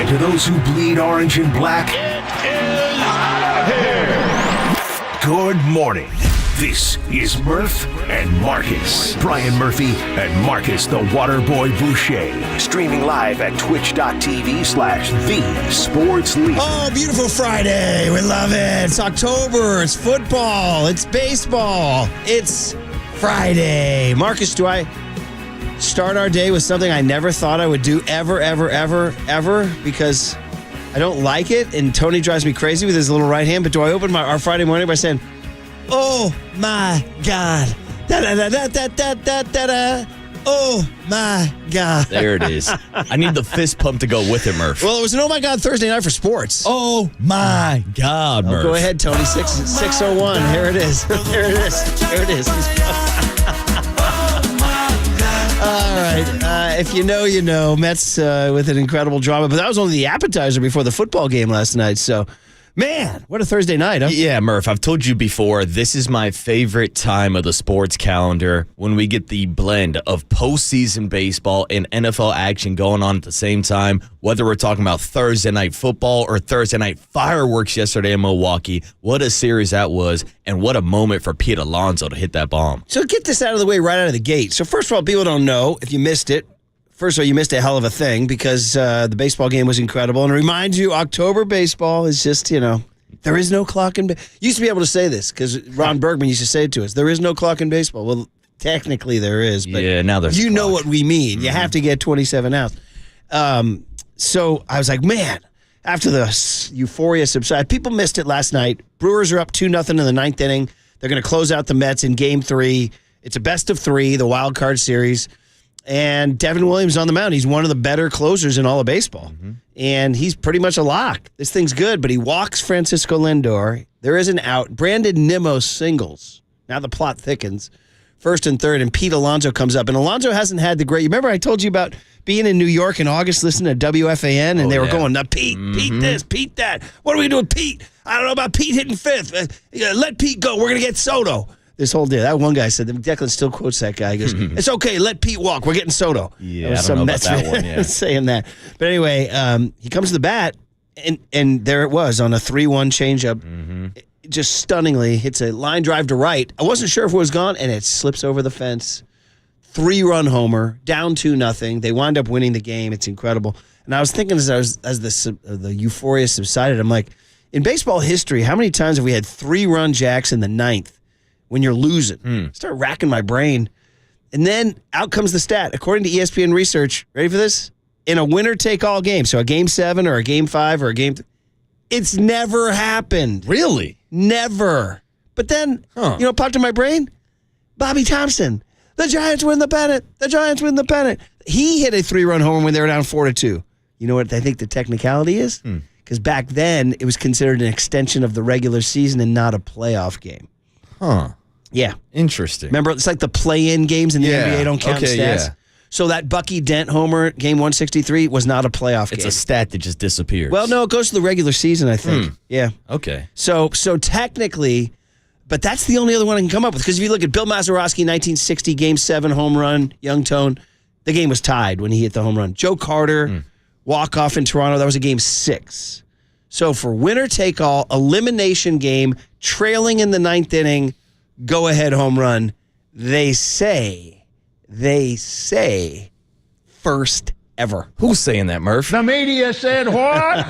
And to those who bleed orange and black, It is out of here. good morning. This is Murph and Marcus. Brian Murphy and Marcus the Waterboy Boucher. Streaming live at twitch.tv/The Sports Leader. Oh, beautiful Friday. We love it. It's October. It's football. It's baseball. It's Friday. Marcus, do I start our day with something I never thought I would do ever, because I don't like it, and Tony drives me crazy with his little right hand, but do I open our Friday morning by saying, oh my God. Da-da-da-da-da-da-da-da. Oh my God. There it is. I need the fist pump to go with it, Murph. Well, it was an oh my God Thursday night for sports. Oh my God, Murph. Go ahead, Tony. 601. Here it is. Here it is. Here it is. All right. If you know, you know. Mets with an incredible drama. But that was only the appetizer before the football game last night. So, man, what a Thursday night, huh? Yeah, Murph, I've told you before, this is my favorite time of the sports calendar when we get the blend of postseason baseball and NFL action going on at the same time, whether we're talking about Thursday night football or Thursday night fireworks yesterday in Milwaukee. What a series that was, and what a moment for Pete Alonzo to hit that bomb. So get this out of the way right out of the gate. So first of all, people don't know, if you missed it, first of all, you missed a hell of a thing because the baseball game was incredible. And to remind you, October baseball is just, there is no clock in baseball. Used to be able to say this because Ron Bergman used to say it to us. There is no clock in baseball. Well, technically there is. But yeah, now there's you know what we mean. Mm-hmm. You have to get 27 outs. So I was like, man, after the euphoria subsided, people missed it last night. Brewers are up 2-0 in the ninth inning. They're going to close out the Mets in Game 3. It's a best of 3, the wild card series. And Devin Williams on the mound. He's one of the better closers in all of baseball. Mm-hmm. And he's pretty much a lock. This thing's good, but he walks Francisco Lindor. There is an out. Brandon Nimmo singles. Now the plot thickens. First and third, and Pete Alonzo comes up. And Alonzo hasn't had the great... You remember I told you about being in New York in August listening to WFAN, and they were going, Pete, Pete this, Pete that. What are we doing, Pete? I don't know about Pete hitting fifth. Let Pete go. We're going to get Soto. This whole day. That one guy said, Declan still quotes that guy. He goes, it's okay, let Pete walk. We're getting Soto. Yeah, I don't know about that one, yeah. saying that. But anyway, he comes to the bat, and there it was on a 3-1 changeup. Mm-hmm. Just stunningly hits a line drive to right. I wasn't sure if it was gone, and it slips over the fence. 3-run homer, down 2-0. They wind up winning the game. It's incredible. And I was thinking as the euphoria subsided, I'm like, in baseball history, how many times have we had 3-run jacks in the ninth? When you're losing. Start racking my brain. And then out comes the stat. According to ESPN research, ready for this? In a winner-take-all game, so a Game 7 or a Game 5 or a Game... It's never happened. Really? Never. But then, popped in my brain? Bobby Thompson. The Giants win the pennant. The Giants win the pennant. He hit a 3-run homer when they were down 4-2. You know what I think the technicality is? Because back then, it was considered an extension of the regular season and not a playoff game. Huh. Yeah. Interesting. Remember, it's like the play-in games in the NBA don't count stats. Yeah. So that Bucky Dent homer, game 163, was not a playoff game. It's a stat that just disappears. Well, no, it goes to the regular season, I think. Yeah. Okay. So technically, but that's the only other one I can come up with. Because if you look at Bill Mazeroski, 1960, Game 7 home run, Young Tone, the game was tied when he hit the home run. Joe Carter, walk-off in Toronto, that was a Game 6. So for winner-take-all, elimination game, trailing in the ninth inning, go-ahead home run, they say, first ever. Who's saying that, Murph? The media said what?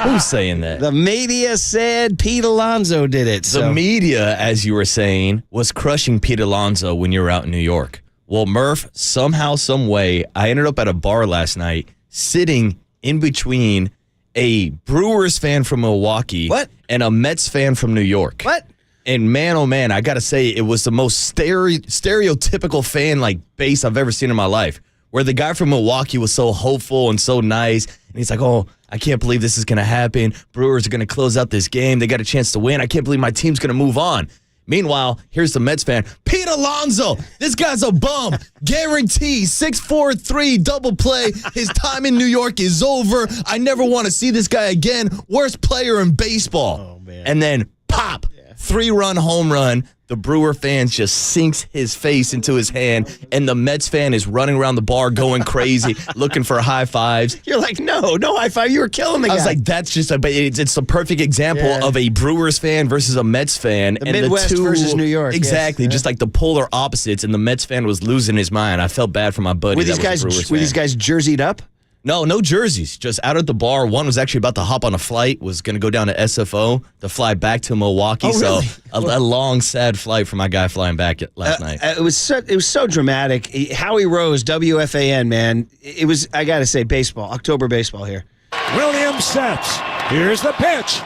Who's saying that? The media said Pete Alonzo did it. The media, as you were saying, was crushing Pete Alonzo when you were out in New York. Well, Murph, somehow, some way, I ended up at a bar last night sitting in between a Brewers fan from Milwaukee and a Mets fan from New York. What? And man, oh man, I got to say, it was the most stereotypical fan base I've ever seen in my life, where the guy from Milwaukee was so hopeful and so nice. And he's like, oh, I can't believe this is going to happen. Brewers are going to close out this game. They got a chance to win. I can't believe my team's going to move on. Meanwhile, here's the Mets fan. Pete Alonzo, this guy's a bum. Guarantee 6-4-3 double play. His time in New York is over. I never want to see this guy again. Worst player in baseball. Oh, man. And then pop, 3-run home run. the Brewer fan just sinks his face into his hand, and the Mets fan is running around the bar going crazy, looking for high fives. You're like, no high five. You were killing the guy. I was like, that's just but it's the perfect example of a Brewers fan versus a Mets fan. The Midwest versus New York. Exactly, yes. just like the polar opposites, and the Mets fan was losing his mind. I felt bad for my buddy. Were these guys jerseyed up? No jerseys. Just out at the bar. One was actually about to hop on a flight, was going to go down to SFO to fly back to Milwaukee. Oh, really? So a long, sad flight for my guy flying back last night. It was so dramatic. Howie Rose, WFAN, man. It was, I got to say, baseball, October baseball here. Williams sets. Here's the pitch.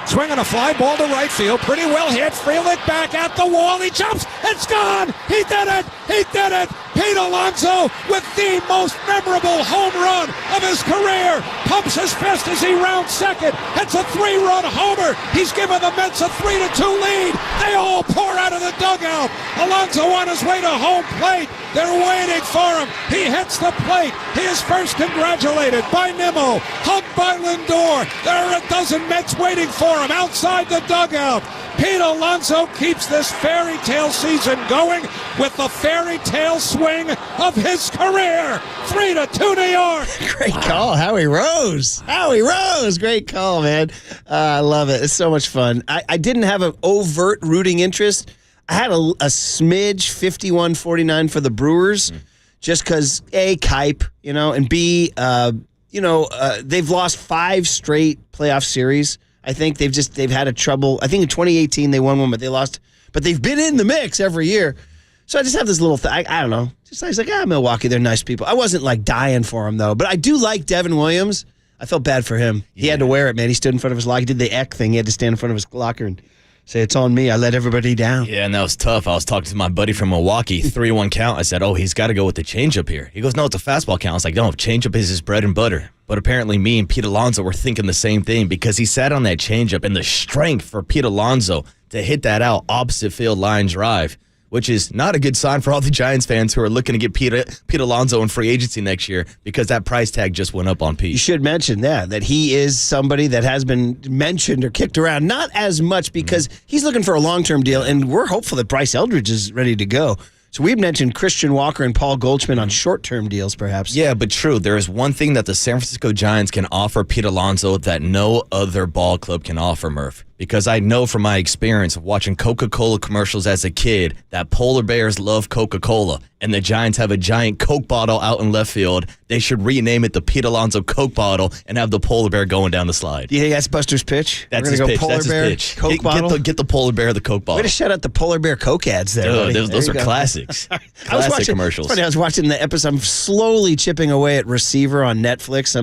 Swinging a fly ball to right field. Pretty well hit. Freelick back at the wall. He jumps. It's gone. He did it. He did it. Pete Alonzo with the most memorable home run of his career. Pumps his fist as he rounds second. It's a 3-run homer. He's given the Mets a 3-2 lead. They all pour out of the dugout. Alonzo on his way to home plate. They're waiting for him. He hits the plate. He is first congratulated by Nimmo. Hugged by Lindor. There are a dozen Mets waiting for him outside the dugout. Pete Alonzo keeps this fairy tale season going with the fairy tale swing of his career. 3-2 New York. Great call, Howie Rose. Howie Rose, great call, man. I love it. It's so much fun. I didn't have an overt rooting interest. I had a smidge 51-49 for the Brewers, just because A, Kipe, and B, they've lost 5 straight playoff series. I think they've had a trouble. I think in 2018 they won one, but they lost. But they've been in the mix every year. So I just have this little thing. I don't know. I was like, Milwaukee, they're nice people. I wasn't like dying for them though. But I do like Devin Williams. I felt bad for him. He had to wear it, man. He stood in front of his locker. He did the Eck thing. He had to stand in front of his locker and say, it's on me. I let everybody down. Yeah, and that was tough. I was talking to my buddy from Milwaukee, 3-1 count. I said, he's got to go with the changeup here. He goes, no, it's a fastball count. I was like, no, changeup is his bread and butter. But apparently me and Pete Alonso were thinking the same thing because he sat on that changeup, and the strength for Pete Alonso to hit that out opposite field line drive, which is not a good sign for all the Giants fans who are looking to get Pete Alonso in free agency next year because that price tag just went up on Pete. You should mention that he is somebody that has been mentioned or kicked around, not as much because he's looking for a long-term deal, and we're hopeful that Bryce Eldridge is ready to go. So we've mentioned Christian Walker and Paul Goldschmidt on short-term deals, perhaps. Yeah, but true. There is one thing that the San Francisco Giants can offer Pete Alonso that no other ball club can offer, Murph. Because I know from my experience of watching Coca-Cola commercials as a kid that polar bears love Coca-Cola, and the Giants have a giant Coke bottle out in left field. They should rename it the Pete Alonso Coke bottle and have the polar bear going down the slide. Do you think that's Buster's pitch? That's his pitch. Polar That's bear, his pitch. Coke bottle? Get the polar bear the Coke bottle. Way to shout out the polar bear Coke ads there. Dude, those are go. classics. Classic commercials. It's funny, I was watching the episode. I'm slowly chipping away at Receiver on Netflix.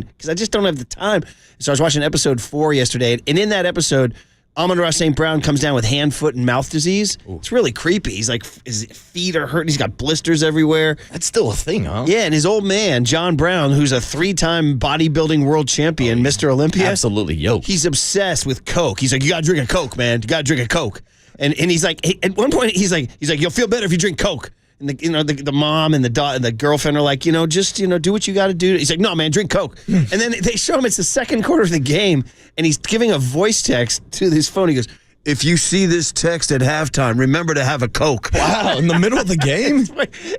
Because I just don't have the time. So I was watching episode 4 yesterday, and in that episode, Amon-Ra St. Brown comes down with hand, foot, and mouth disease. Ooh. It's really creepy. He's like, his feet are hurting. He's got blisters everywhere. That's still a thing, huh? Yeah, and his old man, John Brown, who's a 3-time bodybuilding world champion, Mr. Olympia. Absolutely yoked. He's obsessed with Coke. He's like, you got to drink a Coke, man. You got to drink a Coke. And he's like, at one point, he's like, you'll feel better if you drink Coke. And the mom and the girlfriend are like, just do what you got to do. He's like, no, man, drink Coke. And then they show him it's the second quarter of the game, and he's giving a voice text to his phone. He goes, if you see this text at halftime, remember to have a Coke. Wow, in the middle of the game?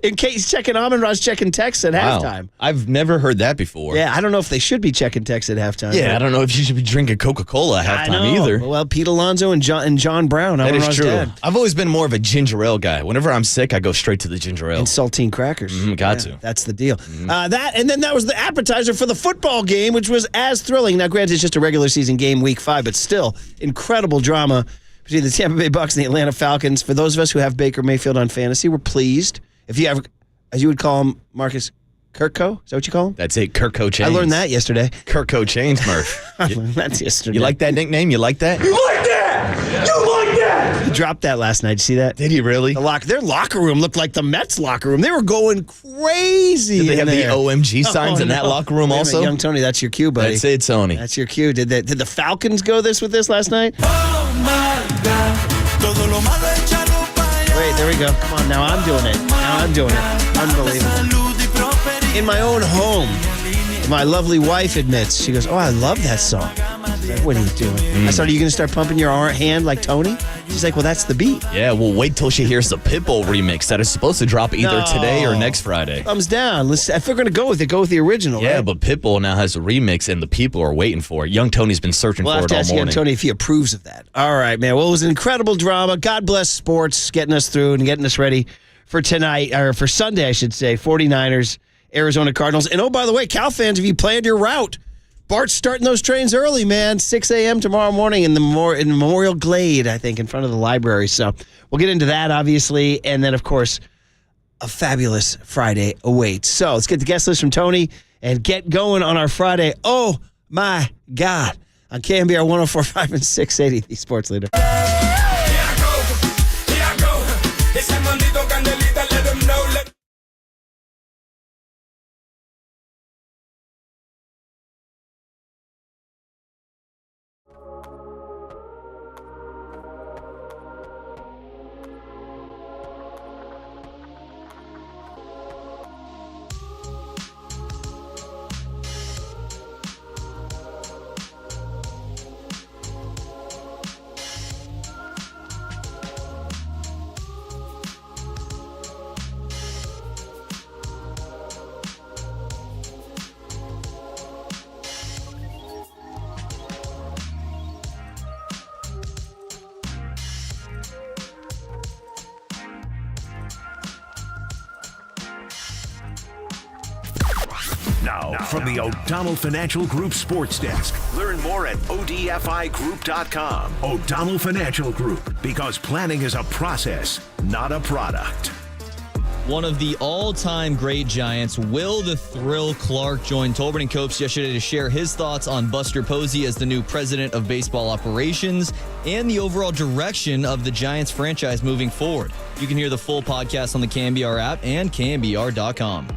In case Amon-Ra's checking texts at halftime. I've never heard that before. Yeah, I don't know if they should be checking texts at halftime. Yeah, I don't know if you should be drinking Coca-Cola at halftime either. Well, Pete Alonso and John Brown. That is true. Dad. I've always been more of a ginger ale guy. Whenever I'm sick, I go straight to the ginger ale. And saltine crackers. Got to. That's the deal. That was the appetizer for the football game, which was as thrilling. Now, granted, it's just a regular season game, week 5, but still incredible drama between the Tampa Bay Bucs and the Atlanta Falcons. For those of us who have Baker Mayfield on fantasy, we're pleased. If you have, as you would call him, Marcus Kirko, is that what you call him? That's it, Kirko Chains. I learned that yesterday. Kirko Chains, Murph. That's yesterday. You like that nickname? You like that? You like that? You like that? He dropped that last night. Did you see that? Did he really? Their locker room looked like the Mets locker room. They were going crazy. Did they have there. the OMG signs in that locker room also? Young Tony, that's your cue, buddy. That's it, Tony. That's your cue. Did the Falcons go with this last night? Oh my God. Wait, there we go. Come on, now I'm doing it. Unbelievable. In my own home, my lovely wife admits, she goes, oh, I love that song. Like, what are you doing? I said, are you going to start pumping your hand like Tony? She's like, well, that's the beat. Yeah, well, wait till she hears the Pitbull remix that is supposed to drop either today or next Friday. Thumbs down. If we're going to go with it, go with the original. Yeah, right? but Pitbull now has a remix, and the people are waiting for it. Young Tony's been searching We'll for have it to all ask Young morning. Tony if he approves of that. All right, man. Well, it was an incredible drama. God bless sports getting us through and getting us ready for tonight, or for Sunday, I should say. 49ers, Arizona Cardinals. And, oh, by the way, Cal fans, if you planned your route, Bart's starting those trains early, man. 6 a.m. tomorrow morning in the Memorial Glade, I think, in front of the library. So we'll get into that, obviously. And then, of course, a fabulous Friday awaits. So let's get the guest list from Tony and get going on our Friday. Oh, my God. On KNBR 104.5 and 680, the sports leader. Now, from the O'Donnell Financial Group Sports Desk. Learn more at odfigroup.com. O'Donnell Financial Group, because planning is a process, not a product. One of the all-time great Giants, Will the Thrill Clark, joined Tolbert and Copes yesterday to share his thoughts on Buster Posey as the new president of baseball operations and the overall direction of the Giants franchise moving forward. You can hear the full podcast on the KNBR app and KNBR.com.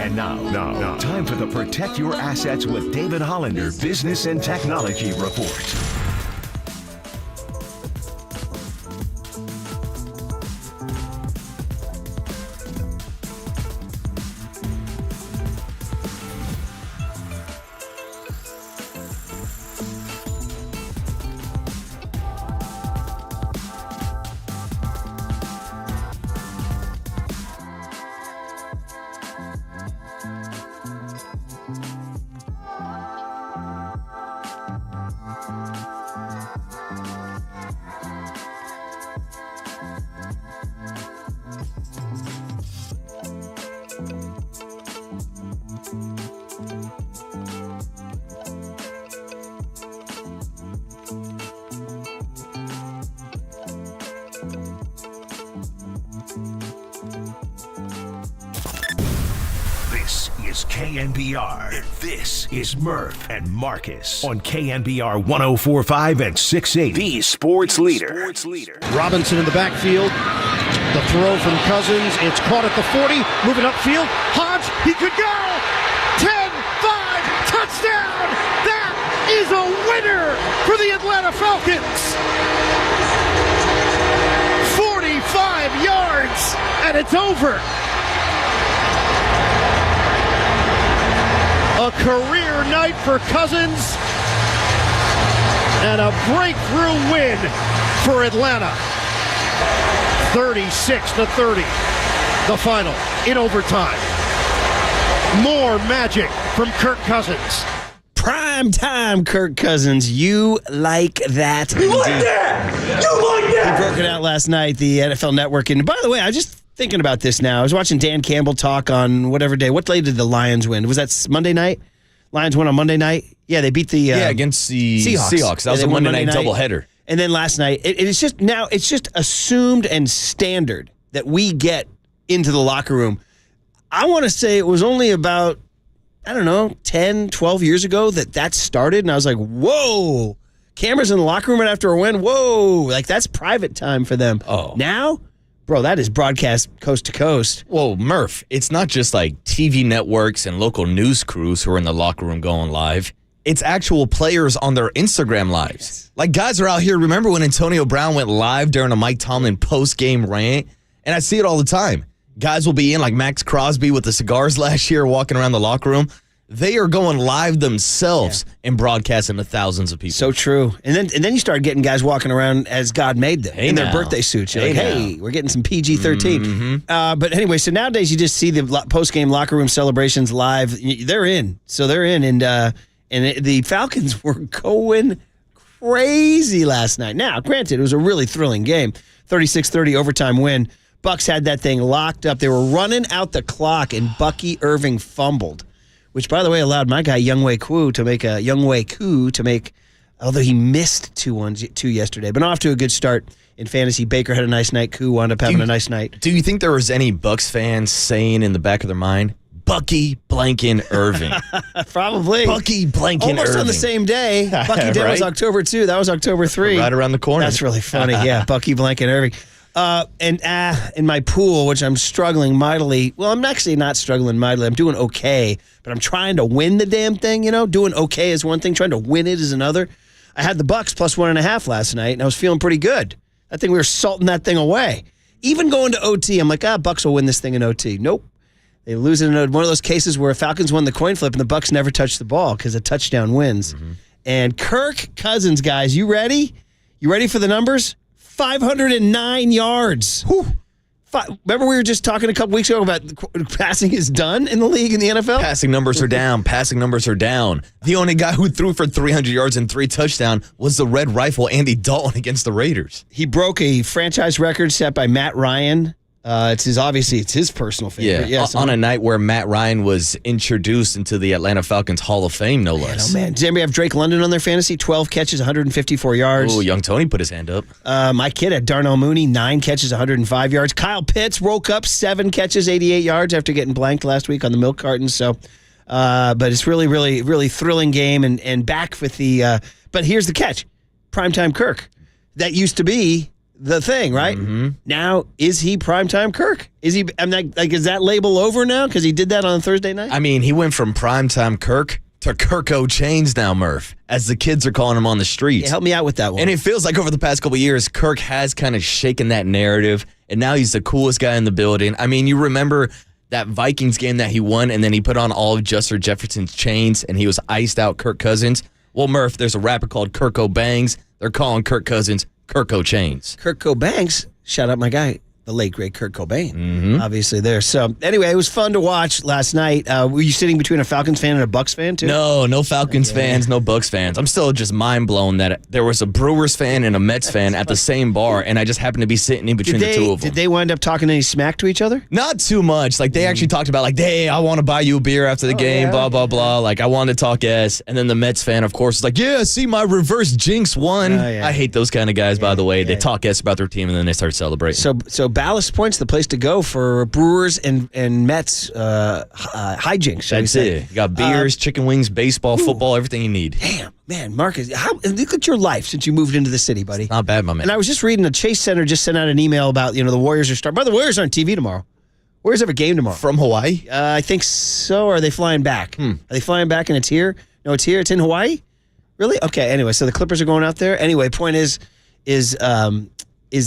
And now, time for the Protect Your Assets with David Hollander Business and Technology Report. This is KNBR. And this is Murph and Marcus on KNBR 104.5 and 680. The Sports Leader. Robinson in the backfield. The throw from Cousins. It's caught at the 40. Moving upfield. Hodge, he could go. 10-5, touchdown. That is a winner for the Atlanta Falcons. 45 yards, and it's over. A career night for Cousins and a breakthrough win for Atlanta. 36-30, the final in overtime. More magic from Kirk Cousins. Prime time, Kirk Cousins. You like that? You like that? You like that? He broke it out last night, the NFL Network. And by the way, I just thinking about this now. I was watching Dan Campbell talk on whatever day. What day did the Lions win? Was that Monday night? Lions won on Monday night? Yeah, they beat the against the Seahawks. That was a Monday night doubleheader. And then last night, it's just assumed and standard that we get into the locker room. I want to say it was only about, 10, 12 years ago that started. And I was like, whoa, cameras in the locker room right after a win. Whoa, like that's private time for them. Oh. Now, bro, that is broadcast coast to coast. Well, Murph, it's not just like TV networks and local news crews who are in the locker room going live. It's actual players on their Instagram lives. Yes. Like guys are out here. Remember when Antonio Brown went live during a Mike Tomlin post-game rant? And I see it all the time. Guys will be in like Max Crosby with the cigars last year walking around the locker room. They are going live themselves and broadcasting to thousands of people. So true. And then you start getting guys walking around as God made them in their birthday suits. You're hey, we're getting some PG-13. Mm-hmm. But anyway, so nowadays you just see the post-game locker room celebrations live. They're in. So they're in. And the Falcons were going crazy last night. Now, granted, it was a really thrilling game. 36-30 overtime win. Bucs had that thing locked up. They were running out the clock, and Bucky Irving fumbled, which, by the way, allowed my guy Younghoe Koo to make, although he missed two yesterday, but off to a good start in fantasy. Baker had a nice night. Koo wound up having a nice night. Do you think there was any Bucs fans saying in the back of their mind, Bucky Blanken Irving? Probably. Bucky Blanken Irving. Almost on the same day. Bucky Day was October 2. That was October 3. Right around the corner. That's really funny. Yeah, Bucky Blanken Irving. In my pool, which I'm struggling mightily. Well, I'm actually not struggling mightily. I'm doing okay, but I'm trying to win the damn thing, Doing okay is one thing. Trying to win it is another. I had the Bucs plus 1.5 last night, and I was feeling pretty good. I think we were salting that thing away. Even going to OT, I'm like, Bucs will win this thing in OT. Nope. They lose it in one of those cases where Falcons won the coin flip and the Bucs never touched the ball because a touchdown wins. Mm-hmm. And Kirk Cousins, guys, you ready? You ready for the numbers? 509 yards. Whew. Remember we were just talking a couple weeks ago about passing is done in the league in the NFL? Passing numbers are down. Passing numbers are down. The only guy who threw for 300 yards and 3 touchdowns was the Red Rifle, Andy Dalton, against the Raiders. He broke a franchise record set by Matt Ryan It's his personal favorite. Yeah, so on a night where Matt Ryan was introduced into the Atlanta Falcons Hall of Fame, no less. Oh, man. Does anybody have Drake London on their fantasy? 12 catches, 154 yards. Oh, young Tony put his hand up. My kid had Darnell Mooney, 9 catches, 105 yards. Kyle Pitts woke up 7 catches, 88 yards after getting blanked last week on the milk carton. So, but it's really, really, really thrilling game and back with the. But here's the catch: Primetime Kirk. That used to be the thing, right? Mm-hmm. Now, is he Primetime Kirk? Is he? I'm like, is that label over now because he did that on Thursday night? I mean, he went from Primetime Kirk to Kirko Chains now, Murph, as the kids are calling him on the streets. Yeah, help me out with that one. And it feels like over the past couple of years, Kirk has kind of shaken that narrative, and now he's the coolest guy in the building. I mean, you remember that Vikings game that he won, and then he put on all of Justin Jefferson's chains, and he was iced out Kirk Cousins. Well, Murph, there's a rapper called Kirko Bangs. They're calling Kirk Cousins Kirko Chains. Kirko Bangs, shout out my guy, the late, great Kurt Cobain, obviously there. So, anyway, it was fun to watch last night. Were you sitting between a Falcons fan and a Bucks fan, too? No Falcons fans, no Bucks fans. I'm still just mind blown that there was a Brewers fan and a Mets fan at the same bar, and I just happened to be sitting in between the two of them. Did they wind up talking any smack to each other? Not too much. Like, they actually talked about, like, hey, I want to buy you a beer after the game, yeah? blah, blah, blah. Like, I wanted to talk S. And then the Mets fan, of course, is like, yeah, see, my reverse jinx won. Yeah. I hate those kind of guys, by the way. They talk S about their team, and then they start celebrating. So Ballast Point's the place to go for Brewers and Mets hijinks. That's it. You got beers, chicken wings, baseball, football, everything you need. Damn, man, Marcus, look at your life since you moved into the city, buddy. Not bad, my man. And I was just reading the Chase Center just sent out an email about, the Warriors are starting. By the way, the Warriors are on TV tomorrow. Warriors have a game tomorrow. From Hawaii? I think so. Or are they flying back? Are they flying back and it's here? No, it's here. It's in Hawaii? Really? Okay, anyway, so the Clippers are going out there. Anyway, point is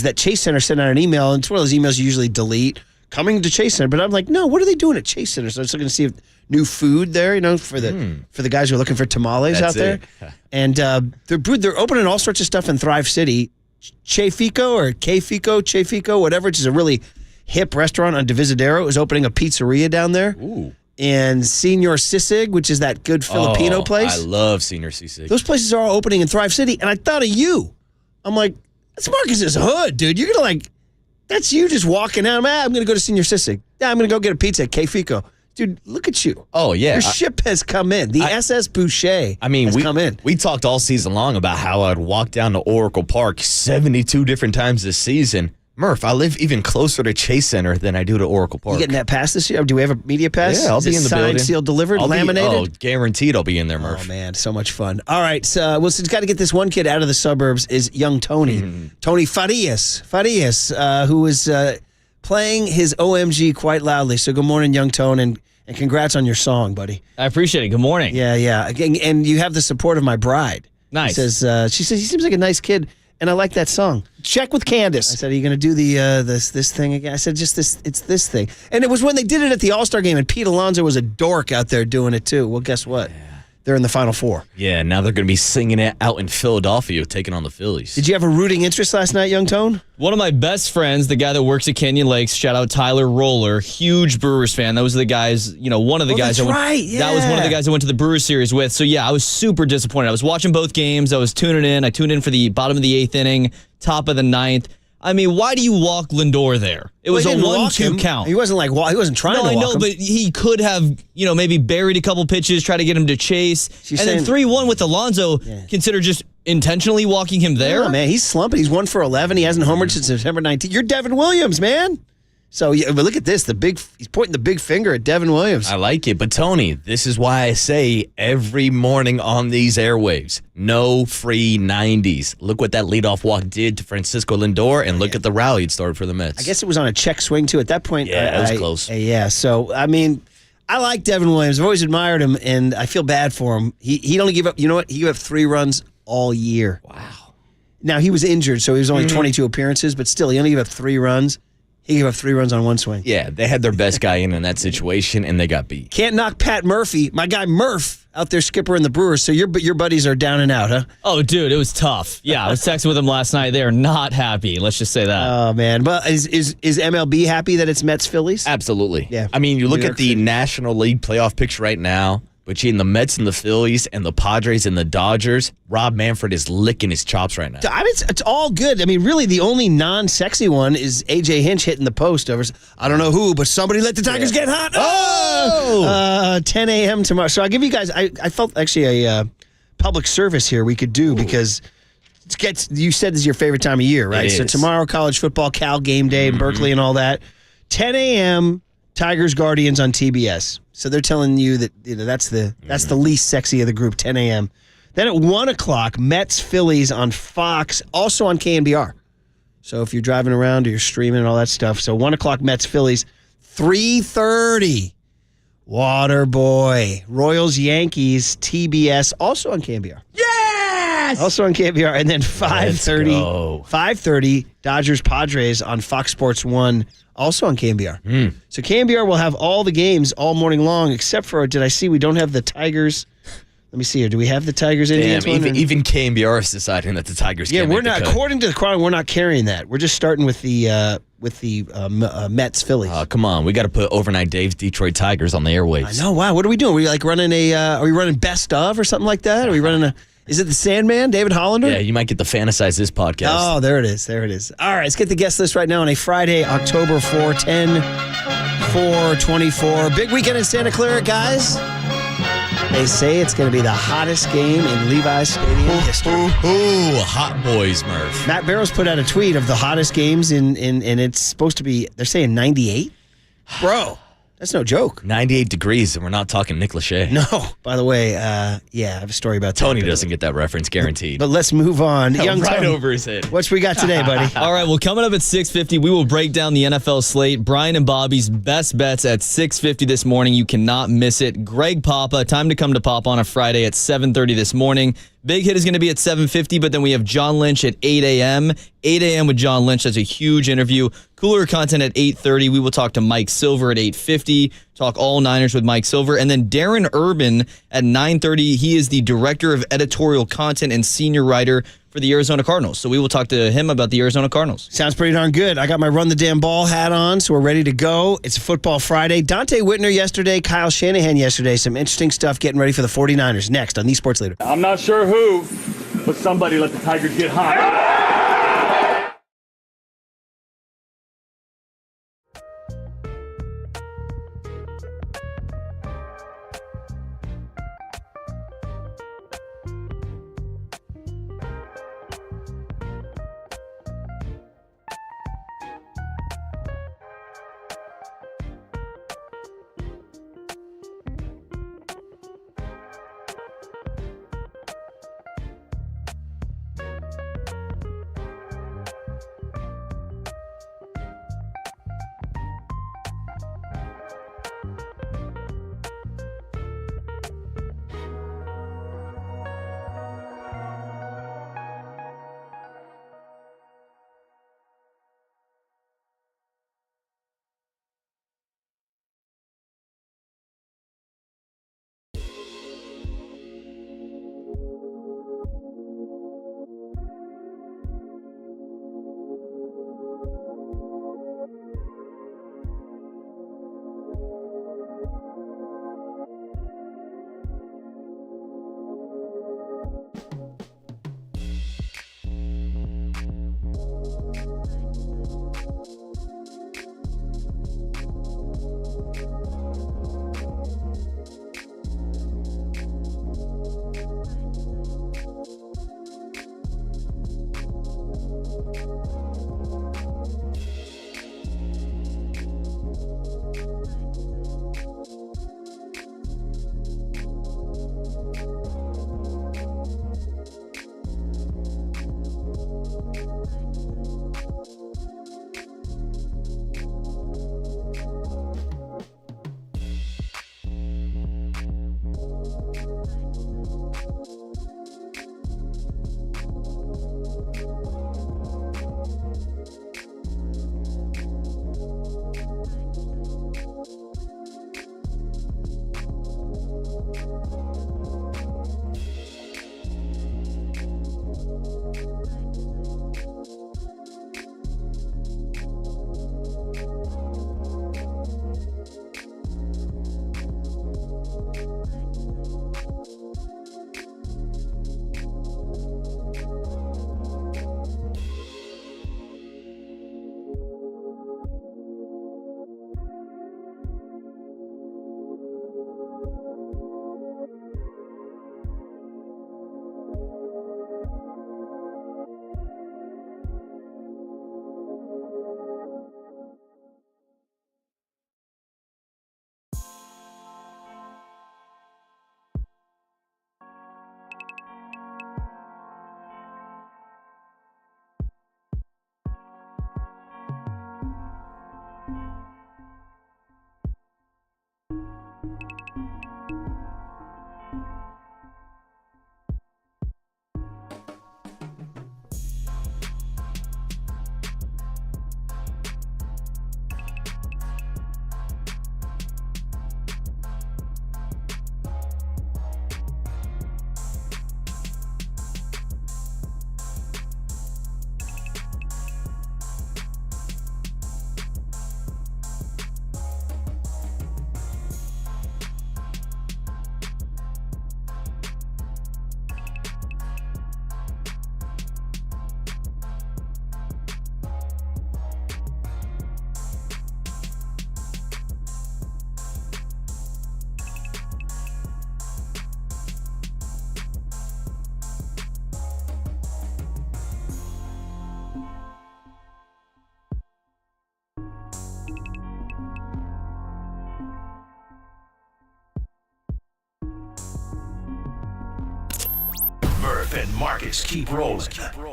that Chase Center sent out an email, and it's one of those emails you usually delete, coming to Chase Center. But I'm like, no, what are they doing at Chase Center? So I was looking to see if new food there, for the guys who are looking for tamales out there. And they're opening all sorts of stuff in Thrive City. Che Fico, whatever, which is a really hip restaurant on Divisadero, is opening a pizzeria down there. Ooh. And Senor Sisig, which is that good Filipino place. I love Senor Sisig. Those places are all opening in Thrive City, and I thought of you. I'm like, that's Marcus's hood, dude. You're going to that's you just walking out. I'm going to go to Senor Sisig. Yeah, I'm going to go get a pizza at K Fico. Dude, look at you. Oh, yeah. Your ship has come in. The SS Boucher has come in. We talked all season long about how I'd walk down to Oracle Park 72 different times this season. Murph, I live even closer to Chase Center than I do to Oracle Park. You getting that pass this year? Do we have a media pass? Yeah, I'll be in the building. Signed, sealed, delivered, laminated? Guaranteed I'll be in there, Murph. Oh, man, so much fun. All right, so it's got to get this one kid out of the suburbs is young Tony. Tony Farias, who is playing his OMG quite loudly. So good morning, young Tone, and congrats on your song, buddy. I appreciate it. Good morning. Yeah. And you have the support of my bride. Nice. She says he seems like a nice kid. And I like that song. Check with Candace. I said, are you going to do the this thing again? I said, just this. It's this thing. And it was when they did it at the All-Star game, and Pete Alonzo was a dork out there doing it too. Well, guess what? Yeah. They're in the Final Four. Yeah, now they're going to be singing it out in Philadelphia, taking on the Phillies. Did you have a rooting interest last night, young Tone? One of my best friends, the guy that works at Canyon Lakes, shout out Tyler Roller, huge Brewers fan. That was the guys, one of the guys. That's right, yeah. That was one of the guys I went to the Brewers series with. So, yeah, I was super disappointed. I was watching both games. I was tuning in. I tuned in for the bottom of the 8th inning, top of the 9th. I mean, why do you walk Lindor there? It was a 1-2 count. He wasn't he wasn't trying to walk him. No, I know, but he could have, maybe buried a couple pitches, try to get him to chase. Then 3-1 with Alonzo, consider just intentionally walking him there? Yeah, man, he's slumping. He's 1 for 11. He hasn't homered since September 19th. You're Devin Williams, man. So, but look at this. He's pointing the big finger at Devin Williams. I like it. But, Tony, this is why I say every morning on these airwaves, no free 90s. Look what that leadoff walk did to Francisco Lindor, and look at the rally it started for the Mets. I guess it was on a check swing, too. At that point, yeah, it was close. Yeah, so, I mean, I like Devin Williams. I've always admired him, and I feel bad for him. He only gave up, you know what? He gave up 3 runs all year. Wow. Now, he was injured, so he was only 22 appearances, but still, he only gave up 3 runs. He gave up 3 runs on 1 swing. Yeah, they had their best guy in that situation, and they got beat. Can't knock Pat Murphy, my guy Murph, out there skipper in the Brewers. So your buddies are down and out, huh? Oh, dude, it was tough. Yeah, I was texting with them last night. They are not happy. Let's just say that. Oh, man. But is MLB happy that it's Mets-Phillies? Absolutely. Yeah. I mean, you look at the National League playoff picture right now. between the Mets and the Phillies and the Padres and the Dodgers, Rob Manfred is licking his chops right now. I mean, it's all good. I mean, really, the only non-sexy one is A.J. Hinch hitting the post over. I don't know who, but somebody let the Tigers get hot. Oh! 10 a.m. tomorrow. So I'll give you guys. I felt actually a public service here we could do because you said this is your favorite time of year, right? So tomorrow, college football, Cal game day, Berkeley, and all that. 10 a.m. Tigers Guardians on TBS. So they're telling you that that's the least sexy of the group. 10 a.m. Then at 1 o'clock, Mets Phillies on Fox, also on KNBR. So if you're driving around or you're streaming and all that stuff. So 1 o'clock, Mets Phillies. 3:30, Waterboy, Royals Yankees, TBS, also on KNBR. Yes! Also on KNBR. And then 5:30, Dodgers Padres on Fox Sports 1, also on KNBR. So KNBR will have all the games all morning long, except for, did I see we don't have the Tigers? Let me see here. Do we have the Tigers Indians? Even KNBR is deciding that the Tigers can't we're not. According to the Chronicle, we're not carrying that. We're just starting with the Mets Phillies. Come on, we got to put Overnight Dave's Detroit Tigers on the airwaves. I know. Wow. What are we doing? Are we like running are we running best of or something like that? Are we running is it the Sandman, David Hollander? Yeah, you might get the Fantasize This podcast. Oh, there it is. There it is. All right, let's get the guest list right now on a Friday, October 4, 10, 4/24. Big weekend in Santa Clara, guys. They say it's going to be the hottest game in Levi's Stadium history. Hot boys, Murph. Matt Barrows put out a tweet of the hottest games and it's supposed to be, they're saying 98? Bro, that's no joke. 98 degrees, and we're not talking Nick Lachey. No. By the way, I have a story about Tony doesn't get that reference, guaranteed. But let's move on. Young right Tony, over his head. what we got today, buddy? All right, well, coming up at 6:50, we will break down the NFL slate. Brian and Bobby's best bets at 6:50 this morning. You cannot miss it. Greg Papa, time to come to Papa on a Friday at 7:30 this morning. Big hit is going to be at 7:50, but then we have John Lynch at 8 a.m. 8 a.m. with John Lynch. That's a huge interview. Cooler content at 8:30. We will talk to Mike Silver at 8:50. Talk all Niners with Mike Silver. And then Darren Urban at 9:30. He is the Director of Editorial Content and Senior Writer for the Arizona Cardinals. So we will talk to him about the Arizona Cardinals. Sounds pretty darn good. I got my Run the Damn Ball hat on, so we're ready to go. It's a football Friday. Dante Whitner yesterday, Kyle Shanahan yesterday. Some interesting stuff getting ready for the 49ers next on The Sports Leader. I'm not sure who, but somebody let the Tigers get hot. Murph and Marcus keep rolling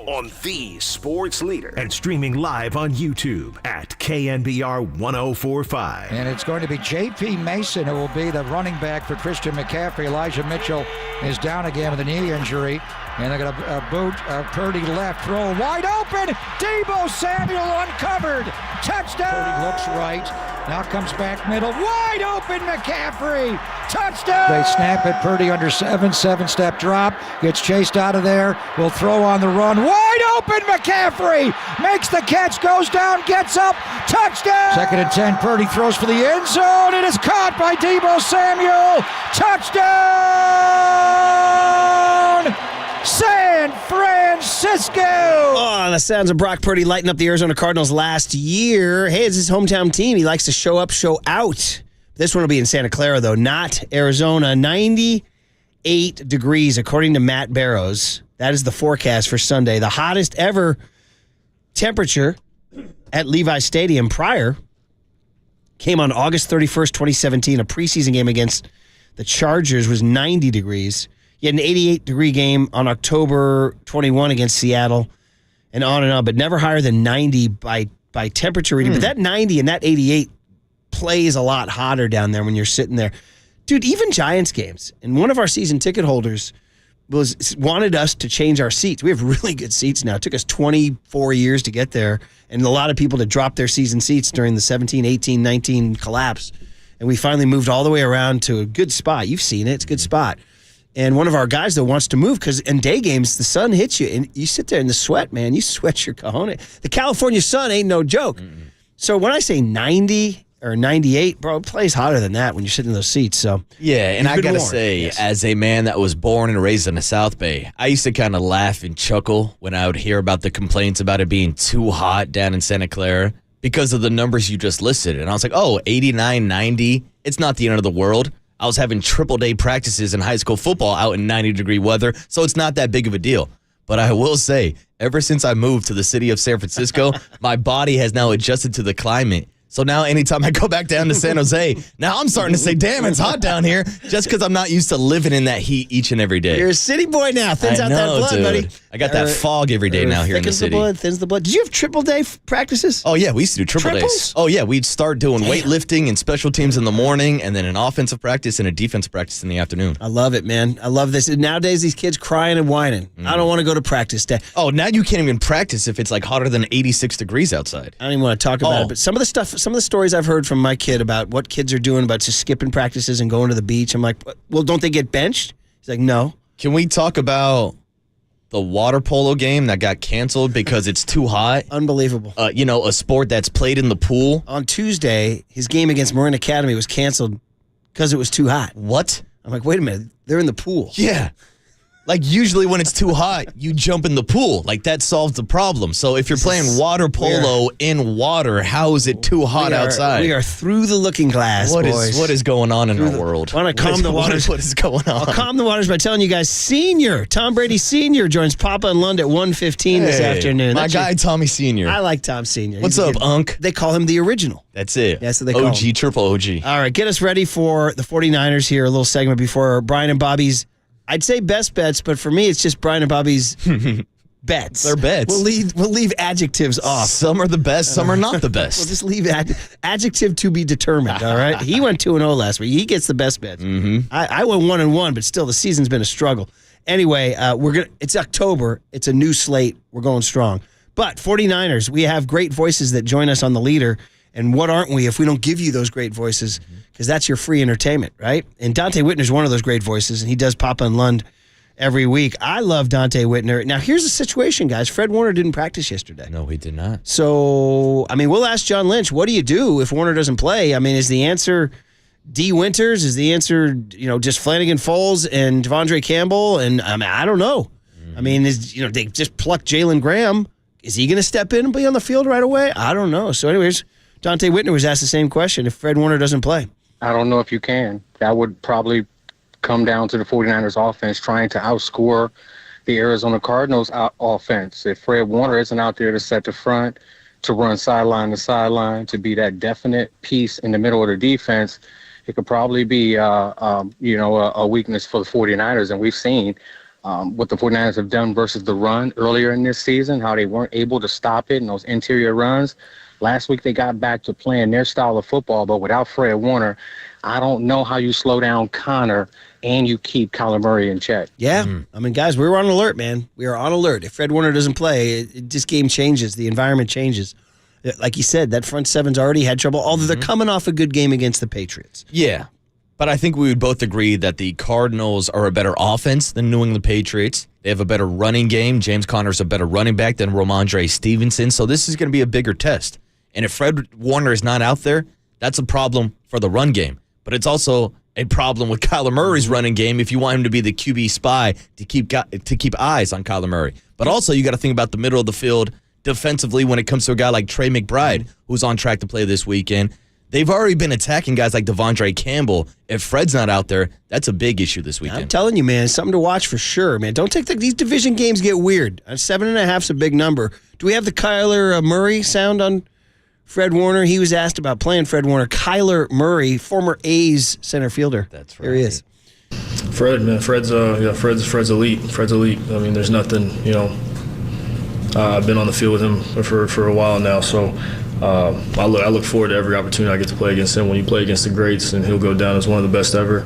on the sports leader and streaming live on YouTube at KNBR 1045. And it's going to be J.P. Mason who will be the running back for Christian McCaffrey. Elijah Mitchell is down again with a knee injury. And they're going to boot Purdy left, throw wide open. Deebo Samuel uncovered. Touchdown. Purdy looks right. Now comes back middle. Wide open McCaffrey. Touchdown. They snap it. Purdy under 7-step drop. Gets chased out of there. Will throw on the run. Wide open McCaffrey. Makes the catch. Goes down. Gets up. Touchdown. 2nd and 10. Purdy throws for the end zone. It is caught by Deebo Samuel. Touchdown. San Francisco! Oh, the sounds of Brock Purdy lighting up the Arizona Cardinals last year. Hey, it's his hometown team. He likes to show up, show out. This one will be in Santa Clara, though, not Arizona. 98 degrees, according to Matt Barrows. That is the forecast for Sunday. The hottest ever temperature at Levi Stadium prior came on August 31st, 2017. A preseason game against the Chargers was 90 degrees. You had an 88-degree game on October 21 against Seattle, and on, but never higher than 90 by temperature reading. But that 90 and that 88 plays a lot hotter down there when you're sitting there. Dude, even Giants games, and one of our season ticket holders wanted us to change our seats. We have really good seats now. It took us 24 years to get there, and a lot of people to drop their season seats during the 17, 18, 19 collapse. And we finally moved all the way around to a good spot. You've seen it. It's a good spot. And one of our guys, though, wants to move because in day games, the sun hits you, and you sit there in the sweat, man. You sweat your cojones. The California sun ain't no joke. Mm-hmm. So when I say 90 or 98, bro, it plays hotter than that when you're sitting in those seats. So yeah, and I got to say, as a man that was born and raised in the South Bay, I used to kind of laugh and chuckle when I would hear about the complaints about it being too hot down in Santa Clara because of the numbers you just listed. And I was like, oh, 89, 90, it's not the end of the world. I was having triple-day practices in high school football out in 90-degree weather, so it's not that big of a deal. But I will say, ever since I moved to the city of San Francisco, my body has now adjusted to the climate. So now anytime I go back down to San Jose, now I'm starting to say, damn, it's hot down here, just because I'm not used to living in that heat each and every day. You're a city boy now. Thins out that blood, dude. Buddy. I got that fog every day now here in the city. Thins the blood. Did you have triple-day practices? Oh, yeah, we used to do triple days. Oh, yeah, we'd start doing weightlifting and special teams in the morning, and then an offensive practice and a defensive practice in the afternoon. I love it, man. I love this. Nowadays, these kids crying and whining. I don't want to go to practice day. Oh, now you can't even practice if it's like hotter than 86 degrees outside. I don't even want to talk about it, but some of the stories I've heard from my kid about what kids are doing about just skipping practices and going to the beach. I'm like, well, don't they get benched? He's like, no. Can we talk about the water polo game that got canceled because it's too hot? Unbelievable. A sport that's played in the pool. On Tuesday, his game against Marin Academy was canceled because it was too hot. What? I'm like, wait a minute. They're in the pool. Yeah. Like, usually when it's too hot, you jump in the pool. Like, that solves the problem. So if you're playing water polo in water, how is it too hot outside? We are through the looking glass, boys. What is going on in our world? I want to calm the waters. What is going on? I'll calm the waters by telling you guys, Tom Brady Sr. joins Papa and Lund at 1:15 this afternoon. My guy, Tommy Sr. I like Tom Sr. What's up, Unc? They call him the original. That's it. That's what they call him. OG, triple OG. All right, get us ready for the 49ers here, a little segment before Brian and Bobby's, I'd say best bets, but for me, it's just Brian and Bobby's bets. They're bets. We'll leave adjectives off. Some are the best, some are not the best. We'll just leave adjective to be determined, all right? He went 2-0 last week. He gets the best bets. Mm-hmm. I went 1-1, but still, the season's been a struggle. Anyway, it's October. It's a new slate. We're going strong. But 49ers, we have great voices that join us on the leader. And what aren't we if we don't give you those great voices? Because that's your free entertainment, right? And Dante Whitner's one of those great voices, and he does Papa and Lund every week. I love Dante Whitner. Now, here's the situation, guys. Fred Warner didn't practice yesterday. No, he did not. So, we'll ask John Lynch, what do you do if Warner doesn't play? Is the answer D. Winters? Is the answer, just Flanagan Foles and Devondre Campbell? And, I don't know. They just plucked Jalen Graham. Is he going to step in and be on the field right away? I don't know. So, anyways, Dante Whitner was asked the same question if Fred Warner doesn't play. I don't know if you can. That would probably come down to the 49ers offense trying to outscore the Arizona Cardinals offense. If Fred Warner isn't out there to set the front, to run sideline to sideline, to be that definite piece in the middle of the defense, it could probably be a weakness for the 49ers. And we've seen what the 49ers have done versus the run earlier in this season, how they weren't able to stop it in those interior runs. Last week they got back to playing their style of football, but without Fred Warner, I don't know how you slow down Connor and you keep Kyler Murray in check. Yeah. I mean, guys, we were on alert, man. We are on alert. If Fred Warner doesn't play, this game changes. The environment changes. Like you said, that front seven's already had trouble, although they're coming off a good game against the Patriots. Yeah. But I think we would both agree that the Cardinals are a better offense than New England Patriots. They have a better running game. James Conner's a better running back than Ramondre Stevenson. So this is going to be a bigger test. And if Fred Warner is not out there, that's a problem for the run game. But it's also a problem with Kyler Murray's running game if you want him to be the QB spy to keep eyes on Kyler Murray. But also you got to think about the middle of the field defensively when it comes to a guy like Trey McBride, who's on track to play this weekend. They've already been attacking guys like Devondre Campbell. If Fred's not out there, that's a big issue this weekend. I'm telling you, man, something to watch for sure, man. Don't take these division games get weird. 7.5's a big number. Do we have the Kyler Murray sound on Fred Warner? He was asked about playing Fred Warner. Kyler Murray, former A's center fielder. That's right. Here he is. Fred, man, Fred's elite. Fred's elite. I mean, there's nothing, I've been on the field with him for a while now, so I look forward to every opportunity I get to play against him. When you play against the greats and he'll go down as one of the best ever,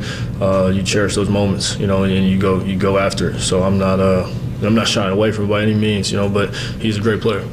you cherish those moments, and you go after it. So I'm not shying away from it by any means, but he's a great player.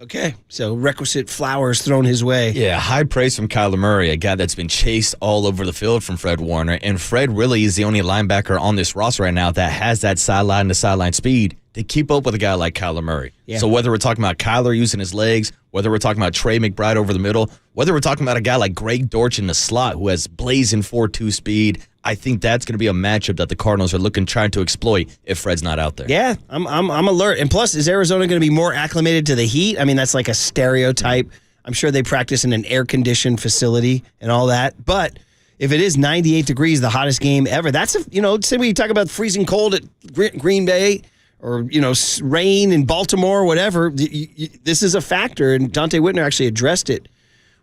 Okay, so requisite flowers thrown his way. Yeah, high praise from Kyler Murray, a guy that's been chased all over the field from Fred Warner. And Fred really is the only linebacker on this roster right now that has that sideline-to-sideline speed to keep up with a guy like Kyler Murray. Yeah. So whether we're talking about Kyler using his legs, whether we're talking about Trey McBride over the middle, whether we're talking about a guy like Greg Dortch in the slot who has blazing 4.2 speed, I think that's going to be a matchup that the Cardinals are trying to exploit if Fred's not out there. Yeah, I'm alert. And plus, is Arizona going to be more acclimated to the heat? I mean, that's like a stereotype. I'm sure they practice in an air-conditioned facility and all that. But if it is 98 degrees, the hottest game ever, that's, say when you talk about freezing cold at Green Bay or, rain in Baltimore, whatever, this is a factor. And Dante Whitner actually addressed it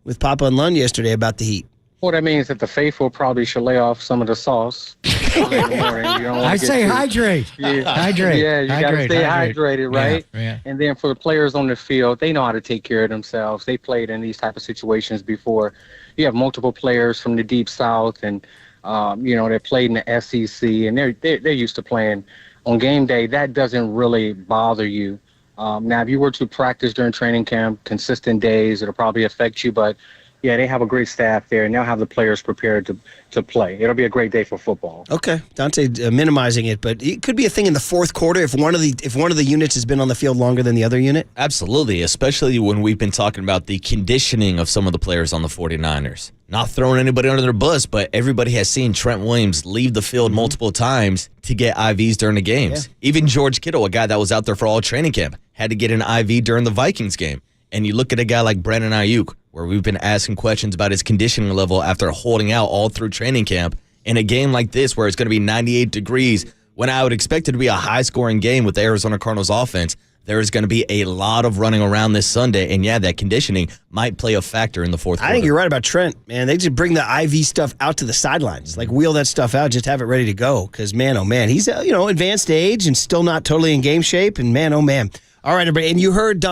with Papa and Lund yesterday about the heat. Well, that means that the faithful probably should lay off some of the sauce. I say hydrate. Hydrate. Yeah, you got to stay hydrated, right? Yeah. And then for the players on the field, they know how to take care of themselves. They played in these type of situations before. You have multiple players from the Deep South, and they played in the SEC, and they're used to playing on game day. That doesn't really bother you. Now, if you were to practice during training camp, consistent days, it'll probably affect you, but yeah, they have a great staff there, and they'll have the players prepared to play. It'll be a great day for football. Okay, Dante minimizing it, but it could be a thing in the fourth quarter if one of the units has been on the field longer than the other unit. Absolutely, especially when we've been talking about the conditioning of some of the players on the 49ers. Not throwing anybody under the bus, but everybody has seen Trent Williams leave the field multiple times to get IVs during the games. Yeah. Even George Kittle, a guy that was out there for all training camp, had to get an IV during the Vikings game. And you look at a guy like Brandon Aiyuk, where we've been asking questions about his conditioning level after holding out all through training camp. In a game like this where it's going to be 98 degrees, when I would expect it to be a high-scoring game with the Arizona Cardinals offense, there is going to be a lot of running around this Sunday. And, yeah, that conditioning might play a factor in the fourth quarter. I think you're right about Trent, man. They just bring the IV stuff out to the sidelines. Like, wheel that stuff out, just have it ready to go. Because, man, oh, man, he's, advanced age and still not totally in game shape. And, man, oh, man. All right, everybody. And you heard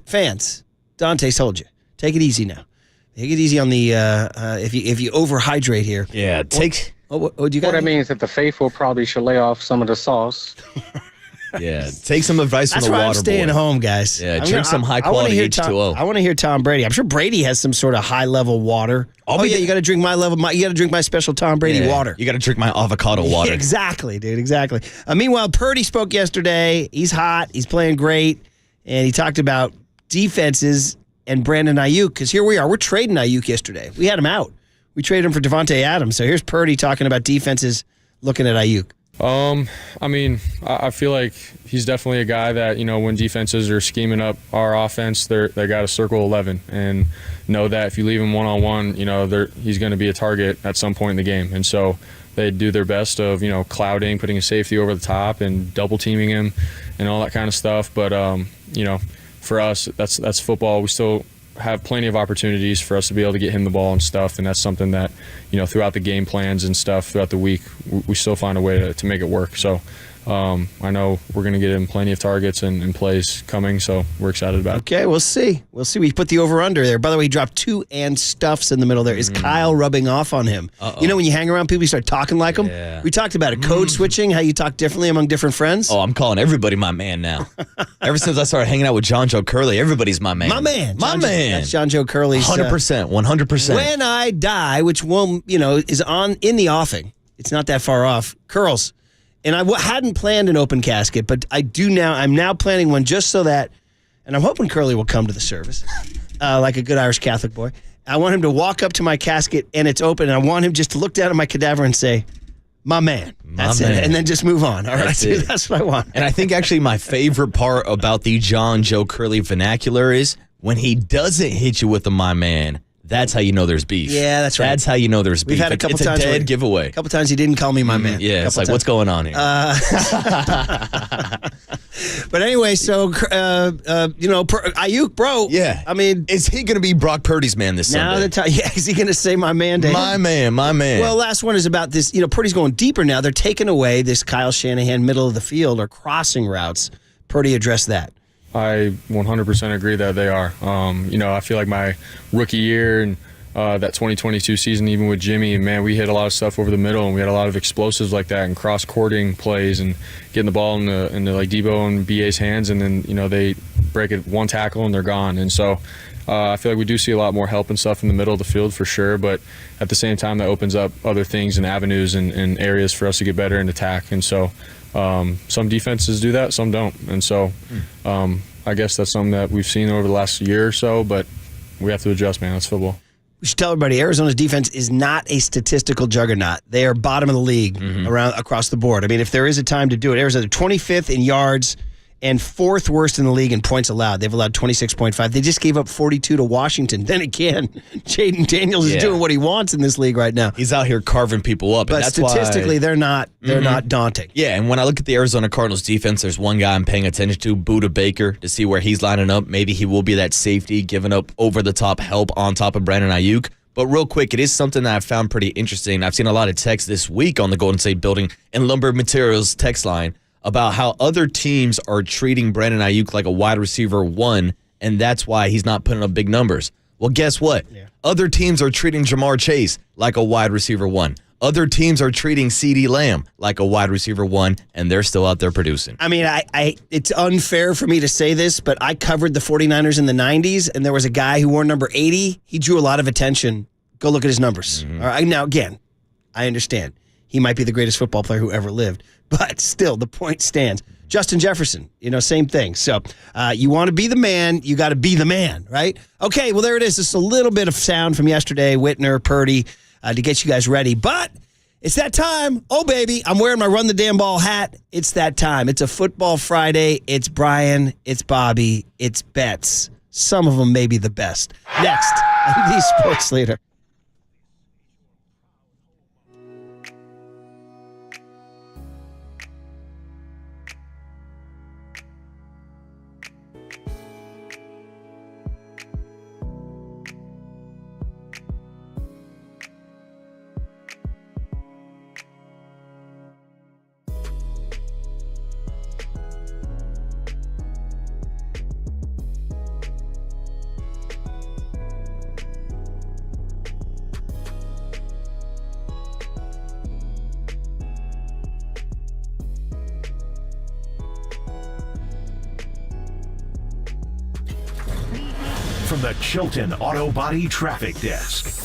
fans. Dante told you. Take it easy now. Take it easy on the if you overhydrate here. Yeah, it takes. What do you got? Well, that means that the faithful probably should lay off some of the sauce. Yeah, take some advice from the water boy. That's why I'm staying home, guys. Yeah, drink some high-quality H2O. I want to hear Tom Brady. I'm sure Brady has some sort of high-level water. You got to drink you got to drink my special Tom Brady water. You got to drink my avocado water. Yeah, exactly, dude, exactly. Meanwhile, Purdy spoke yesterday. He's hot. He's playing great. And he talked about defenses and Brandon Aiyuk, because here we are. We're trading Aiyuk yesterday. We had him out. We traded him for Devontae Adams. So here's Purdy talking about defenses looking at Aiyuk. I feel like he's definitely a guy that, when defenses are scheming up our offense, they got to circle 11 and know that if you leave him one-on-one, he's going to be a target at some point in the game. And so they do their best of, clouding, putting a safety over the top and double teaming him and all that kind of stuff. But, for us, that's football. We still have plenty of opportunities for us to be able to get him the ball and stuff, and that's something that, throughout the game plans and stuff throughout the week, we still find a way to make it work. So I know we're going to get him plenty of targets and plays coming, so we're excited about it. Okay, we'll see. We'll see. We put the over-under there. By the way, he dropped 2 and stuffs in the middle there. Is Kyle rubbing off on him? You know when you hang around people, you start talking like them? Yeah. We talked about it. Code switching, how you talk differently among different friends. Oh, I'm calling everybody my man now. Ever since I started hanging out with John Joe Curley, everybody's my man. My man. My man. That's John Joe Curley's. 100%. 100%. When I die, which will, is in the offing. It's not that far off. Curls. And I hadn't planned an open casket, but I do now. I'm now planning one just so that, and I'm hoping Curly will come to the service like a good Irish Catholic boy. I want him to walk up to my casket and it's open, and I want him just to look down at my cadaver and say, my man. That's it. And then just move on. All right. That's what I want. And I think actually my favorite part about the John Joe Curley vernacular is when he doesn't hit you with the my man. That's how you know there's beef. Yeah, that's right. That's how you know there's beef. We've had a couple it's times. It's a dead giveaway. A couple times he didn't call me my man. Yeah, it's like, what's going on here? But anyway, so, Aiyuk, bro. Yeah. I mean. Is he going to be Brock Purdy's man this Sunday? Is he going to say my man to him? My man. Well, last one is about this. Purdy's going deeper now. They're taking away this Kyle Shanahan middle of the field or crossing routes. Purdy addressed that. I 100% agree that they are. I feel like my rookie year and that 2022 season, even with Jimmy, man, we hit a lot of stuff over the middle, and we had a lot of explosives like that and cross-courting plays and getting the ball into like Debo and BA's hands, and then, they break it one tackle and they're gone. And so I feel like we do see a lot more help and stuff in the middle of the field for sure, but at the same time, that opens up other things and avenues and areas for us to get better and attack. And so some defenses do that, some don't. And so I guess that's something that we've seen over the last year or so, but we have to adjust, man. That's football. We should tell everybody Arizona's defense is not a statistical juggernaut. They are bottom of the league across the board. I mean, if there is a time to do it, Arizona 25th in yards and 4th worst in the league in points allowed. They've allowed 26.5. They just gave up 42 to Washington. Then again, Jaden Daniels is doing what he wants in this league right now. He's out here carving people up. But and that's statistically, they're not daunting. Yeah, and when I look at the Arizona Cardinals defense, there's one guy I'm paying attention to, Buda Baker, to see where he's lining up. Maybe he will be that safety, giving up over-the-top help on top of Brandon Aiyuk. But real quick, it is something that I found pretty interesting. I've seen a lot of texts this week on the Golden State Building and Lumber Materials text line about how other teams are treating Brandon Aiyuk like a wide receiver 1, and that's why he's not putting up big numbers. Well, guess what? Yeah. Other teams are treating Jamar Chase like a wide receiver 1. Other teams are treating CeeDee Lamb like a wide receiver 1, and they're still out there producing. I mean, it's unfair for me to say this, but I covered the 49ers in the 90s, and there was a guy who wore number 80. He drew a lot of attention. Go look at his numbers. All right, now, again, I understand. He might be the greatest football player who ever lived, but still, the point stands. Justin Jefferson, same thing. So you want to be the man, you got to be the man, right? Okay, well, there it is. Just a little bit of sound from yesterday, Whitner, Purdy, to get you guys ready. But it's that time. Oh, baby, I'm wearing my Run the Damn Ball hat. It's that time. It's a football Friday. It's Brian. It's Bobby. It's Betts. Some of them may be the best. Next, on the Sports Leader. From the Chilton Auto Body Traffic Desk.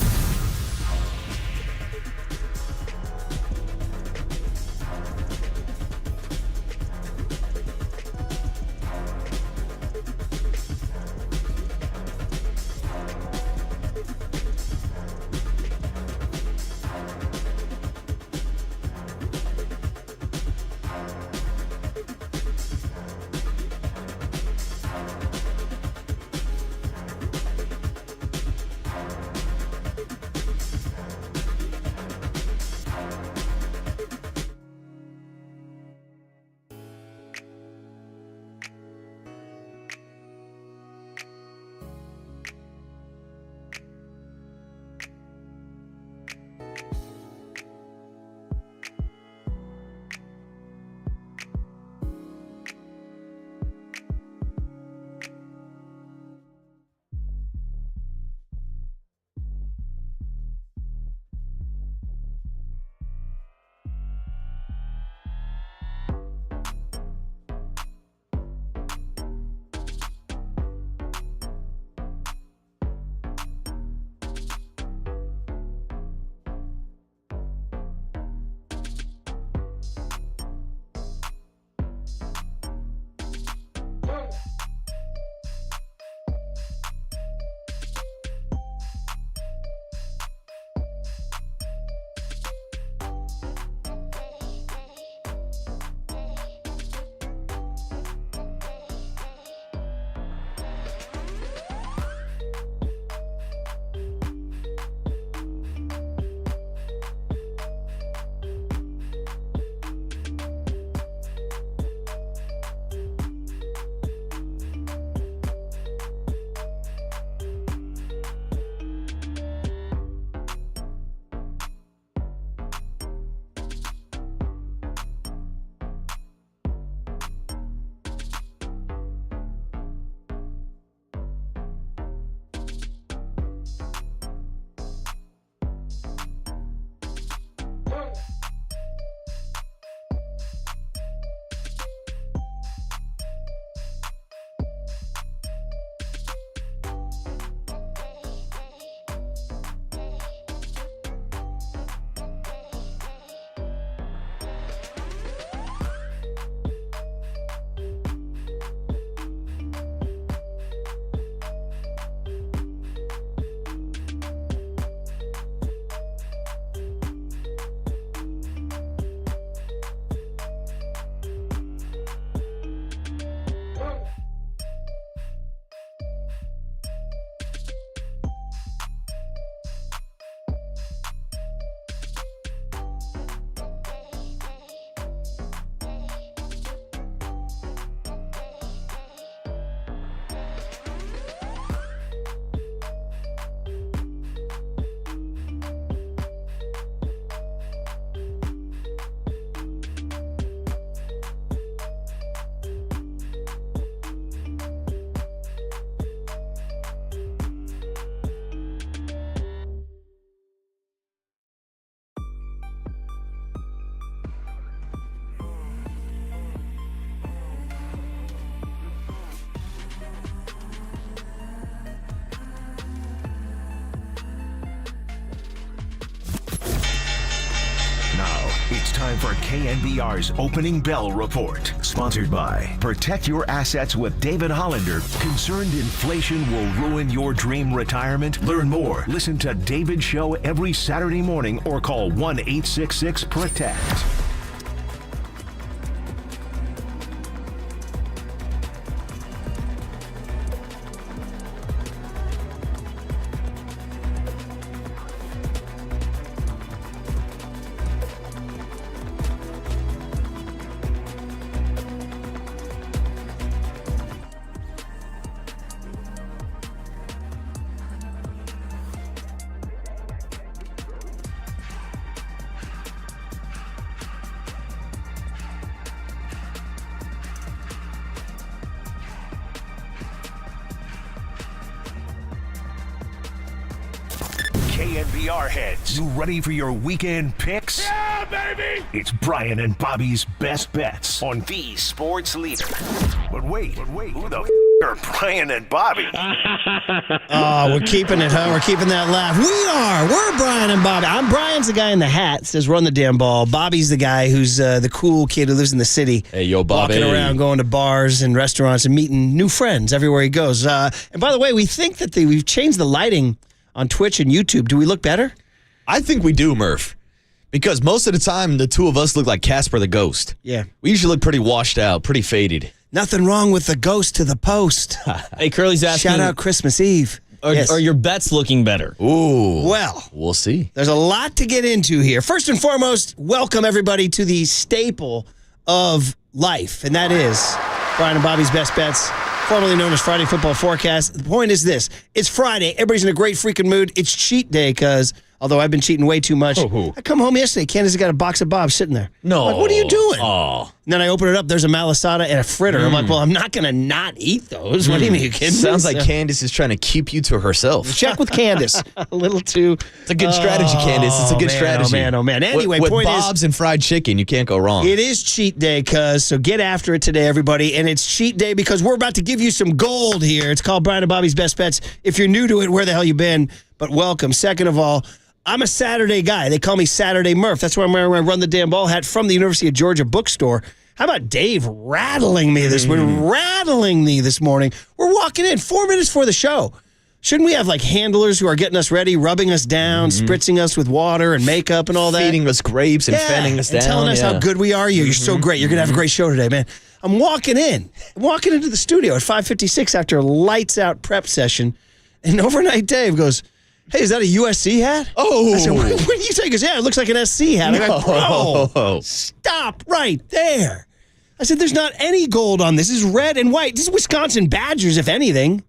time for KNBR's Opening Bell Report. Sponsored by Protect Your Assets with David Hollander. Concerned inflation will ruin your dream retirement? Learn more. Listen to David's show every Saturday morning or call 1-866-PROTECT. KNBR heads, you ready for your weekend picks? Yeah, baby! It's Brian and Bobby's Best Bets on the Sports Leader. But wait, who the are Brian and Bobby? Oh, we're keeping it, huh? We're keeping that laugh. We're Brian and Bobby. Brian's the guy in the hat that says run the damn ball. Bobby's the guy who's the cool kid who lives in the city. Hey, yo, Bobby. Walking around, going to bars and restaurants and meeting new friends everywhere he goes. And by the way, we think that we've changed the lighting on Twitch and YouTube. Do we look better? I think we do, Murph. Because most of the time, the two of us look like Casper the Ghost. Yeah. We usually look pretty washed out, pretty faded. Nothing wrong with the ghost to the post. Hey, Curly's asking. Shout out Christmas Eve. Are your bets looking better? Ooh. Well, we'll see. There's a lot to get into here. First and foremost, welcome everybody to the staple of life, and that is Brian and Bobby's Best Bets, formerly known as Friday Football Forecast. The point is this. It's Friday. Everybody's in a great freaking mood. It's cheat day because, although I've been cheating way too much, I come home yesterday. Candace has got a box of Bob's sitting there. No. I'm like, what are you doing? Oh. And then I open it up. There's a malasada and a fritter. I'm like, well, I'm not going to not eat those. What do you mean? You kidding me? Sounds like Candace is trying to keep you to herself. Check with Candace. A little too. It's a good strategy, Candace. It's a good strategy. Oh, man. Anyway, with point Bob's and fried chicken, you can't go wrong. It is cheat day, so get after it today, everybody. And it's cheat day because we're about to give you some gold here. It's called Brian and Bobby's Best Bets. If you're new to it, where the hell you been? But welcome. Second of all, I'm a Saturday guy. They call me Saturday Murph. That's why I'm wearing my Run the Damn Ball hat from the University of Georgia bookstore. How about Dave rattling me this morning? We're walking in 4 minutes before the show. Shouldn't we have like handlers who are getting us ready, rubbing us down, spritzing us with water and makeup and all that? Feeding us grapes and fanning us down. And telling us how good we are. You're so great. You're going to have a great show today, man. I'm walking into the studio at 5:56 after a lights out prep session. And overnight Dave goes, hey, is that a USC hat? Oh. I said, what do you say? He goes, yeah, it looks like an SC hat. I go, bro, stop right there. I said, there's not any gold on this. This is red and white. This is Wisconsin Badgers, if anything.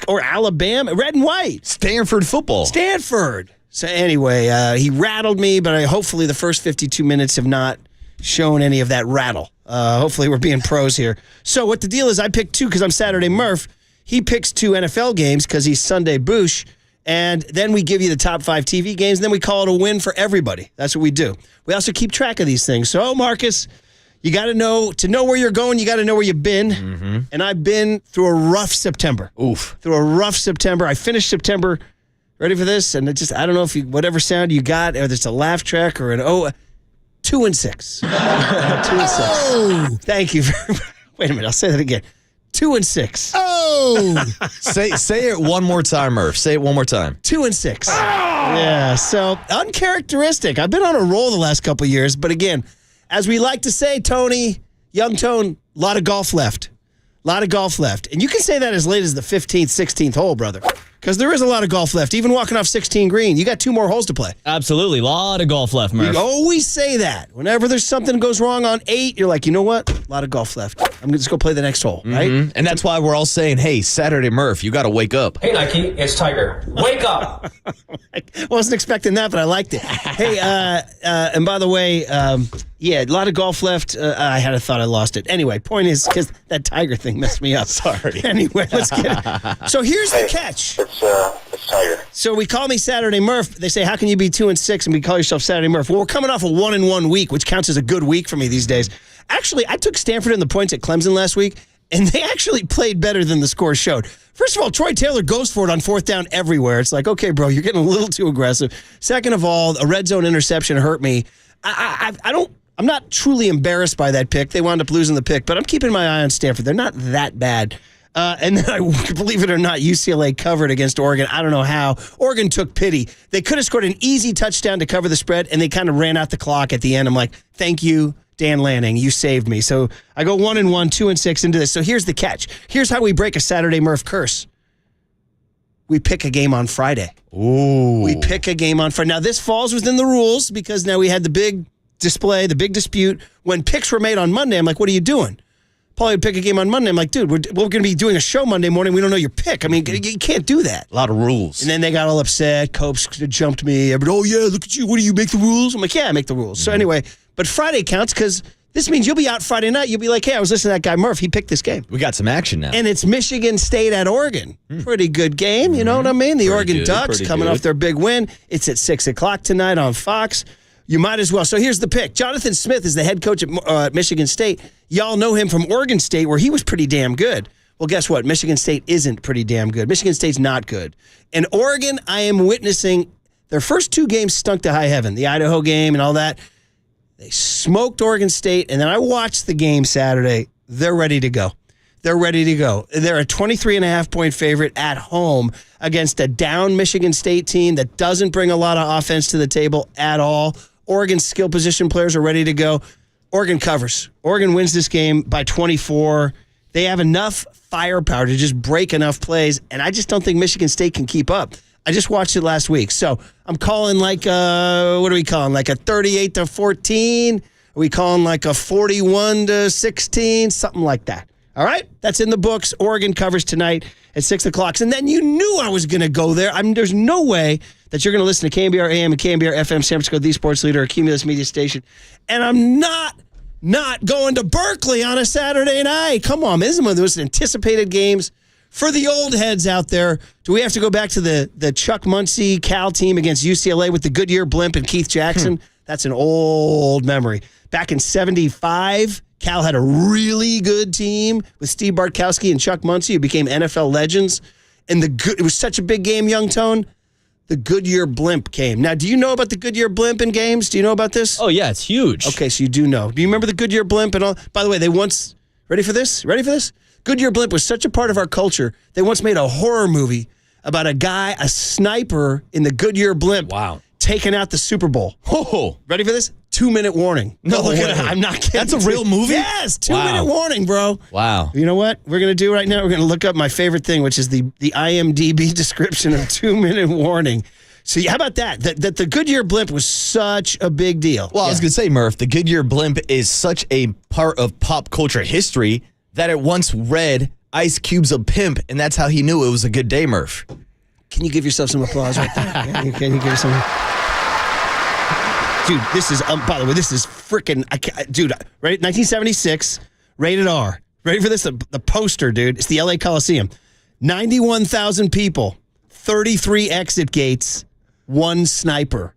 Or Alabama, red and white. Stanford football. Stanford. So anyway, he rattled me, but hopefully the first 52 minutes have not shown any of that rattle. Hopefully we're being pros here. So what the deal is, I picked two because I'm Saturday Murph. He picks two NFL games because he's Sunday Boosh. And then we give you the top 5 TV games, and then we call it a win for everybody. That's what we do. We also keep track of these things. So, Marcus, you got to know where you're going, you got to know where you've been. Mm-hmm. And I've been through a rough September. Through a rough September. I finished September, ready for this? And I don't know if whatever sound you got, whether it's a laugh track or 2-6. 2-6. Oh! Thank you very much. Wait a minute, I'll say that again. 2-6. Oh! Say it one more time, Murph. Say it one more time. 2-6. Oh! Yeah, so uncharacteristic. I've been on a roll the last couple of years, but again, as we like to say, Tony, young Tone, a lot of golf left. And you can say that as late as the 15th, 16th hole, brother. Because there is a lot of golf left. Even walking off 16 green, you got 2 more holes to play. Absolutely. A lot of golf left, Murph. We always say that. Whenever there's something that goes wrong on 8, you're like, you know what? A lot of golf left. I'm going to just go play the next hole, right? And that's why we're all saying, hey, Saturday Murph, you got to wake up. Hey, Nike, it's Tiger. Wake up! I wasn't expecting that, but I liked it. Hey, and by the way, yeah, a lot of golf left. I had a thought I lost it. Anyway, point is, because that Tiger thing messed me up. Sorry. Anyway, let's get it. So here's the catch. It's Tiger. So we call me Saturday Murph. They say, how can you be 2-6 and we call yourself Saturday Murph? Well, we're coming off a 1-1 week, which counts as a good week for me these days. Actually, I took Stanford in the points at Clemson last week, and they actually played better than the score showed. First of all, Troy Taylor goes for it on 4th down everywhere. It's like, okay, bro, you're getting a little too aggressive. Second of all, a red zone interception hurt me. I I'm not truly embarrassed by that pick. They wound up losing the pick, but I'm keeping my eye on Stanford. They're not that bad. And then, believe it or not, UCLA covered against Oregon. I don't know how. Oregon took pity. They could have scored an easy touchdown to cover the spread, and they kind of ran out the clock at the end. I'm like, thank you, Dan Lanning. You saved me. So I go 1-1, 2-6 into this. So here's the catch. Here's how we break a Saturday Murph curse. We pick a game on Friday. Ooh. We pick a game on Friday. Now, this falls within the rules because now we had the big display, the big dispute. When picks were made on Monday, I'm like, what are you doing? Paulie would pick a game on Monday. I'm like, dude, we're going to be doing a show Monday morning. We don't know your pick. I mean, you can't do that. A lot of rules. And then they got all upset. Copes jumped me. Oh, yeah, look at you. What do you make the rules? I'm like, yeah, I make the rules. So anyway, but Friday counts because this means you'll be out Friday night. You'll be like, hey, I was listening to that guy Murph. He picked this game. We got some action now. And it's Michigan State at Oregon. Pretty good game. You know what I mean? The Oregon Ducks coming off their big win. It's at 6 o'clock tonight on Fox. You might as well. So here's the pick. Jonathan Smith is the head coach at Michigan State. Y'all know him from Oregon State, where he was pretty damn good. Well, guess what? Michigan State isn't pretty damn good. Michigan State's not good. And Oregon, I am witnessing their first 2 games stunk to high heaven. The Idaho game and all that. They smoked Oregon State, and then I watched the game Saturday. They're ready to go. They're ready to go. They're a 23.5-point favorite at home against a down Michigan State team that doesn't bring a lot of offense to the table at all. Oregon's skill position players are ready to go. Oregon covers. Oregon wins this game by 24. They have enough firepower to just break enough plays, and I just don't think Michigan State can keep up. I just watched it last week. So I'm calling what are we calling? Like a 38-14? Are we calling like a 41-16? Something like that. All right? That's in the books. Oregon covers tonight at 6 o'clock. And then you knew I was going to go there. I mean, there's no way that you're going to listen to KNBR AM and KNBR FM, San Francisco, the sports leader, a Cumulus media station. And I'm not going to Berkeley on a Saturday night. Come on, this is one of the most anticipated games for the old heads out there. Do we have to go back to the Chuck Muncie Cal team against UCLA with the Goodyear blimp and Keith Jackson? That's an old memory. Back in 75, Cal had a really good team with Steve Bartkowski and Chuck Muncie, who became NFL legends. And it was such a big game, Young Tone. The Goodyear blimp came. Now, do you know about the Goodyear blimp in games? Do you know about this? Oh, yeah, it's huge. Okay, so you do know. Do you remember the Goodyear blimp and all? By the way, they once... Ready for this? Goodyear blimp was such a part of our culture. They once made a horror movie about a sniper in the Goodyear blimp. Wow. Taking out the Super Bowl. Oh, ready for this? 2-minute warning. No, look way. at it. I'm not kidding. That's a real movie? Yes, 2-minute warning, bro. Wow. You know what we're going to do right now? We're going to look up my favorite thing, which is the IMDb description of 2-minute warning. So how about that? That the Goodyear blimp was such a big deal. Well, I was going to say, Murph, the Goodyear blimp is such a part of pop culture history that it once read Ice Cube's a pimp, and that's how he knew it was a good day, Murph. Can you give yourself some applause right there? Can you give yourself Dude, this is, by the way, this is freaking, dude, right? 1976, rated R. Ready for this? The poster, dude. It's the LA Coliseum. 91,000 people, 33 exit gates, 1 sniper,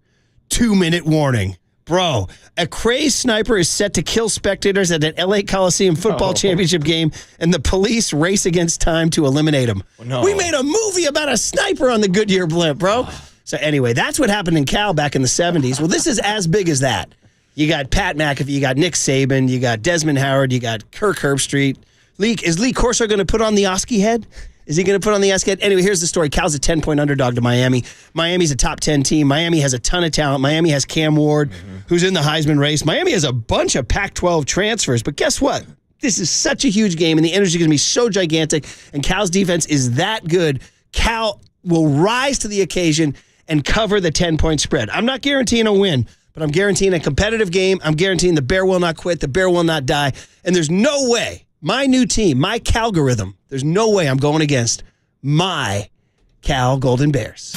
2-minute warning. Bro, a crazed sniper is set to kill spectators at an LA Coliseum football championship game, and the police race against time to eliminate him. No. We made a movie about a sniper on the Goodyear blimp, bro. So anyway, that's what happened in Cal back in the 70s. Well, this is as big as that. You got Pat McAfee, you got Nick Saban, you got Desmond Howard, you got Kirk Herbstreit. Is Lee Corso going to put on the Oski head? Is he going to put on the Oski head? Anyway, here's the story. Cal's a 10-point underdog to Miami. Miami's a top 10 team. Miami has a ton of talent. Miami has Cam Ward, who's in the Heisman race. Miami has a bunch of Pac-12 transfers. But guess what? This is such a huge game, and the energy is going to be so gigantic, and Cal's defense is that good. Cal will rise to the occasion and cover the 10-point spread. I'm not guaranteeing a win, but I'm guaranteeing a competitive game. I'm guaranteeing the Bear will not quit. The Bear will not die. And there's no way, my new team, my Calgorithm, there's no way I'm going against my Cal Golden Bears.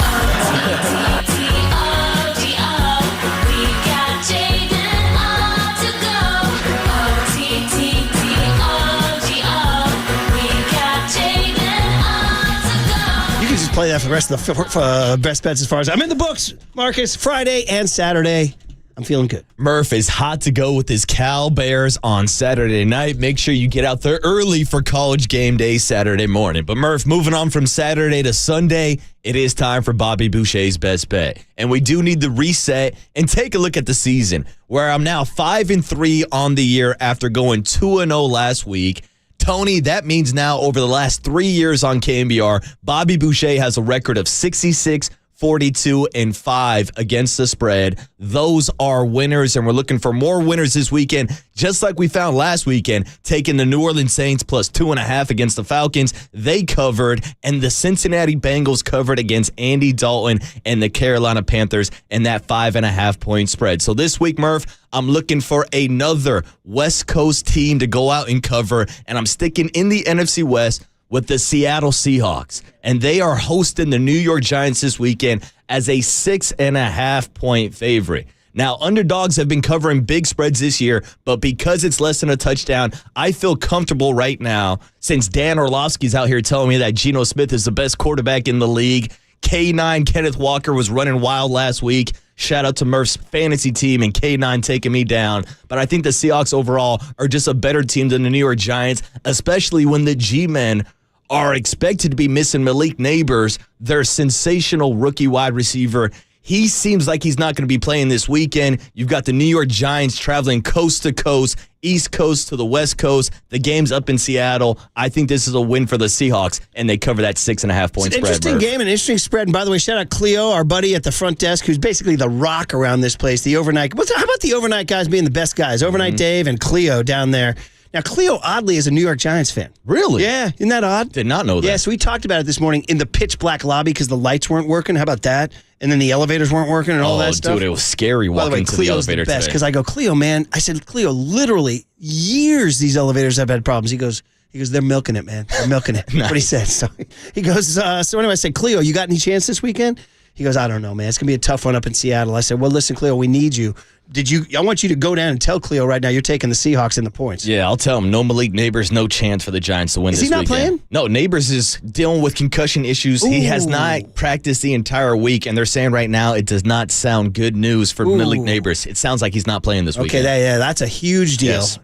Play that for the rest of the best bets as far as I'm in the books, Marcus. Friday and Saturday, I'm feeling good. Murph is hot to go with his Cal Bears on Saturday night. Make sure you get out there early for college game day Saturday morning. But Murph, moving on from Saturday to Sunday, it is time for Bobby Boucher's best bet. And we do need to reset and take a look at the season, where I'm now 5-3 on the year after going 2-0 last week. Tony, that means now over the last 3 years on KNBR, Bobby Boucher has a record of 66, 42, and 5 against the spread. Those are winners, and we're looking for more winners this weekend, just like we found last weekend, taking the New Orleans Saints plus 2.5 against the Falcons. They covered, and the Cincinnati Bengals covered against Andy Dalton and the Carolina Panthers in that 5.5-point spread. So this week, Murph, I'm looking for another West Coast team to go out and cover, and I'm sticking in the NFC West with the Seattle Seahawks, and they are hosting the New York Giants this weekend as a 6.5-point favorite. Now, underdogs have been covering big spreads this year, but because it's less than a touchdown, I feel comfortable right now, since Dan Orlovsky's out here telling me that Geno Smith is the best quarterback in the league. K9 Kenneth Walker was running wild last week. Shout out to Murph's fantasy team and K9 taking me down. But I think the Seahawks overall are just a better team than the New York Giants, especially when the G-men are expected to be missing Malik Neighbors, their sensational rookie wide receiver. He seems like he's not going to be playing this weekend. You've got the New York Giants traveling coast to coast, East Coast to the West Coast. The game's up in Seattle. I think this is a win for the Seahawks, and they cover that 6.5-point spread. Interesting game, an interesting spread. And by the way, shout out Cleo, our buddy at the front desk, who's basically the rock around this place. The overnight. How about the overnight guys being the best guys? Overnight Dave and Cleo down there. Now, Cleo, oddly, is a New York Giants fan. Really? Yeah, isn't that odd? Did not know that. Yeah, so we talked about it this morning in the pitch black lobby because the lights weren't working. How about that? And then the elevators weren't working and all that stuff. Oh, dude, it was scary walking to the elevator today. Because I go, Cleo, man. I said, Cleo, literally years these elevators have had problems. He goes, they're milking it, man. They're milking it. Nice. What he said. So he goes, so anyway, I said, Cleo, you got any chance this weekend? He goes, I don't know, man. It's going to be a tough one up in Seattle. I said, well, listen, Cleo, we need you. I want you to go down and tell Cleo right now you're taking the Seahawks in the points. Yeah, I'll tell him. No Malik Neighbors, no chance for the Giants to win this weekend. Is he not playing? No, Neighbors is dealing with concussion issues. Ooh. He has not practiced the entire week, and they're saying right now it does not sound good news for Malik Neighbors. It sounds like he's not playing this weekend. Okay, that's a huge deal. Yes.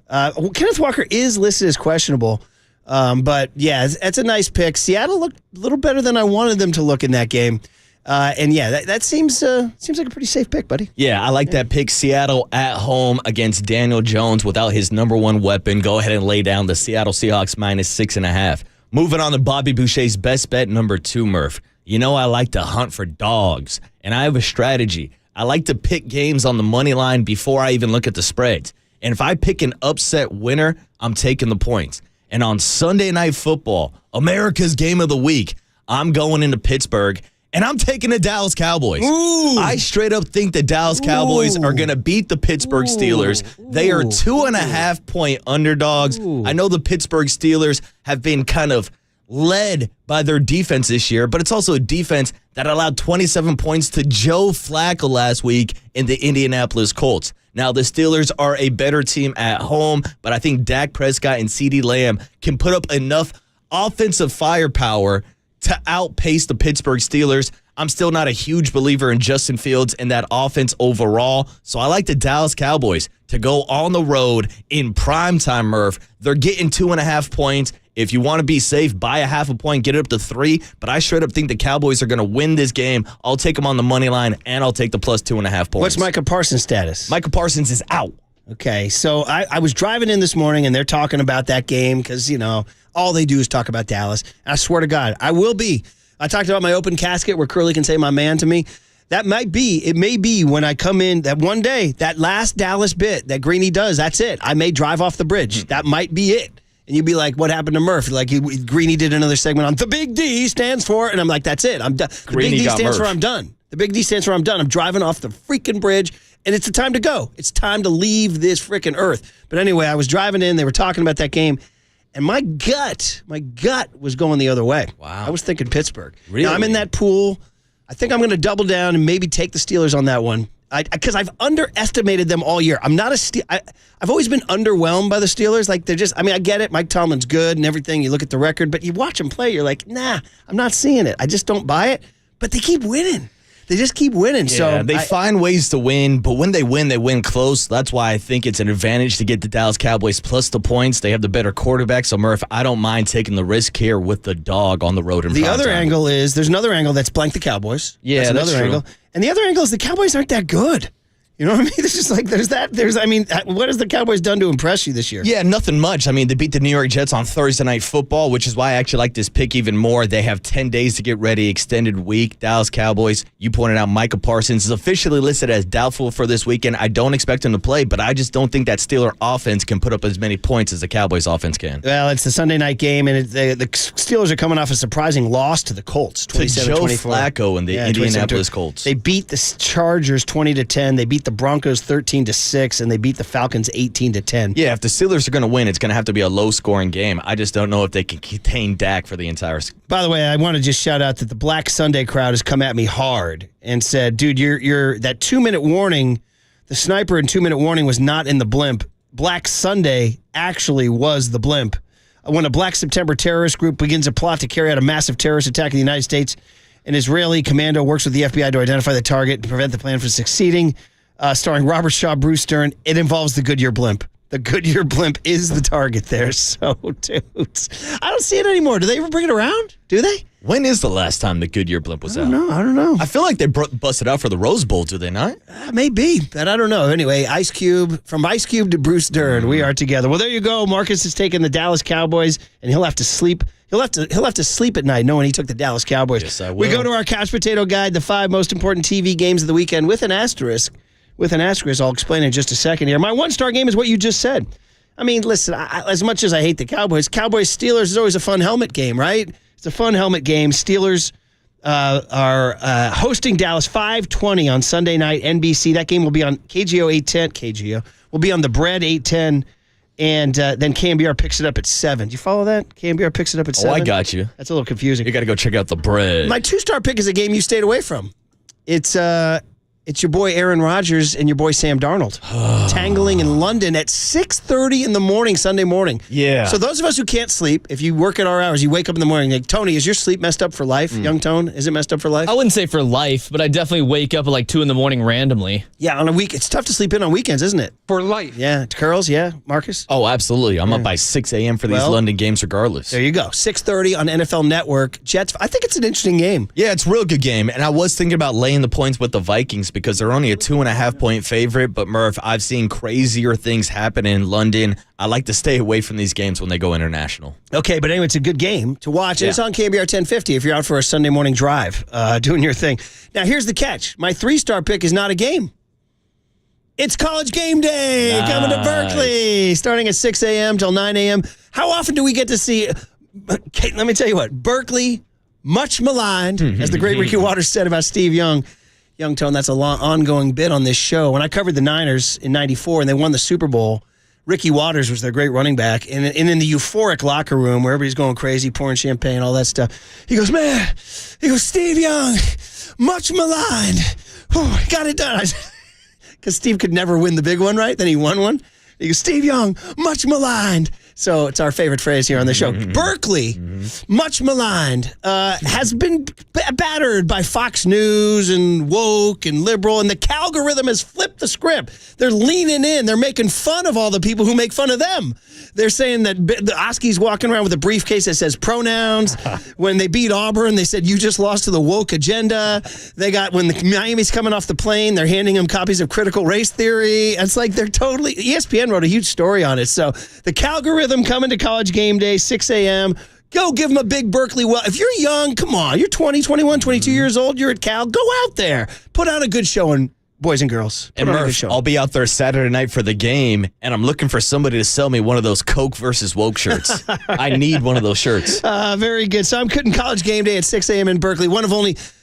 Kenneth Walker is listed as questionable, but yeah, that's a nice pick. Seattle looked a little better than I wanted them to look in that game. And yeah, that seems like a pretty safe pick, buddy. Yeah, I like that pick. Seattle at home against Daniel Jones without his number one weapon. Go ahead and lay down the Seattle Seahawks minus 6.5. Moving on to Bobby Boucher's best bet number 2, Murph. You know I like to hunt for dogs, and I have a strategy. I like to pick games on the money line before I even look at the spreads. And if I pick an upset winner, I'm taking the points. And on Sunday Night Football, America's Game of the Week, I'm going into Pittsburgh, and I'm taking the Dallas Cowboys. Ooh. I straight up think the Dallas Cowboys are going to beat the Pittsburgh Steelers. They are 2.5-point underdogs. I know the Pittsburgh Steelers have been kind of led by their defense this year, but it's also a defense that allowed 27 points to Joe Flacco last week in the Indianapolis Colts. Now, the Steelers are a better team at home, but I think Dak Prescott and CeeDee Lamb can put up enough offensive firepower to outpace the Pittsburgh Steelers. I'm still not a huge believer in Justin Fields and that offense overall, so I like the Dallas Cowboys to go on the road in primetime, Murph. They're getting 2.5 points. If you want to be safe, buy 0.5 point, get it up to 3, but I straight up think the Cowboys are going to win this game. I'll take them on the money line, and I'll take the plus 2.5 points. What's Micah Parsons' status? Micah Parsons is out. Okay, so I was driving in this morning, and they're talking about that game because, all they do is talk about Dallas. And I swear to God, I will be. I talked about my open casket where Curly can say my man to me. It may be when I come in that one day, that last Dallas bit that Greeny does, that's it. I may drive off the bridge. That might be it. And you'd be like, what happened to Murph? Like, Greeny did another segment on the Big D stands for, and I'm like, that's it. I'm done. The Big D stands for I'm done. The Big D stands for I'm done. I'm driving off the freaking bridge, and it's the time to go. It's time to leave this freaking earth. But anyway, I was driving in. They were talking about that game. And my gut was going the other way. Wow. I was thinking Pittsburgh. Really? Now, I'm in that pool. I think I'm going to double down and maybe take the Steelers on that one. Because I've underestimated them all year. I'm not I've always been underwhelmed by the Steelers. Like, they're just, I get it. Mike Tomlin's good and everything. You look at the record, but you watch them play, you're like, nah, I'm not seeing it. I just don't buy it. But they keep winning. They just keep winning. Yeah, they find ways to win, but when they win close. That's why I think it's an advantage to get the Dallas Cowboys plus the points. They have the better quarterback. So, Murph, I don't mind taking the risk here with the dog on the road in The other primetime. angle is there's another angle that's blank the Cowboys. Yeah, that's another true. angle. And the other angle is the Cowboys aren't that good. You know what I mean? There's just like, what has the Cowboys done to impress you this year? Yeah, nothing much. I mean, they beat the New York Jets on Thursday Night Football, which is why I actually like this pick even more. They have 10 days to get ready, extended week. Dallas Cowboys, you pointed out Micah Parsons is officially listed as doubtful for this weekend. I don't expect him to play, but I just don't think that Steeler offense can put up as many points as the Cowboys offense can. Well, it's the Sunday night game, and the Steelers are coming off a surprising loss to the Colts, 27-24. Joe Flacco and the Indianapolis Colts. They beat the Chargers 20-10. They beat the Broncos 13-6, and they beat the Falcons 18-10. Yeah, if the Steelers are going to win, it's going to have to be a low-scoring game. I just don't know if they can contain Dak for the entire. By the way, I want to just shout out that the Black Sunday crowd has come at me hard and said, "Dude, you're that 2-minute warning, the sniper and 2-minute warning was not in the blimp. Black Sunday actually was the blimp. When a Black September terrorist group begins a plot to carry out a massive terrorist attack in the United States, an Israeli commando works with the FBI to identify the target and prevent the plan from succeeding." Starring Robert Shaw, Bruce Dern. It involves the Goodyear blimp. The Goodyear blimp is the target there. So, dudes, I don't see it anymore. Do they ever bring it around? Do they? When is the last time the Goodyear blimp was out? I don't know. I feel like they busted out for the Rose Bowl, do they not? Maybe, but I don't know. Anyway, from Ice Cube to Bruce Dern, we are together. Well, there you go. Marcus is taking the Dallas Cowboys, and he'll have to sleep. He'll have to sleep at night knowing he took the Dallas Cowboys. Yes, I will. We go to our couch potato guide, the 5 most important TV games of the weekend with an asterisk. I'll explain in just a second here. My one-star game is what you just said. I mean, listen, as much as I hate the Cowboys-Steelers is always a fun helmet game, right? It's a fun helmet game. Steelers are hosting Dallas 5:20 on Sunday night, NBC. That game will be on KGO 810. KGO will be on the Bread 810, and then KNBR picks it up at 7. Do you follow that? KNBR picks it up at 7. Oh, I got you. That's a little confusing. You got to go check out the Bread. My 2-star pick is a game you stayed away from. It's your boy Aaron Rodgers and your boy Sam Darnold tangling in London at 6:30 in the morning, Sunday morning. Yeah. So those of us who can't sleep, if you work at our hours, you wake up in the morning like, Tony, is your sleep messed up for life? Young Tone, is it messed up for life? I wouldn't say for life, but I definitely wake up at like 2 in the morning randomly. Yeah, on a week. It's tough to sleep in on weekends, isn't it? For life. Yeah. Curls, yeah. Marcus? Oh, absolutely. I'm up by 6 a.m. for these London games regardless. There you go. 6:30 on NFL Network. Jets, I think it's an interesting game. Yeah, it's a real good game. And I was thinking about laying the points with the Vikings because they're only a 2.5-point favorite. But, Murph, I've seen crazier things happen in London. I like to stay away from these games when they go international. Okay, but anyway, it's a good game to watch. And it's on KNBR 1050 if you're out for a Sunday morning drive doing your thing. Now, here's the catch. My 3-star pick is not a game. It's College Game Day coming to Berkeley, starting at 6 a.m. till 9 a.m. How often do we get to see, let me tell you what, Berkeley, much maligned, as the great Ricky Waters said about Steve Young. Young Tone, that's a long ongoing bit on this show. When I covered the Niners in 94 and they won the Super Bowl, Ricky Waters was their great running back. And in the euphoric locker room where everybody's going crazy, pouring champagne, all that stuff, he goes, Steve Young, much maligned. Oh, got it done. Because Steve could never win the big one, right? Then he won one. He goes, Steve Young, much maligned. So it's our favorite phrase here on the show. Berkeley, much maligned, has been battered by Fox News and woke and liberal, and the Calgorithm has flipped the script. They're leaning in. They're making fun of all the people who make fun of them. They're saying that the Oski's walking around with a briefcase that says pronouns. When they beat Auburn, they said, you just lost to the woke agenda. When the Miami's coming off the plane, they're handing them copies of critical race theory. It's like they're totally, ESPN wrote a huge story on it. So the Calgorithm coming to College Game Day, 6 a.m. Go give them a big Berkeley. Well, if you're young, come on. You're 20, 21, 22 years old. You're at Cal. Go out there. Put on a good showing. Boys and girls. And Murph, I'll be out there Saturday night for the game, and I'm looking for somebody to sell me one of those Coke versus woke shirts. I need one of those shirts. Very good. So I'm cutting College Game Day at 6 a.m. in Berkeley.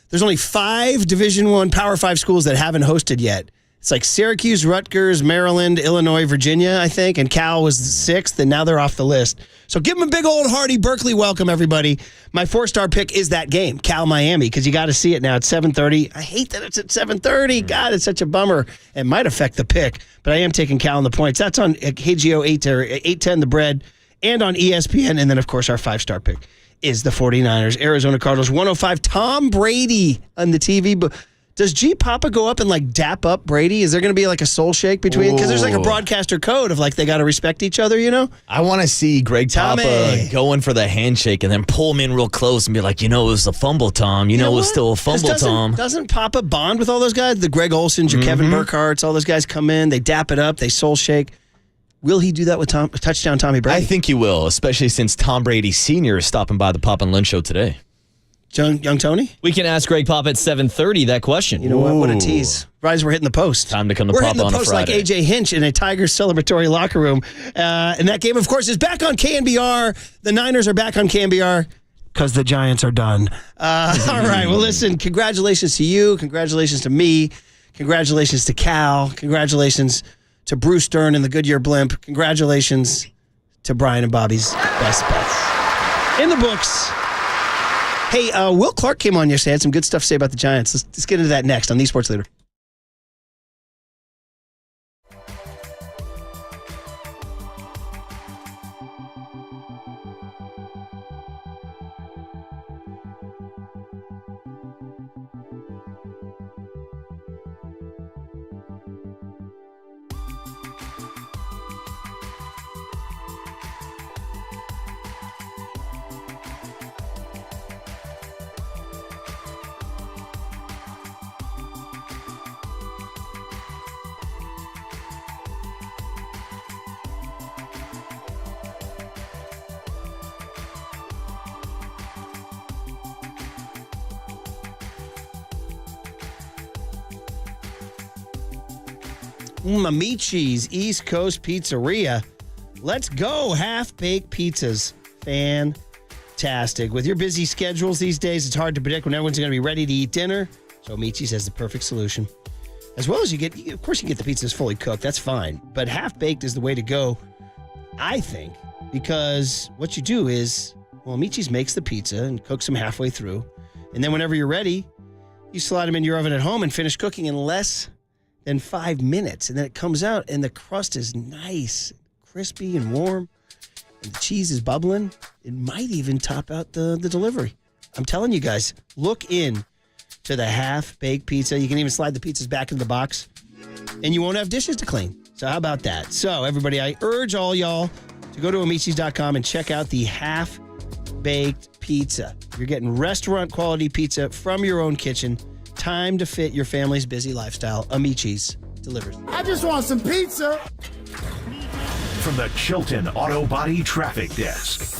There's only 5 Division I Power 5 schools that haven't hosted yet. It's like Syracuse, Rutgers, Maryland, Illinois, Virginia, I think, and Cal was 6th, and now they're off the list. So give them a big old hearty Berkeley welcome, everybody. My 4-star pick is that game, Cal-Miami, because you got to see it now at 7:30. I hate that it's at 7:30. God, it's such a bummer. It might affect the pick, but I am taking Cal on the points. That's on KGO 810, The Bread, and on ESPN. And then, of course, our 5-star pick is the 49ers, Arizona Cardinals, 105. Tom Brady on the TV. Does G Papa go up and like dap up Brady? Is there going to be like a soul shake between? Because there's like a broadcaster code of like they got to respect each other, you know? I want to see Greg Tommy. Papa going for the handshake and then pull him in real close and be like, it was a fumble, Tom. You know it was still a fumble, Tom. Doesn't Papa bond with all those guys? The Greg Olsons, your Kevin Burkhardts, all those guys come in, they dap it up, they soul shake. Will he do that with touchdown Tommy Brady? I think he will, especially since Tom Brady Sr. is stopping by the Papa and Lynch show today. Young Tony? We can ask Greg Papa at 7:30 that question. You know what? What a tease. Rise, we're hitting the post. Time to come to We're Papa hitting on the a post like Friday. AJ Hinch in a Tigers celebratory locker room. And that game, of course, is back on KNBR. The Niners are back on KNBR because the Giants are done. All right. Well, listen, congratulations to you. Congratulations to me. Congratulations to Cal. Congratulations to Bruce Stern and the Goodyear Blimp. Congratulations to Brian and Bobby's Best Bets. In the books. Hey, Will Clark came on yesterday, had some good stuff to say about the Giants. Let's get into that next on The Sports Leader. Amici's East Coast Pizzeria. Let's go. Half-baked pizzas. Fantastic. With your busy schedules these days, it's hard to predict when everyone's going to be ready to eat dinner. So Amici's has the perfect solution. As well as you get the pizzas fully cooked. That's fine. But half-baked is the way to go, I think, because what you do is, Amici's makes the pizza and cooks them halfway through. And then whenever you're ready, you slide them in your oven at home and finish cooking in less than 5 minutes. And then it comes out and the crust is nice, crispy and warm. And the cheese is bubbling. It might even top out the delivery. I'm telling you guys, look in to the half-baked pizza. You can even slide the pizzas back in the box and you won't have dishes to clean. So how about that? So everybody, I urge all y'all to go to amicis.com and check out the half-baked pizza. You're getting restaurant quality pizza from your own kitchen. Time to fit your family's busy lifestyle. Amici's delivers. I just want some pizza. From the Chilton Auto Body Traffic Desk.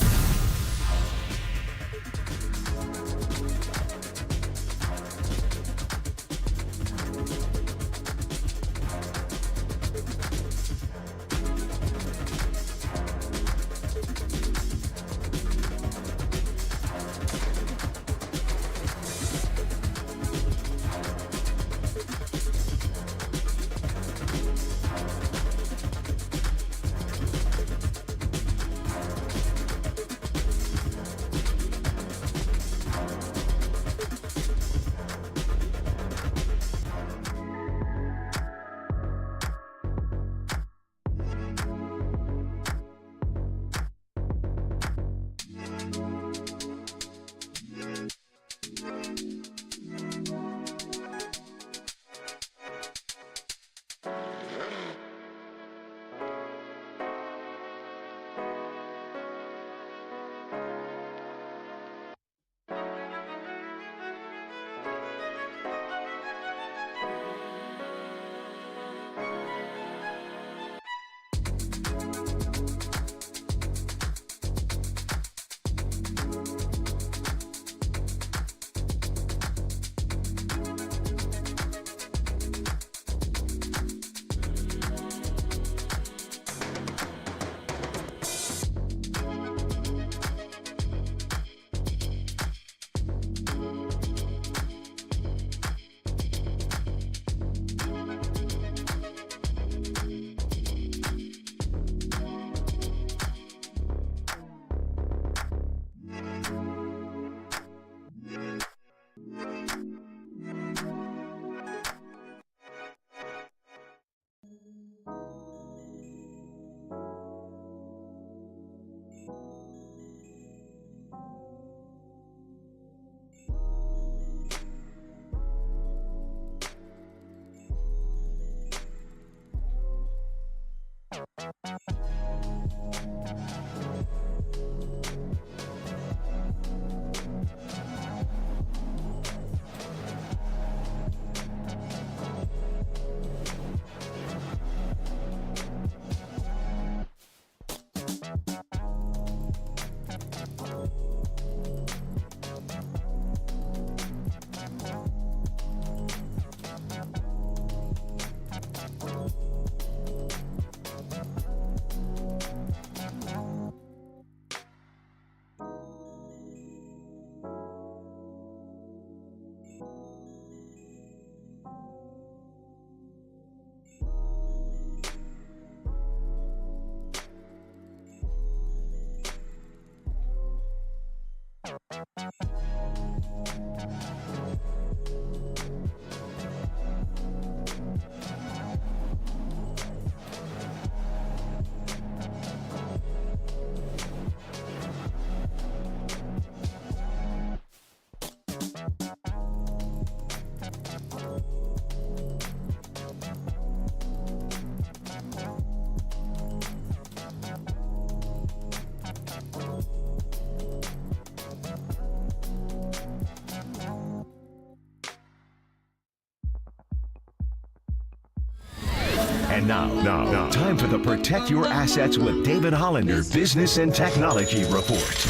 And now, time for the Protect Your Assets with David Hollander Business and Technology Report.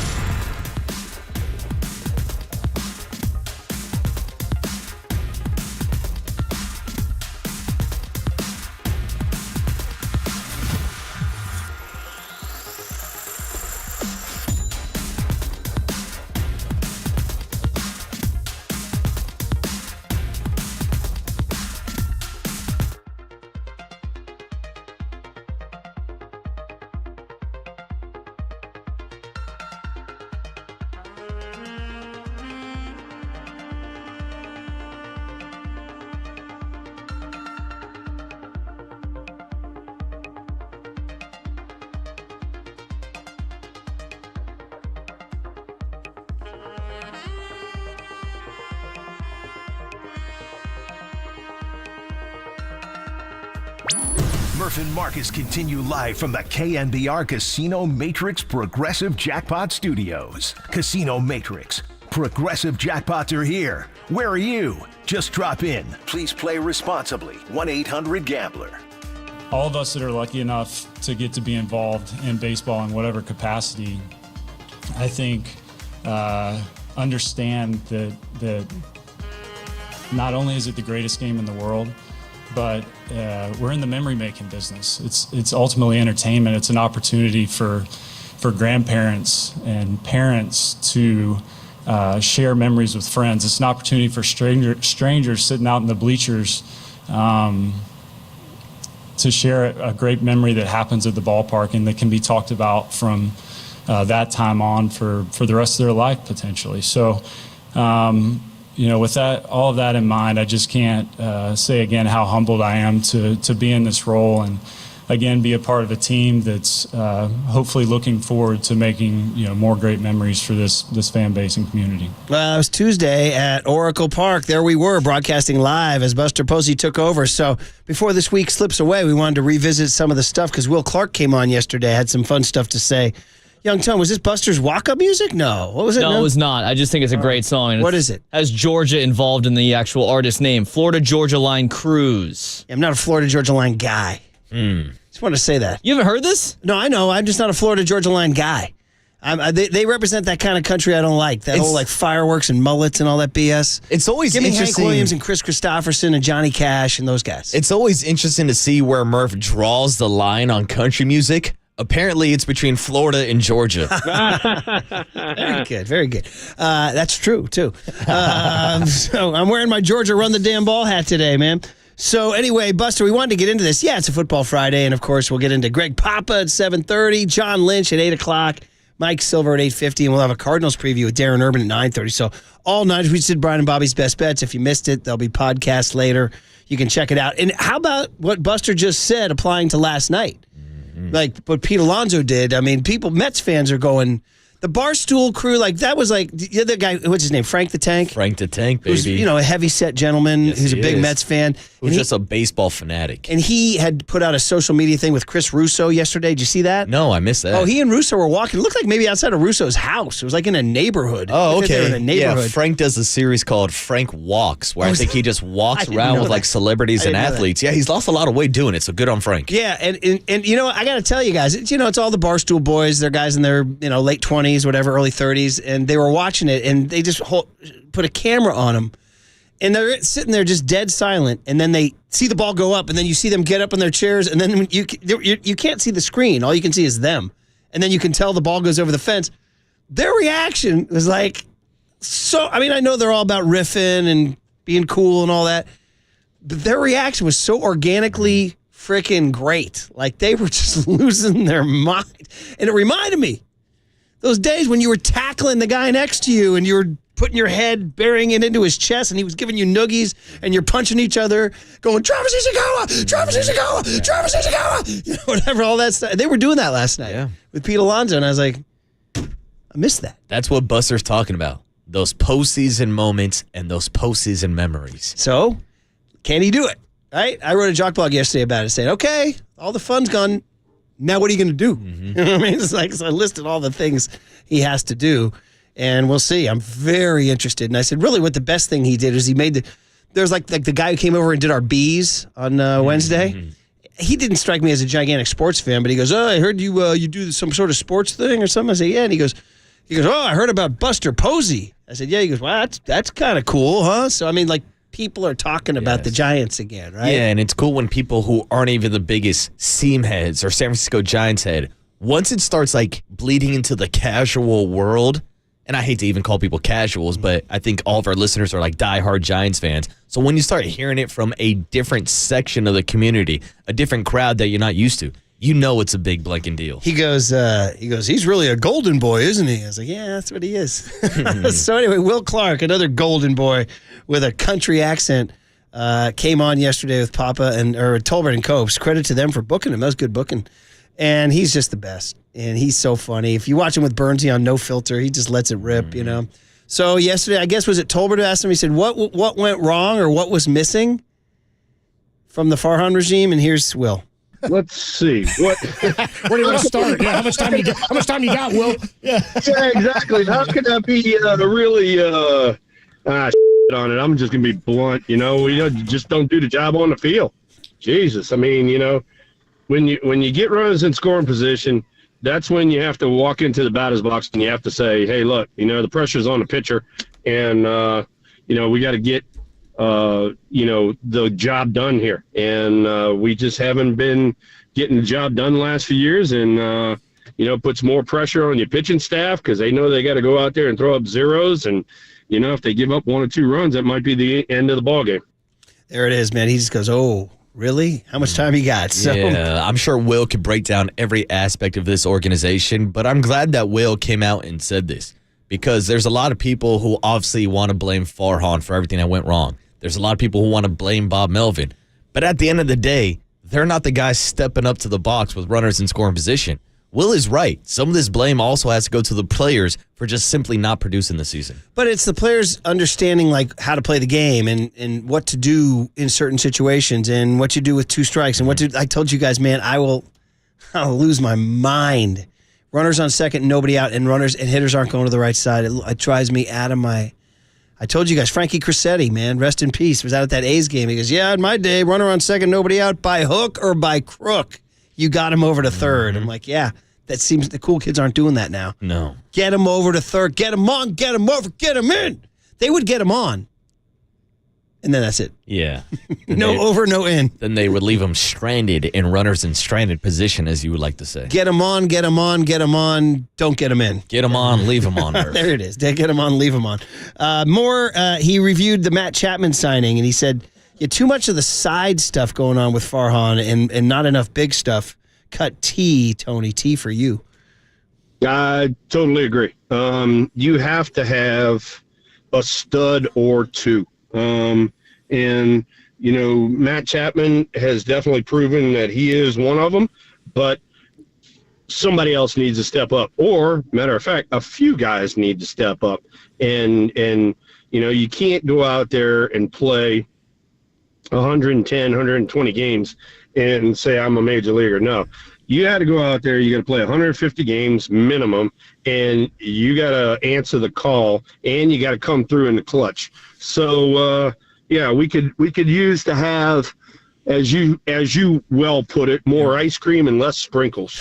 Murph and Marcus continue live from the KNBR Casino Matrix Progressive Jackpot Studios. Casino Matrix. Progressive jackpots are here. Where are you? Just drop in. Please play responsibly. 1-800-GAMBLER. All of us that are lucky enough to get to be involved in baseball in whatever capacity, I think understand that not only is it the greatest game in the world, but we're in the memory-making business. It's ultimately entertainment. It's an opportunity for grandparents and parents to share memories with friends. It's an opportunity for strangers sitting out in the bleachers to share a great memory that happens at the ballpark and that can be talked about from that time on for the rest of their life potentially. So, with that, all of that in mind, I just can't say again how humbled I am to be in this role and again be a part of a team that's hopefully looking forward to making more great memories for this fan base and community. Well, it was Tuesday at Oracle Park. There we were broadcasting live as Buster Posey took over. So before this week slips away, we wanted to revisit some of the stuff because Will Clark came on yesterday, had some fun stuff to say. Young Tom, was this Buster's walk-up music? No. What was it? No, it was not. I just think it's a great song. And what is it? Has Georgia involved in the actual artist name. Florida Georgia Line Cruise. I'm not a Florida Georgia Line guy. Just want to say that. You haven't heard this? No, I know. I'm just not a Florida Georgia Line guy. They represent that kind of country I don't like. That whole fireworks and mullets and all that BS. It's always Give me Hank interesting. Williams and Chris Christopherson and Johnny Cash and those guys. It's always interesting to see where Murph draws the line on country music. Apparently, it's between Florida and Georgia. Very good, very good. That's true, too. So I'm wearing my Georgia Run the Damn Ball hat today, man. So anyway, Buster, we wanted to get into this. Yeah, it's a football Friday, and of course, we'll get into Greg Papa at 7:30, John Lynch at 8 o'clock, Mike Silver at 8:50, and we'll have a Cardinals preview with Darren Urban at 9:30. So all night, we just did Brian and Bobby's Best Bets. If you missed it, there'll be podcasts later. You can check it out. And how about what Buster just said applying to last night? Like what Pete Alonzo did. I mean, Mets fans are going, the Barstool crew, that was the other guy, what's his name? Frank the Tank? Frank the Tank, baby. Who's, a heavy-set gentleman who's a big Mets fan. Who's just a baseball fanatic. And he had put out a social media thing with Chris Russo yesterday. Did you see that? No, I missed that. Oh, he and Russo were walking. It looked like maybe outside of Russo's house. It was like in a neighborhood. Oh, okay. They were in a neighborhood. Yeah, Frank does a series called Frank Walks, where I think he just walks around with celebrities and athletes. Yeah, he's lost a lot of weight doing it, so good on Frank. Yeah, and I got to tell you guys, it's all the Barstool boys. They're guys in their late 20s, whatever, early 30s, and they were watching it, and they just put a camera on them, and they're sitting there just dead silent, and then they see the ball go up, and then you see them get up in their chairs, and then you can't see the screen. All you can see is them, and then you can tell the ball goes over the fence. Their reaction was I know they're all about riffing and being cool and all that, but their reaction was so organically freaking great. They were just losing their mind, and it reminded me those days when you were tackling the guy next to you and you were putting your head, burying it into his chest, and he was giving you noogies, and you're punching each other, going, Travis Ishikawa, Travis Ishikawa, Travis Ishikawa, whatever, all that stuff. They were doing that last night with Pete Alonzo, and I was like, I missed that. That's what Buster's talking about. Those postseason moments and those postseason memories. So, can he do it? Right? I wrote a jock blog yesterday about it, saying, okay, all the fun's gone. Now what are you going to do? You know what I mean? So I listed all the things he has to do, and we'll see. I'm very interested. And I said, really, what the best thing he did is he made there's the guy who came over and did our bees on Wednesday. he didn't strike me as a gigantic sports fan, but he goes, "Oh, I heard you do some sort of sports thing or something." I said, "Yeah," and he goes, "Oh, I heard about Buster Posey." I said, "Yeah." He goes, "Well, that's kind of cool, huh?" So I mean, like, people are talking about the Giants again, right? Yeah, and it's cool when people who aren't even the biggest seam heads or San Francisco Giants head, once it starts like bleeding into the casual world, and I hate to even call people casuals, but I think all of our listeners are like diehard Giants fans. So when you start hearing it from a different section of the community, a different crowd that you're not used to, you know it's a big blanking deal. He goes, he's really a golden boy, isn't he? I was like, yeah, that's what he is. So anyway, Will Clark, another golden boy with a country accent, came on yesterday with Papa or Tolbert and Copes. Credit to them for booking him. That was good booking. And he's just the best. And he's so funny. If you watch him with Bernsey on No Filter, he just lets it rip, you know. So yesterday, I guess, was it Tolbert who asked him? He said, what went wrong or what was missing from the Farhan regime? And here's Will. Let's see. Where do you want to start? Yeah, how much time you got, Will? Yeah, exactly. How could that be really on it? I'm just gonna be blunt. You just don't do the job on the field. Jesus, I mean, when you get runners in scoring position, that's when you have to walk into the batter's box and you have to say, hey, look, the pressure's on the pitcher, and we got to get the job done here. And we just haven't been getting the job done the last few years, and puts more pressure on your pitching staff because they know they got to go out there and throw up zeros, and if they give up 1 or 2 runs, that might be the end of the ball game. There it is, man. He just goes, oh, really? How much time you got? So, yeah, I'm sure Will could break down every aspect of this organization, but I'm glad that Will came out and said this, because there's a lot of people who obviously want to blame Farhan for everything that went wrong. There's a lot of people who want to blame Bob Melvin. But at the end of the day, they're not the guys stepping up to the box with runners in scoring position. Will is right. Some of this blame also has to go to the players for just simply not producing this season. But it's the players understanding like how to play the game and what to do in certain situations and what you do with 2 strikes and I told you guys, man, I'll lose my mind. Runners on second, nobody out, and runners and hitters aren't going to the right side. It drives me out of my. I told you guys, Frankie Crissetti, man, rest in peace, was out at that A's game. He goes, yeah, in my day, runner on second, nobody out, by hook or by crook, you got him over to third. I'm like, yeah, that seems the cool kids aren't doing that now. No. Get him over to third, get him on, get him over, get him in. They would get him on. And then that's it. Yeah. Over, no in. Then they would leave him stranded in runners in stranded position, as you would like to say. Get him on, get him on, get him on. Don't get him in. Get him on, leave him on. There it is. Get him on, leave him on. He reviewed the Matt Chapman signing, and he said, yeah, too much of the side stuff going on with Farhan and not enough big stuff. Cut T, Tony. T for you. I totally agree. You have to have a stud or 2. Matt Chapman has definitely proven that he is one of them, but somebody else needs to step up, or matter of fact, a few guys need to step up. And you can't go out there and play 110, 120 games and say, I'm a major leaguer. No, you got to go out there. You got to play 150 games minimum, and you got to answer the call, and you got to come through in the clutch. So, we could use to have, as you well put it, more ice cream and less sprinkles.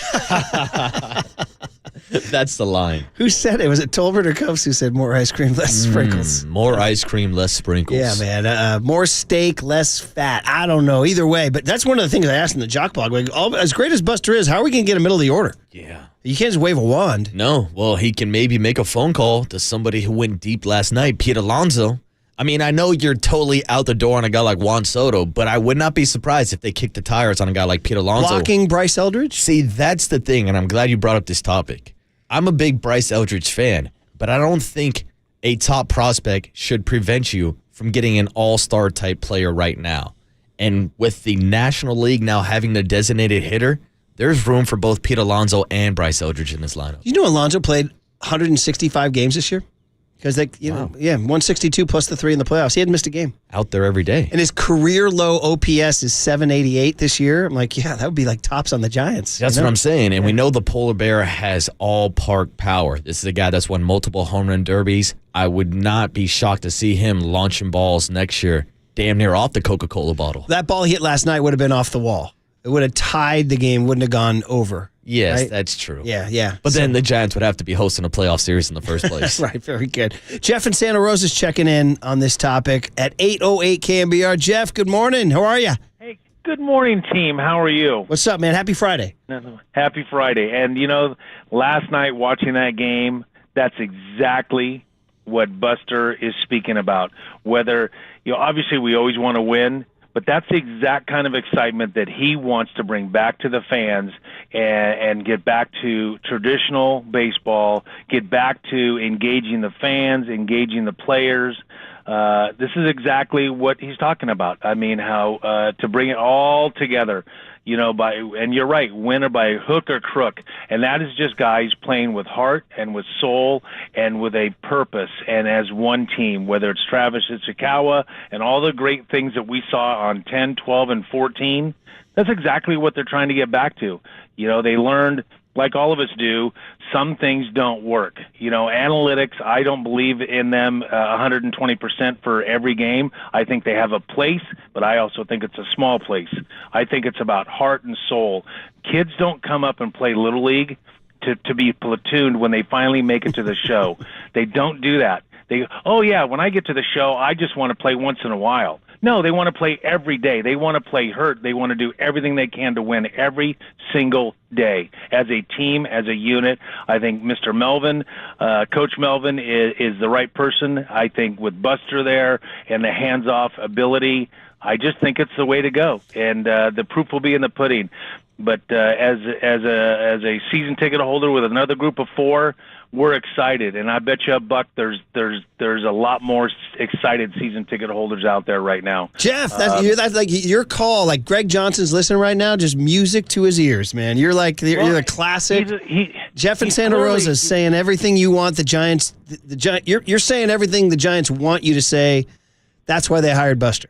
That's the line. Who said it? Was it Tolbert or Copes who said more ice cream, less sprinkles? More ice cream, less sprinkles. Yeah, man. More steak, less fat. I don't know. Either way, but that's one of the things I asked in the Jock Blog. Like, as great as Buster is, how are we going to get a middle of the order? Yeah. You can't just wave a wand. No. Well, he can maybe make a phone call to somebody who went deep last night, Pete Alonzo. I mean, I know you're totally out the door on a guy like Juan Soto, but I would not be surprised if they kicked the tires on a guy like Pete Alonzo. Blocking Bryce Eldridge? See, that's the thing, and I'm glad you brought up this topic. I'm a big Bryce Eldridge fan, but I don't think a top prospect should prevent you from getting an all-star type player right now. And with the National League now having the designated hitter, there's room for both Pete Alonzo and Bryce Eldridge in this lineup. You know Alonzo played 165 games this year? Because 162 plus the 3 in the playoffs. He hadn't missed a game. Out there every day. And his career low OPS is 788 this year. I'm like, yeah, that would be like tops on the Giants. That's what I'm saying. And we know the Polar Bear has all park power. This is a guy that's won multiple home run derbies. I would not be shocked to see him launching balls next year damn near off the Coca-Cola bottle. That ball he hit last night would have been off the wall. It would have tied the game, wouldn't have gone over. Yes, right? that's true. Yeah. But then the Giants would have to be hosting a playoff series in the first place. Right, very good. Jeff in Santa Rosa is checking in on this topic at 808 KNBR. Jeff, good morning. How are you? Hey, good morning, team. How are you? What's up, man? Happy Friday. Happy Friday. And, last night watching that game, that's exactly what Buster is speaking about. Whether, obviously we always want to win, but that's the exact kind of excitement that he wants to bring back to the fans and get back to traditional baseball, get back to engaging the fans, engaging the players. This is exactly what he's talking about. I mean, how to bring it all together, and you're right, win or by hook or crook. And that is just guys playing with heart and with soul and with a purpose and as one team, whether it's Travis Ichikawa and all the great things that we saw on 10, 12, and 14. That's exactly what they're trying to get back to. They learned, like all of us do, some things don't work. Analytics, I don't believe in them 120% for every game. I think they have a place, but I also think it's a small place. I think it's about heart and soul. Kids don't come up and play Little League to be platooned when they finally make it to the show. They don't do that. When I get to the show, I just want to play once in a while. No, they want to play every day. They want to play hurt. They want to do everything they can to win every single day. As a team, as a unit, I think Mr. Melvin, Coach Melvin, is the right person. I think with Buster there and the hands-off ability, I just think it's the way to go. And the proof will be in the pudding. But as a season ticket holder with another group of 4, we're excited, and I bet you, Buck, there's a lot more excited season ticket holders out there right now. Jeff, that's like your call. Like Greg Johnson's listening right now, just music to his ears, man. You're the classic. Jeff in Santa Rosa is saying everything you want the Giants. You're saying everything the Giants want you to say. That's why they hired Buster.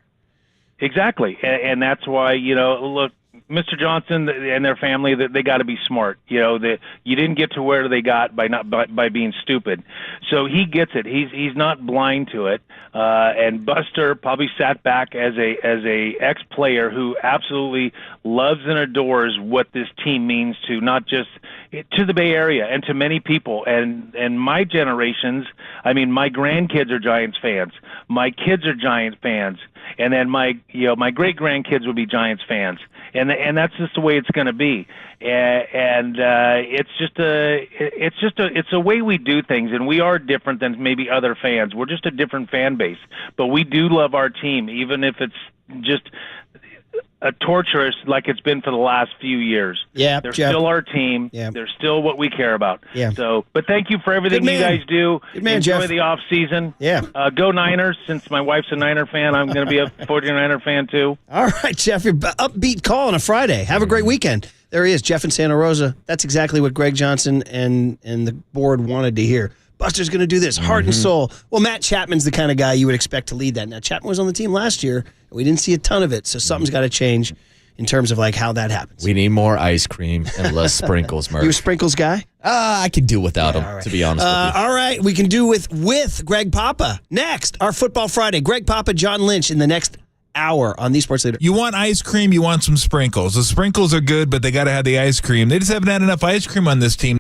Exactly, and that's why look. Mr. Johnson and their family, they got to be smart. You didn't get to where they got by being stupid. So he gets it. He's not blind to it. And Buster probably sat back as a ex-player who absolutely loves and adores what this team means to not just to the Bay Area and to many people. And my generations, I mean, my grandkids are Giants fans. My kids are Giants fans. And then my great grandkids will be Giants fans, and that's just the way it's going to be. And it's a way we do things, and we are different than maybe other fans. We're just a different fan base, but we do love our team, even if it's just a torturous like it's been for the last few years. Yeah, they're still our team. Yeah. They're still what we care about. Yeah. So, but thank you for everything you guys do. Good man, Enjoy Jeff. the off season. Yeah. Go Niners. Since my wife's a Niner fan, I'm going to be a 49er fan too. All right, Jeff, your upbeat call on a Friday. Have a great weekend. There he is, Jeff in Santa Rosa. That's exactly what Greg Johnson and the board wanted to hear. Buster's going to do this, heart and soul. Well, Matt Chapman's the kind of guy you would expect to lead that. Now, Chapman was on the team last year, and we didn't see a ton of it, so something's got to change in terms of like how that happens. We need more ice cream and less sprinkles, Murph. You a sprinkles guy? I can do without them, to be honest with you. All right, we can do with Greg Papa. Next, our Football Friday. Greg Papa, John Lynch in the next hour on the Sports Leader. You want ice cream, you want some sprinkles. The sprinkles are good, but they got to have the ice cream. They just haven't had enough ice cream on this team.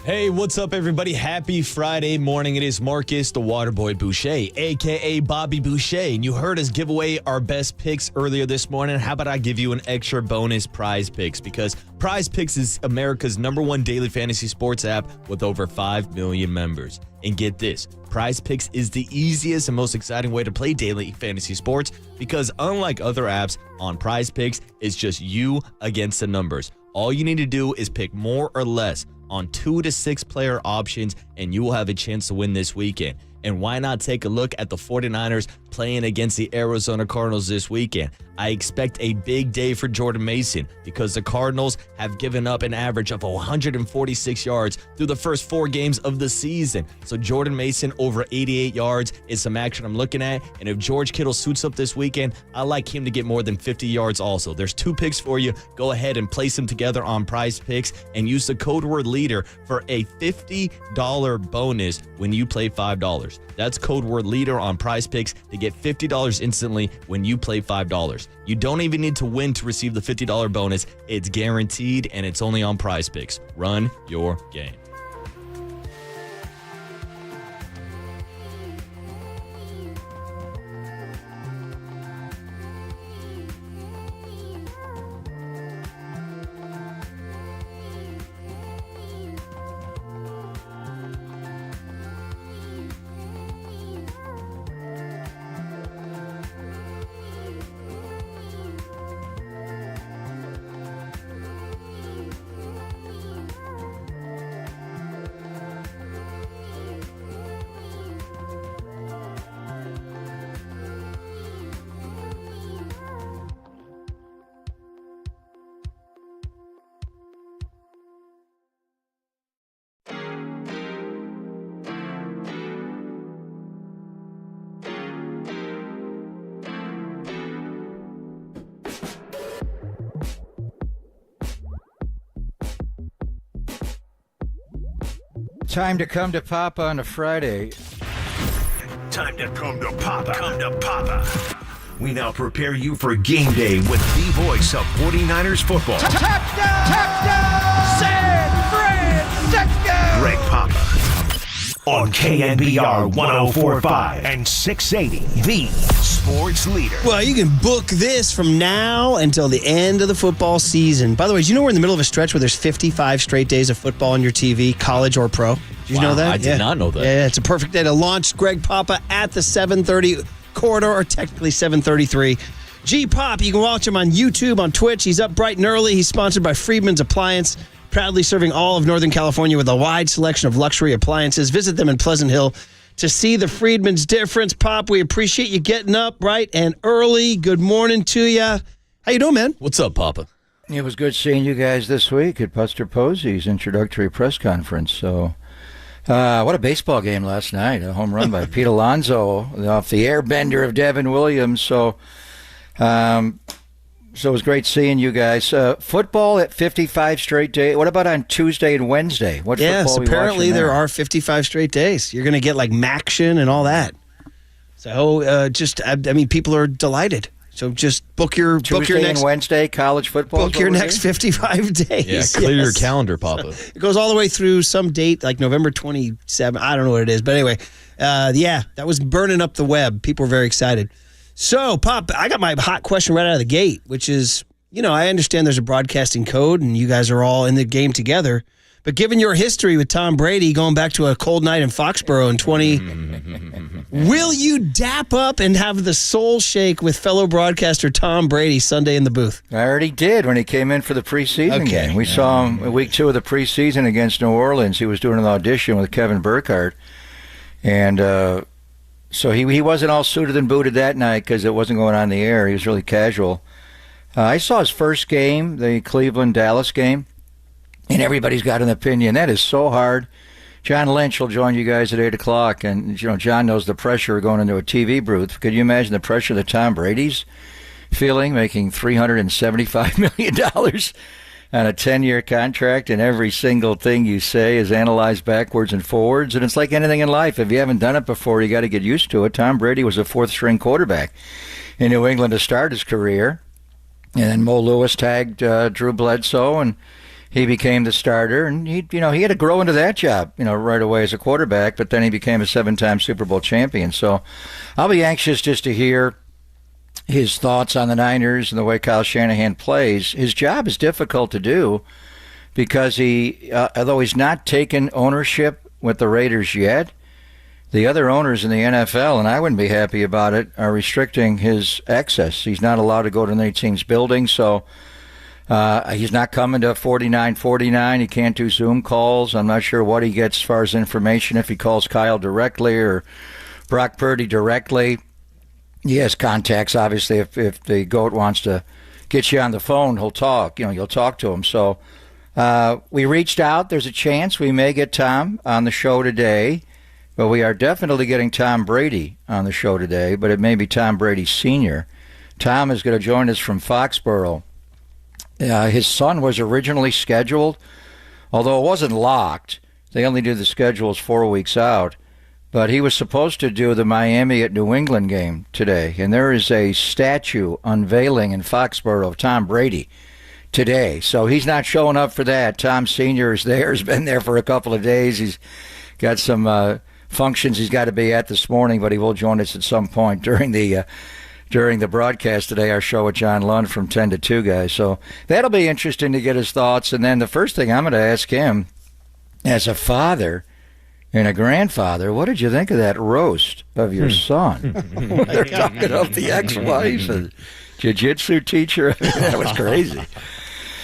Hey, what's up, everybody? Happy Friday morning. It is Marcus, the Waterboy Boucher, a.k.a. Bobby Boucher. And you heard us give away our best picks earlier this morning. How about I give you an extra bonus prize picks? Because Prize Picks is America's #1 daily fantasy sports app with over 5 million members. And get this, Prize Picks is the easiest and most exciting way to play daily fantasy sports because unlike other apps, on Prize Picks, it's just you against the numbers. All you need to do is pick more or less on 2 to 6 player options, and you will have a chance to win this weekend. And why not take a look at the 49ers playing against the Arizona Cardinals this weekend? I expect a big day for Jordan Mason because the Cardinals have given up an average of 146 yards through the first 4 games of the season. So Jordan Mason over 88 yards is some action I'm looking at. And if George Kittle suits up this weekend, I like him to get more than 50 yards also. There's 2 picks for you. Go ahead and place them together on Prize Picks and use the code word LEADER for a $50 bonus when you play $5. That's code word LEADER on Prize Picks to get $50 instantly when you play $5. You don't even need to win to receive the $50 bonus. It's guaranteed, and it's only on Prize Picks. Run your game. Time to come to Papa on a Friday. Time to come to Papa. Come to Papa. We now prepare you for game day with the voice of 49ers football. Touchdown! Touchdown! San Francisco! Greg Papa. On KNBR 104.5 and 680, the sports leader. Well, you can book this from now until the end of the football season. By the way, do you know we're in the middle of a stretch where there's 55 straight days of football on your TV, college or pro? Did you know that? I did not know that. Yeah, it's a perfect day to launch Greg Papa at the 7:30 corridor, or technically 7:33. G-Pop, you can watch him on YouTube, on Twitch. He's up bright and early. He's sponsored by Friedman's Appliance, proudly serving all of Northern California with a wide selection of luxury appliances. Visit them in Pleasant Hill to see the Friedman's difference. Pop, we appreciate you getting up bright and early. Good morning to you. How you doing, man? What's up, Papa? It was good seeing you guys this week at Buster Posey's introductory press conference. So, what a baseball game last night. A home run by Pete Alonzo off the airbender of Devin Williams. So it was great seeing you guys. Football at 55 straight days. What about on Tuesday and Wednesday? What yes, football apparently there are 55 straight days. You're going to get like Maction and all that. So people are delighted. So just book your Tuesday next and Wednesday college football. Book your next 55 days. Yeah, clear your calendar, Papa. It goes all the way through some date like November 27. I don't know what it is, but anyway, that was burning up the web. People were very excited. So, Pop, I got my hot question right out of the gate, which is, I understand there's a broadcasting code and you guys are all in the game together. But given your history with Tom Brady going back to a cold night in Foxborough in 20, will you dap up and have the soul shake with fellow broadcaster Tom Brady Sunday in the booth? I already did when he came in for the preseason game. We saw him in week 2 of the preseason against New Orleans. He was doing an audition with Kevin Burkhardt. And so he wasn't all suited and booted that night because it wasn't going on the air. He was really casual. I saw his first game, the Cleveland-Dallas game. And everybody's got an opinion. That is so hard. John Lynch will join you guys at 8 o'clock. And, John knows the pressure of going into a TV booth. Could you imagine the pressure that Tom Brady's feeling, making $375 million on a 10-year contract, and every single thing you say is analyzed backwards and forwards? And it's like anything in life. If you haven't done it before, you got to get used to it. Tom Brady was a 4th-string quarterback in New England to start his career. And then Mo Lewis tagged Drew Bledsoe, and he became the starter, and he had to grow into that job, right away as a quarterback. But then he became a 7-time Super Bowl champion. So I'll be anxious just to hear his thoughts on the Niners and the way Kyle Shanahan plays. His job is difficult to do because he, although he's not taken ownership with the Raiders yet, the other owners in the NFL, and I wouldn't be happy about it, are restricting his access. He's not allowed to go to any team's building, so he's not coming to 4949. He can't do Zoom calls. I'm not sure what he gets as far as information, if he calls Kyle directly or Brock Purdy directly. He has contacts, obviously. If the GOAT wants to get you on the phone, he'll talk. You'll talk to him. So we reached out. There's a chance we may get Tom on the show today. But we are definitely getting Tom Brady on the show today, but it may be Tom Brady Sr. Tom is going to join us from Foxborough. His son was originally scheduled, although it wasn't locked. They only do the schedules 4 weeks out. But he was supposed to do the Miami at New England game today, and there is a statue unveiling in Foxborough of Tom Brady today. So he's not showing up for that. Tom Sr. is there. He's been there for a couple of days. He's got some functions he's got to be at this morning, but he will join us at some point during the broadcast today, our show with John Lund from 10 to 2, guys. So that'll be interesting to get his thoughts. And then the first thing I'm going to ask him, as a father and a grandfather, what did you think of that roast of your son? They're talking of the ex-wife and jiu-jitsu teacher. That was crazy.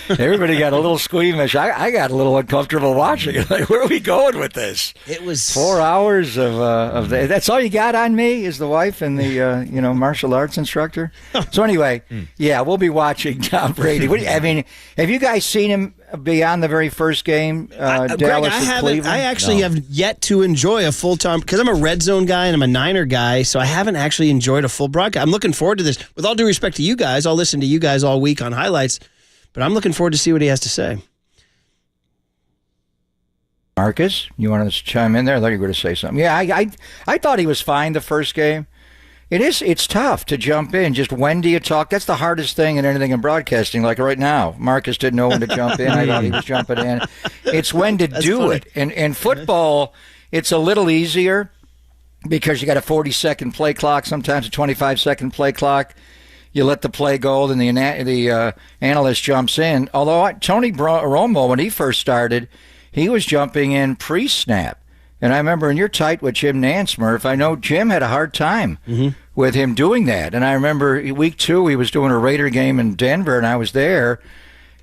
Everybody got a little squeamish. I got a little uncomfortable watching it. Like, where are we going with this? It was 4 hours of that's all you got on me is the wife and the martial arts instructor. So anyway, yeah, we'll be watching Tom Brady. Have you guys seen him beyond the very first game? Dallas Greg, and Cleveland? I actually have yet to enjoy a full-time, because I'm a Red Zone guy and I'm a Niner guy, so I haven't actually enjoyed a full broadcast. I'm looking forward to this. With all due respect to you guys, I'll listen to you guys all week on highlights. But I'm looking forward to see what he has to say. Marcus, you want to chime in there? I thought you were going to say something. Yeah, I thought he was fine the first game. It's tough to jump in. Just when do you talk? That's the hardest thing in anything in broadcasting. Like right now, Marcus didn't know when to jump in. I thought he was jumping in. It's when to do funny. It. And in football, it's a little easier because you got a 40-second play clock, sometimes a 25-second play clock. You let the play go, then the analyst jumps in. Although Tony Romo, when he first started, he was jumping in pre-snap. And I remember, and you're tight with Jim Nance, Murph. I know Jim had a hard time with him doing that. And I remember week 2, he was doing a Raider game in Denver, and I was there,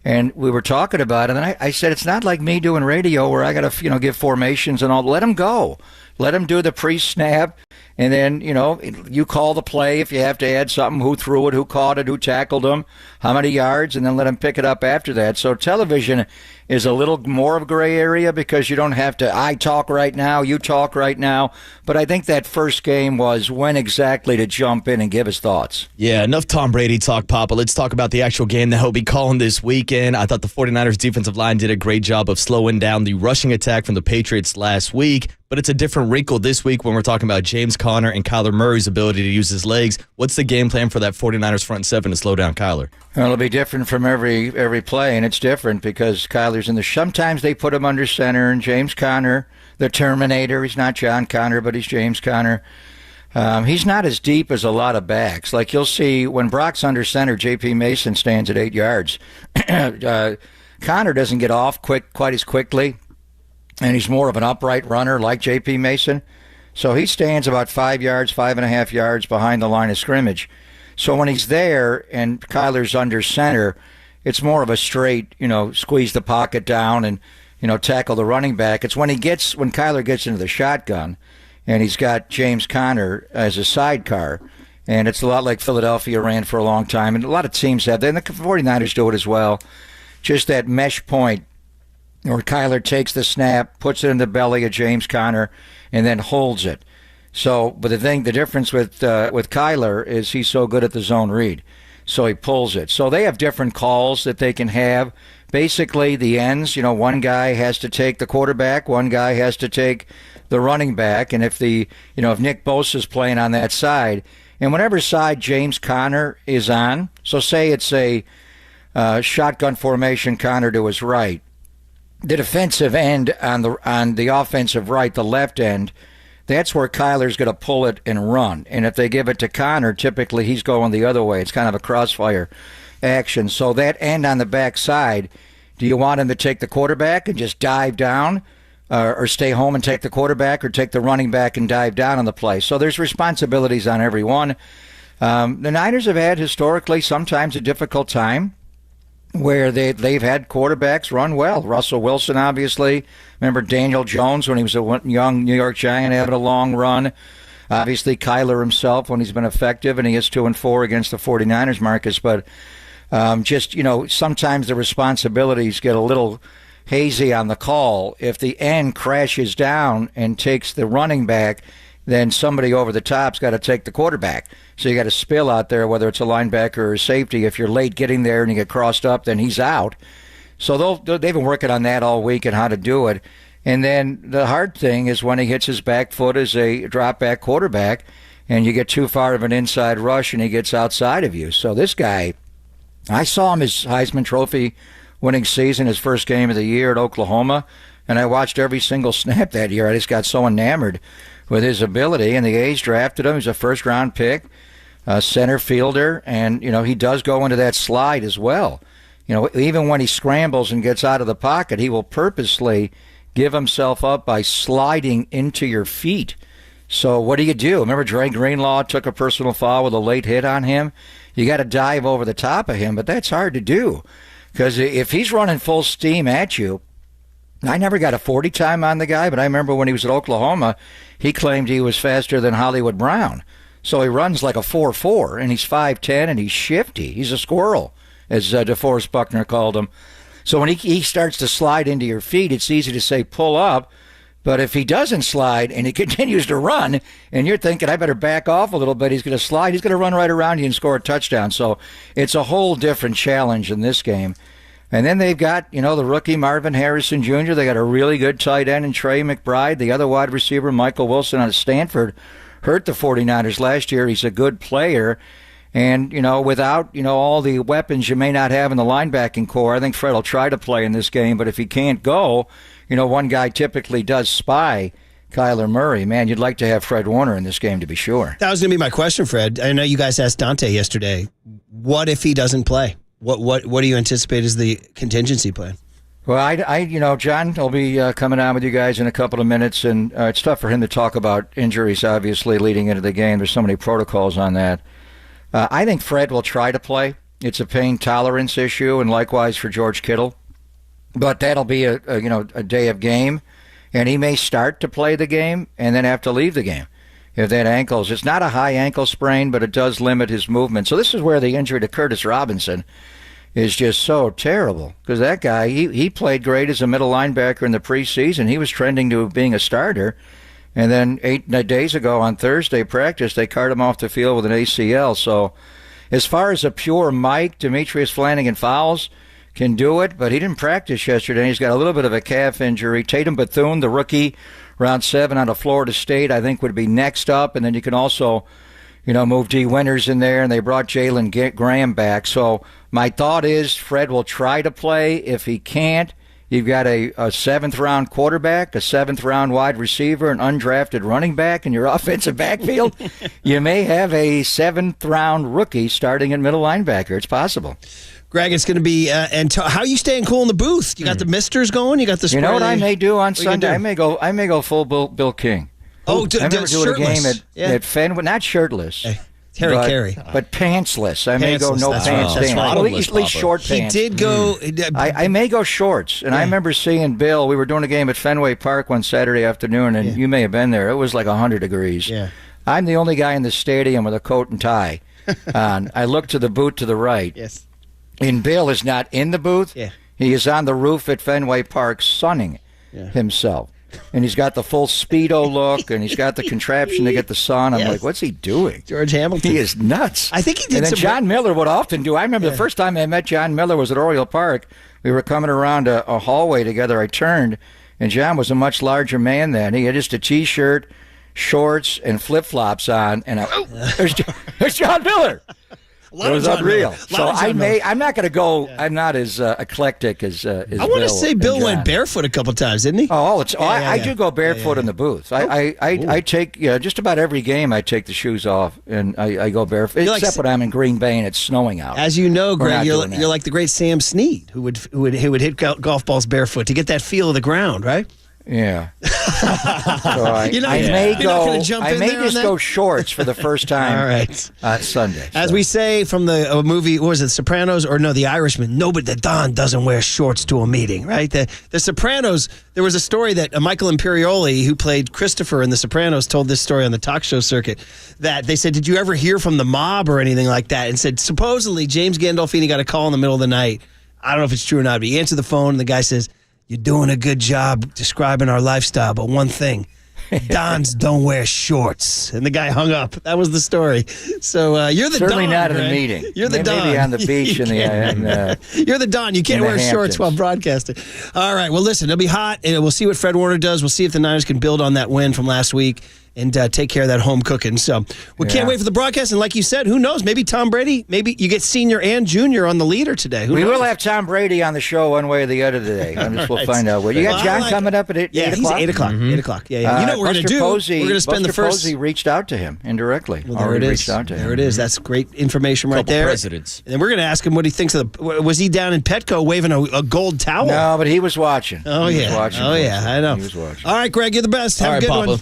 and we were talking about it. And I said, it's not like me doing radio where I got to give formations and all. Let him go. Let him do the pre-snap. And then, you call the play if you have to add something, who threw it, who caught it, who tackled him, how many yards, and then let him pick it up after that. So television is a little more of a gray area because you don't have to, I talk right now, you talk right now. But I think that first game was when exactly to jump in and give his thoughts. Yeah, enough Tom Brady talk, Papa. Let's talk about the actual game that he'll be calling this weekend. I thought the 49ers defensive line did a great job of slowing down the rushing attack from the Patriots last week. But it's a different wrinkle this week when we're talking about James Conner and Kyler Murray's ability to use his legs. What's the game plan for that 49ers front seven to slow down Kyler? Well, it'll be different from every play, and it's different because Kyler's in the... Sometimes they put him under center, and James Conner, the Terminator, he's not John Connor, but he's James Conner. He's not as deep as a lot of backs. Like you'll see when Brock's under center, J.P. Mason stands at 8 yards. Conner doesn't get off quite as quickly. And he's more of an upright runner like J.P. Mason. So he stands about 5 yards, 5.5 yards behind the line of scrimmage. So when he's there and Kyler's under center, it's more of a straight, squeeze the pocket down and, tackle the running back. It's when Kyler gets into the shotgun and he's got James Conner as a sidecar. And it's a lot like Philadelphia ran for a long time. And a lot of teams have that. And the 49ers do it as well. Just that mesh point. Or Kyler takes the snap, puts it in the belly of James Conner, and then holds it. So, but the difference with Kyler is he's so good at the zone read, so he pulls it. So they have different calls that they can have. Basically, the ends. One guy has to take the quarterback, one guy has to take the running back, and if Nick Bosa's playing on that side, and whatever side James Conner is on, so say it's a shotgun formation, Conner to his right. the defensive end on the offensive right, the left end, that's where Kyler's going to pull it and run. And if they give it to Connor, typically he's going the other way. It's kind of a crossfire action. So that end on the backside, do you want him to take the quarterback and just dive down, or stay home and take the quarterback, or take the running back and dive down on the play? So there's responsibilities on every one. The Niners have had historically sometimes a difficult time where they've had quarterbacks run well. Russell Wilson, obviously. Remember Daniel Jones when he was a young New York Giant having a long run. Obviously Kyler himself when he's been effective, and he is 2-4 against the 49ers, Marcus. But sometimes the responsibilities get a little hazy on the call. If the end crashes down and takes the running back, then somebody over the top's got to take the quarterback. So you got to spill out there, whether it's a linebacker or a safety. If you're late getting there and you get crossed up, then he's out. So they've been working on that all week and how to do it. And then the hard thing is when he hits his back foot as a drop-back quarterback and you get too far of an inside rush and he gets outside of you. So this guy, I saw him his Heisman Trophy winning season, his first game of the year at Oklahoma, and I watched every single snap that year. I just got so enamored with his ability, and the A's drafted him. He's a first-round pick, center fielder, and, he does go into that slide as well. Even when he scrambles and gets out of the pocket, he will purposely give himself up by sliding into your feet. So what do you do? Remember Dre Greenlaw took a personal foul with a late hit on him? You got to dive over the top of him, but that's hard to do because if he's running full steam at you, I never got a 40 time on the guy, but I remember when he was at Oklahoma, he claimed he was faster than Hollywood Brown. So he runs like a 4.4, and he's 5'10", and he's shifty. He's a squirrel, as DeForest Buckner called him. So when he starts to slide into your feet, it's easy to say pull up. But if he doesn't slide and he continues to run, and you're thinking, I better back off a little bit, he's going to slide, he's going to run right around you and score a touchdown. So it's a whole different challenge in this game. And then they've got, the rookie Marvin Harrison Jr. They got a really good tight end in Trey McBride. The other wide receiver, Michael Wilson out of Stanford, hurt the 49ers last year. He's a good player. And, without, all the weapons you may not have in the linebacking core, I think Fred will try to play in this game. But if he can't go, one guy typically does spy Kyler Murray. Man, you'd like to have Fred Warner in this game to be sure. That was going to be my question, Fred. I know you guys asked Dante yesterday. What if he doesn't play? What do you anticipate is the contingency plan? Well, I John will be coming on with you guys in a couple of minutes, and it's tough for him to talk about injuries, obviously, leading into the game. There's so many protocols on that. I think Fred will try to play. It's a pain tolerance issue, and likewise for George Kittle. But that'll be a day of game, and he may start to play the game and then have to leave the game if that ankles. It's not a high ankle sprain, but it does limit his movement. So this is where the injury to Curtis Robinson is just so terrible, because that guy, he played great as a middle linebacker in the preseason. He was trending to being a starter, and then 8 days ago on Thursday practice, they carted him off the field with an ACL. So as far as a pure Mike, Demetrius Flanagan Fowles can do it, but he didn't practice yesterday. He's got a little bit of a calf injury. Tatum Bethune, the rookie, round 7 out of Florida State, I think would be next up, and then you can also move D. Winters in there, and they brought Jalen Graham back. So my thought is Fred will try to play. If he can't, you've got a 7th-round quarterback, a 7th-round wide receiver, an undrafted running back in your offensive backfield. You may have a 7th-round rookie starting at middle linebacker. It's possible. Greg, it's going to be how are you staying cool in the booth? You got the misters going? You got the spray? You know what I may do on Sunday? I may go full Bill King. Oh, I remember doing a game at Fenway, not shirtless. Terry Carey. But pantsless. I may go no pants right. down. At least short pants. He did go. I may go shorts. And I remember seeing Bill. We were doing a game at Fenway Park one Saturday afternoon, and you may have been there. It was like 100 degrees. Yeah. I'm the only guy in the stadium with a coat and tie on. I look to the booth to the right. Yes. And Bill is not in the booth. Yeah. He is on the roof at Fenway Park sunning himself. And he's got the full Speedo look, and he's got the contraption to get the sun. I'm like, what's he doing? George Hamilton. He is nuts. I think he did. And then John Miller would often do. I remember the first time I met John Miller was at Oriole Park. We were coming around a hallway together. I turned, and John was a much larger man then. He had just a T-shirt, shorts, and flip-flops on. And there's John Miller. lot It of was John unreal. Miller. So I'm not going to go. Yeah. I'm not as eclectic as I want to say Bill went barefoot a couple times, didn't he? I do go barefoot in the booth. I take just about every game. I take the shoes off and I go barefoot. Except when I'm in Green Bay and it's snowing out. As you know, Greg, you're like the great Sam Snead, who would hit golf balls barefoot to get that feel of the ground, right? Yeah. So I may just go shorts for the first time. All right. Sunday. As we say from the movie, what was it, Sopranos? Or no, The Irishman. Nobody, the Don doesn't wear shorts to a meeting, right? The Sopranos, there was a story that Michael Imperioli, who played Christopher in The Sopranos, told this story on the talk show circuit, that they said, did you ever hear from the mob or anything like that? And said, supposedly, James Gandolfini got a call in the middle of the night. I don't know if it's true or not, but he answered the phone, and the guy says, you're doing a good job describing our lifestyle, but one thing, Dons don't wear shorts. And the guy hung up. That was the story. So you're the Certainly Don. not in right? a meeting. You're the Don. Maybe on the beach you're the Don. You can't wear shorts while broadcasting. All right. Well, listen, it'll be hot, and we'll see what Fred Warner does. We'll see if the Niners can build on that win from last week and take care of that home cooking. So we can't wait for the broadcast. And like you said, who knows? Maybe Tom Brady, maybe you get senior and junior on the leader today. Who knows? Will have Tom Brady on the show one way or the other today. We'll find out. You got John coming up at 8 o'clock? He's 8 o'clock. Mm-hmm. 8 o'clock. Yeah. You know what we're going to do? Posey, we're going to spend the first... Posey reached out to him indirectly. Well, there it is. Reached out to him. There it is. That's great information right there. Presidents. And then we're going to ask him what he thinks of the... Was he down in Petco waving a gold towel? No, but he was watching. Oh, he yeah. was watching. Oh, yeah. I know. He was watching. All right, Greg, you're the best. Have a good Papa. one.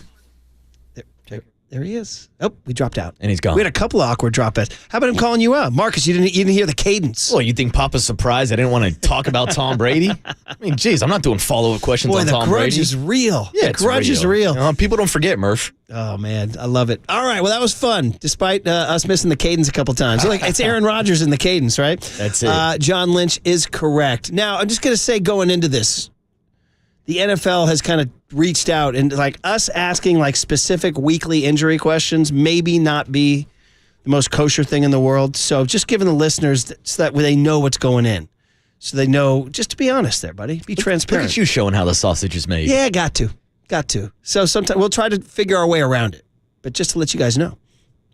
There he is. Oh, we dropped out. And he's gone. We had a couple of awkward drop-outs. How about him calling you out? Marcus, you didn't hear the cadence. Well, you think Papa's surprised I didn't want to talk about Tom Brady? I mean, geez, I'm not doing follow-up questions on Tom Brady. Boy, the grudge is real. Yeah, the grudge is real. People don't forget, Murph. Oh, man. I love it. All right. Well, that was fun, despite us missing the cadence a couple times. It's Aaron Rodgers in the cadence, right? That's it. John Lynch is correct. Now, I'm just going to say going into this, the NFL has kind of reached out, and us asking specific weekly injury questions maybe not be the most kosher thing in the world. So just giving the listeners so that they know what's going in. So they know, just to be honest there, buddy. Be transparent. Look at you showing how the sausage is made. Yeah, got to. So sometimes we'll try to figure our way around it. But just to let you guys know,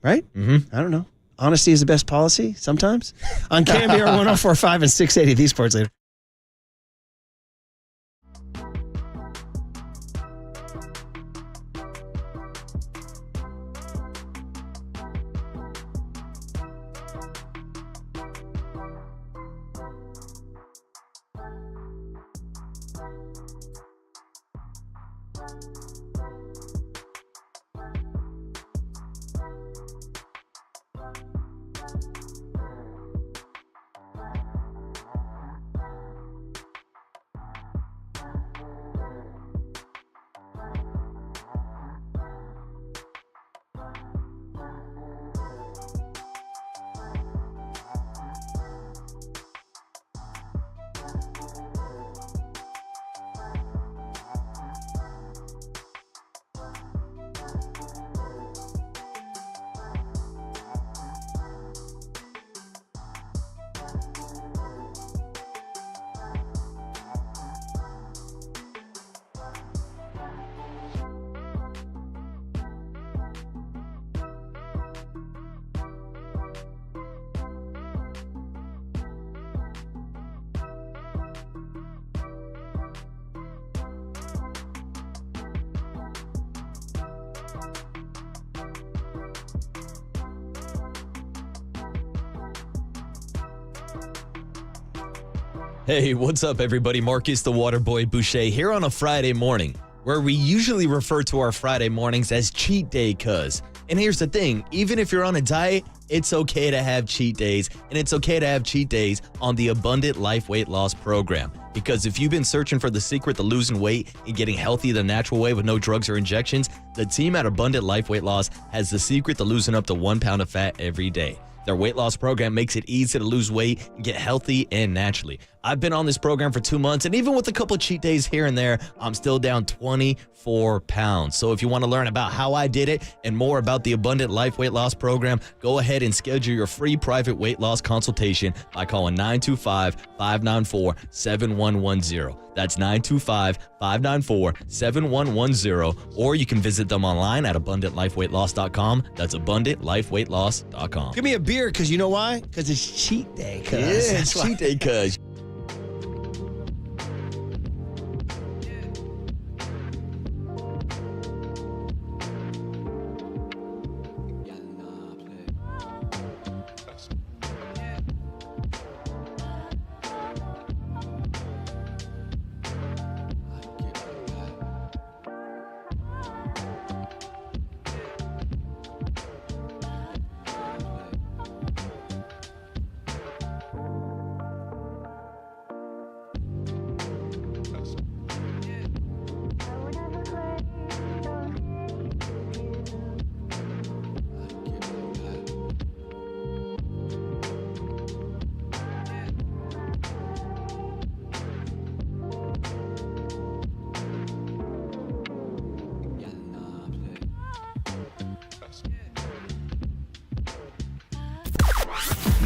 right? Mm-hmm. I don't know. Honesty is the best policy sometimes. On KNBR 104.5 and 680, these sports later. Hey, what's up, everybody? Marcus the Waterboy Boucher here on a Friday morning, where we usually refer to our Friday mornings as cheat day cuz. And here's the thing, even if you're on a diet, it's okay to have cheat days, and it's okay to have cheat days on the Abundant Life Weight Loss Program. Because if you've been searching for the secret to losing weight and getting healthy the natural way with no drugs or injections, the team at Abundant Life Weight Loss has the secret to losing up to 1 pound of fat every day. Their weight loss program makes it easy to lose weight and get healthy and naturally. I've been on this program for 2 months, and even with a couple cheat days here and there, I'm still down 24 pounds. So if you want to learn about how I did it and more about the Abundant Life Weight Loss Program, go ahead and schedule your free private weight loss consultation by calling 925-594-7110. That's 925-594-7110, or you can visit them online at abundantlifeweightloss.com. That's abundantlifeweightloss.com. Give me a beer. beer because you know why? Because it's cheat day. Yeah, it's cheat day, cuz.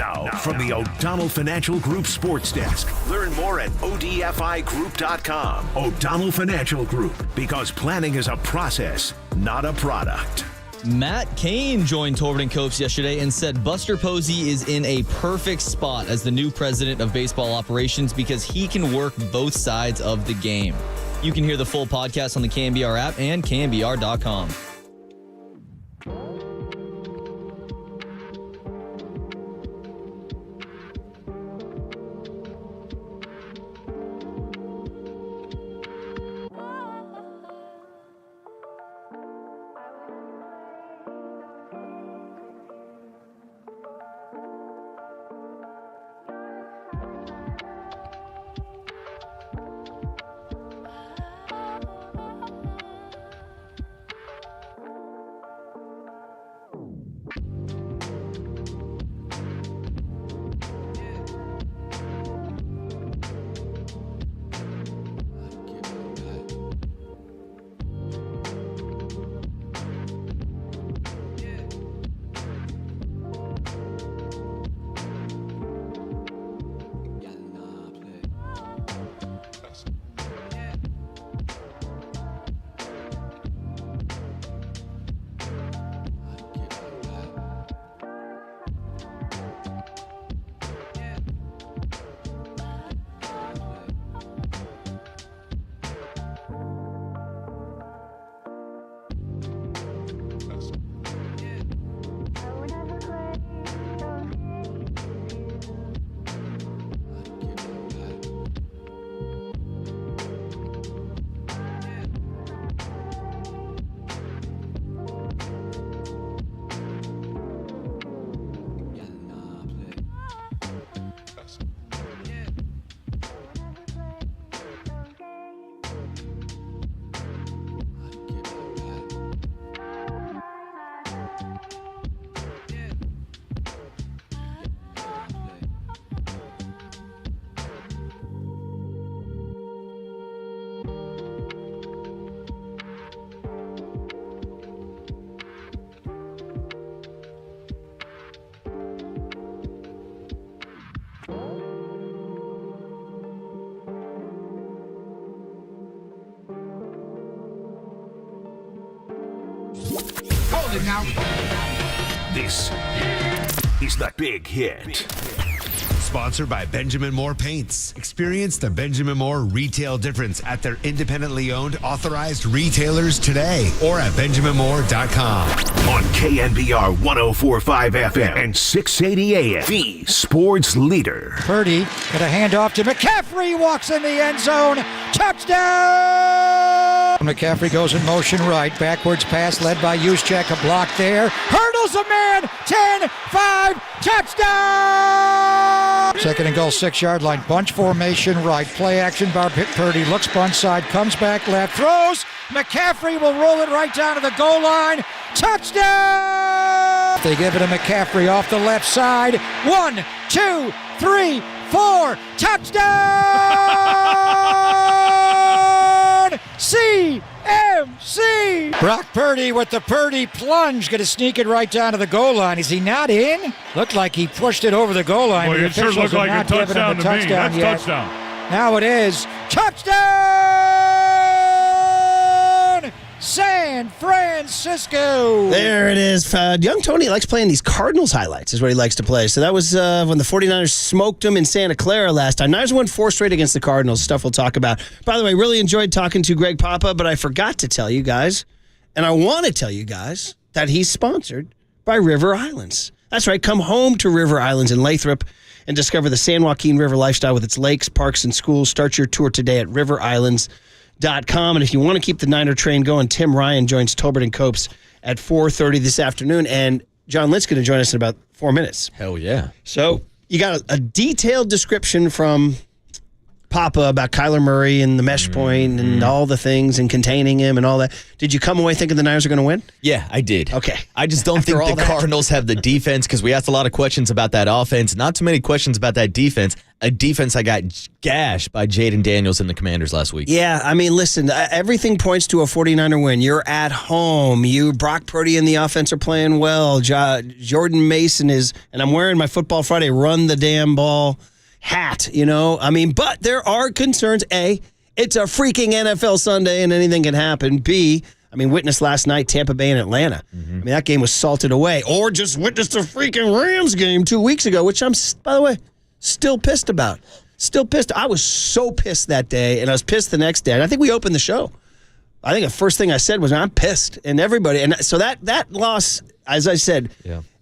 Now, from the O'Donnell Financial Group Sports Desk. Learn more at ODFIGroup.com. O'Donnell Financial Group, because planning is a process, not a product. Matt Cain joined Torben and Copes yesterday and said Buster Posey is in a perfect spot as the new president of baseball operations because he can work both sides of the game. You can hear the full podcast on the KNBR app and KNBR.com. Now. This is the Big Hit. Sponsored by Benjamin Moore Paints. Experience the Benjamin Moore retail difference at their independently owned, authorized retailers today or at benjaminmoore.com. On KNBR 104.5 FM and 680 AM, the sports leader. Purdy got a handoff to McCaffrey, walks in the end zone. Touchdown! McCaffrey goes in motion right. Backwards pass led by Juszczyk. A block there. Hurdles a man. 10-5. Touchdown! Second and goal, 6-yard line. Bunch formation right. Play action by Purdy. Looks bunch side. Comes back left. Throws. McCaffrey will roll it right down to the goal line. Touchdown! They give it to McCaffrey off the left side. 1, 2, 3, 4. Touchdown! CMC! Brock Purdy with the Purdy plunge. Going to sneak it right down to the goal line. Is he not in? Looked like he pushed it over the goal line. Well, it sure looked like a touchdown to me. That's yet. touchdown. Now it is. Touchdown! San Francisco. There it is. Young Tony likes playing these Cardinals highlights is what he likes to play. So that was when the 49ers smoked them in Santa Clara last time. Niners won 4 straight against the Cardinals. Stuff we'll talk about. By the way, really enjoyed talking to Greg Papa, but I forgot to tell you guys, and I want to tell you guys, that he's sponsored by River Islands. That's right. Come home to River Islands in Lathrop and discover the San Joaquin River lifestyle with its lakes, parks, and schools. Start your tour today at riverislands.com. And if you want to keep the Niner train going, Tim Ryan joins Tolbert and Copes at 4:30 this afternoon. And John Lynch going to join us in about 4 minutes. Hell yeah. So you got a detailed description from Papa about Kyler Murray and the mesh point and all the things and containing him and all that. Did you come away thinking the Niners are going to win? Yeah, I did. Okay. I just don't think the Cardinals have the defense because we asked a lot of questions about that offense. Not too many questions about that defense. A defense that got gashed by Jaden Daniels and the Commanders last week. Yeah, I mean, listen, everything points to a 49er win. You're at home. Brock Purdy and the offense are playing well. Jordan Mason is, and I'm wearing my Football Friday run the damn ball hat, I mean, but there are concerns. A, it's a freaking NFL Sunday and anything can happen. B, I mean, witness last night Tampa Bay and Atlanta. I mean, that game was salted away. Or just witnessed a freaking Rams game 2 weeks ago, which I'm, by the way, still pissed about. Still pissed. I was so pissed that day, and I was pissed the next day. And I think we opened the show. I think the first thing I said was, I'm pissed. And everybody, and so that loss, as I said,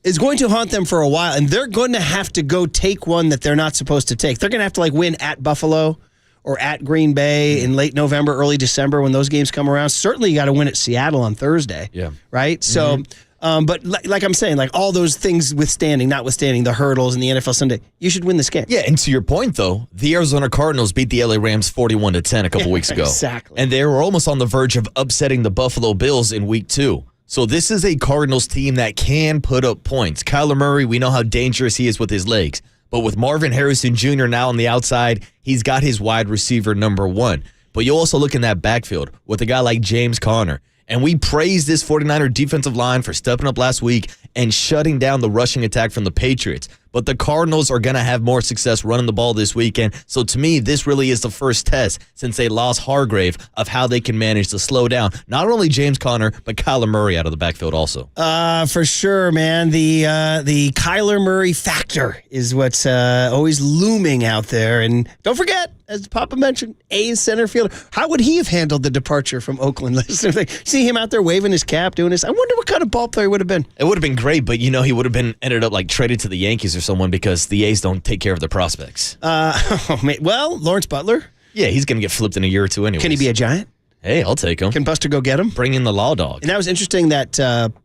is going to haunt them for a while, and they're going to have to go take one that they're not supposed to take. They're going to have to win at Buffalo or at Green Bay in late November, early December when those games come around. Certainly you got to win at Seattle on Thursday. Yeah. Right? So, but like I'm saying, all those things notwithstanding the hurdles in the NFL Sunday, you should win this game. Yeah, and to your point, though, the Arizona Cardinals beat the LA Rams 41-10 a couple weeks ago. Exactly. And they were almost on the verge of upsetting the Buffalo Bills in week 2. So this is a Cardinals team that can put up points. Kyler Murray, we know how dangerous he is with his legs. But with Marvin Harrison Jr. now on the outside, he's got his wide receiver number 1. But you also look in that backfield with a guy like James Conner. And we praised this 49er defensive line for stepping up last week and shutting down the rushing attack from the Patriots. But the Cardinals are going to have more success running the ball this weekend. So to me, this really is the first test since they lost Hargrave of how they can manage to slow down not only James Conner, but Kyler Murray out of the backfield also. For sure, man. The Kyler Murray factor is what's always looming out there. And don't forget, as Papa mentioned, A's center fielder. How would he have handled the departure from Oakland? See him out there waving his cap, doing this. I wonder what kind of ball player he would have been. It would have been great, but he would have been ended up traded to the Yankees or someone because the A's don't take care of their prospects. Well, Lawrence Butler. Yeah, he's going to get flipped in a year or two anyway. Can he be a Giant? Hey, I'll take him. Can Buster go get him? Bring in the law dog. And that was interesting that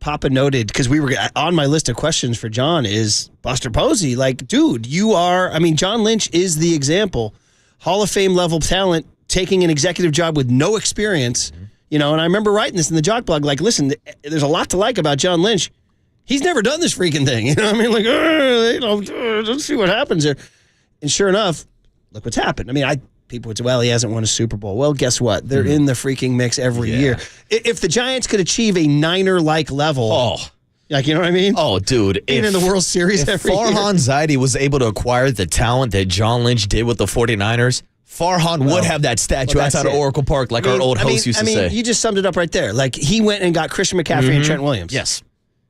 Papa noted, because we were on my list of questions for John, is Buster Posey. Dude, John Lynch is the example. Hall of Fame level talent, taking an executive job with no experience. And I remember writing this in the Jock blog, listen, there's a lot to like about John Lynch. He's never done this freaking thing. Let's see what happens here. And sure enough, look what's happened. People would say, well, he hasn't won a Super Bowl. Well, guess what? They're in the freaking mix every year. If the Giants could achieve a Niner-like level, you know what I mean? Oh, dude. Being in the World Series every year. If Farhan Zaidi was able to acquire the talent that John Lynch did with the 49ers, Farhan would have that statue outside of Oracle Park our old host used to say. You just summed it up right there. He went and got Christian McCaffrey and Trent Williams. Yes.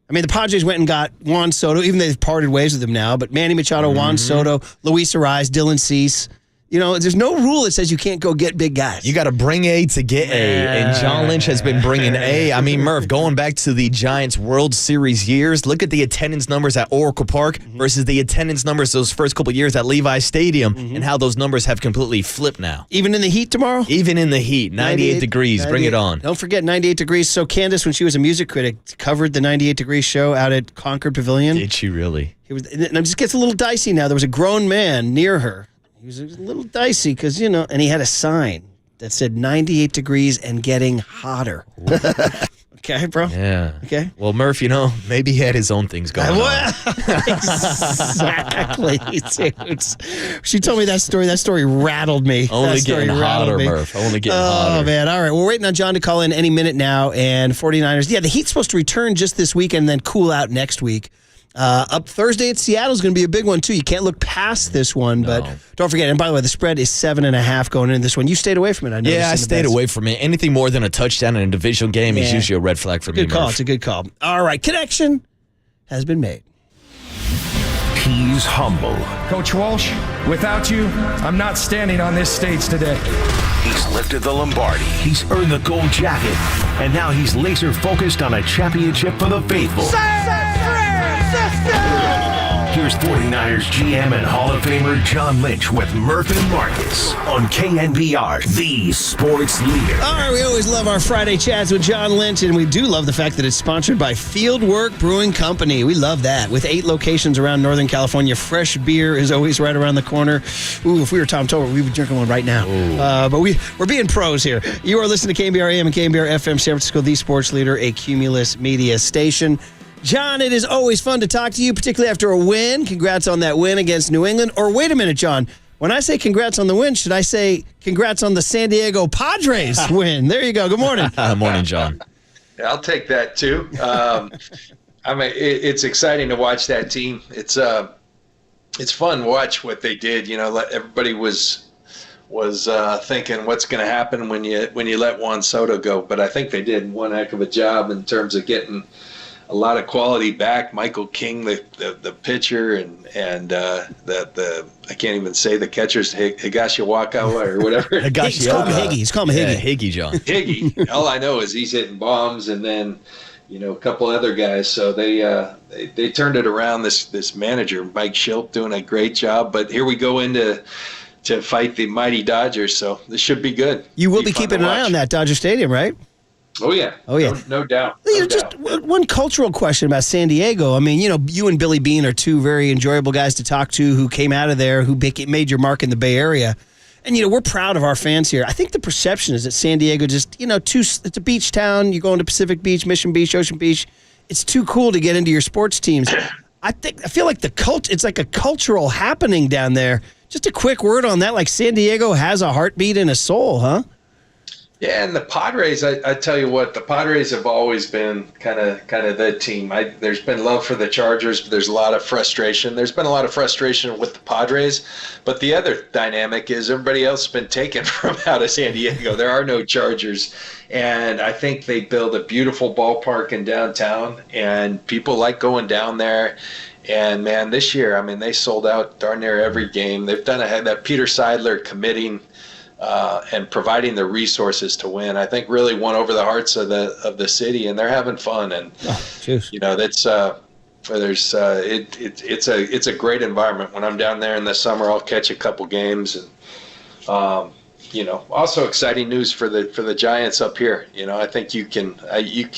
The Padres went and got Juan Soto, even though they've parted ways with him now, but Manny Machado, Juan Soto, Luis Ariz, Dylan Cease. There's no rule that says you can't go get big guys. You got to bring A to get A, and John Lynch has been bringing A. Murph, going back to the Giants World Series years, look at the attendance numbers at Oracle Park versus the attendance numbers those first couple years at Levi Stadium, and how those numbers have completely flipped now. Even in the heat tomorrow? Even in the heat. 98 degrees. 98. Bring it on. Don't forget 98 degrees. So Candace, when she was a music critic, covered the 98 Degrees show out at Concord Pavilion. Did she really? And it just gets a little dicey now. There was a grown man near her. He was a little dicey because, and he had a sign that said 98 degrees and getting hotter. Okay, bro? Yeah. Okay. Well, Murph, maybe he had his own things going on. Exactly, dude. She told me that story. That story rattled me. Only getting hotter, Murph. Only getting hotter. Oh, man. All right. We're waiting on John to call in any minute now. And 49ers. Yeah, the heat's supposed to return just this week and then cool out next week. Up Thursday at Seattle is going to be a big one, too. You can't look past this one, but don't forget. And by the way, the spread is 7.5 going into this one. You stayed away from it, I know. Yeah, I stayed away from it. Anything more than a touchdown in a divisional game is usually a red flag for me. Good call. It's a good call. All right, connection has been made. He's humble. Coach Walsh, without you, I'm not standing on this stage today. He's lifted the Lombardi. He's earned the gold jacket. And now he's laser focused on a championship for the faithful. Here's 49ers GM and Hall of Famer John Lynch with Murph and Marcus on KNBR, the sports leader. All right, we always love our Friday chats with John Lynch, and we do love the fact that it's sponsored by Fieldwork Brewing Company. We love that. With 8 locations around Northern California, fresh beer is always right around the corner. Ooh, if we were Tom Tolbert, we'd be drinking one right now. But we're being pros here. You are listening to KNBR AM and KNBR FM, San Francisco, the sports leader, a Cumulus media station. John, it is always fun to talk to you, particularly after a win. Congrats on that win against New England. Or wait a minute, John. When I say congrats on the win, should I say congrats on the San Diego Padres win? There you go. Good morning. Morning, John. I'll take that, too. It's exciting to watch that team. It's fun to watch what they did. You know, everybody was thinking what's going to happen when you let Juan Soto go. But I think they did one heck of a job in terms of getting a lot of quality back. Michael King, the pitcher, and the I can't even say the catcher's Higashioka or whatever. He's called him Higgy. He's called him Higgy. Higgy, John. Higgy. All I know is he's hitting bombs, and then a couple other guys. So they turned it around. This manager Mike Shilp doing a great job. But here we go to fight the mighty Dodgers. So this should be good. You will be keeping an eye on that Dodger Stadium, right? Oh, yeah. No doubt. Just one cultural question about San Diego. I mean, you and Billy Beane are two very enjoyable guys to talk to who came out of there, who made your mark in the Bay Area. And, we're proud of our fans here. I think the perception is that San Diego just, it's a beach town. You go into Pacific Beach, Mission Beach, Ocean Beach. It's too cool to get into your sports teams. I feel like it's like a cultural happening down there. Just a quick word on that. Like San Diego has a heartbeat and a soul, huh? Yeah, and the Padres, I tell you what, the Padres have always been kind of the team. There's been love for the Chargers, but there's a lot of frustration. There's been a lot of frustration with the Padres, but the other dynamic is everybody else has been taken from out of San Diego. There are no Chargers, and I think they build a beautiful ballpark in downtown, and people like going down there. And, man, this year, I mean, they sold out darn near every game. They've done that Peter Seidler committing and providing the resources to win, I think really won over the hearts of the city, and they're having fun. And that's it's a great environment. When I'm down there in the summer, I'll catch a couple games, and also exciting news for the Giants up here. I think you can. I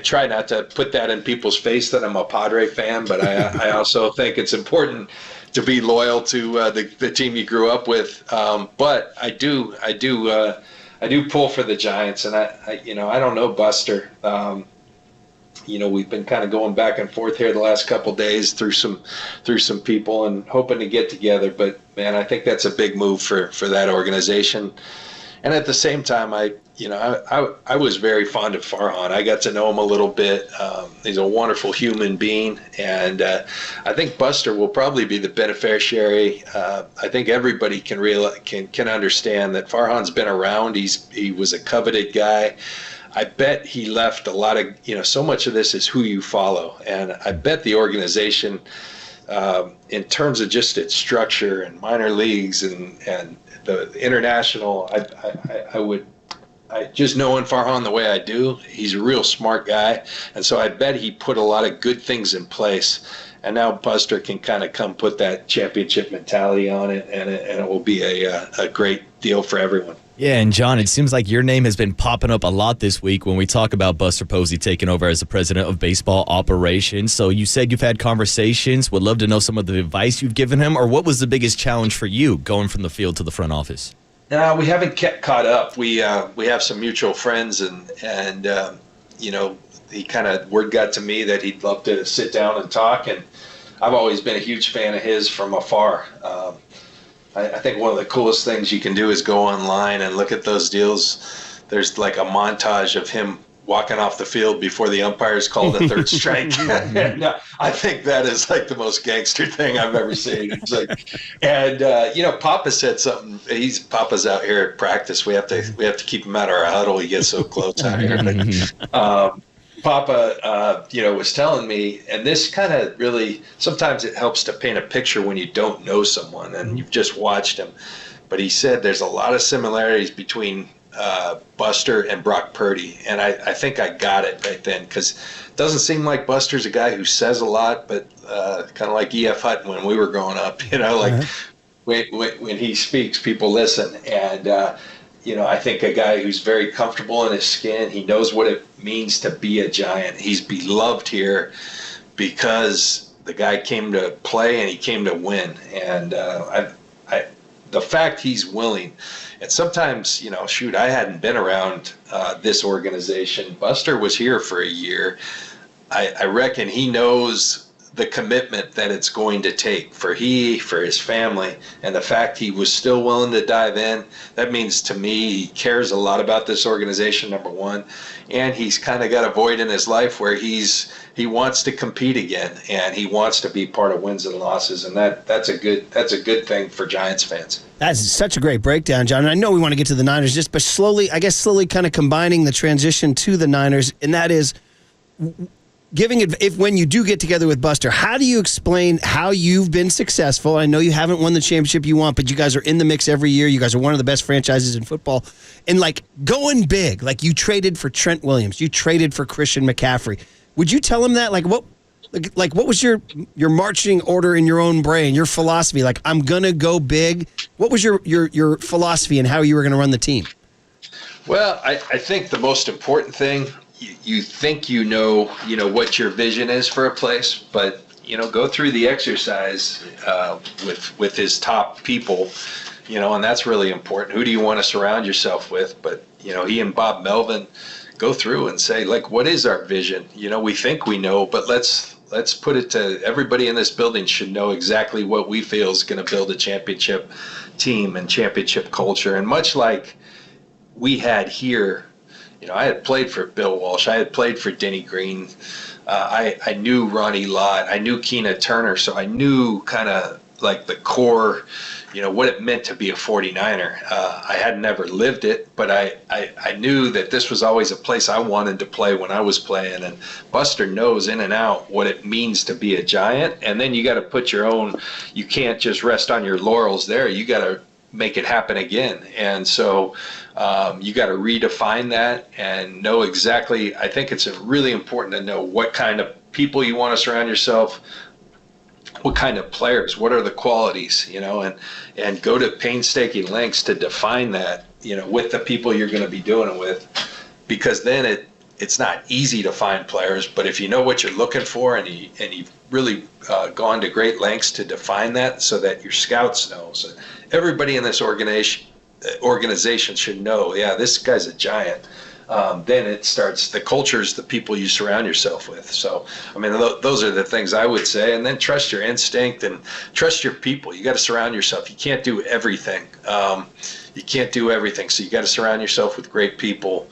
try not to put that in people's face that I'm a Padre fan, but I also think it's important to be loyal to the team you grew up with. But I do pull for the Giants, and I don't know Buster. We've been kind of going back and forth here the last couple days through some people and hoping to get together. But man, I think that's a big move for that organization. And at the same time, I was very fond of Farhan. I got to know him a little bit. He's a wonderful human being, and I think Buster will probably be the beneficiary. I think everybody can understand that Farhan's been around. He was a coveted guy. I bet he left a lot of so much of this is who you follow, and I bet the organization, in terms of just its structure and minor leagues and the international, I just knowing Farhan the way I do, he's a real smart guy. And so I bet he put a lot of good things in place. And now Buster can kind of come put that championship mentality on it, and it will be a great deal for everyone. Yeah, and John, it seems like your name has been popping up a lot this week when we talk about Buster Posey taking over as the president of baseball operations. So you said you've had conversations. Would love to know some of the advice you've given him, or what was the biggest challenge for you going from the field to the front office? No, we haven't caught up. We have some mutual friends, and he kind of word got to me that he'd love to sit down and talk, and I've always been a huge fan of his from afar. I think one of the coolest things you can do is go online and look at those deals. There's like a montage of him walking off the field before the umpires called a third strike. And, I think that is like the most gangster thing I've ever seen. It's like, and Papa said something. Papa's out here at practice. We have to keep him out of our huddle. He gets so close out here. But, Papa, was telling me, and this kind of really, sometimes it helps to paint a picture when you don't know someone and you've just watched him. But he said there's a lot of similarities between Buster and Brock Purdy, and I think I got it right then, because it doesn't seem like Buster's a guy who says a lot, but kind of like E.F. Hutton when we were growing up, when he speaks, people listen. And I think a guy who's very comfortable in his skin. He knows what it means to be a Giant. He's beloved here because the guy came to play and he came to win. And the fact he's willing, and sometimes, I hadn't been around this organization. Buster was here for a year. I reckon he knows the commitment that it's going to take for his family, and the fact he was still willing to dive in, that means to me he cares a lot about this organization, number one, and he's kind of got a void in his life where he wants to compete again, and he wants to be part of wins and losses, and that's a good thing for Giants fans. That's such a great breakdown, John. And I know we want to get to the Niners, but slowly kind of combining the transition to the Niners, and that is giving it, if when you do get together with Buster, how do you explain how you've been successful? I know you haven't won the championship you want, but you guys are in the mix every year. You guys are one of the best franchises in football. And going big, you traded for Trent Williams, you traded for Christian McCaffrey. Would you tell him that? What was your marching order in your own brain, your philosophy? I'm gonna go big. What was your philosophy and how you were gonna run the team? Well, I think the most important thing, you think what your vision is for a place, but go through the exercise with his top people, and that's really important. Who do you want to surround yourself with? But he and Bob Melvin go through and say, what is our vision? We think we know, but let's put it to everybody in this building should know exactly what we feel is going to build a championship team and championship culture. And much like we had here, I had played for Bill Walsh. I had played for Denny Green. I knew Ronnie Lott. I knew Keena Turner. So I knew kind of the core, what it meant to be a 49er. I had never lived it, but I knew that this was always a place I wanted to play when I was playing. And Buster knows in and out what it means to be a Giant. And then you got to put your own, you can't just rest on your laurels there. You got to make it happen again. And so you got to redefine that and know exactly. I think it's really important to know what kind of people you want to surround yourself, what kind of players, what are the qualities, and go to painstaking lengths to define that, with the people you're going to be doing it with, because then it's not easy to find players, but if you know what you're looking for and you've really gone to great lengths to define that so that your scouts know, so everybody in this organization should know, this guy's a Giant. Then it starts, the culture's the people you surround yourself with. So, those are the things I would say. And then trust your instinct and trust your people. You got to surround yourself. You can't do everything. So you got to surround yourself with great people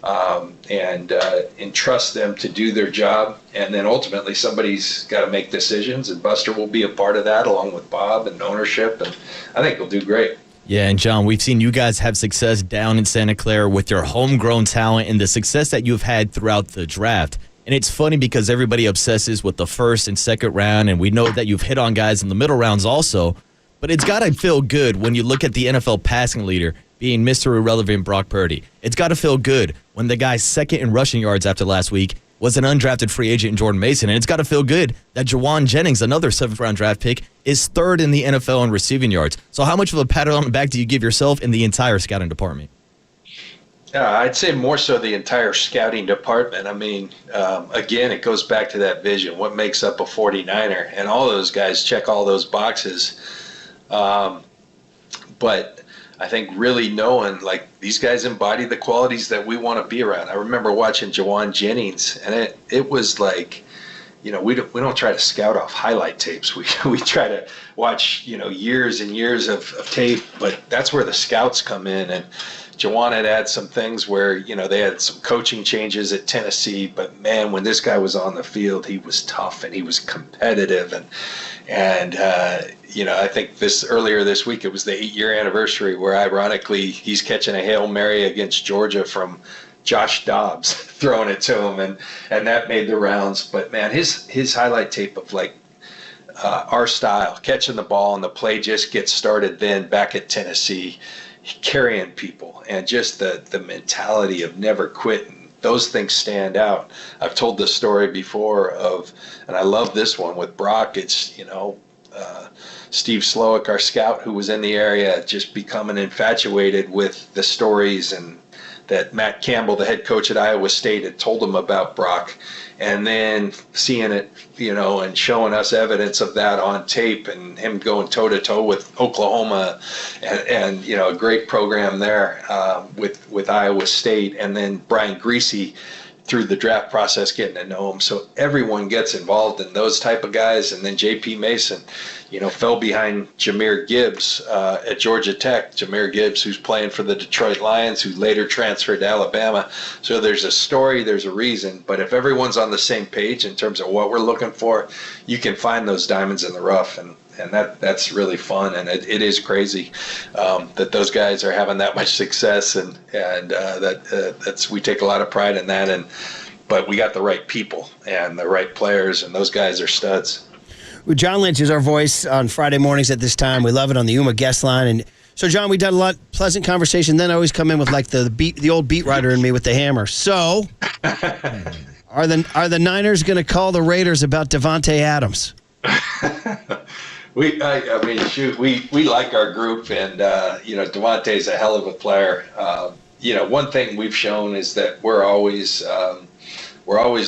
and trust them to do their job. And then ultimately somebody's got to make decisions, and Buster will be a part of that along with Bob and ownership. And I think he'll do great. Yeah, and John, we've seen you guys have success down in Santa Clara with your homegrown talent and the success that you've had throughout the draft. And it's funny because everybody obsesses with the first and second round, and we know that you've hit on guys in the middle rounds also. But it's got to feel good when you look at the NFL passing leader being Mr. Irrelevant Brock Purdy. It's got to feel good when the guy's second in rushing yards after last week was an undrafted free agent in Jordan Mason. And it's got to feel good that Jawan Jennings, another 7th-round draft pick, is third in the NFL in receiving yards. So how much of a pat on the back do you give yourself in the entire scouting department? I'd say more so the entire scouting department. Again, it goes back to that vision. What makes up a 49er? And all those guys check all those boxes. But I think really knowing, these guys embody the qualities that we want to be around. I remember watching Jawan Jennings, and it was we don't try to scout off highlight tapes. We try to watch, years and years of tape, but that's where the scouts come in. And Juwan had some things where, they had some coaching changes at Tennessee, but man, when this guy was on the field, he was tough and he was competitive. And I think earlier this week, it was the 8-year anniversary where ironically he's catching a Hail Mary against Georgia from Josh Dobbs throwing it to him, and that made the rounds. But man, his highlight tape of our style, catching the ball and the play just gets started then back at Tennessee, carrying people, and just the mentality of never quitting. Those things stand out. I've told this story before and I love this one with Brock. It's, Steve Slowick, our scout who was in the area, just becoming infatuated with the stories and that Matt Campbell, the head coach at Iowa State, had told him about Brock, and then seeing it, and showing us evidence of that on tape, and him going toe-to-toe with Oklahoma, and a great program there with Iowa State, and then Brian Griese through the draft process getting to know him. So everyone gets involved in those type of guys. And then J.P. Mason, fell behind Jahmyr Gibbs at Georgia Tech. Jahmyr Gibbs, who's playing for the Detroit Lions, who later transferred to Alabama. So there's a story, there's a reason. But if everyone's on the same page in terms of what we're looking for, you can find those diamonds in the rough. And that's really fun, and it is crazy that those guys are having that much success, and that's we take a lot of pride in that. But we got the right people and the right players, and those guys are studs. Well, John Lynch is our voice on Friday mornings at this time. We love it on the UMA guest line, and so John, we done a lot pleasant conversation. Then I always come in with the old beat writer in me with the hammer. So, are the Niners going to call the Raiders about Davante Adams? We like our group, and Davante's a hell of a player. One thing we've shown is that we're always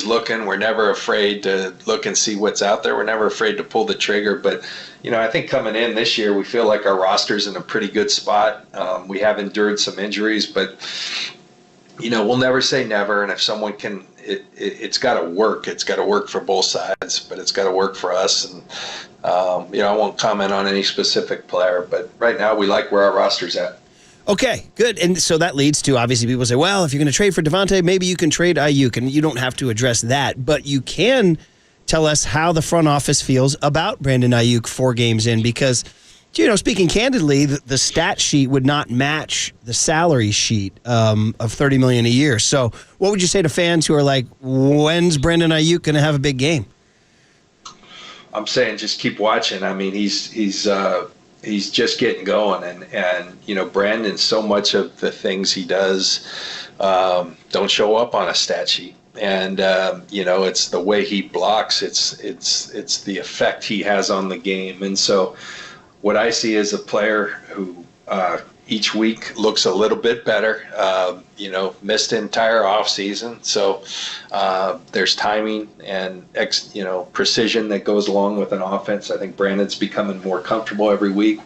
looking. We're never afraid to look and see what's out there. We're never afraid to pull the trigger. But I think coming in this year, we feel like our roster's in a pretty good spot. We have endured some injuries, but we'll never say never. And if someone can, it's got to work. It's got to work for both sides, but it's got to work for us. And I won't comment on any specific player, but right now we like where our roster's at. Okay, good. And so that leads to, obviously, people say, well, if you're going to trade for Davante, maybe you can trade Aiyuk, and you don't have to address that. But you can tell us how the front office feels about Brandon Aiyuk 4 games in, because, speaking candidly, the stat sheet would not match the salary sheet of $30 million a year. So what would you say to fans who are like, when's Brandon Aiyuk going to have a big game? I'm saying just keep watching. I mean, he's just getting going, and Brandon, so much of the things he does don't show up on a stat sheet, and it's the way he blocks. It's the effect he has on the game, and so what I see is a player who each week looks a little bit better. Missed an entire offseason, so there's timing and precision that goes along with an offense. I think Brandon's becoming more comfortable every week,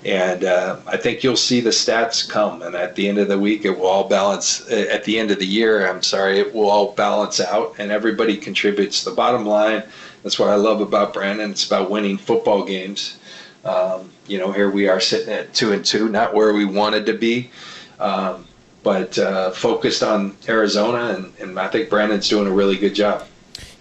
and I think you'll see the stats come. And at the end of the week, it will all balance. At the end of the year, it will all balance out, and everybody contributes. The bottom line, that's what I love about Brandon. It's about winning football games. Here we are sitting at 2-2, not where we wanted to be, but focused on Arizona, and I think Brandon's doing a really good job.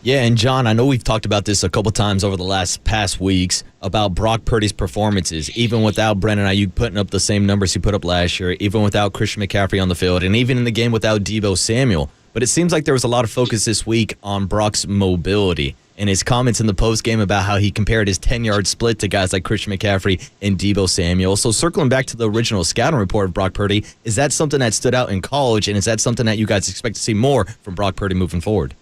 Yeah, and John, I know we've talked about this a couple times over the past weeks about Brock Purdy's performances, even without Brandon Aiyuk putting up the same numbers he put up last year, even without Christian McCaffrey on the field, and even in the game without Deebo Samuel. But it seems like there was a lot of focus this week on Brock's mobility and his comments in the postgame about how he compared his 10-yard split to guys like Christian McCaffrey and Deebo Samuel. So circling back to the original scouting report of Brock Purdy, is that something that stood out in college, and is that something that you guys expect to see more from Brock Purdy moving forward?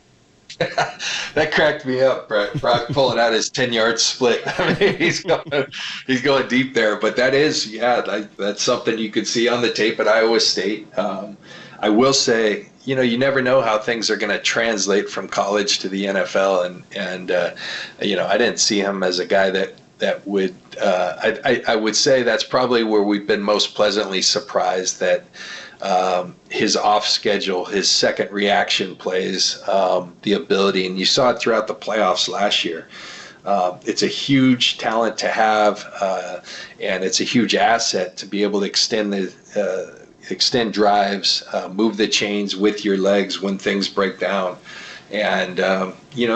That cracked me up, Brock pulling out his 10-yard split. I mean, he's going deep there, but that's something you could see on the tape at Iowa State. I will say, you never know how things are going to translate from college to the NFL, and I didn't see him as a guy that would. I would say that's probably where we've been most pleasantly surprised that his off schedule, his second reaction plays, the ability, and you saw it throughout the playoffs last year. It's a huge talent to have, and it's a huge asset to be able to extend drives, move the chains with your legs when things break down. And,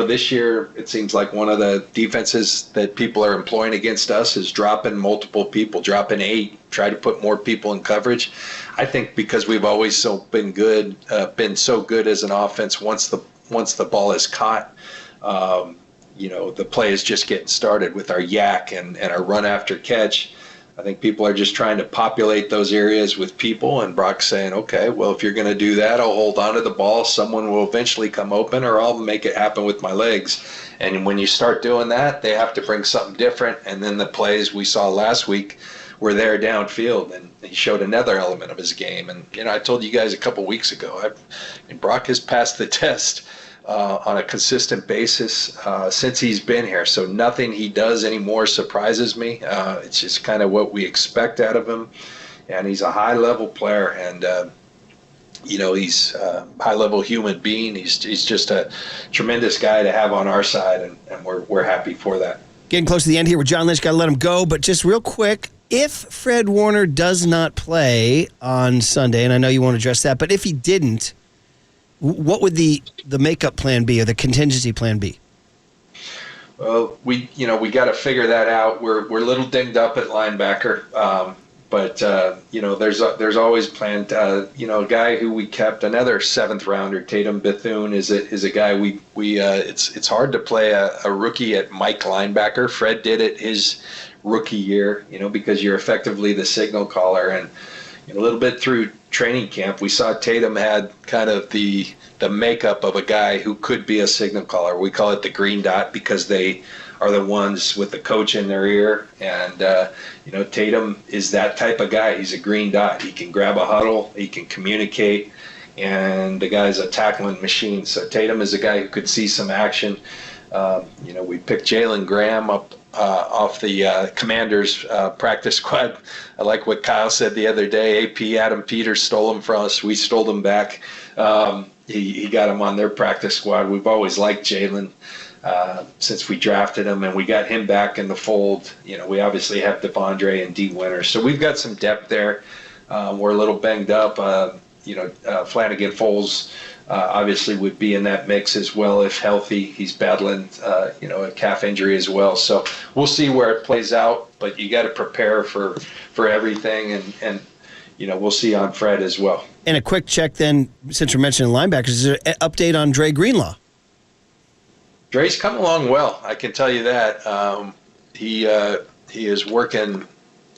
this year it seems like one of the defenses that people are employing against us is dropping multiple people, dropping 8, try to put more people in coverage. I think because we've always been so good as an offense once the ball is caught, the play is just getting started with our yak and our run after catch. I think people are just trying to populate those areas with people, and Brock's saying, okay, well, if you're going to do that, I'll hold on to the ball. Someone will eventually come open, or I'll make it happen with my legs. And when you start doing that, they have to bring something different. And then the plays we saw last week were there downfield, and he showed another element of his game. And, I told you guys a couple weeks ago, Brock has passed the test on a consistent basis since he's been here. So nothing he does anymore surprises me. It's just kind of what we expect out of him. And he's a high-level player, and, he's a high-level human being. He's just a tremendous guy to have on our side, and we're happy for that. Getting close to the end here with John Lynch. Got to let him go. But just real quick, if Fred Warner does not play on Sunday, and I know you won't address that, but if he didn't, what would the makeup plan be, or the contingency plan be? Well, we got to figure that out. We're a little dinged up at linebacker, but there's always planned. A guy who we kept, another 7th rounder, Tatum Bethune, is a guy we it's hard to play a rookie at Mike linebacker. Fred did it his rookie year, because you're effectively the signal caller, and a little bit through training camp, we saw Tatum had kind of the makeup of a guy who could be a signal caller. We call it the green dot because they are the ones with the coach in their ear. And, Tatum is that type of guy. He's a green dot. He can grab a huddle. He can communicate. And the guy's a tackling machine. So Tatum is a guy who could see some action. We picked Jalen Graham up off the Commanders practice squad. I like what Kyle said the other day. AP Adam Peters stole him from us. We stole him back. He got him on their practice squad. We've always liked Jalen since we drafted him, and we got him back in the fold. We obviously have Devondre and D. Winters. So we've got some depth there. We're a little banged up. Flanagan Foles obviously would be in that mix as well if healthy. He's battling, a calf injury as well. So we'll see where it plays out, but you got to prepare for everything, and we'll see on Fred as well. And a quick check then, since we're mentioning linebackers, is there an update on Dre Greenlaw? Dre's come along well, I can tell you that. He is working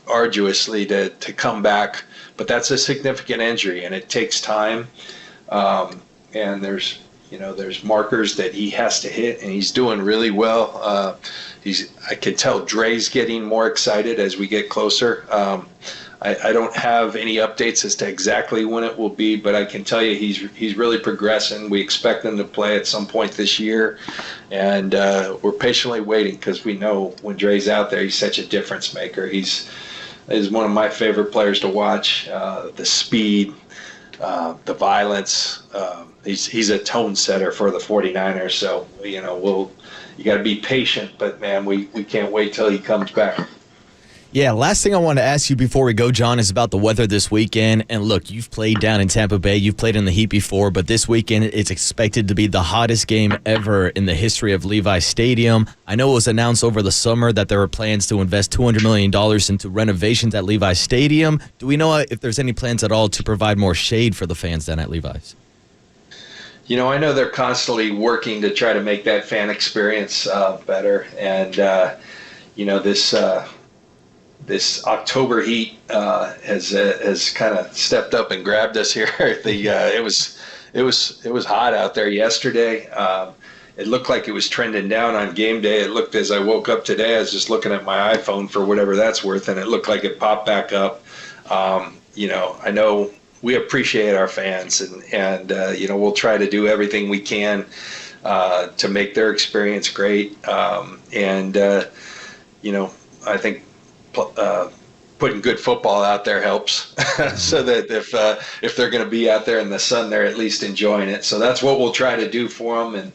arduously to come back, but that's a significant injury, and it takes time. And there's markers that he has to hit, and he's doing really well. I can tell Dre's getting more excited as we get closer. I don't have any updates as to exactly when it will be, but I can tell you he's really progressing. We expect him to play at some point this year, and we're patiently waiting because we know when Dre's out there, he's such a difference maker. He's one of my favorite players to watch. The speed, the violence. He's a tone setter for the 49ers. So you got to be patient, but man, we can't wait till he comes back. Yeah, last thing I want to ask you before we go, John, is about the weather this weekend. And look, you've played down in Tampa Bay. You've played in the heat before, but this weekend it's expected to be the hottest game ever in the history of Levi Stadium. I know it was announced over the summer that there were plans to invest $200 million into renovations at Levi Stadium. Do we know if there's any plans at all to provide more shade for the fans down at Levi's? I know they're constantly working to try to make that fan experience better. And, this October heat has kind of stepped up and grabbed us here. It was hot out there yesterday. It looked like it was trending down on game day. It looked, as I woke up today, I was just looking at my iPhone for whatever that's worth, and it looked like it popped back up. I know we appreciate our fans, and we'll try to do everything we can to make their experience great. I think putting good football out there helps, so that if they're going to be out there in the sun, they're at least enjoying it. So that's what we'll try to do for them, and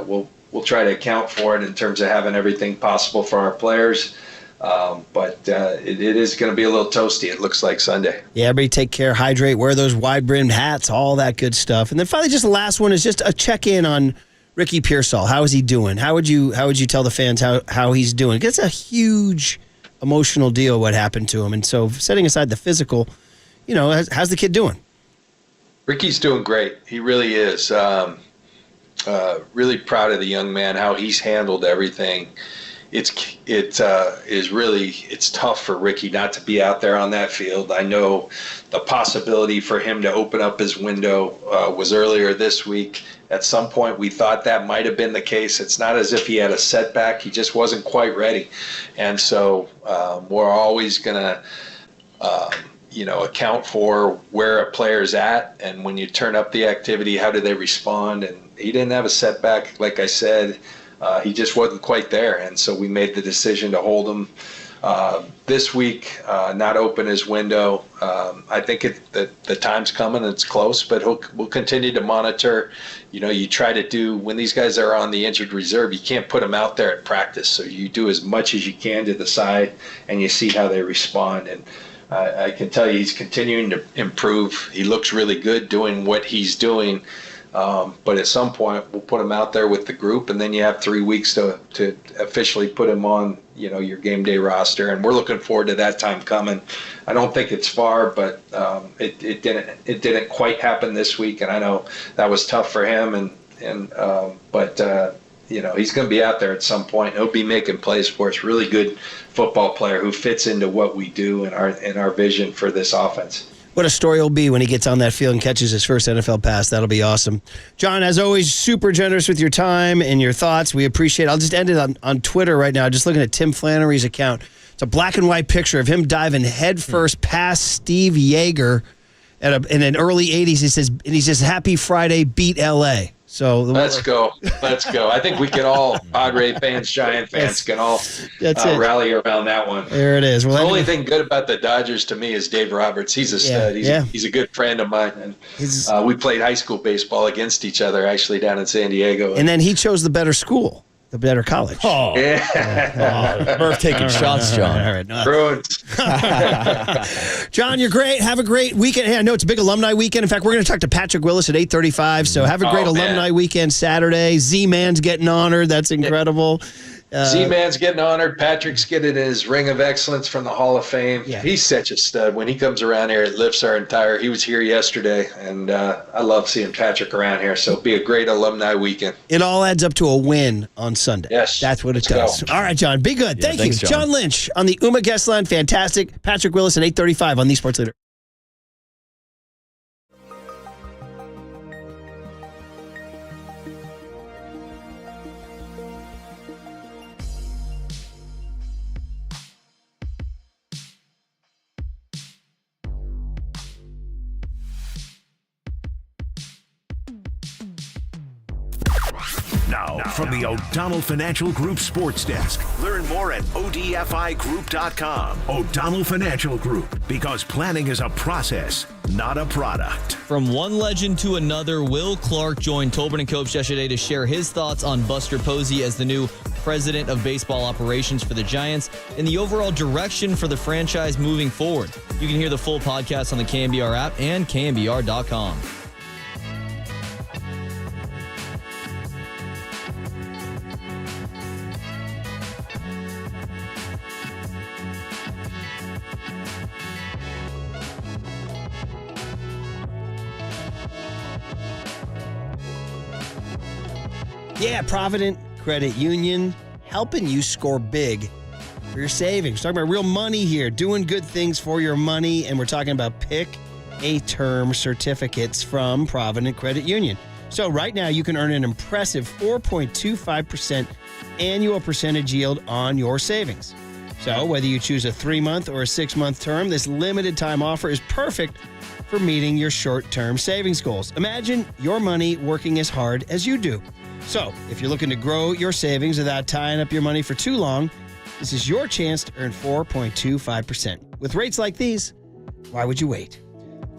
we'll try to account for it in terms of having everything possible for our players. But it is going to be a little toasty, it looks like, Sunday. Yeah, everybody take care, hydrate, wear those wide-brimmed hats, all that good stuff. And then finally, just the last one is just a check-in on Ricky Pearsall. How is he doing? How would you tell the fans how he's doing? It's a huge emotional deal what happened to him. And so setting aside the physical, how's the kid doing? Ricky's doing great. He really is. Really proud of the young man, how he's handled everything. It's tough for Ricky not to be out there on that field. I know the possibility for him to open up his window was earlier this week. At some point, we thought that might have been the case. It's not as if he had a setback. He just wasn't quite ready. And so we're always going to account for where a player's at, and when you turn up the activity, how do they respond? And he didn't have a setback, like I said. He just wasn't quite there, and so we made the decision to hold him this week, not open his window. I think the time's coming, it's close, but we'll continue to monitor. You try to do, when these guys are on the injured reserve, you can't put them out there at practice, so you do as much as you can to the side, and you see how they respond. And I can tell you he's continuing to improve. He looks really good doing what he's doing. But at some point, we'll put him out there with the group, and then you have 3 weeks to officially put him on, your game day roster. And we're looking forward to that time coming. I don't think it's far, but it didn't quite happen this week, and I know that was tough for him. But he's going to be out there at some point. He'll be making plays for us. Really good football player who fits into what we do and our vision for this offense. What a story it'll be when he gets on that field and catches his first NFL pass. That'll be awesome. John, as always, super generous with your time and your thoughts. We appreciate it. I'll just end it on Twitter right now, just looking at Tim Flannery's account. It's a black and white picture of him diving headfirst past Steve Yeager in an early 80s. He says, "Happy Friday, beat LA." So let's go. I think we can all, Padre fans, Giant fans, can all rally around that one. There it is. Well, the only thing good about the Dodgers to me is Dave Roberts. He's a stud. He's a good friend of mine. And we played high school baseball against each other, actually, down in San Diego. And then he chose the better school. The better college. Oh, yeah. Murph taking shots, John. All right. Bruins. John, you're great. Have a great weekend. Hey, I know it's a big alumni weekend. In fact, we're going to talk to Patrick Willis at 8:35. So have a great alumni weekend Saturday. Z-Man's getting honored. That's incredible. Z-Man's getting honored. Patrick's getting his Ring of Excellence from the Hall of Fame. Yeah. He's such a stud. When he comes around here, it lifts our entire. He was here yesterday, and I love seeing Patrick around here. So it'll be a great alumni weekend. It all adds up to a win on Sunday. Yes. That's what it does. Go. All right, John. Be good. Thank you. John Lynch on the UMA guest line. Fantastic. Patrick Willis at 8:35 on the Sports Leader. Now, from the O'Donnell Financial Group Sports Desk. Learn more at ODFIGroup.com. O'Donnell Financial Group, because planning is a process, not a product. From one legend to another, Will Clark joined Tolbert & Copes yesterday to share his thoughts on Buster Posey as the new president of baseball operations for the Giants and the overall direction for the franchise moving forward. You can hear the full podcast on the KNBR app and KNBR.com. Yeah, Provident Credit Union, helping you score big for your savings. Talking about real money here, doing good things for your money, and we're talking about Pick a Term certificates from Provident Credit Union. So right now you can earn an impressive 4.25% annual percentage yield on your savings. So whether you choose a 3-month or a 6-month term, this limited time offer is perfect for meeting your short-term savings goals. Imagine your money working as hard as you do. So if you're looking to grow your savings without tying up your money for too long, This is your chance to earn 4.25%. With rates like these, why would you wait?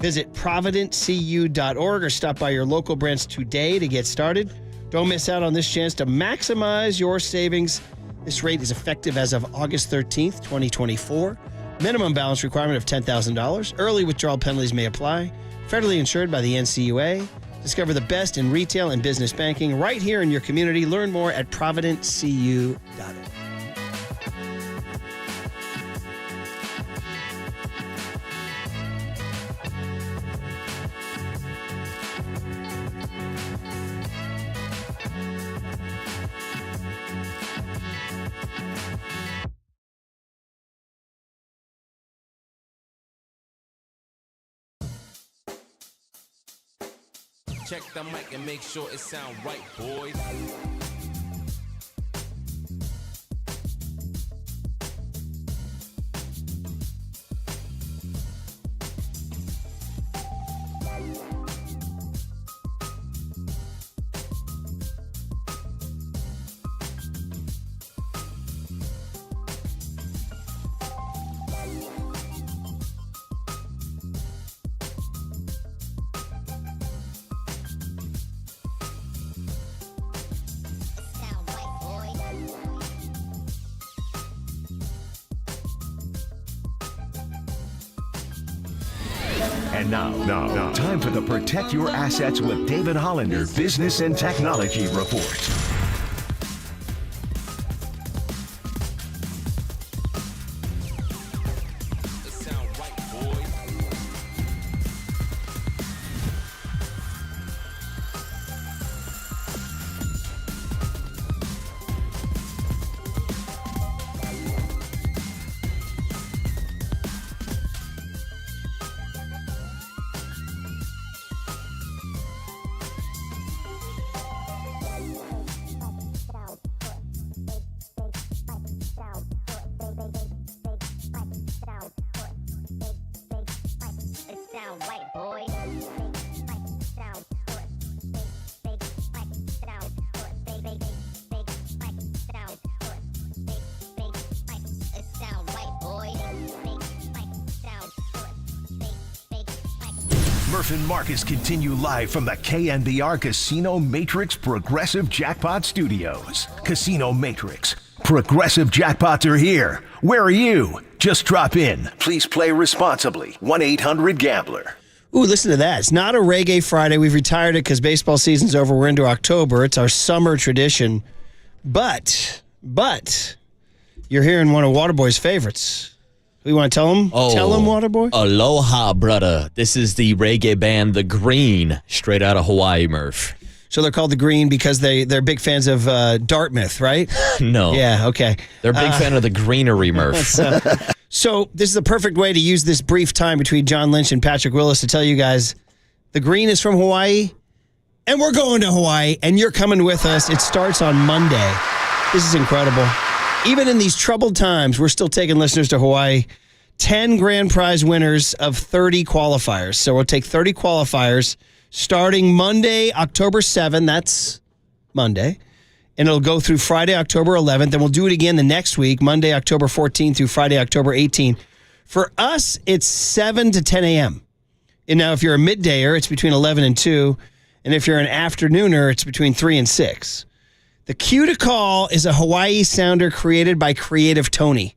Visit providencecu.org or stop by your local branch today to get started. Don't miss out on this chance to maximize your savings. This rate is effective as of August 13th, 2024. Minimum balance requirement of $10,000. Early withdrawal penalties may apply. Federally insured by the NCUA. Discover the best in retail and business banking right here in your community. Learn more at providencecu.org. Check the mic and make sure it sound right, boys. And now, time for the Protect Your Assets with David Hollander Business and Technology Report. Murph and Marcus continue live from the KNBR Casino Matrix Progressive Jackpot Studios. Casino Matrix. Progressive jackpots are here. Where are you? Just drop in. Please play responsibly. 1-800-GAMBLER. Ooh, listen to that. It's not a Reggae Friday. We've retired it because baseball season's over. We're into October. It's our summer tradition. But, you're hearing one of Waterboy's favorites. We want to tell him? Tell him, Waterboy? Aloha, brother. This is the reggae band The Green, straight out of Hawaii, Murph. So they're called The Green because they're big fans of Dartmouth, right? No. Yeah, okay. They're a big fan of the greenery, Murph. So this is the perfect way to use this brief time between John Lynch and Patrick Willis to tell you guys, The Green is from Hawaii, and we're going to Hawaii, and you're coming with us. It starts on Monday. This is incredible. Even in these troubled times, we're still taking listeners to Hawaii. 10 grand prize winners of 30 qualifiers. So we'll take 30 qualifiers starting Monday, October 7th. That's Monday. And it'll go through Friday, October 11th. And we'll do it again the next week, Monday, October 14th through Friday, October 18th. For us, it's 7 to 10 a.m. And now if you're a middayer, it's between 11 and 2. And if you're an afternooner, it's between 3 and 6. The cue to call is a Hawaii sounder created by Creative Tony.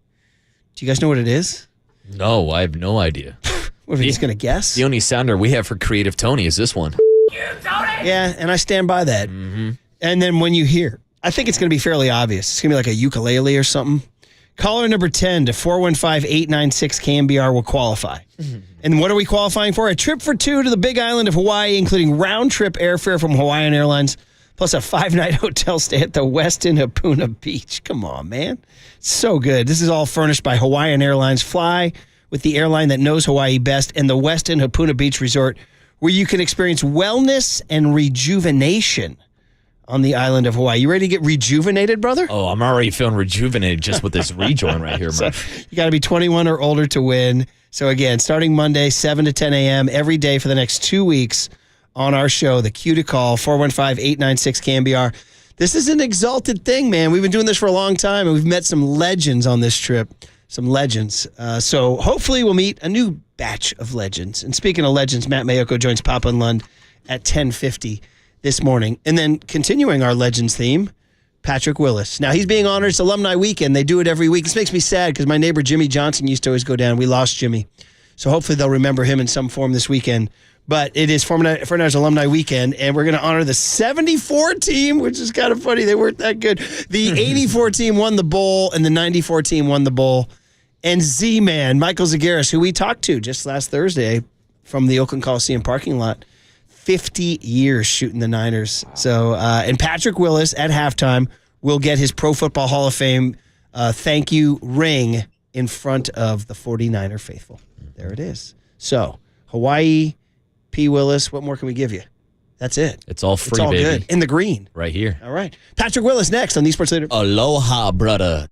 Do you guys know what it is? No, I have no idea. What, are you just going to guess? The only sounder we have for Creative Tony is this one. Yeah, and I stand by that. Mm-hmm. And then when you hear, I think it's going to be fairly obvious. It's going to be like a ukulele or something. Caller number 10 to 415-896-KNBR will qualify. Mm-hmm. And what are we qualifying for? A trip for two to the Big Island of Hawaii, including round-trip airfare from Hawaiian Airlines, plus a 5-night hotel stay at the Westin Hapuna Beach. Come on, man. So good. This is all furnished by Hawaiian Airlines. Fly with the airline that knows Hawaii best and the Westin Hapuna Beach Resort, where you can experience wellness and rejuvenation on the island of Hawaii. You ready to get rejuvenated, brother? Oh, I'm already feeling rejuvenated just with this rejoin right here, man. So you got to be 21 or older to win. So again, starting Monday, 7 to 10 a.m. every day for the next 2 weeks on our show, the cue to call, 415-896-KNBR. This is an exalted thing, man. We've been doing this for a long time, and we've met some legends on this trip. Some legends. So hopefully we'll meet a new batch of legends. And speaking of legends, Matt Mayoko joins Papa and Lund at 10:50 this morning. And then continuing our legends theme, Patrick Willis. Now, he's being honored. It's Alumni Weekend. They do it every week. This makes me sad because my neighbor Jimmy Johnson used to always go down. We lost Jimmy. So hopefully they'll remember him in some form this weekend. But it is 49ers Alumni Weekend, and we're going to honor the 74 team, which is kind of funny. They weren't that good. The 84 team won the bowl, and the 94 team won the bowl. And Z-Man, Michael Zagaris, who we talked to just last Thursday from the Oakland Coliseum parking lot, 50 years shooting the Niners. So, and Patrick Willis at halftime will get his Pro Football Hall of Fame thank you ring in front of the 49er faithful. There it is. So, Hawaii, P. Willis, what more can we give you? That's it. It's all free, it's all baby. Good. In the green. Right here. All right. Patrick Willis next on the Sports Leader. Aloha, brother.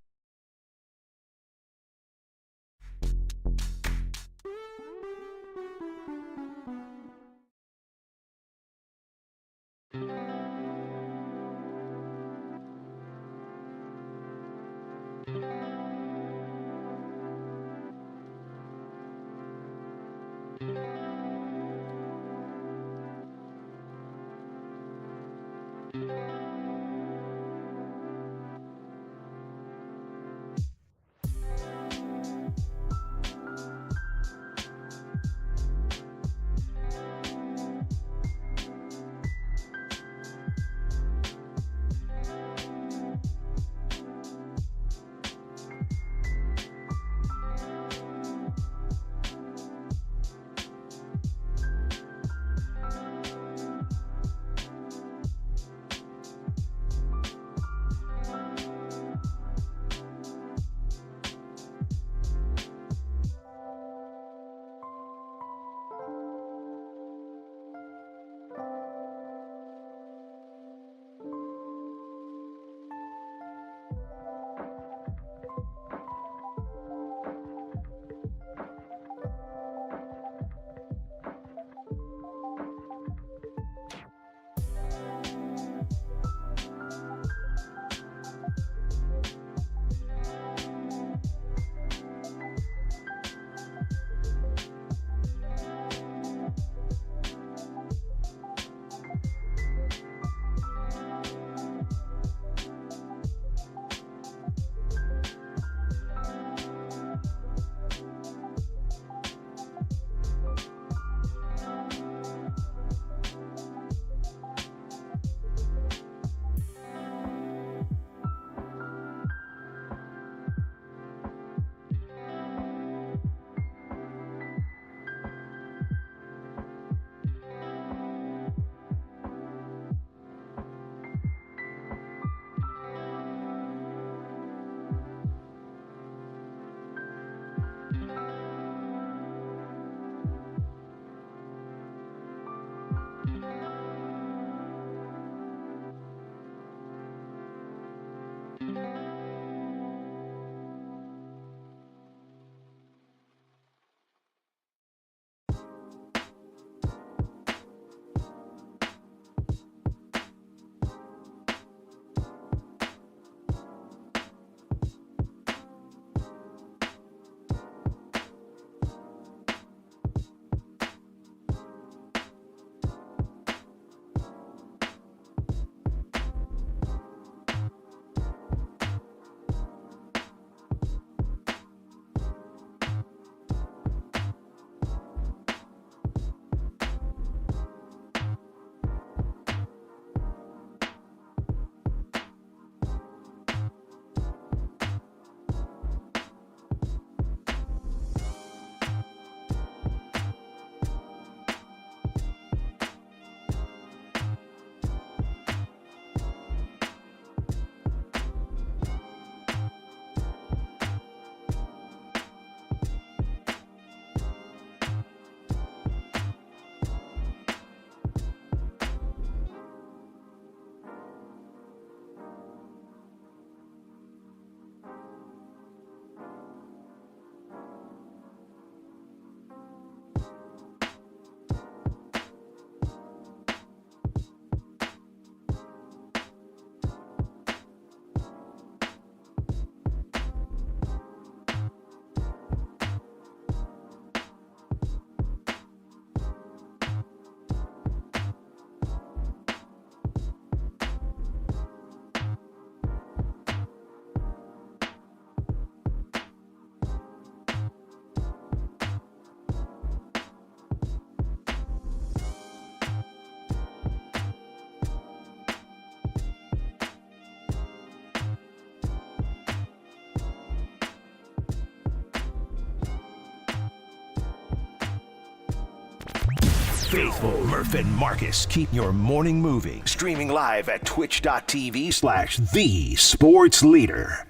faithful Murph and Marcus keep your morning moving. Streaming live at twitch.tv/thesportsleader.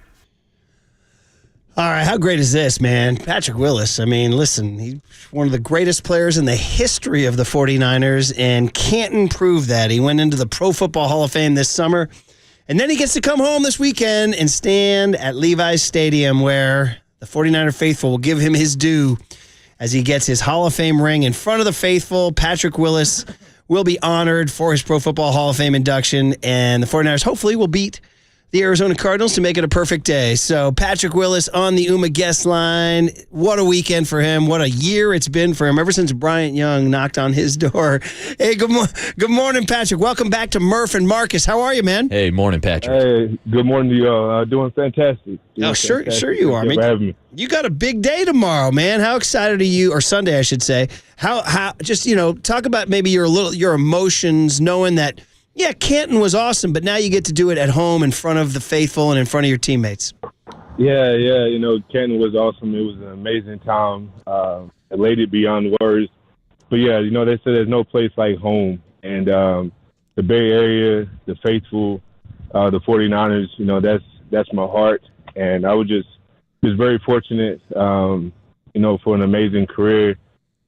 All right, how great is this, man? Patrick Willis, I mean, listen, he's one of the greatest players in the history of the 49ers, and Canton proved that. He went into the Pro Football Hall of Fame this summer, and then he gets to come home this weekend and stand at Levi's Stadium, where the 49er faithful will give him his due as he gets his Hall of Fame ring in front of the faithful. Patrick Willis will be honored for his Pro Football Hall of Fame induction, and the 49ers hopefully will beat the Arizona Cardinals to make it a perfect day. So Patrick Willis on the UMA guest line. What a weekend for him. What a year it's been for him ever since Bryant Young knocked on his door. Hey, good morning, Patrick. Welcome back to Murph and Marcus. How are you, man? Hey, morning, Patrick. Hey, good morning to y'all. Doing fantastic. Sure you are, man. You got a big day tomorrow, man. How excited are you? Or Sunday, I should say. How? Just talk about maybe your emotions, knowing that. Yeah, Canton was awesome, but now you get to do it at home in front of the faithful and in front of your teammates. Yeah, Canton was awesome. It was an amazing time, elated beyond words. But yeah, they say there's no place like home. And the Bay Area, the faithful, the 49ers, that's my heart. And I was just very fortunate, for an amazing career,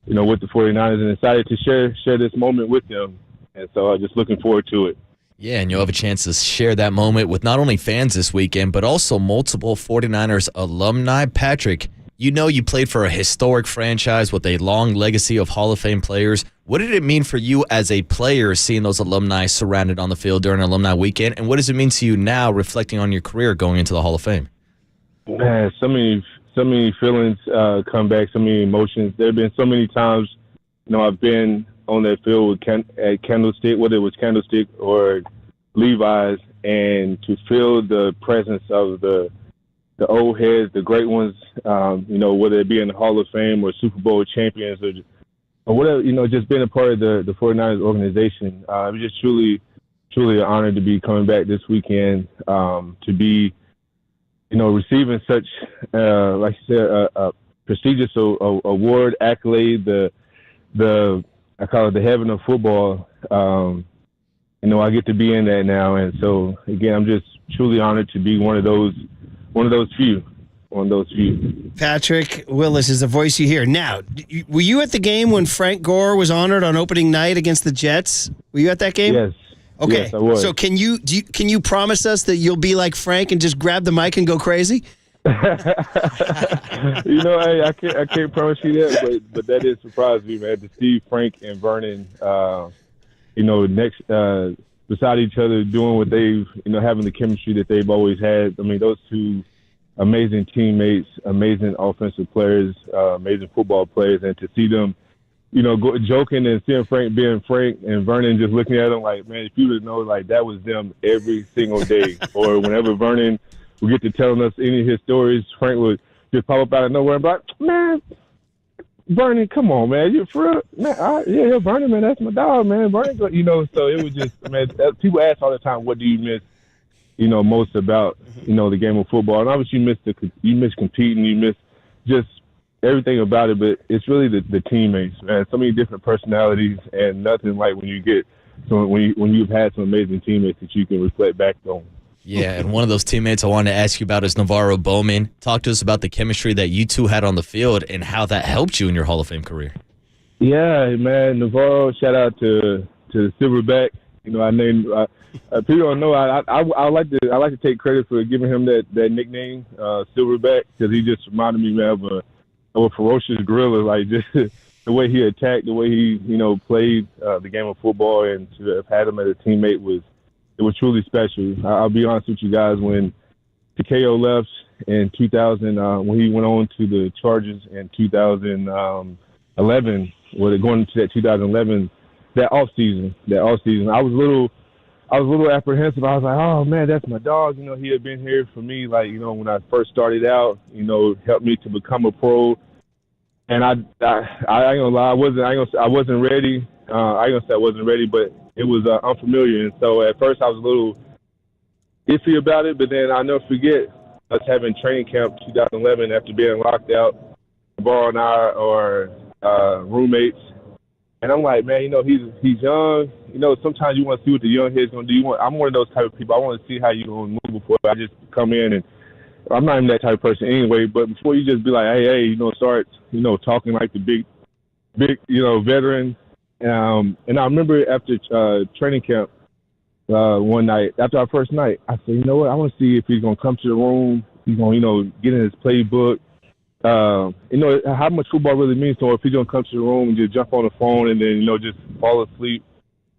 with the 49ers, and excited to share this moment with them. And so I'm just looking forward to it. Yeah, and you'll have a chance to share that moment with not only fans this weekend, but also multiple 49ers alumni. Patrick, you played for a historic franchise with a long legacy of Hall of Fame players. What did it mean for you as a player seeing those alumni surrounded on the field during Alumni Weekend? And what does it mean to you now reflecting on your career going into the Hall of Fame? Man, so many feelings come back, so many emotions. There have been so many times, I've been on that field at Candlestick, whether it was Candlestick or Levi's, and to feel the presence of the old heads, the great ones, whether it be in the Hall of Fame or Super Bowl champions or whatever, just being a part of the 49ers organization. It was just truly an honor to be coming back this weekend, to be, receiving such, like you said, a prestigious award, accolade, the I call it the heaven of football. I get to be in that now, and so again, I'm just truly honored to be one of those few. Patrick Willis is the voice you hear. Now, were you at the game when Frank Gore was honored on opening night against the Jets? Were you at that game? Yes. Okay. Yes, I was. So can you promise us that you'll be like Frank and just grab the mic and go crazy? I can't promise you that, but that did surprise me, man. To see Frank and Vernon, next beside each other, doing what they've, having the chemistry that they've always had. I mean, those two amazing teammates, amazing offensive players, amazing football players, and to see them, joking and seeing Frank being Frank and Vernon just looking at him like, man, if you would know, like that was them every single day, or whenever Vernon would get to telling us any of his stories, Frank would just pop up out of nowhere and be like, man, Vernon, come on, man. You for real? Man, yeah, Vernon, man, that's my dog, man. Vernon, so it was just, man, people ask all the time, what do you miss, most about, the game of football? And obviously you miss competing, you miss just everything about it, but it's really the teammates, man. So many different personalities, and nothing like when you've had some amazing teammates that you can reflect back on. Yeah, and one of those teammates I wanted to ask you about is Navarro Bowman. Talk to us about the chemistry that you two had on the field and how that helped you in your Hall of Fame career. Yeah, man, Navarro, shout out to Silverback. I named people don't know. I like to take credit for giving him that nickname, Silverback, because he just reminded me, man, of a ferocious gorilla. Like just the way he attacked, the way he played the game of football, and to have had him as a teammate was truly special. I'll be honest with you guys, when Takeo left in 2000, when he went on to the Chargers in 2011, going into that 2011, that off season, I was a little apprehensive. I was like, oh man, that's my dog. He had been here for me, like, when I first started out, helped me to become a pro. And I ain't gonna lie, I wasn't ready. I ain't gonna say I wasn't ready, but it was unfamiliar. And so at first I was a little iffy about it, but then I'll never forget us having training camp 2011 after being locked out. Navarro and I are roommates, And I'm like, man, he's young. Sometimes you want to see what the young head's going to do. I'm one of those type of people. I want to see how you're going to move before I just come in. And I'm not even that type of person anyway. But before you just be like, hey, start, talking like the big, veteran. And I remember after training camp one night, after our first night, I said, you know what? I want to see if he's going to come to the room. He's going to, get in his playbook. How much football really means to him. If he's going to come to the room and just jump on the phone and then, just fall asleep.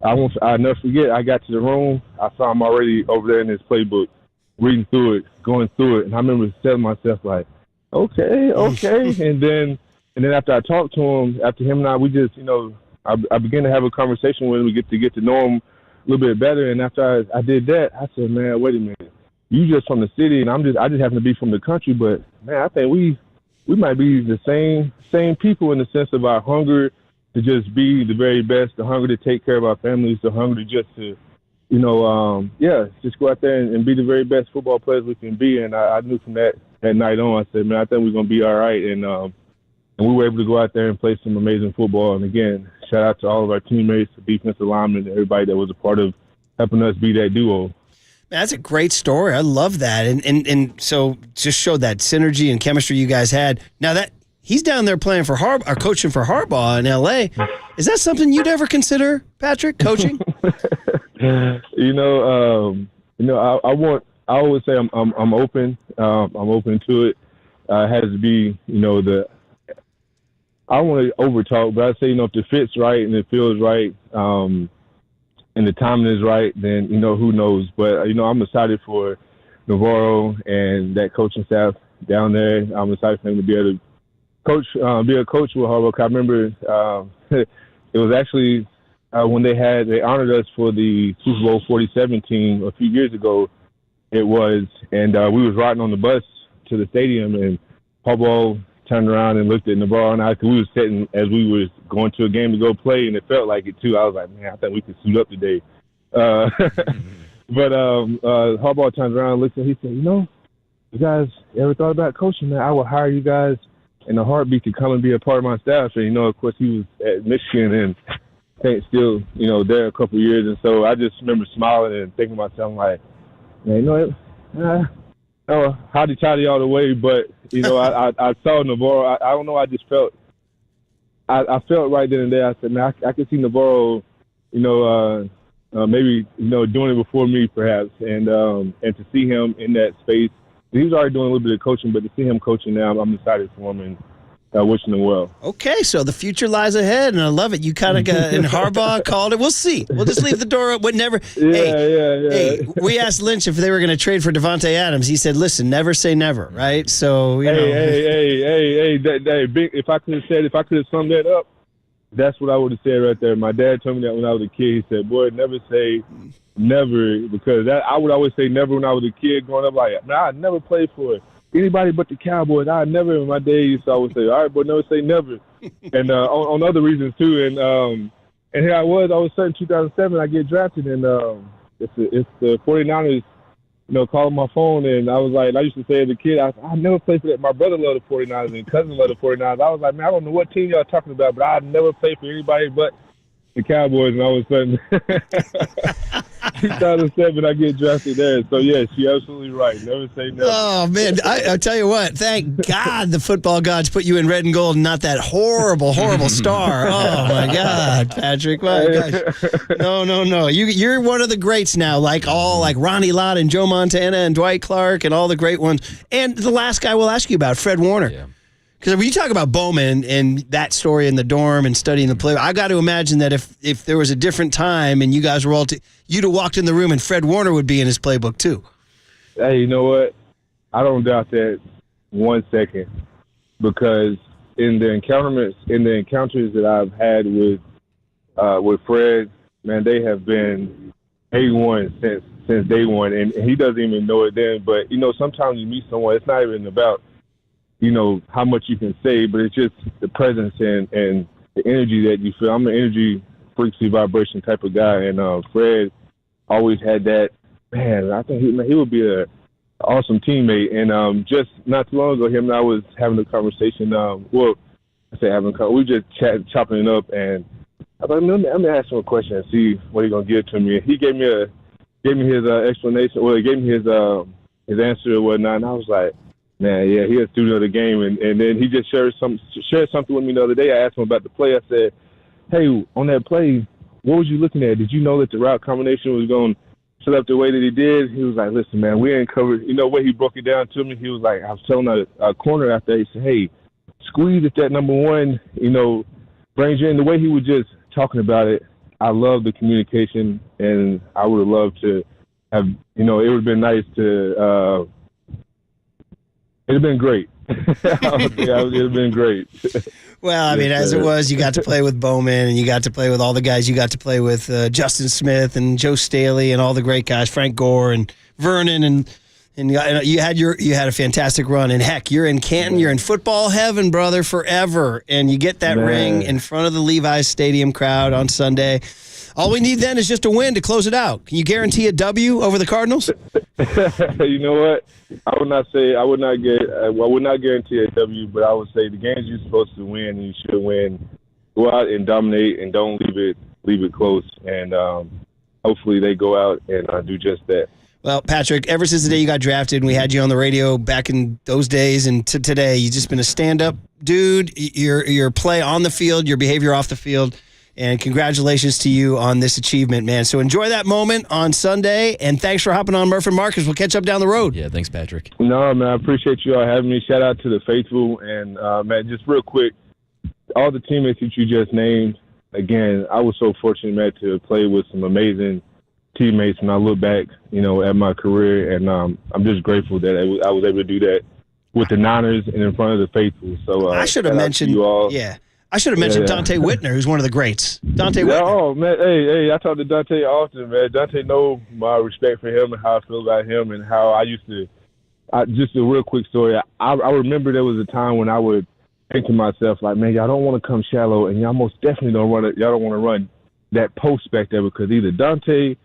I'll never forget, I got to the room. I saw him already over there in his playbook, reading through it, going through it. And I remember telling myself, like, okay. and then after I talked to him, after him and I, we just, I began to have a conversation with him. We get to know him a little bit better. And after I did that, I said, man, wait a minute. You just from the city, and I just happen to be from the country. But, man, I think we might be the same people in the sense of our hunger to just be the very best, the hunger to take care of our families, the hunger to just to, just go out there and be the very best football players we can be. And I knew from that night on, I said, man, I think we're going to be all right. And we were able to go out there and play some amazing football. And, again, shout out to all of our teammates, the defensive linemen, everybody that was a part of helping us be that duo. Man, that's a great story. I love that. And so just showed that synergy and chemistry you guys had. Now that he's down there playing for or coaching for Harbaugh in L.A., is that something you'd ever consider, Patrick, coaching? I always say I'm open. I'm open to it. It has to be, I don't want to over talk, but I say, if the fit's right and it feels right, and the timing is right, then, who knows. But, I'm excited for Navarro and that coaching staff down there. I'm excited for him to be able to be a coach with Harbaugh. I remember it was actually when they honored us for the Super Bowl 47 team a few years ago. It was, and we was riding on the bus to the stadium, and Harbaugh turned around and looked at Navarro and I, because we were sitting as we was going to a game to go play, and it felt like it too. I was like, man, I think we could suit up today. But Harbaugh turned around and looked at him. He said, you guys ever thought about coaching, man? I will hire you guys in a heartbeat to come and be a part of my staff. And, of course, he was at Michigan and still, there a couple of years. And so I just remember smiling and thinking to myself, like, man, howdy-toddy all the way. But, I saw Navarro. I don't know. I just felt I felt right then and there. I said, man, I could see Navarro, maybe, doing it before me perhaps. And to see him in that space, he was already doing a little bit of coaching, but to see him coaching now, I'm excited for him and wishing him well. Okay, so the future lies ahead, and I love it. You kind of got, and Harbaugh called it. We'll see. We'll just leave the door up. Hey, we asked Lynch if they were going to trade for Devontae Adams. He said, listen, never say never, right? So, Hey, big, if I could have summed that up, that's what I would have said right there. My dad told me that when I was a kid. He said, boy, never say never, because I would always say never when I was a kid growing up. Like, man, I never played for anybody but the Cowboys. I never in my days, so I would say, all right, but never say never. And on other reasons too. And here I was, all of a sudden, 2007, I get drafted, and it's the 49ers, calling my phone, and I was like, I used to say as a kid, I never played for that. My brother loved the 49ers, and cousin loved the 49ers. I was like, man, I don't know what team y'all talking about, but I never played for anybody but the Cowboys, and all of a sudden, 2007, I get drafted there. So, yes, you're absolutely right. Never say never. Oh, man, I tell you what, thank God the football gods put you in red and gold and not that horrible, horrible star. Oh, my God, Patrick. My gosh. No. You're one of the greats now, like Ronnie Lott and Joe Montana and Dwight Clark and all the great ones. And the last guy we'll ask you about, Fred Warner. Yeah. Because when you talk about Bowman and that story in the dorm and studying the play, I got to imagine that if there was a different time and you guys were you'd have walked in the room and Fred Warner would be in his playbook too. Hey, you know what? I don't doubt that 1 second, because in the encounters that I've had with Fred, man, they have been A1 since day one, and he doesn't even know it then. But sometimes you meet someone, it's not even about how much you can say, but it's just the presence and the energy that you feel. I'm an energy frequency vibration type of guy, and Fred always had that. Man, I think he would be an awesome teammate. And just not too long ago, him and I was having a conversation. We just chopping it up, and I thought, let me ask him a question and see what he's gonna give to me. He gave me his explanation. Well, he gave me his answer and whatnot. And I was like, man, yeah, he a student of the game. And then he just shared something with me the other day. I asked him about the play. I said, hey, on that play, what was you looking at? Did you know that the route combination was going to set up the way that he did? He was like, listen, man, we ain't covered. You know what? He broke it down to me. He was like, I was telling a corner after, he said, hey, squeeze at that number one, brings you in. The way he was just talking about it, I love the communication, and I would have loved to have, it would have been nice to, it would have been great. It would have been great. Well, I mean, as it was, you got to play with Bowman, and you got to play with all the guys. You got to play with Justin Smith and Joe Staley and all the great guys, Frank Gore and Vernon, and you had a fantastic run. And heck, you're in Canton, you're in football heaven, brother, forever. And you get that ring in front of the Levi's Stadium crowd on Sunday. All we need then is just a win to close it out. Can you guarantee a W over the Cardinals? You know what? I would not guarantee a W, but I would say the games you're supposed to win, and you should win. Go out and dominate, and don't leave it close. And hopefully they go out and do just that. Well, Patrick, ever since the day you got drafted and we had you on the radio back in those days and to today, you've just been a stand-up dude. Your play on the field, your behavior off the field, and congratulations to you on this achievement, man. So enjoy that moment on Sunday, and thanks for hopping on Murph and Marcus. We'll catch up down the road. Yeah, thanks, Patrick. No, man, I appreciate you all having me. Shout out to the faithful. And, man, just real quick, all the teammates that you just named, again, I was so fortunate, man, to play with some amazing teammates when I look back, at my career. And I'm just grateful that I was able to do that with the Niners and in front of the faithful. So I should have mentioned you all. Yeah. I should have mentioned Dante Whitner, who's one of the greats. Dante Whitner. Oh, man. Hey, I talk to Dante often, man. Dante knows my respect for him and how I feel about him and how I used to. Just a real quick story. I remember there was a time when I would think to myself, like, man, y'all don't want to come shallow, and y'all most definitely don't run it. Y'all don't want to run that post back there because either Dante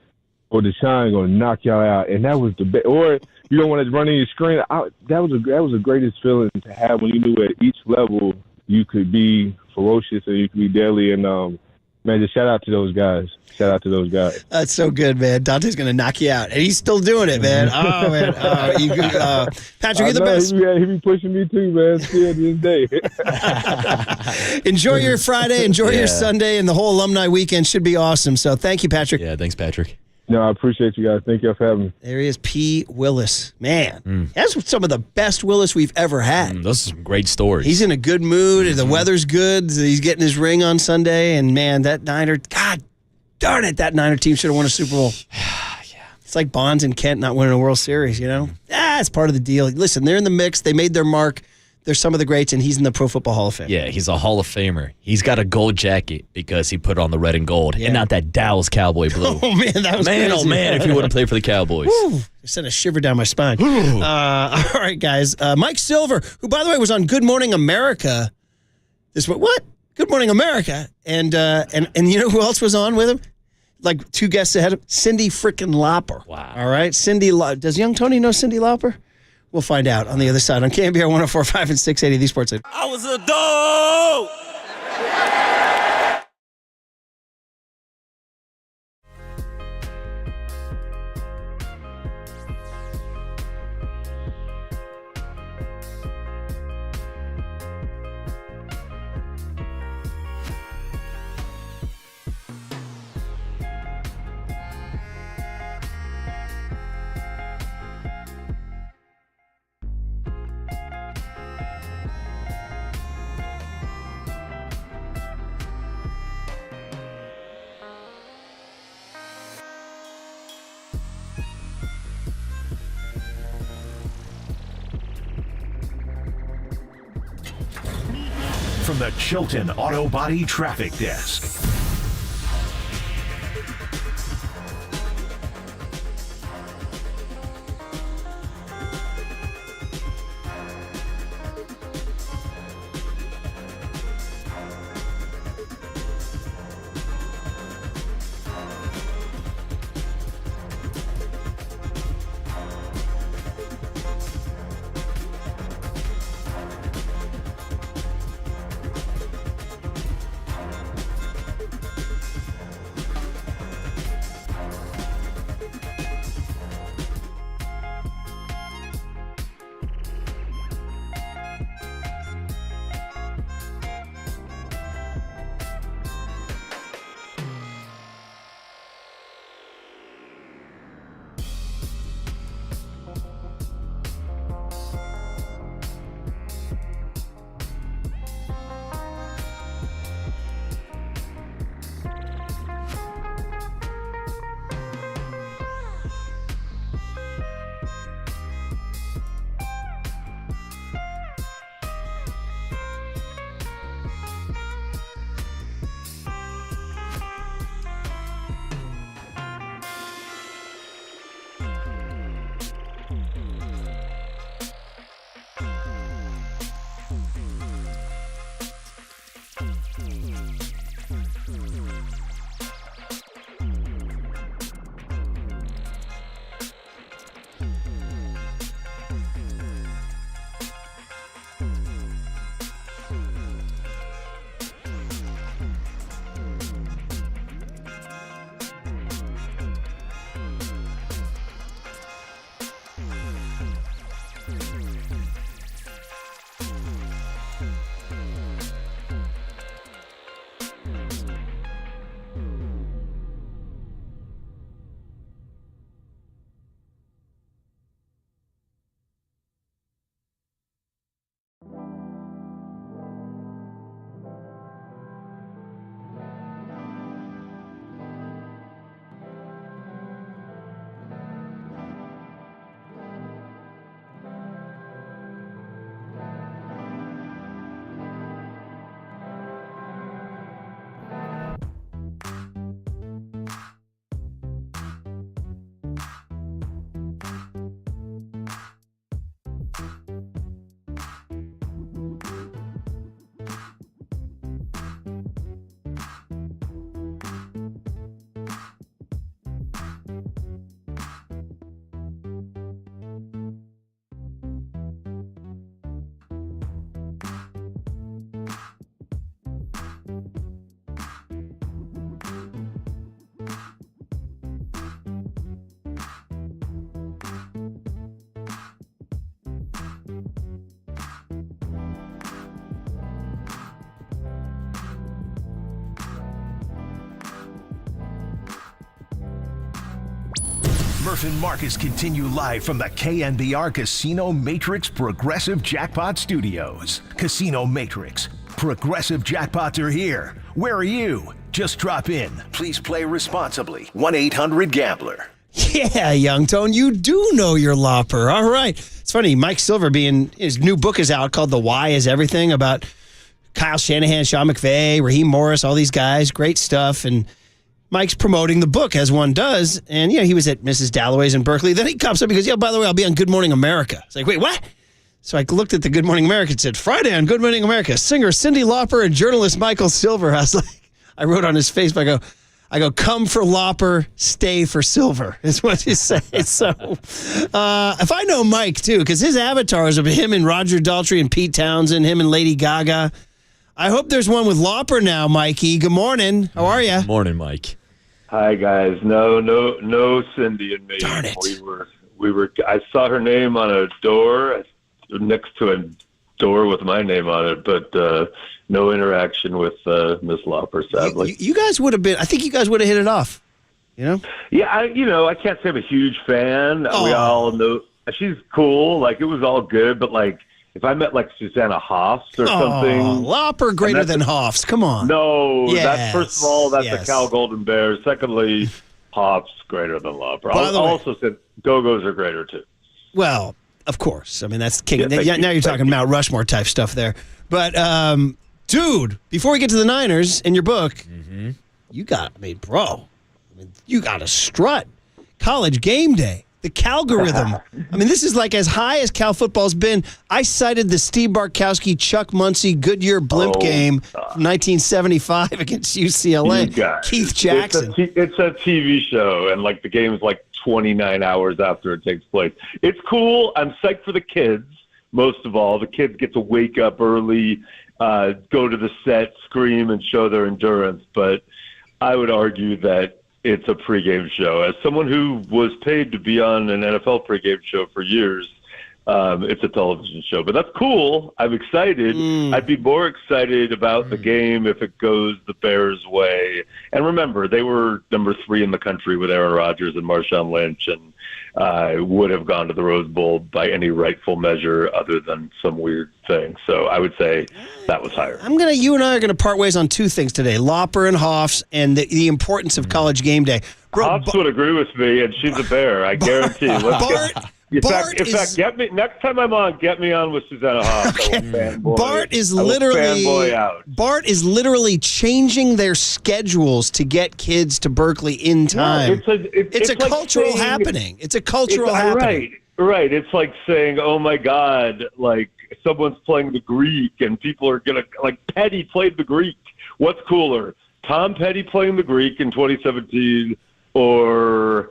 or Deshaun going to knock y'all out. And that was the best. Or you don't want to run in your screen. That was the greatest feeling to have when you knew at each level you could be ferocious and you could be deadly. And, man, just shout out to those guys. Shout out to those guys. That's so good, man. Dante's going to knock you out. And he's still doing it, man. Oh, man. Patrick, you're the best. He be pushing me too, man. Still this day. Enjoy your Friday. Enjoy your Sunday. And the whole alumni weekend should be awesome. So thank you, Patrick. Yeah, thanks, Patrick. No, I appreciate you guys. Thank you for having me. There he is, P. Willis. Man, that's some of the best Willis we've ever had. Those are some great stories. He's in a good mood. The weather's good. He's getting his ring on Sunday. And, man, that Niner, God darn it, that Niner team should have won a Super Bowl. It's like Bonds and Kent not winning a World Series, It's part of the deal. Listen, they're in the mix. They made their mark. They're some of the greats, and he's in the Pro Football Hall of Fame. Yeah, he's a Hall of Famer. He's got a gold jacket because he put on the red and gold, and not that Dallas Cowboy blue. Oh, man, that was crazy. Oh, man, if he wouldn't play for the Cowboys. Woo, it sent a shiver down my spine. All right, guys. Mike Silver, who, by the way, was on Good Morning America. What? Good Morning America. And you know who else was on with him? Like 2 guests ahead of him? Cindy frickin' Lauper. Wow. All right? Does young Tony know Cindy Lauper? We'll find out on the other side on KNBR 104.5 and 680, the Sports Leader. I was a dog. From the Chilton Auto Body Traffic Desk. Murph and Marcus continue live from the KNBR Casino Matrix Progressive Jackpot Studios. Casino Matrix. Progressive jackpots are here. Where are you? Just drop in. Please play responsibly. 1-800-GAMBLER. Yeah, Young Tone, you do know your Lopper. All right. It's funny, Mike Silver his new book is out called The Why is Everything, about Kyle Shanahan, Sean McVay, Raheem Morris, all these guys. Great stuff. And Mike's promoting the book, as one does. And, he was at Mrs. Dalloway's in Berkeley. Then he comes up and goes, by the way, I'll be on Good Morning America. It's like, wait, what? So I looked at the Good Morning America and said, Friday on Good Morning America, singer Cyndi Lauper and journalist Michael Silver. I was like, I wrote on his Facebook, I go, come for Lauper, stay for Silver, is what he said. So if I know Mike, too, because his avatars of him and Roger Daltrey and Pete Townsend, him and Lady Gaga. I hope there's one with Lauper now, Mikey. Good morning. How are you? Morning, Mike. Hi guys. No Cindy and me. Darn it. We were I saw her name on a door next to a door with my name on it, but no interaction with Miss Lauper, sadly. You guys would have been, I think you guys would have hit it off, Yeah, I can't say I'm a huge fan. We all know she's cool. Like, it was all good, but like, if I met like Susanna Hoffs or something. Lauper greater than Hoffs. Come on. No, Yes. that's first of all, that's Yes. a Cal Golden Bear. Secondly, Hoffs greater than Lauper. By the I way- also said Go-Go's are greater too. Well, of course. I mean, that's king. Yeah, thank you. Now you're talking Mount Rushmore type stuff there. But, dude, before we get to the Niners in your book, you got a strut. College game day. The Calgorithm. I mean, this is like as high as Cal football's been. I cited the Steve Bartkowski, Chuck Muncie, Goodyear blimp game from 1975 against UCLA. You guys. Keith Jackson. It's a TV show, and like the game's like 29 hours after it takes place. It's cool. I'm psyched for the kids. Most of all, the kids get to wake up early, go to the set, scream, and show their endurance. But I would argue that it's a pregame show. As someone who was paid to be on an NFL pregame show for years, it's a television show. But that's cool. I'm excited. I'd be more excited about the game if it goes the Bears' way. And remember, they were number 3 in the country with Aaron Rodgers and Marshawn Lynch, and would have gone to the Rose Bowl by any rightful measure other than some weird thing. So I would say that was higher. You and I are going to part ways on two things today, Lauper and Hoffs, and the importance of college game day. Hoffs would agree with me, and she's a Bear, I guarantee. In fact, get me next time I'm on. Get me on with Susanna Hoffs. Okay. Bart is literally changing their schedules to get kids to Berkeley in time. It's a cultural happening. It's a cultural happening. Right. It's like saying, "Oh my God!" Like someone's playing the Greek, and people are gonna like Petty played the Greek. What's cooler, Tom Petty playing the Greek in 2017, or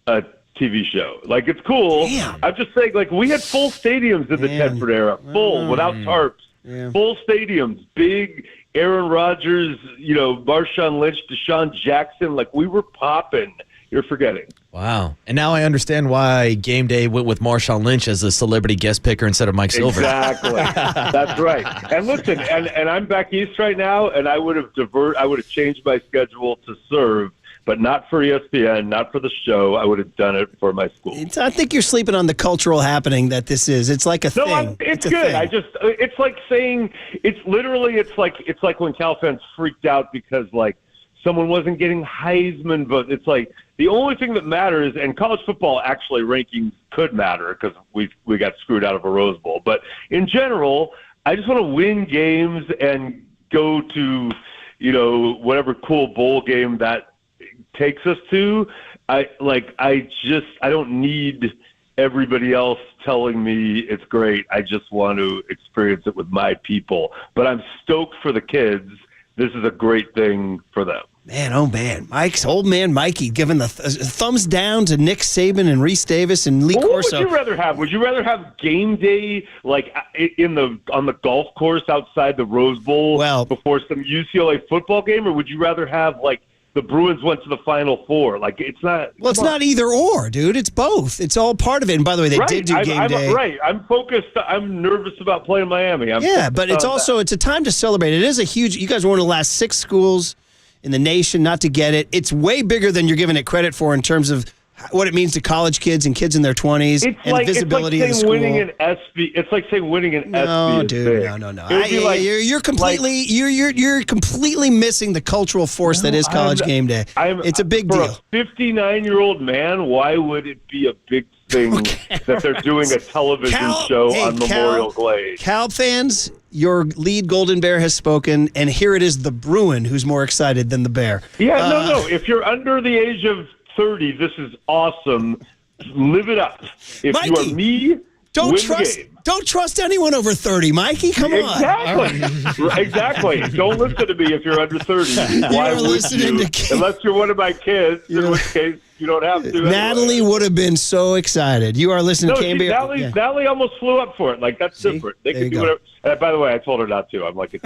a TV show? Like, it's cool. Damn. I'm just saying, like, we had full stadiums in the Tedford era, without tarps, full stadiums, big Aaron Rodgers, Marshawn Lynch, Deshaun Jackson. Like, we were popping. You're forgetting. Wow. And now I understand why Game Day went with Marshawn Lynch as a celebrity guest picker instead of Mike Silver. Exactly. That's right. And listen, and I'm back east right now, and I would have changed my schedule to serve, but not for ESPN, not for the show. I would have done it for my school. I think you're sleeping on the cultural happening that this is. It's like a thing. It's good. Thing. It's like saying, it's like when Cal fans freaked out because like someone wasn't getting Heisman, but it's like the only thing that matters, and college football actually rankings could matter because we got screwed out of a Rose Bowl. But in general, I just want to win games and go to, whatever cool bowl game that takes us to. I don't need everybody else telling me it's great. I just want to experience it with my people. But I'm stoked for the kids. This is a great thing for them. Man, oh man, old man Mikey giving the thumbs down to Nick Saban and Reese Davis and Lee Corso. What would you rather have? Would you rather have game day like on the golf course outside the Rose Bowl before some UCLA football game, or would you rather have like the Bruins went to the Final Four? Like, it's not. Well, it's not either or, dude. It's both. It's all part of it. And by the way, they did do game day. Right. I'm focused. I'm nervous about playing Miami. But it's also it's a time to celebrate. It is a huge. You guys were one of the last 6 schools in the nation not to get it. It's way bigger than you're giving it credit for in terms of what it means to college kids and kids in their 20s and visibility of the school. It's like saying winning an SB. No, dude, no. You're completely missing the cultural force that is college game day. It's a big deal. For a 59-year-old man, why would it be a big thing that they're doing a television show on Memorial Glade? Cal fans, your lead Golden Bear has spoken, and here it is the Bruin who's more excited than the Bear. Yeah, no. If you're under the age of 30, this is awesome. Live it up. If Mikey, you are me, don't trust anyone over 30, Mikey. Come on. Exactly. Don't listen to me if you're under 30. Why would you? Unless you're one of my kids, in which case you don't have to. Natalie would have been so excited. You are listening to KNBR. Natalie almost flew up for it. Like, that's different. They can do whatever. By the way, I told her not to. I'm like, it's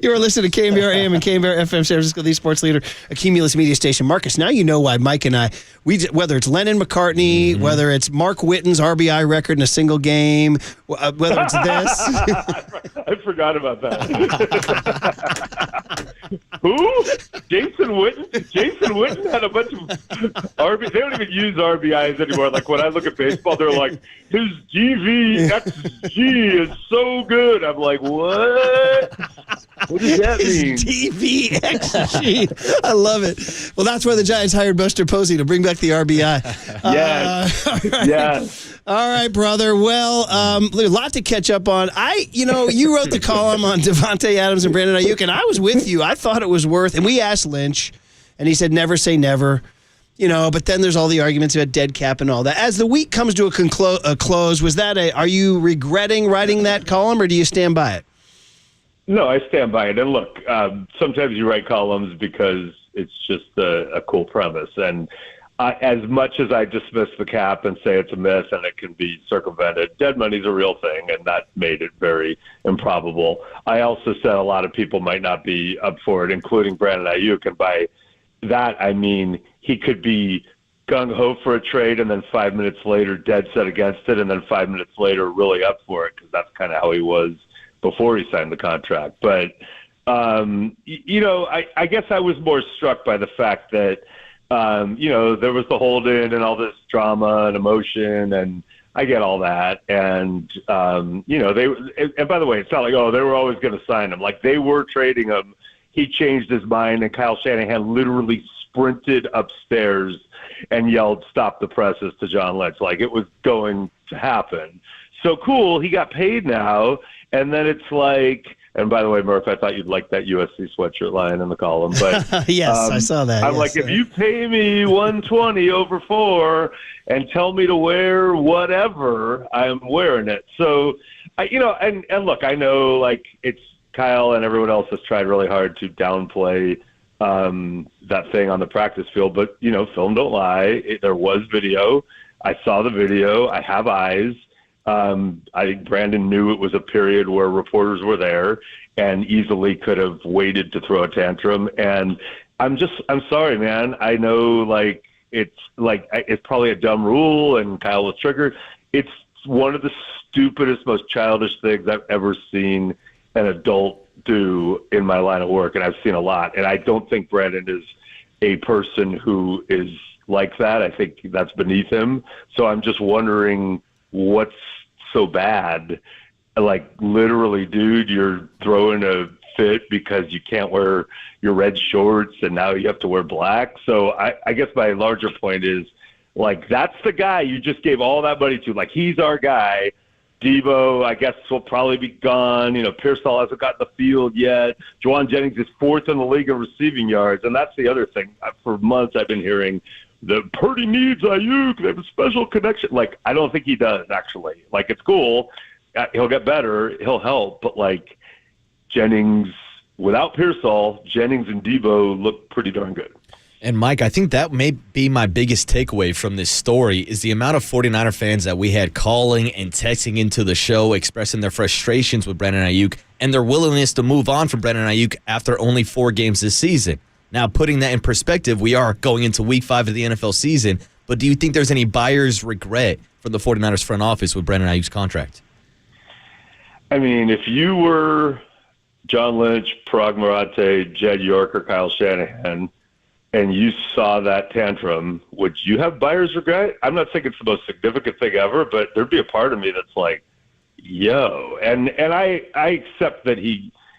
you are listening to KNBR AM and KNBR FM, San Francisco, the sports leader, a Cumulus media station. Marcus, now you know why Mike and I, whether it's Lennon McCartney, whether it's Mark Whitten's RBI record in a single game, whether it's this. I forgot about that. Who? Jason Witten? Jason Witten had a bunch of RBIs. They don't even use RBIs anymore. Like, when I look at baseball, they're like, his GVXG is so good. I'm like, what? What does that mean? DVXG. I love it. Well, that's why the Giants hired Buster Posey to bring back the RBI. Yes. Yes. All right, brother. Well, a lot to catch up on. You wrote the column on Devontae Adams and Brandon Aiyuk, and I was with you. I thought it was worth, and we asked Lynch, and he said never say never. But then there's all the arguments about dead cap and all that. As the week comes to a close, are you regretting writing that column, or do you stand by it? No, I stand by it. And look, sometimes you write columns because it's just a cool premise. And as much as I dismiss the cap and say it's a myth and it can be circumvented, dead money's a real thing, and that made it very improbable. I also said a lot of people might not be up for it, including Brandon Aiyuk. And by that, I mean he could be gung-ho for a trade and then 5 minutes later dead set against it, and then 5 minutes later really up for it, because that's kind of how he was before he signed the contract. But, I guess I was more struck by the fact that, there was the hold-in and all this drama and emotion, and I get all that. And, and by the way, it's not like, they were always going to sign him. Like, they were trading him. He changed his mind, and Kyle Shanahan literally sprinted upstairs and yelled, "Stop the presses," to John Lynch. Like, it was going to happen. So cool, he got paid now, and then it's like, and by the way, Murph, I thought you'd like that USC sweatshirt line in the column. But yes, I saw that. I'm like, if you pay me $120 over 4 and tell me to wear whatever, I'm wearing it. So, and look, I know, like, it's Kyle and everyone else has tried really hard to downplay that thing on the practice field, but film don't lie. There was video. I saw the video. I have eyes. I think Brandon knew it was a period where reporters were there and easily could have waited to throw a tantrum. And I'm sorry, man. I know, it's probably a dumb rule, and Kyle was triggered. It's one of the stupidest, most childish things I've ever seen an adult do in my line of work, and I've seen a lot. And I don't think Brandon is a person who is like that. I think that's beneath him. So I'm just wondering what's so bad. Like, literally, dude, you're throwing a fit because you can't wear your red shorts and now you have to wear black. So I guess my larger point is, like, that's the guy you just gave all that money to. Like, he's our guy. Debo, I guess, will probably be gone. Pearsall hasn't gotten the field yet. Juwan Jennings is 4th in the league in receiving yards. And that's the other thing. For months I've been hearing the Purdy needs Aiyuk. They have a special connection. Like, I don't think he does, actually. Like, it's cool. He'll get better. He'll help. But, like, Jennings, without Pearsall, Jennings and Debo look pretty darn good. And, Mike, I think that may be my biggest takeaway from this story is the amount of 49er fans that we had calling and texting into the show, expressing their frustrations with Brandon Aiyuk and their willingness to move on from Brandon Aiyuk after only 4 games this season. Now, putting that in perspective, we are going into Week 5 of the NFL season, but do you think there's any buyer's regret from the 49ers front office with Brandon Aiyuk's contract? I mean, if you were John Lynch, Parag Marathe, Jed York, or Kyle Shanahan, and you saw that tantrum, would you have buyer's regret? I'm not saying it's the most significant thing ever, but there'd be a part of me that's like, yo. And I accept that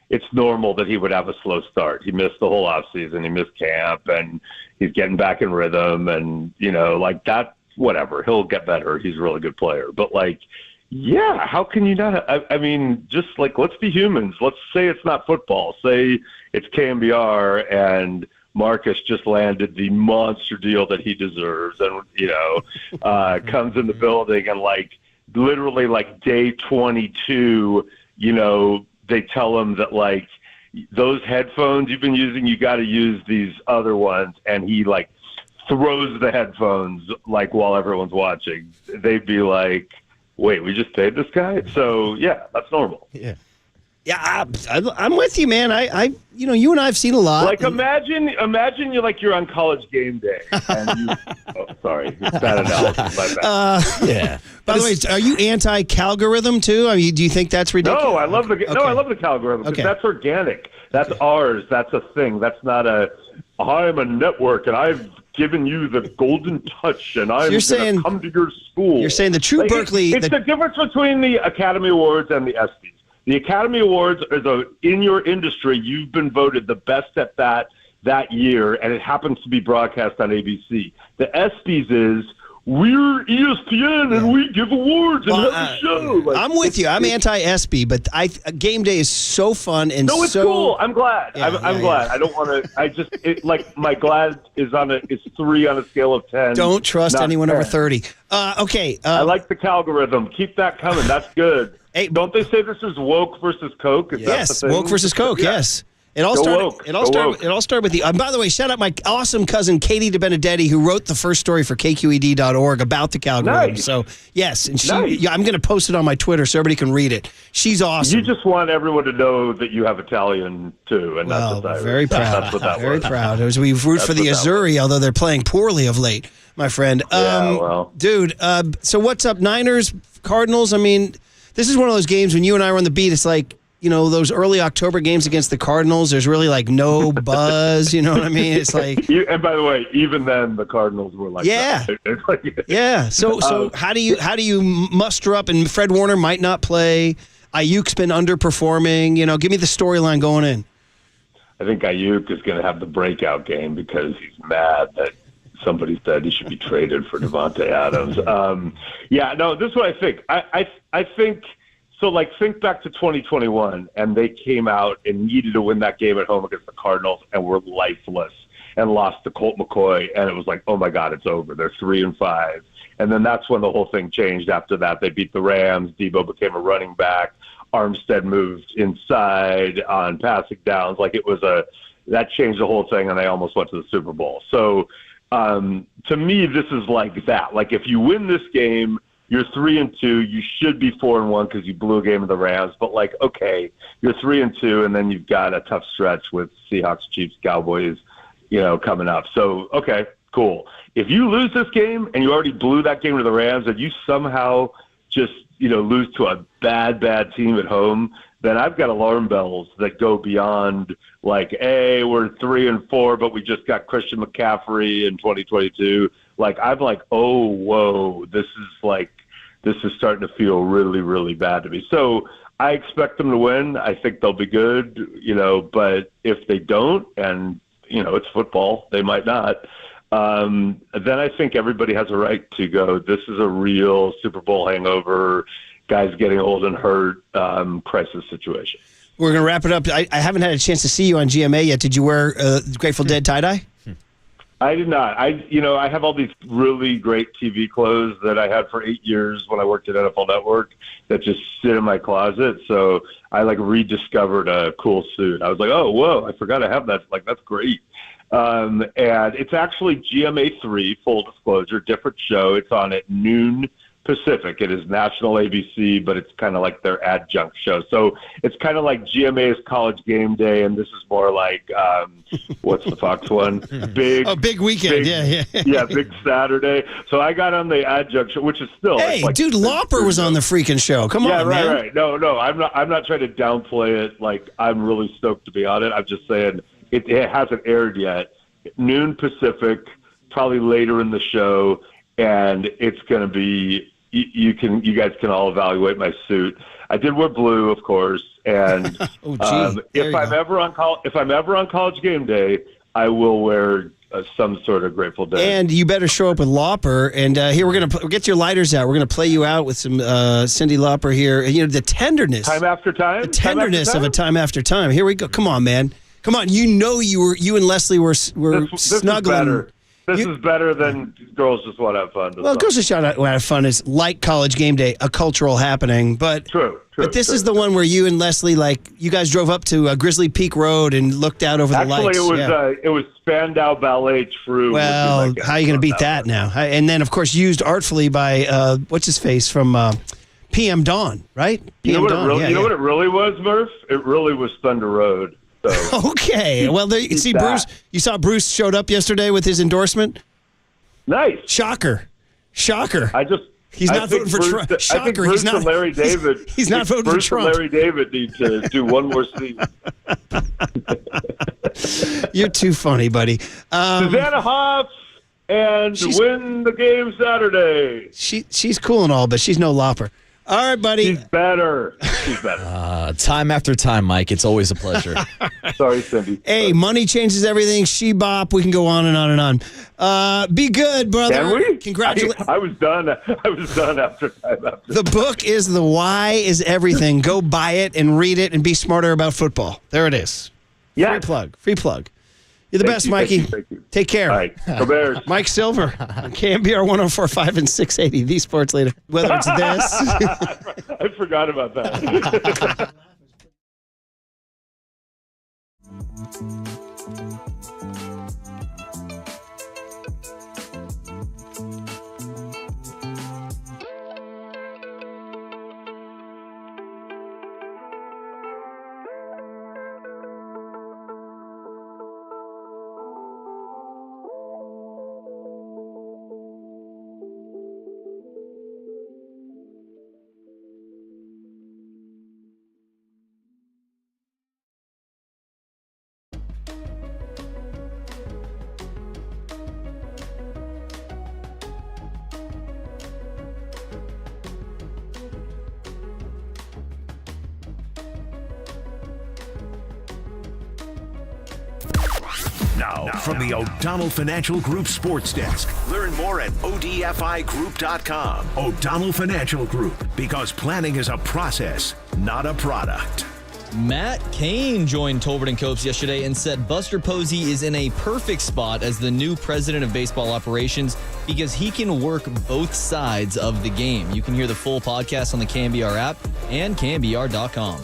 it's normal that he would have a slow start. He missed the whole offseason. He missed camp, and he's getting back in rhythm. And, like that, whatever. He'll get better. He's a really good player. But, like, yeah, how can you not? I mean, just, like, let's be humans. Let's say it's not football. Say it's KNBR, and Marcus just landed the monster deal that he deserves and, comes in the building and, like, literally, like, day 22, they tell him that, like, those headphones you've been using, you got to use these other ones. And he, like, throws the headphones, like, while everyone's watching. They'd be like, wait, we just paid this guy? So, yeah, that's normal. Yeah. Yeah, I'm with you, man. You and I have seen a lot. Like, imagine you're on College game day. And sorry, bad analogy. Yeah. By the way, are you anti-calgorithm too? I mean, do you think that's ridiculous? No, I love the calgorithm because that's organic. That's ours. That's a thing. That's not I'm a network and I've given you the golden touch and I'm going to come to your school. You're saying the true Berkeley. It's the difference between the Academy Awards and the ESPYs. The Academy Awards is in your industry, you've been voted the best at that year, and it happens to be broadcast on ABC. The ESPYs is, we're ESPN and we give awards and have a show. Like, I'm with you. I'm anti-ESPY, but game day is so fun and no, it's so cool. I'm glad. Yeah, I'm glad. I don't want to. My glad is is 3 on a scale of 10. Don't trust anyone 10. over 30. Okay. I like the calgorithm. Keep that coming. That's good. Hey, don't they say this is woke versus Coke? Yes, woke versus Coke. Yeah. Yes. It all started with the. By the way, shout out my awesome cousin Katie DeBenedetti, who wrote the first story for KQED.org about the calgorithm. Nice. So yes, and I'm going to post it on my Twitter so everybody can read it. She's awesome. You just want everyone to know that you have Italian too, and not just Irish. Very proud. That's what that very was. proud. As we root for the Azzurri, although they're playing poorly of late, my friend. Dude. So what's up, Niners, Cardinals? I mean, this is one of those games when you and I were on the beat. It's like, those early October games against the Cardinals, there's really like no buzz. You know what I mean? It's like, and by the way, even then the Cardinals were like, yeah. So how do you muster up? And Fred Warner might not play. Aiyuk's been underperforming. Give me the storyline going in. I think Aiyuk is going to have the breakout game because he's mad that somebody said he should be traded for Devontae Adams. This is what I think. I think. So, like, think back to 2021, and they came out and needed to win that game at home against the Cardinals and were lifeless and lost to Colt McCoy, and it was like, oh, my God, it's over. They're 3-5. And then that's when the whole thing changed after that. They beat the Rams. Debo became a running back. Armstead moved inside on passing downs. Like, that changed the whole thing, and they almost went to the Super Bowl. So, to me, this is like that. Like, if you win this game, you're 3-2. You should be 4-1 because you blew a game of the Rams. But okay, you're 3-2, and then you've got a tough stretch with Seahawks, Chiefs, Cowboys, coming up. So okay, cool. If you lose this game and you already blew that game to the Rams, and you somehow just lose to a bad team at home, then I've got alarm bells that go beyond like, hey, we're 3-4, but we just got Christian McCaffrey in 2022. Like, I'm like, oh, whoa, this is starting to feel really, really bad to me. So I expect them to win. I think they'll be good, but if they don't, and, it's football, they might not, then I think everybody has a right to go, this is a real Super Bowl hangover, guys getting old and hurt, crisis situation. We're going to wrap it up. I haven't had a chance to see you on GMA yet. Did you wear Grateful Dead tie-dye? I did not. I have all these really great TV clothes that I had for 8 years when I worked at NFL Network that just sit in my closet. So I rediscovered a cool suit. I was like, oh, whoa, I forgot I have that. Like, that's great. And it's actually GMA3, full disclosure, different show. It's on at noon Pacific. It is national ABC, but it's kind of like their adjunct show. So it's kind of like GMA's College Game Day, and this is more like, what's the Fox one? Big weekend. Yeah, Big Saturday. So I got on the adjunct show, which is still. Hey, dude, Lauper was on the freaking show. Come on, man. Yeah, right. No, I'm not trying to downplay it. Like, I'm really stoked to be on it. I'm just saying it hasn't aired yet. noon Pacific, probably later in the show, and it's going to be. You guys can all evaluate my suit. I did wear blue, of course, and if I'm ever on College Game Day, I will wear some sort of Grateful Dead. And you better show up with Lauper. And here we'll get your lighters out. We're gonna play you out with some Cyndi Lauper here. You know, the tenderness, time after time, the tenderness of a time after time. Here we go. Come on, man. Come on. You and Leslie were snuggling. This is better than Girls Just Want to Have Fun. Well, Girls Just Want to Have Fun is like College Game Day, a cultural happening. But true. But this is the one where you and Leslie, you guys drove up to Grizzly Peak Road and looked out over the lights. Actually, it was Spandau Ballet True. Well, how are you going to beat that now? And then, of course, used artfully by what's his face from PM Dawn, right? You know what it really was, Murph? It really was Thunder Road. So okay. Well, there you see, Bruce. You saw Bruce showed up yesterday with his endorsement. Nice. Shocker. He's not voting for Trump. Shocker. I think Bruce and Larry David. He's not voting for Trump. Bruce and Larry David need to do one more season. You're too funny, buddy. Susanna Hoffs and win the game Saturday. She's cool and all, but she's no Lauper. All right, buddy. She's better. Time after time, Mike. It's always a pleasure. Sorry, Cyndi. Hey, money changes everything. She-bop. We can go on and on and on. Be good, brother. Can we? Congratulations. I was done after time after. The book is The Why is Everything. Go buy it and read it and be smarter about football. There it is. Yeah. Free plug. You're the best, Mikey. Thank you. Take care. All right. Go Bears. Mike Silver, KNBR 104.5 and 680, the sports leader. Whether it's this. I forgot about that. Now, from the O'Donnell Financial Group Sports Desk. Learn more at odfigroup.com. O'Donnell Financial Group, because planning is a process, not a product. Matt Cain joined Tolbert and Copes yesterday and said Buster Posey is in a perfect spot as the new president of baseball operations because he can work both sides of the game. You can hear the full podcast on the KNBR app and KNBR.com.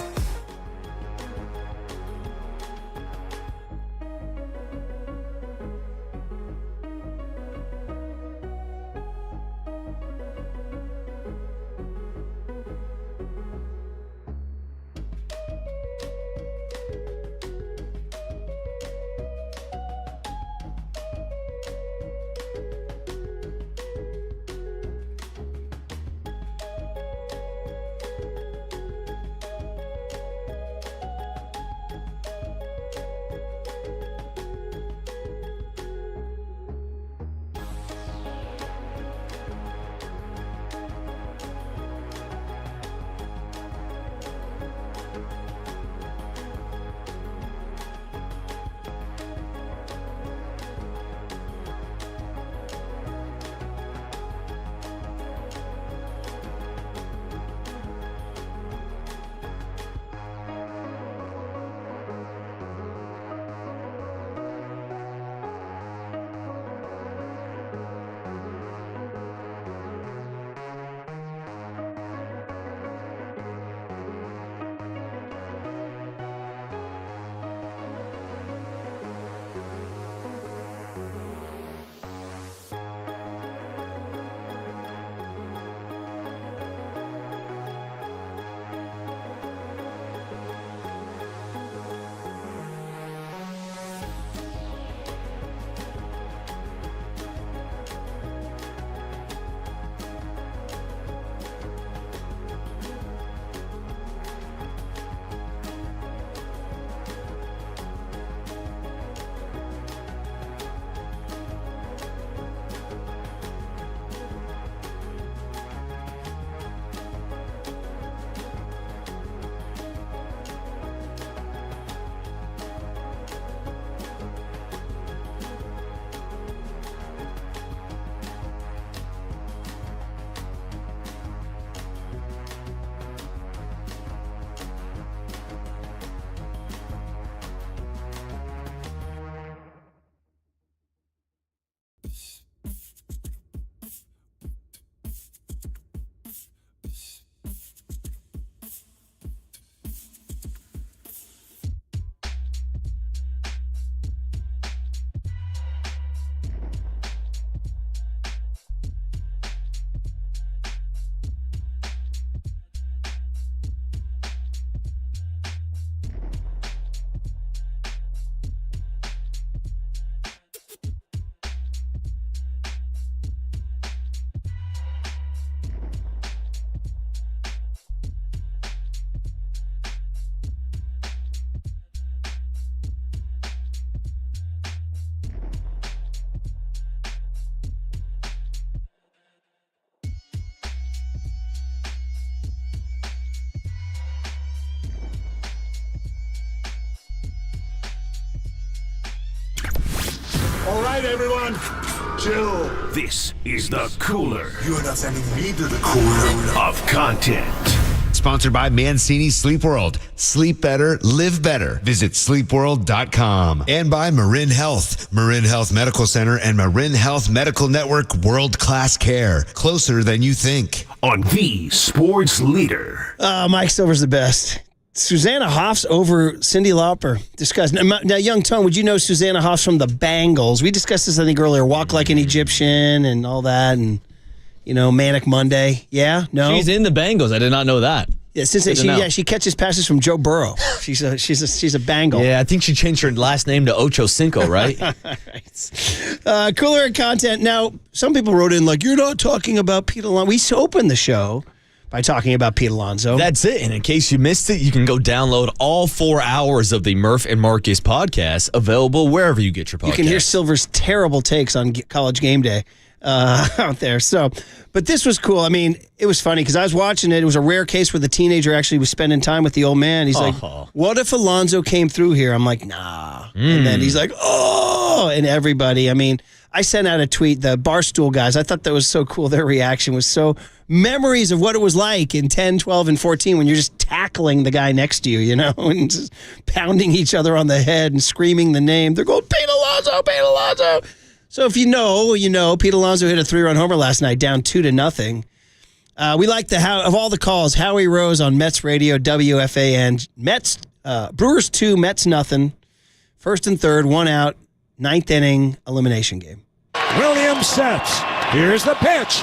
right, everyone. Chill. This is the cooler You are not sending me to the cooler. of content. Sponsored by Mancini Sleep World. Sleep better, live better. Visit sleepworld.com. And by Marin Health. Marin Health Medical Center and Marin Health Medical Network world-class care. Closer than you think. On the sports leader. Mike Silver's the best. Susanna Hoffs over Cyndi Lauper. Discussed. Now, Young Tone, would you know Susanna Hoffs from the Bangles? We discussed this, I think, earlier. Walk Like an Egyptian and all that, and, Manic Monday. Yeah? No? She's in the Bengals. I did not know that. Yeah, she catches passes from Joe Burrow. She's a Bengal. Yeah, I think she changed her last name to Ocho Cinco, right? Right. Cooler content. Now, some people wrote in like, you're not talking about Pete Alonso. We opened the show by talking about Pete Alonso. That's it. And in case you missed it, you can go download all 4 hours of the Murph and Marcus podcast, available wherever you get your podcast. You can hear Silver's terrible takes on College Game Day out there. So, but this was cool. I mean, it was funny because I was watching it. It was a rare case where the teenager actually was spending time with the old man. He's like, what if Alonso came through here? I'm like, nah. And then he's like, oh, and everybody. I mean, I sent out a tweet, the Barstool guys. I thought that was so cool. Their reaction was so memories of what it was like in 10, 12, and 14 when you're just tackling the guy next to you, and just pounding each other on the head and screaming the name. They're going, Pete Alonso, Pete Alonso. So if you know, Pete Alonso hit a 3-run homer last night, down 2-0. We like of all the calls, Howie Rose on Mets Radio, WFAN. Mets, Brewers 2, Mets nothing. First and third, 1 out, 9th inning, elimination game. Williams sets. Here's the pitch.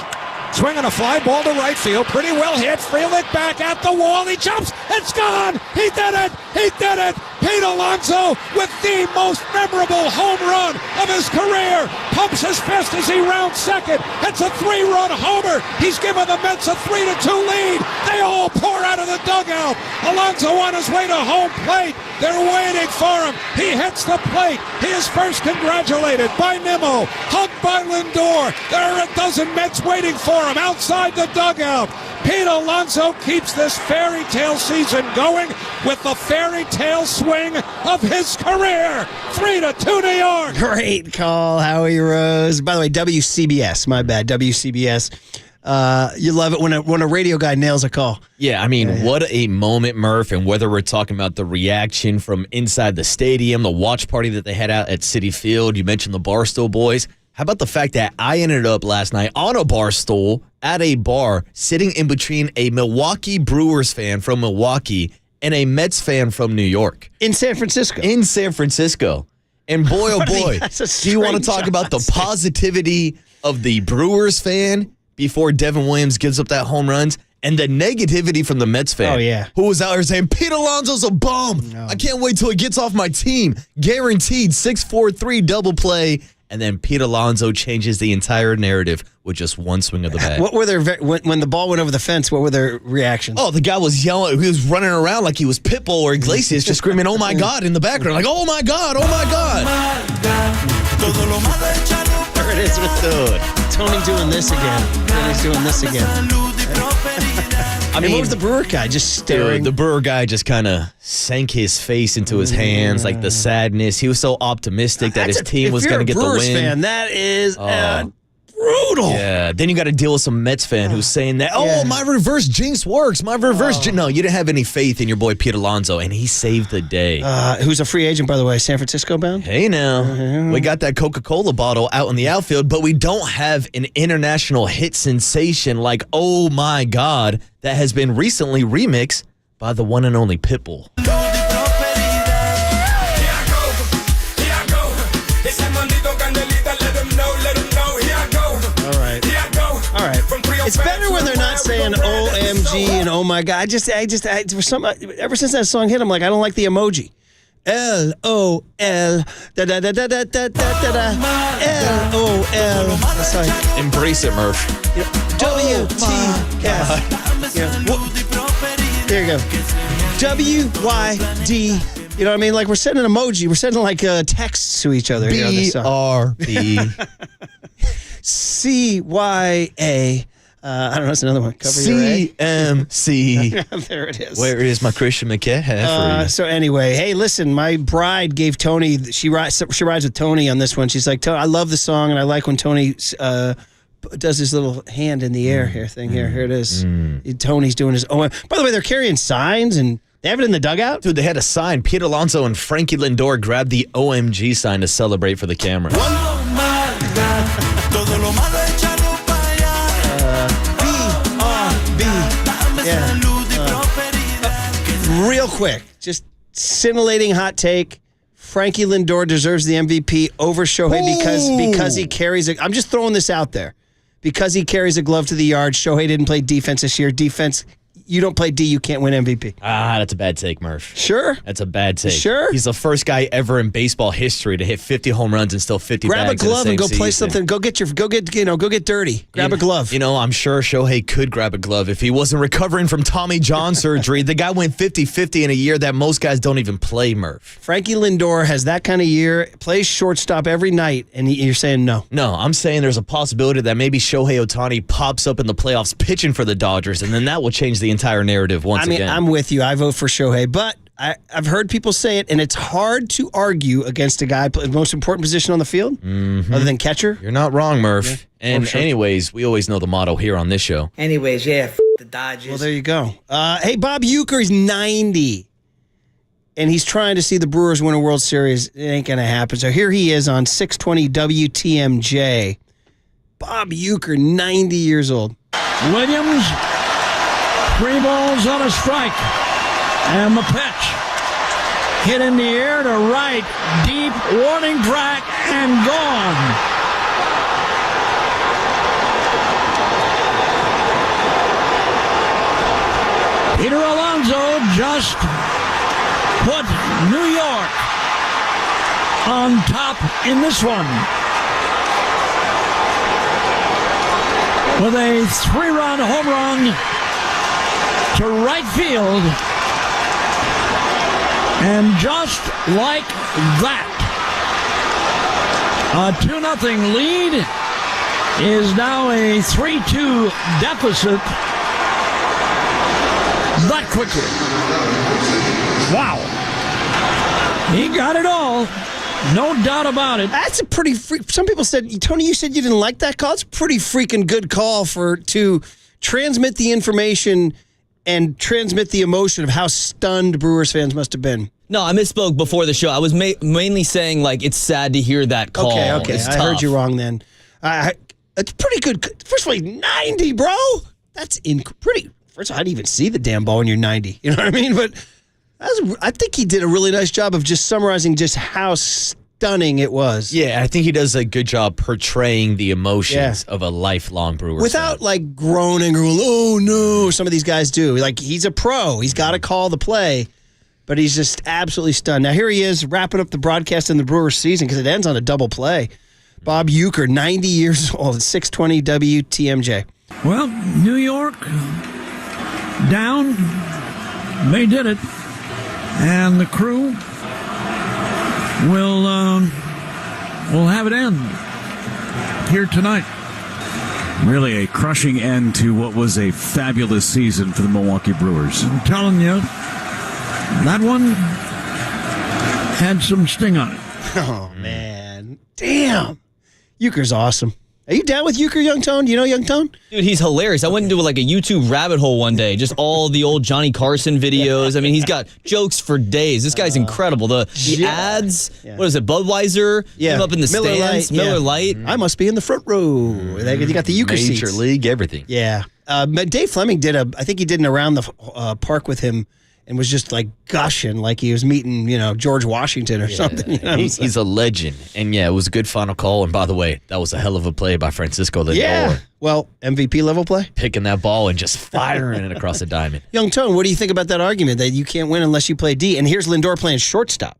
Swinging a fly ball to right field. Pretty well hit. Frelick back at the wall. He jumps. It's gone. He did it. He did it. Pete Alonso with the most memorable home run of his career. Pumps his fist as he rounds second. It's a 3-run homer. He's given the Mets a 3-2 lead. They all pour out of the dugout. Alonso on his way to home plate. They're waiting for him. He hits the plate. He is first congratulated by Nimmo. Hugged by Lindor. There are a dozen Mets waiting for him outside the dugout. Pete Alonso keeps this fairy tale season going with the fairy tale swing of his career. 3-2 New York. Great call, Howie Rose. By the way, WCBS. My bad, WCBS. You love it when a radio guy nails a call. Yeah, I mean, what a moment, Murph, and whether we're talking about the reaction from inside the stadium, the watch party that they had out at Citi Field. You mentioned the Barstool boys. How about the fact that I ended up last night on a bar stool at a bar sitting in between a Milwaukee Brewers fan from Milwaukee and a Mets fan from New York. In San Francisco. And boy, oh boy, do you want to talk about the positivity of the Brewers fan before Devin Williams gives up that home runs? And the negativity from the Mets fan. Oh, yeah. Who was out there saying, Pete Alonso's a bum. No. I can't wait till he gets off my team. Guaranteed 6-4-3 double play. And then Pete Alonso changes the entire narrative with just one swing of the bat. What were when the ball went over the fence? What were their reactions? Oh, the guy was yelling. He was running around like he was Pitbull or Iglesias, just screaming, "Oh my God!" in the background, like, "Oh my God! Oh my God!" There it is with Tony doing this again. Tony's doing this again. I mean, what was the Brewer guy just staring? The Brewer guy just kind of sank his face into his hands, like the sadness. He was so optimistic that his team was going to get the win. Fan, that is brutal. Yeah. Then you got to deal with some Mets fan who's saying that, my reverse jinx works. My reverse jinx. No, you didn't have any faith in your boy Pete Alonso, and he saved the day. Who's a free agent, by the way, San Francisco bound? Hey, now. We got that Coca-Cola bottle out in the outfield, but we don't have an international hit sensation like Oh My God that has been recently remixed by the one and only Pitbull. All right. It's better when they're not saying OMG and oh my God. I for some, ever since that song hit, I'm like, I don't like the emoji. LOL da da da da da da da da LOL. Sorry. Embrace it, Murph. WTF. There you go. WYD. You know what I mean? Like we're sending an emoji. We're sending like texts to each other. BRB. CYA. I don't know. It's another one. Cover your A. CMC. There it is. Where is my Christian McCaffrey? So anyway, hey, listen, my bride gave Tony, she rides with Tony on this one. She's like, I love the song, and I like when Tony does his little hand in the air here thing. Here it is. Tony's doing his OM. By the way, they're carrying signs, and they have it in the dugout? Dude, they had a sign. Pete Alonzo and Frankie Lindor grabbed the OMG sign to celebrate for the camera. Real quick, just scintillating hot take. Frankie Lindor deserves the MVP over Shohei because he carries a. I'm just throwing this out there. Because he carries a glove to the yard, Shohei didn't play defense this year. Defense, you don't play D, you can't win MVP. That's a bad take, Murph. Sure? That's a bad take. Sure? He's the first guy ever in baseball history to hit 50 home runs and still 50 Grab bags a glove and go season. play something. Go get dirty. Grab a glove. You know, I'm sure Shohei could grab a glove if he wasn't recovering from Tommy John surgery. The guy went 50-50 in a year that most guys don't even play, Murph. Frankie Lindor has that kind of year, plays shortstop every night, and you're saying no. No, I'm saying there's a possibility that maybe Shohei Ohtani pops up in the playoffs pitching for the Dodgers, and then that will change the entire narrative once again. I'm with you. I vote for Shohei, but I've heard people say it, and it's hard to argue against a guy the most important position on the field, other than catcher. You're not wrong, Murph. Yeah. And anyways, we always know the motto here on this show. Anyways, the Dodgers. Well, there you go. Hey, Bob Uecker is 90, and he's trying to see the Brewers win a World Series. It ain't going to happen. So here he is on 620 WTMJ. Bob Uecker, 90 years old. Williams, 3 balls on a strike. And the pitch. Hit in the air to right. Deep, warning track, and gone. Peter Alonzo just put New York on top in this one. With a 3-run home run to right field. And just like that, a 2-0 lead is now a 3-2 deficit that quickly. Wow. He got it all. No doubt about it. That's a pretty some people said, Tony, you said you didn't like that call. It's a pretty freaking good call to transmit the information and transmit the emotion of how stunned Brewers fans must have been. No, I misspoke before the show. I was mainly saying, like, it's sad to hear that call. Okay. It's I heard you wrong then. It's pretty good. First of all, 90, bro. That's pretty. First of all, I didn't even see the damn ball when you're 90. You know what I mean? But I think he did a really nice job of just summarizing just how stunning it was. Yeah, I think he does a good job portraying the emotions of a lifelong Brewers without fan. like groaning or going, oh no, some of these guys do. Like, he's a pro. He's got to call the play, but he's just absolutely stunned. Now here he is wrapping up the broadcast in the Brewers season because it ends on a double play. Bob Uecker, 90 years old, 620 WTMJ. Well, New York down. They did it. And the crew will have it end here tonight. Really a crushing end to what was a fabulous season for the Milwaukee Brewers. I'm telling you, that one had some sting on it. Oh, man. Damn. Uecker's awesome. Are you down with Uecker, Young Tone? Do you know Young Tone? Dude, he's hilarious. I went into like a YouTube rabbit hole one day, just all the old Johnny Carson videos. I mean, he's got jokes for days. This guy's incredible. The ads, what is it, Budweiser? Yeah. Him up in the Miller stands, Lite, Miller Lite. I must be in the front row. You got the Uecker seats. Major League, everything. Yeah. Dave Fleming I think he did an around the park with him and was just like gushing like he was meeting, George Washington or something. He's a legend. And yeah, it was a good final call. And by the way, that was a hell of a play by Francisco Lindor. Yeah. Well, MVP level play. Picking that ball and just firing it across the diamond. Young Tone, what do you think about that argument that you can't win unless you play D? And here's Lindor playing shortstop.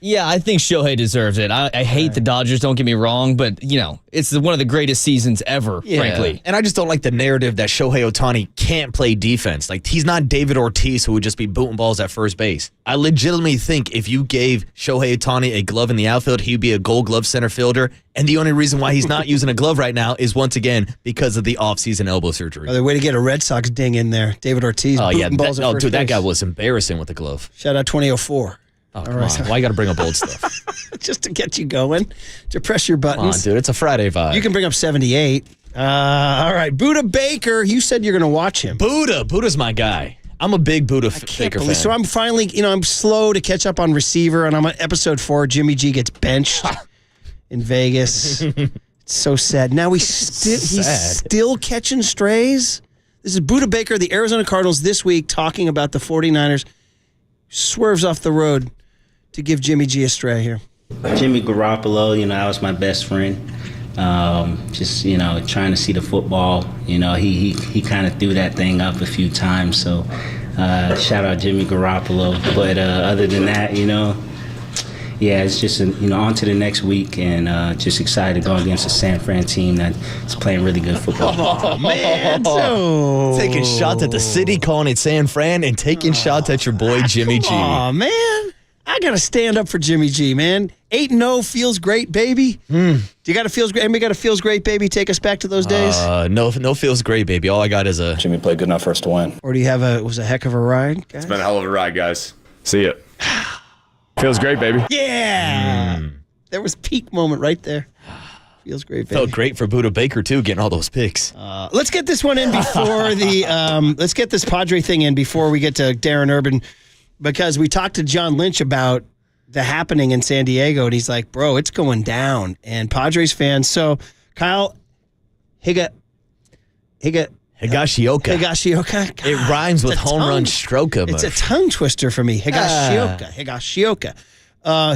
Yeah, I think Shohei deserves it. I hate the Dodgers, don't get me wrong, but, it's one of the greatest seasons ever, frankly. And I just don't like the narrative that Shohei Ohtani can't play defense. Like, he's not David Ortiz, who would just be booting balls at first base. I legitimately think if you gave Shohei Ohtani a glove in the outfield, he'd be a Gold Glove center fielder. And the only reason why he's not using a glove right now is, once again, because of the offseason elbow surgery. By the way to get a Red Sox ding in there. David Ortiz booting balls at first base. That guy was embarrassing with the glove. Shout out 2004. Oh, come on. Why you got to bring up old stuff? Just to get you going, to press your buttons. Come on, dude. It's a Friday vibe. You can bring up 78. All right. Buddha Baker, you said you're going to watch him. Buddha's my guy. I'm a big Buddha Baker fan. So I'm finally, I'm slow to catch up on receiver, and I'm on episode 4. Jimmy G gets benched in Vegas. It's so sad. Now he's still catching strays. This is Buddha Baker, the Arizona Cardinals, this week talking about the 49ers. Swerves off the road to give Jimmy G a stray here. Jimmy Garoppolo, that was my best friend. Just, trying to see the football. He kind of threw that thing up a few times. So shout out Jimmy Garoppolo. But other than that, it's just, on to the next week, and just excited to go against a San Fran team that's playing really good football. Oh, man. Taking shots at the city, calling it San Fran, and taking shots at your boy Jimmy G. Oh, man. I got to stand up for Jimmy G, man. 8-0 feels great, baby. Do you got a feels great? Anybody got a feels great, baby? Take us back to those days? No feels great, baby. All I got is a... Jimmy played good enough for us to win. Or do you have was a heck of a ride, guys? It's been a hell of a ride, guys. See ya. Feels great, baby. Yeah. There was peak moment right there. Feels great, baby. Felt great for Buddha Baker, too, getting all those picks. Let's get this one in before let's get this Padre thing in before we get to Darren Urban, because we talked to John Lynch about the happening in San Diego, and he's like, bro, it's going down. And Padres fans, so Kyle Higashioka. God, it rhymes with home run stroke. It's a tongue twister for me. Higashioka.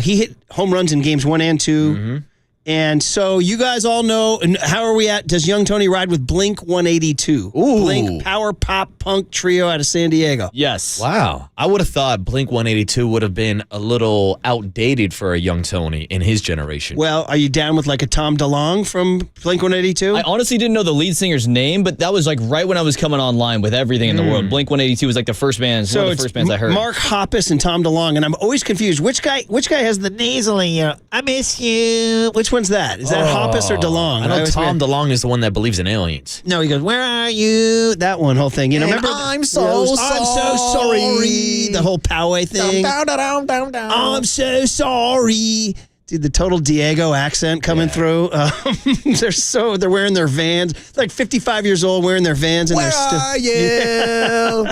He hit home runs in games 1 and 2. Mm-hmm. And so you guys all know, and how are we at? Does Young Tony ride with Blink 182? Ooh. Blink power pop punk trio out of San Diego. Yes. Wow. I would have thought Blink 182 would have been a little outdated for a Young Tony in his generation. Well, are you down with like a Tom DeLonge from Blink 182? I honestly didn't know the lead singer's name, but that was like right when I was coming online with everything in the world. Blink 182 was like the first band. So one of the first bands I heard. Mark Hoppus and Tom DeLonge, and I'm always confused. Which guy has the nasally? I miss you. Which one's that? Is that Hoppus or DeLonge? I know Tom DeLonge is the one that believes in aliens. No, he goes, "Where are you?" That one whole thing. Remember? I'm so sorry. The whole Poway thing. I'm so sorry. Dude, the total Diego accent coming through. They're wearing their Vans. Like 55 years old, wearing their Vans, and Where are you?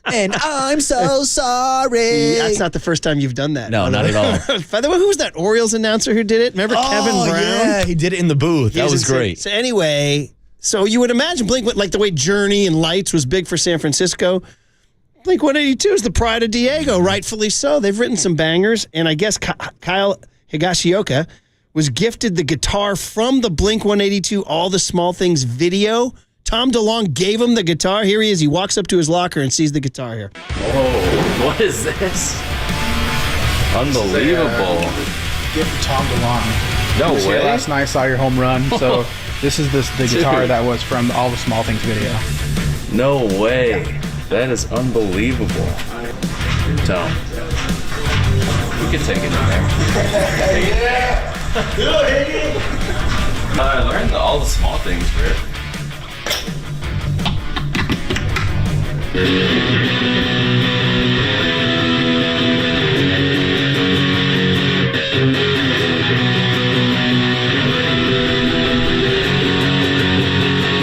And I'm so sorry. That's not the first time you've done that. No, not at all. By the way, who was that Orioles announcer who did it? Remember Kevin Brown? Yeah, he did it in the booth. That was great. So anyway, so you would imagine Blink, like the way Journey and Lights was big for San Francisco. Blink 182 is the pride of Diego, rightfully so. They've written some bangers, and I guess Kyle Higashioka was gifted the guitar from the Blink 182 All the Small Things video. Tom DeLonge gave him the guitar. Here he is. He walks up to his locker and sees the guitar here. Whoa, what is this? Unbelievable. Gift from Tom DeLonge. No way. Here last night, saw your home run. So this is the guitar that was from All the Small Things video. No way. That is unbelievable. Tom. We could take it in there. Yeah! Good! I learned all the small things, Britt.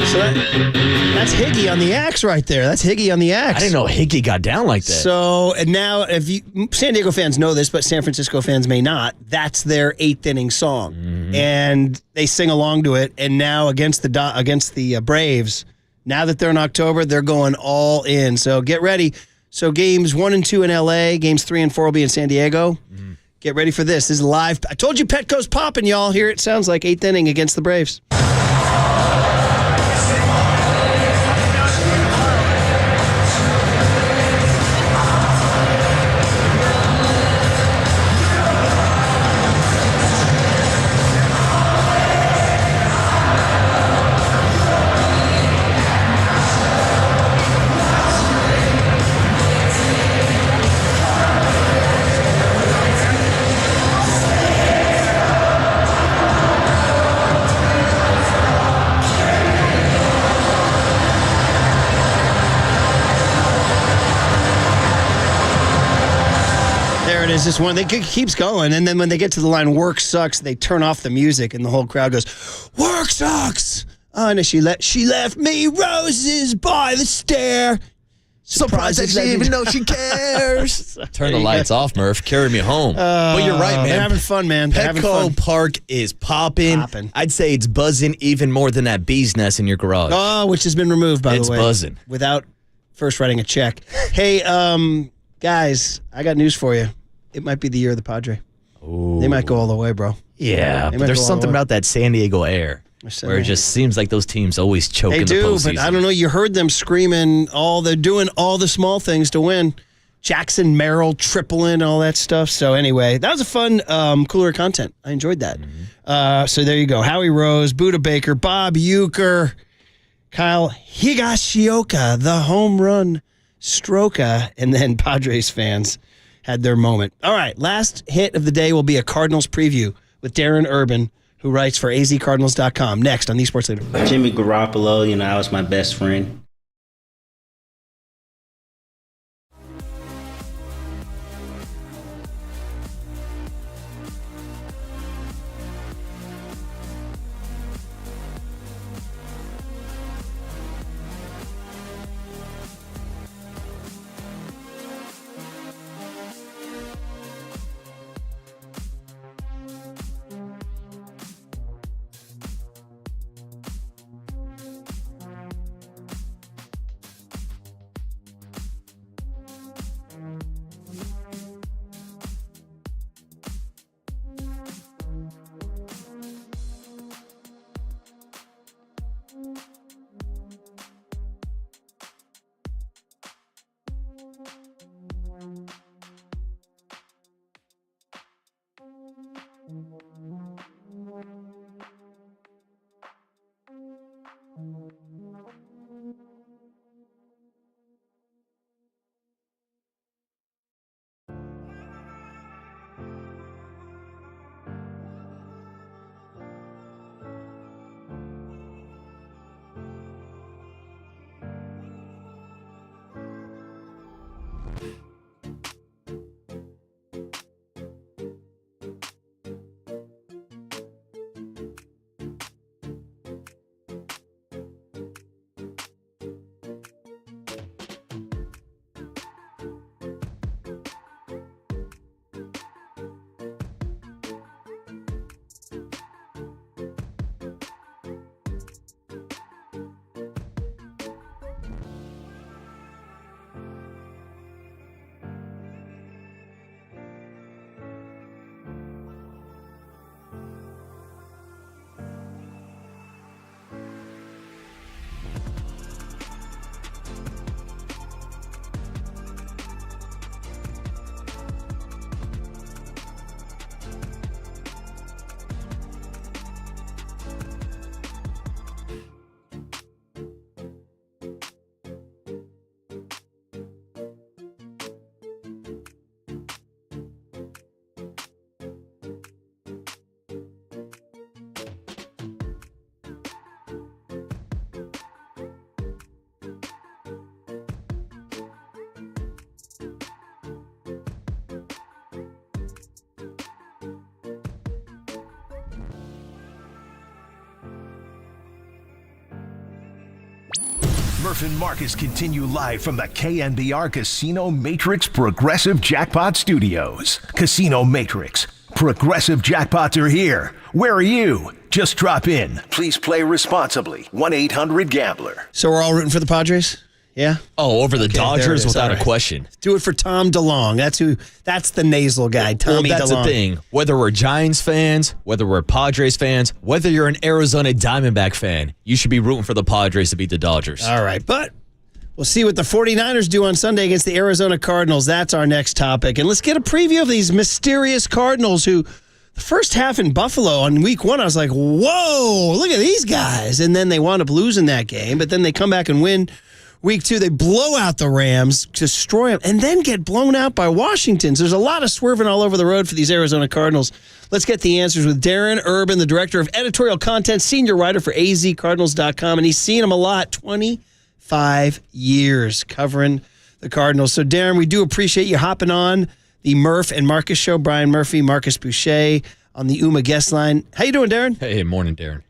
So that's Higgy on the axe right there. That's Higgy on the axe. I didn't know Higgy got down like that. So, and now, San Diego fans know this, but San Francisco fans may not. That's their 8th inning song, and they sing along to it. And now against the Braves, now that they're in October, they're going all in. So get ready. So games 1 and 2 in LA, games 3 and 4 will be in San Diego. Get ready for this. This is live. I told you Petco's popping, y'all. Here it sounds like 8th inning against the Braves. this one. It keeps going, and then when they get to the line, "Work sucks," they turn off the music, and the whole crowd goes, "Work sucks." Oh, and she left me roses by the stair. Surprised that she even knows she cares. Turn the lights off, Murph. Carry me home. But you're right, man. They're having fun, man. Petco Park is popping. I'd say it's buzzing even more than that bee's nest in your garage. Oh, which has been removed, by the way. It's buzzing. Without first writing a check. Hey, guys, I got news for you. It might be the year of the Padre. Ooh. They might go all the way, bro. Yeah, but there's something about that San Diego air where it just seems like those teams always choke in the postseason. They do, but I don't know. You heard them screaming they're doing all the small things to win. Jackson Merrill tripling, all that stuff. So anyway, that was a fun, cooler content. I enjoyed that. So there you go. Howie Rose, Buda Baker, Bob Euchre, Kyle Higashioka, the home run stroker, and then Padres fans had their moment. All right, last hit of the day will be a Cardinals preview with Darren Urban, who writes for azcardinals.com. Next on the Sports Leader. Jimmy Garoppolo, I was my best friend. Murph and Marcus continue live from the KNBR Casino Matrix Progressive Jackpot Studios. Casino Matrix. Progressive jackpots are here. Where are you? Just drop in. Please play responsibly. 1-800-GAMBLER. So we're all rooting for the Padres? Yeah? Oh, over the Dodgers without a question. Do it for Tom DeLonge. That's the nasal guy, Tommy DeLonge. Well, that's the thing. Whether we're Giants fans, whether we're Padres fans, whether you're an Arizona Diamondback fan, you should be rooting for the Padres to beat the Dodgers. All right, but we'll see what the 49ers do on Sunday against the Arizona Cardinals. That's our next topic. And let's get a preview of these mysterious Cardinals who, the first half in Buffalo on week 1, I was like, whoa, look at these guys. And then they wound up losing that game, but then they come back and win. Week 2, they blow out the Rams, destroy them, and then get blown out by Washington. So there's a lot of swerving all over the road for these Arizona Cardinals. Let's get the answers with Darren Urban, the director of editorial content, senior writer for azcardinals.com, and he's seen them a lot, 25 years covering the Cardinals. So, Darren, we do appreciate you hopping on the Murph and Marcus show. Brian Murphy, Marcus Boucher on the UMA guest line. How you doing, Darren? Hey, morning, Darren.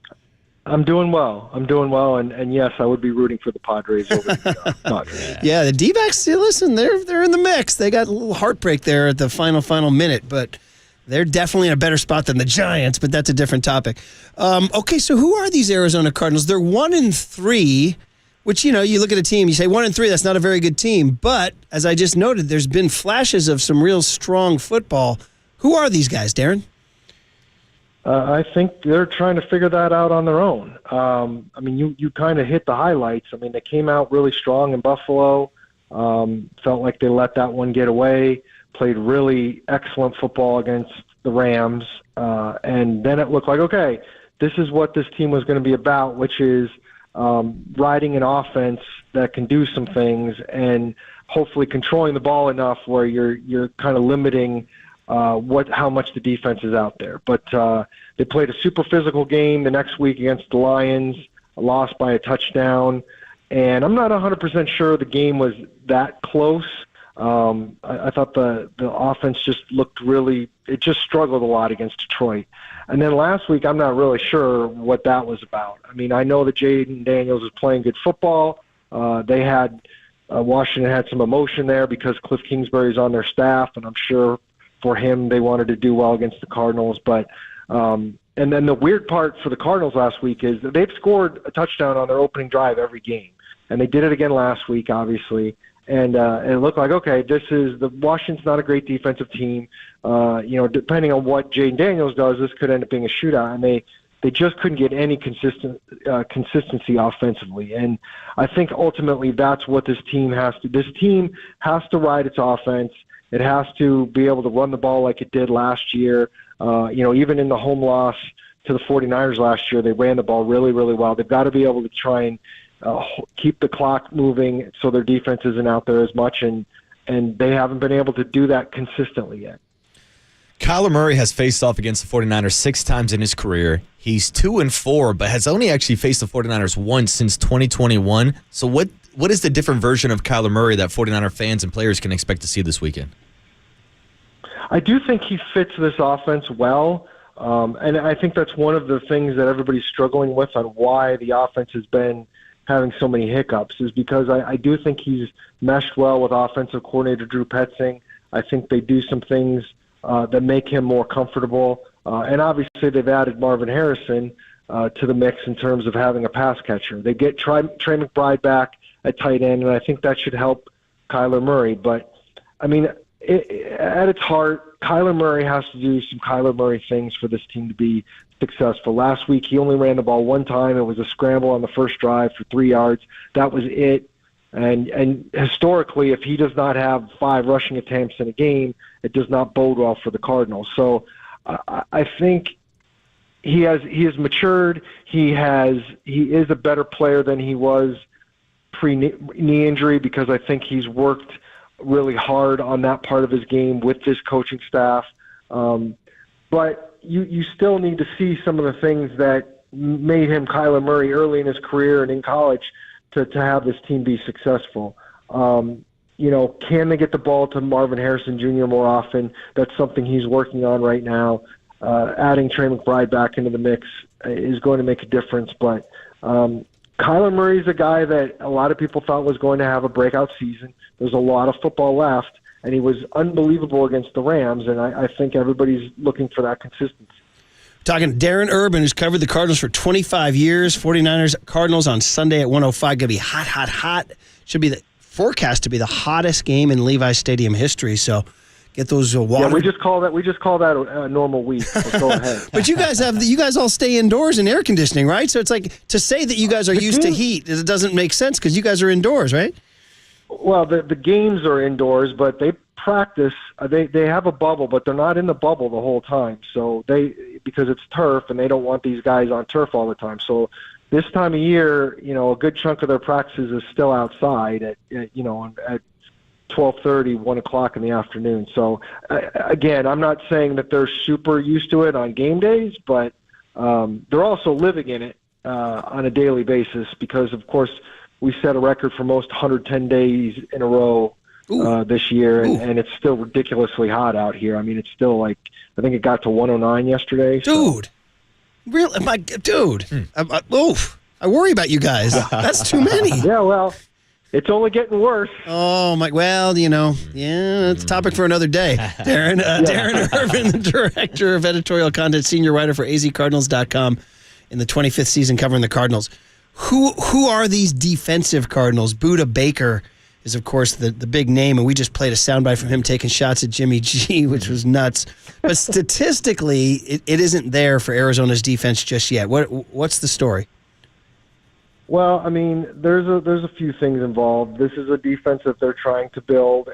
I'm doing well. And yes, I would be rooting for the Padres over the Dodgers. Yeah, the D-backs, listen, they're in the mix. They got a little heartbreak there at the final minute, but they're definitely in a better spot than the Giants, but that's a different topic. Okay, so who are these Arizona Cardinals? They're 1-3, which, you look at a team, you say 1-3, that's not a very good team. But as I just noted, there's been flashes of some real strong football. Who are these guys, Darren? I think they're trying to figure that out on their own. You kind of hit the highlights. They came out really strong in Buffalo. Felt like they let that one get away. Played really excellent football against the Rams. And then it looked like, okay, this is what this team was going to be about, which is riding an offense that can do some things and hopefully controlling the ball enough where you're kind of limiting how much the defense is out there. But they played a super physical game the next week against the Lions, lost by a touchdown. And I'm not 100% sure the game was that close. I thought the offense just looked it just struggled a lot against Detroit. And then last week, I'm not really sure what that was about. I know that Jaden Daniels is playing good football. Washington had some emotion there because Cliff Kingsbury's on their staff, and I'm sure for him they wanted to do well against the Cardinals. But and then the weird part for the Cardinals last week is that they've scored a touchdown on their opening drive every game. And they did it again last week, obviously. And it looked like, okay, Washington's not a great defensive team. Depending on what Jaden Daniels does, this could end up being a shootout. And they just couldn't get any consistency offensively. And I think ultimately that's what this team has to. This team has to ride its offense. It has to be able to run the ball like it did last year. Even in the home loss to the 49ers last year, they ran the ball really, really well. They've got to be able to try and keep the clock moving so their defense isn't out there as much, and they haven't been able to do that consistently yet. Kyler Murray has faced off against the 49ers 6 times in his career. He's 2-4, but has only actually faced the 49ers once since 2021. So what is the different version of Kyler Murray that 49er fans and players can expect to see this weekend? I do think he fits this offense well, and I think that's one of the things that everybody's struggling with on why the offense has been having so many hiccups is because I do think he's meshed well with offensive coordinator Drew Petzing. I think they do some things that make him more comfortable. And obviously they've added Marvin Harrison to the mix in terms of having a pass catcher. They get Trey McBride back at tight end, and I think that should help Kyler Murray. But, at its heart, Kyler Murray has to do some Kyler Murray things for this team to be successful. Last week, he only ran the ball one time. It was a scramble on the first drive for 3 yards. That was it. And historically, if he does not have 5 rushing attempts in a game, it does not bode well for the Cardinals. So I think he has matured. He is a better player than he was pre-knee injury because I think he's worked really hard on that part of his game with this coaching staff. But you still need to see some of the things that made him Kyler Murray early in his career and in college to have this team be successful. Can they get the ball to Marvin Harrison Jr. more often? That's something he's working on right now. Adding Trey McBride back into the mix is going to make a difference. But Kyler Murray's a guy that a lot of people thought was going to have a breakout season. There's a lot of football left, and he was unbelievable against the Rams, and I think everybody's looking for that consistency. Talking to Darren Urban, who's covered the Cardinals for 25 years. 49ers Cardinals on Sunday at 1:05. Going to be hot, hot, hot. Should be the forecast to be the hottest game in Levi's Stadium history. So get those water. Yeah, we just call that a normal week. So go ahead. But you guys all stay indoors in air conditioning, right? So it's like to say that you guys are used to heat, it doesn't make sense because you guys are indoors, right? Well, the games are indoors, but they practice. They have a bubble, but they're not in the bubble the whole time. So because it's turf, and they don't want these guys on turf all the time. So this time of year, a good chunk of their practices is still outside at 12:30, 1 o'clock in the afternoon. So again, I'm not saying that they're super used to it on game days, but they're also living in it on a daily basis because, of course, we set a record for most 110 days in a row this year, and it's still ridiculously hot out here. I mean, it's still like, I think it got to 109 yesterday. Dude. Really? Dude. I worry about you guys. That's too many. Yeah, well, it's only getting worse. Oh, my. Well, it's a topic for another day. Darren Urban, the director of editorial content, senior writer for azcardinals.com in the 25th season covering the Cardinals. Who are these defensive Cardinals? Buda Baker is, of course, the big name, and we just played a soundbite from him taking shots at Jimmy G, which was nuts. But statistically, it isn't there for Arizona's defense just yet. What's the story? Well, I mean, there's a few things involved. This is a defense that they're trying to build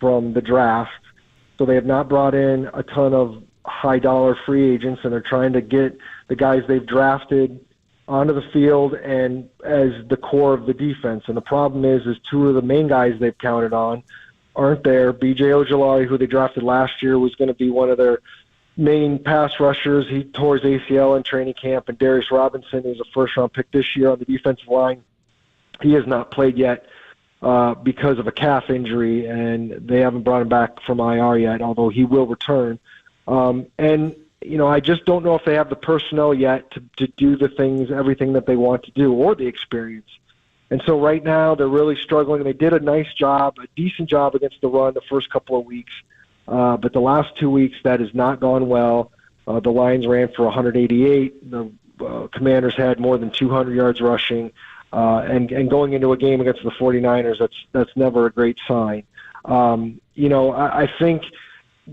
from the draft. So they have not brought in a ton of high-dollar free agents, and they're trying to get the guys they've drafted onto the field and as the core of the defense. And the problem is two of the main guys they've counted on aren't there. B.J. Ojolari, who they drafted last year, was going to be one of their main pass rushers. He tore his ACL in training camp, and Darius Robinson, who's a first-round pick this year on the defensive line, he has not played yet because of a calf injury, and they haven't brought him back from IR yet, although he will return. I just don't know if they have the personnel yet to do everything that they want to do, or the experience. And so right now they're really struggling. They did a decent job against the run the first couple of weeks. But the last 2 weeks, that has not gone well. The Lions ran for 188. The Commanders had more than 200 yards rushing. And going into a game against the 49ers, that's never a great sign. I think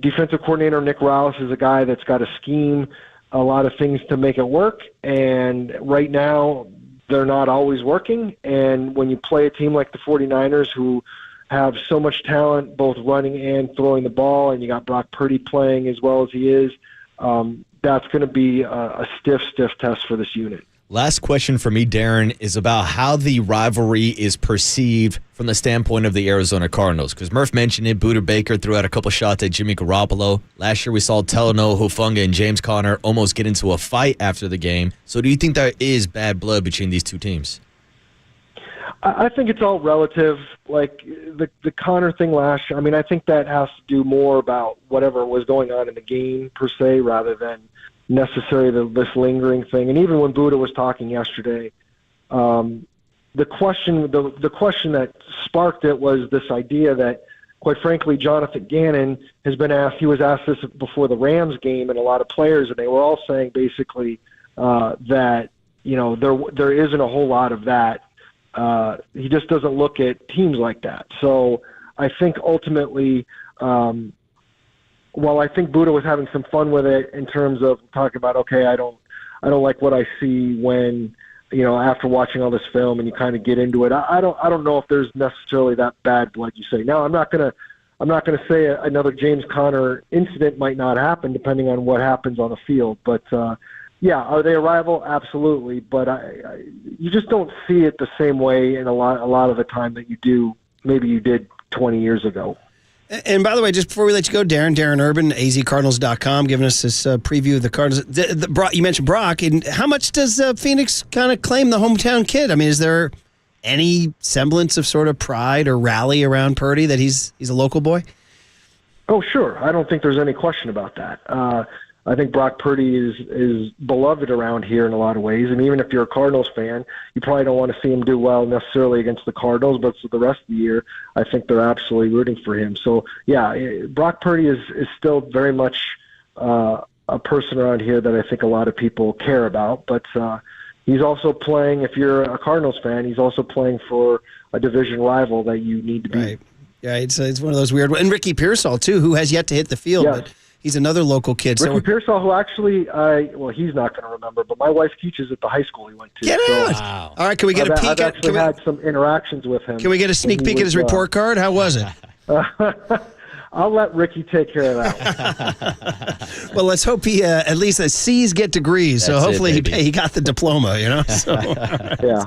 defensive coordinator Nick Roush is a guy that's got a scheme, a lot of things to make it work. And right now, they're not always working. And when you play a team like the 49ers, who have so much talent, both running and throwing the ball, and you got Brock Purdy playing as well as he is, that's going to be a stiff test for this unit. Last question for me, Darren, is about how the rivalry is perceived from the standpoint of the Arizona Cardinals. Because Murph mentioned it, Buda Baker threw out a couple shots at Jimmy Garoppolo. Last year we saw Talanoa Hufanga and James Conner almost get into a fight after the game. So do you think there is bad blood between these two teams? I think it's all relative. Like the Connor thing last year, I mean, I think that has to do more about whatever was going on in the game per se, rather than necessarily this lingering thing. And even when Buda was talking yesterday, the question that sparked it was this idea that, quite frankly, Jonathan Gannon has been asked. He was asked this before the Rams game, and a lot of players, and they were all saying basically that there isn't a whole lot of that. He just doesn't look at teams like that. So I think ultimately, while I think Buda was having some fun with it in terms of talking about, okay, I don't like what I see when, after watching all this film and you kind of get into it. I don't know if there's necessarily that bad blood you say. Now, I'm not gonna say another James Conner incident might not happen depending on what happens on the field, but yeah, are they a rival? Absolutely, but you just don't see it the same way in a lot of the time that you did 20 years ago. And by the way, just before we let you go, Darren Urban, azcardinals.com, giving us this preview of the Cardinals. You mentioned Brock, and how much does Phoenix kind of claim the hometown kid? I mean, is there any semblance of sort of pride or rally around Purdy that he's a local boy? Oh, sure. I don't think there's any question about that. I think Brock Purdy is beloved around here in a lot of ways. And even if you're a Cardinals fan, you probably don't want to see him do well necessarily against the Cardinals, but for the rest of the year, I think they're absolutely rooting for him. So, yeah, Brock Purdy is still very much a person around here that I think a lot of people care about. But he's also playing, if you're a Cardinals fan, he's also playing for a division rival that you need to beat. Right. Yeah, it's one of those weird – and Ricky Pearsall, too, who has yet to hit the field, yes. But – he's another local kid. Ricky Pearsall, who actually, he's not going to remember, but my wife teaches at the high school he went to. Get out! Wow. All right, can we get a peek? I've actually had some interactions with him. Can we get a sneak peek at his report card? How was it? I'll let Ricky take care of that one. Well, let's hope he at least C's get degrees. So hopefully he got the diploma, So, yeah.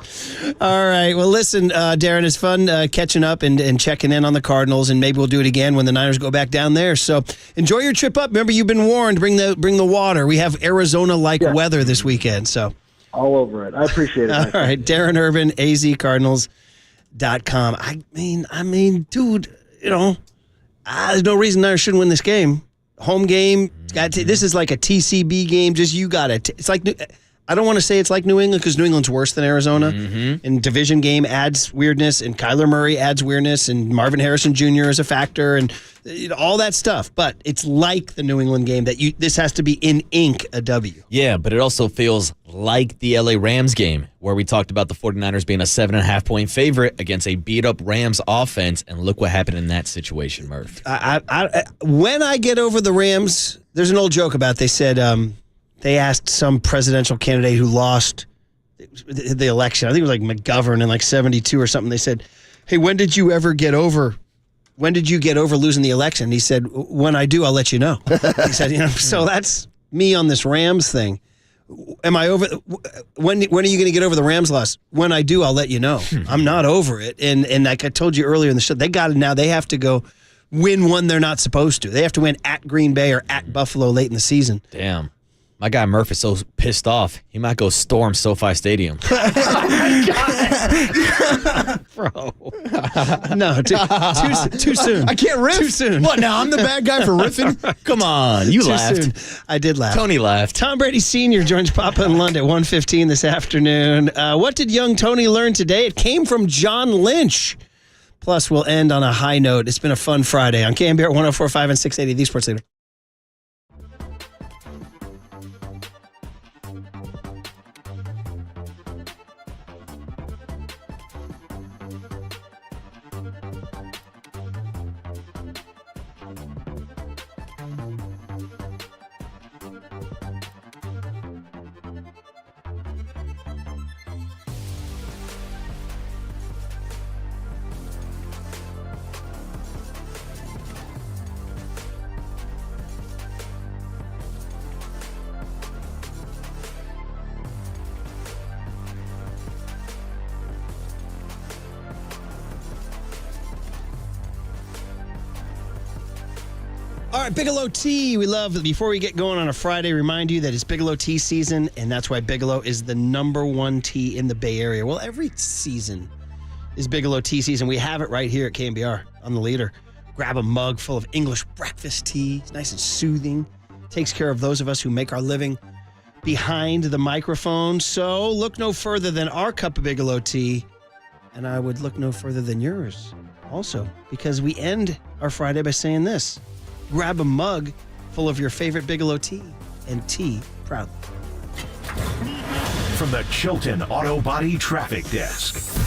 All right. Well, listen, Darren, it's fun catching up and checking in on the Cardinals, and maybe we'll do it again when the Niners go back down there. So enjoy your trip up. Remember, you've been warned. Bring the water. We have Arizona-like weather this weekend. So all over it. I appreciate it. All right. Darren Urban, AZ Cardinals. KNBR.com. I mean, dude, there's no reason Niners shouldn't win this game. Home game. This is like a TCB game. Just you got it. It's like, I don't want to say it's like New England because New England's worse than Arizona. And division game adds weirdness, and Kyler Murray adds weirdness, and Marvin Harrison Jr. is a factor, and all that stuff. But it's like the New England game that this has to be in ink a W. Yeah, but it also feels like the LA Rams game where we talked about the 49ers being a 7.5-point favorite against a beat-up Rams offense, and look what happened in that situation, Murph. When I get over the Rams, there's an old joke about they said they asked some presidential candidate who lost the election. I think it was like McGovern in like 72 or something. They said, hey, when did you get over losing the election? He said, when I do, I'll let you know. He said, so that's me on this Rams thing. Am I over? When are you going to get over the Rams loss? When I do, I'll let you know. I'm not over it. And like I told you earlier in the show, they have to go win one they're not supposed to. They have to win at Green Bay or at Buffalo late in the season. Damn. My guy Murph is so pissed off, he might go storm SoFi Stadium. Bro. No, too soon. I can't riff. Too soon. What, now I'm the bad guy for riffing? Come on, you laughed. Soon. I did laugh. Tony laughed. Tom Brady Sr. joins Papa and Lund at 1:15 this afternoon. What did young Tony learn today? It came from John Lynch. Plus, we'll end on a high note. It's been a fun Friday on KNBR 104.5 and 680, the Sports Leader. All right, Bigelow Tea. We love, before we get going on a Friday, remind you that it's Bigelow Tea season, and that's why Bigelow is the #1 tea in the Bay Area. Well, every season is Bigelow Tea season. We have it right here at KNBR on the leader. Grab a mug full of English breakfast tea. It's nice and soothing. Takes care of those of us who make our living behind the microphone. So look no further than our cup of Bigelow Tea, and I would look no further than yours also, because we end our Friday by saying this. Grab a mug full of your favorite Bigelow tea and tea proudly. From the Chilton Auto Body Traffic Desk.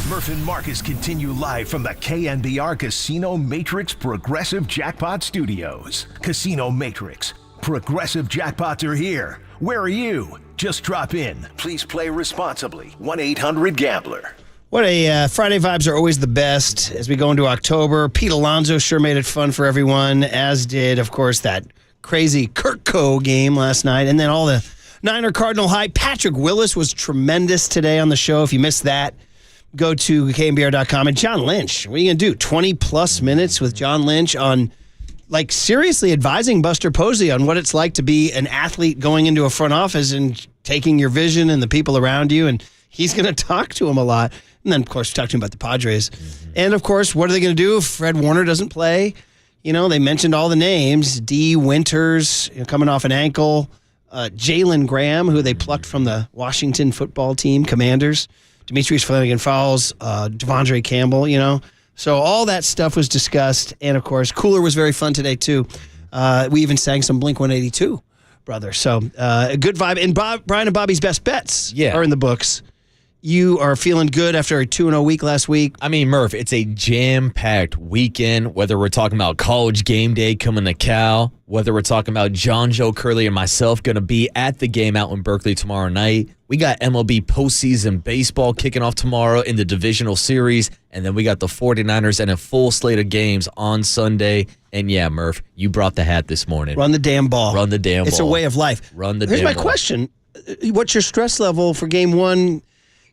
Murph and Marcus continue live from the KNBR Casino Matrix Progressive Jackpot Studios. Casino Matrix. Progressive jackpots are here. Where are you? Just drop in. Please play responsibly. 1-800-GAMBLER. What a Friday vibes are always the best as we go into October. Pete Alonzo sure made it fun for everyone, as did, of course, that crazy Kirko game last night. And then all the Niner Cardinal hype. Patrick Willis was tremendous today on the show. If you missed that, go to KNBR.com. And John Lynch, what are you going to do? 20-plus minutes with John Lynch on, like, seriously advising Buster Posey on what it's like to be an athlete going into a front office and taking your vision and the people around you. And he's going to talk to him a lot. And then, of course, talk to him about the Padres. And, of course, what are they going to do if Fred Warner doesn't play? You know, they mentioned all the names. D. Winters, coming off an ankle. Jalen Graham, who they plucked from the Washington football team, Commanders. Demetrius Flanagan-Fowles, Devondre Campbell, So all that stuff was discussed. And, of course, Cooler was very fun today, too. We even sang some Blink-182, brother. So a good vibe. And Brian and Bobby's best bets are in the books. You are feeling good after a 2-0 week last week. I mean, Murph, it's a jam-packed weekend, whether we're talking about college game day coming to Cal, whether we're talking about John Joe Curley and myself going to be at the game out in Berkeley tomorrow night. We got MLB postseason baseball kicking off tomorrow in the divisional series, and then we got the 49ers and a full slate of games on Sunday. And yeah, Murph, you brought the hat this morning. Run the damn ball. Run the damn ball. It's a way of life. Run the Here's damn ball. my question. What's your stress level for game one,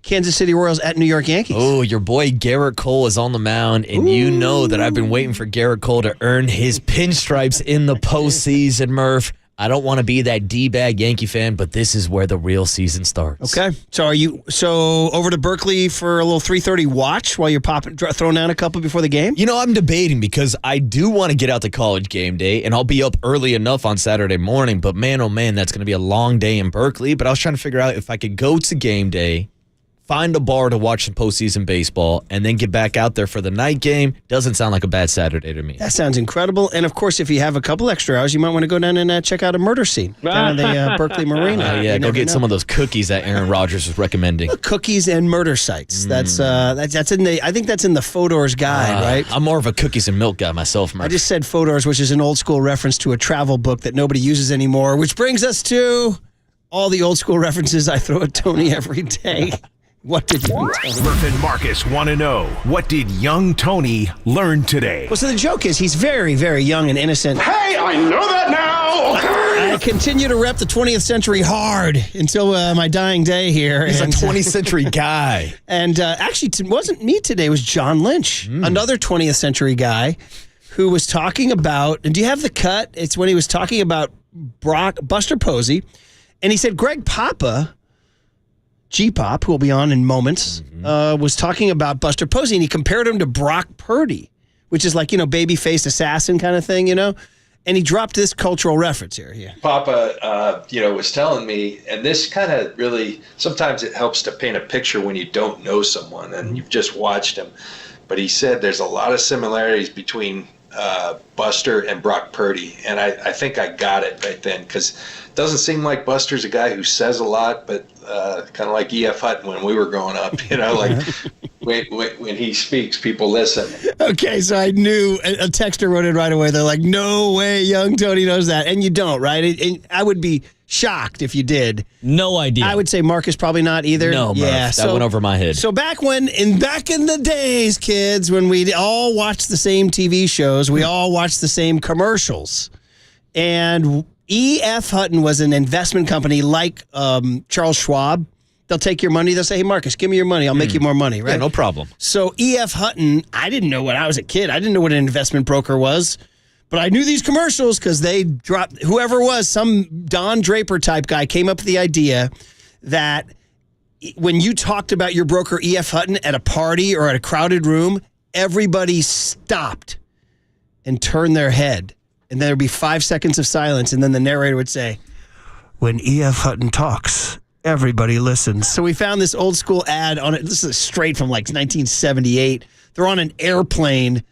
Kansas City Royals at New York Yankees? Oh, your boy Garrett Cole is on the mound, and you know that I've been waiting for Garrett Cole to earn his pinstripes in the postseason, Murph. I don't want to be that D-bag Yankee fan, but this is where the real season starts. Okay. So are you over to Berkeley for a little 3:30 watch while you're throwing down a couple before the game? I'm debating because I do want to get out to college game day, and I'll be up early enough on Saturday morning, but man, oh man, that's going to be a long day in Berkeley. But I was trying to figure out if I could go to game day, find a bar to watch some postseason baseball, and then get back out there for the night game. Doesn't sound like a bad Saturday to me. That sounds incredible. And, of course, if you have a couple extra hours, you might want to go down and check out a murder scene down at the Berkeley Marina. Go get some of those cookies that Aaron Rodgers was recommending. Cookies and murder sites. That's in the. I think that's in the Fodor's guide, right? I'm more of a cookies and milk guy myself, Murph. I just said Fodor's, which is an old school reference to a travel book that nobody uses anymore, which brings us to all the old school references I throw at Tony every day. What did young Tony? Murph and Marcus want to know, what did young Tony learn today? Well, so the joke is he's very, very young and innocent. Hey, I know that now! I continue to rep the 20th century hard until my dying day here. He's a 20th century guy. And actually, it wasn't me today. It was John Lynch, another 20th century guy who was talking about, and do you have the cut? It's when he was talking about Buster Posey, and he said Greg Papa, G-Pop, who will be on in moments, was talking about Buster Posey, and he compared him to Brock Purdy, which is like, baby-faced assassin kind of thing, And he dropped this cultural reference here. Yeah. Papa, was telling me, and this kind of really, sometimes it helps to paint a picture when you don't know someone and you've just watched him. But he said there's a lot of similarities between Buster and Brock Purdy, and I think I got it right then, because it doesn't seem like Buster's a guy who says a lot, but kind of like E.F. Hutton when we were growing up, like when he speaks, people listen. Okay, so I knew a texter wrote it right away. They're like, no way young Tony knows that. And you don't, right? I would be shocked if you did. No idea. I would say Marcus probably not either. No, Murph, that went over my head. So back in the days, kids, when we all watched the same TV shows, we all watched the same commercials. And E.F. Hutton was an investment company like Charles Schwab. They'll take your money. They'll say, hey, Marcus, give me your money. I'll make you more money, right? Yeah, no problem. So E.F. Hutton, I didn't know when I was a kid. I didn't know what an investment broker was. But I knew these commercials because they dropped, whoever it was, some Don Draper type guy came up with the idea that when you talked about your broker E.F. Hutton at a party or at a crowded room, everybody stopped and turned their head. And then there'd be 5 seconds of silence, and then the narrator would say, when E.F. Hutton talks, everybody listens. So we found this old school ad on it. This is straight from like 1978. They're on an airplane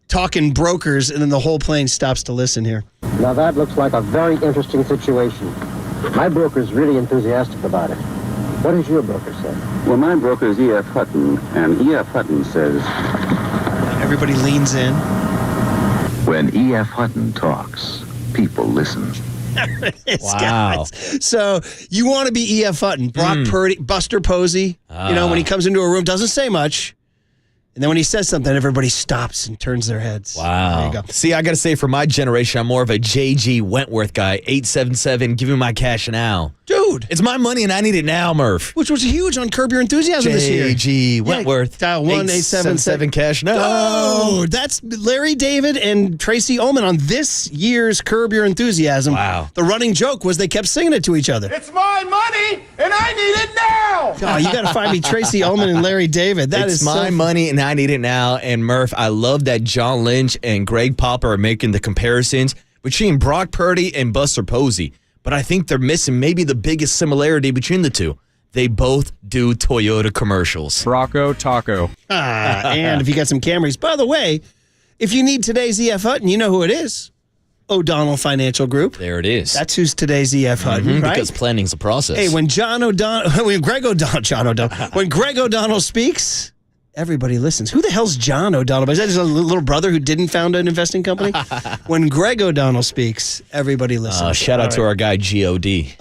talking brokers, and then the whole plane stops to listen here. Now that looks like a very interesting situation. My broker's really enthusiastic about it. What does your broker say? Well, my broker is E.F. Hutton, and E.F. Hutton says... Everybody leans in. When E.F. Hutton talks, people listen. Wow. Guys. So you want to be E.F. Hutton, Brock Purdy, Buster Posey. When he comes into a room, doesn't say much. And then when he says something, everybody stops and turns their heads. Wow. There you go. See, I got to say, for my generation, I'm more of a J.G. Wentworth guy. 877, give me my cash now. Dude. It's my money and I need it now, Murph. Which was huge on Curb Your Enthusiasm this year. J.G. Wentworth. Dial 1-877 cash now. Oh, that's Larry David and Tracy Ullman on this year's Curb Your Enthusiasm. Wow. The running joke was they kept singing it to each other. It's my money, and I need it now. Oh, you got to find me Tracy Ullman and Larry David. It's my money and I need it now. And Murph, I love that John Lynch and Greg Popper are making the comparisons between Brock Purdy and Buster Posey. But I think they're missing maybe the biggest similarity between the two. They both do Toyota commercials. Rocco Taco. And if you got some Camrys. By the way, if you need today's E.F. Hutton, you know who it is. O'Donnell Financial Group. There it is. That's who's today's E.F. Hutton, right? Because planning's a process. Hey, when Greg O'Donnell speaks, everybody listens. Who the hell's John O'Donnell? Is that just a little brother who didn't found an investing company? When Greg O'Donnell speaks, everybody listens. Shout out to our guy, G.O.D.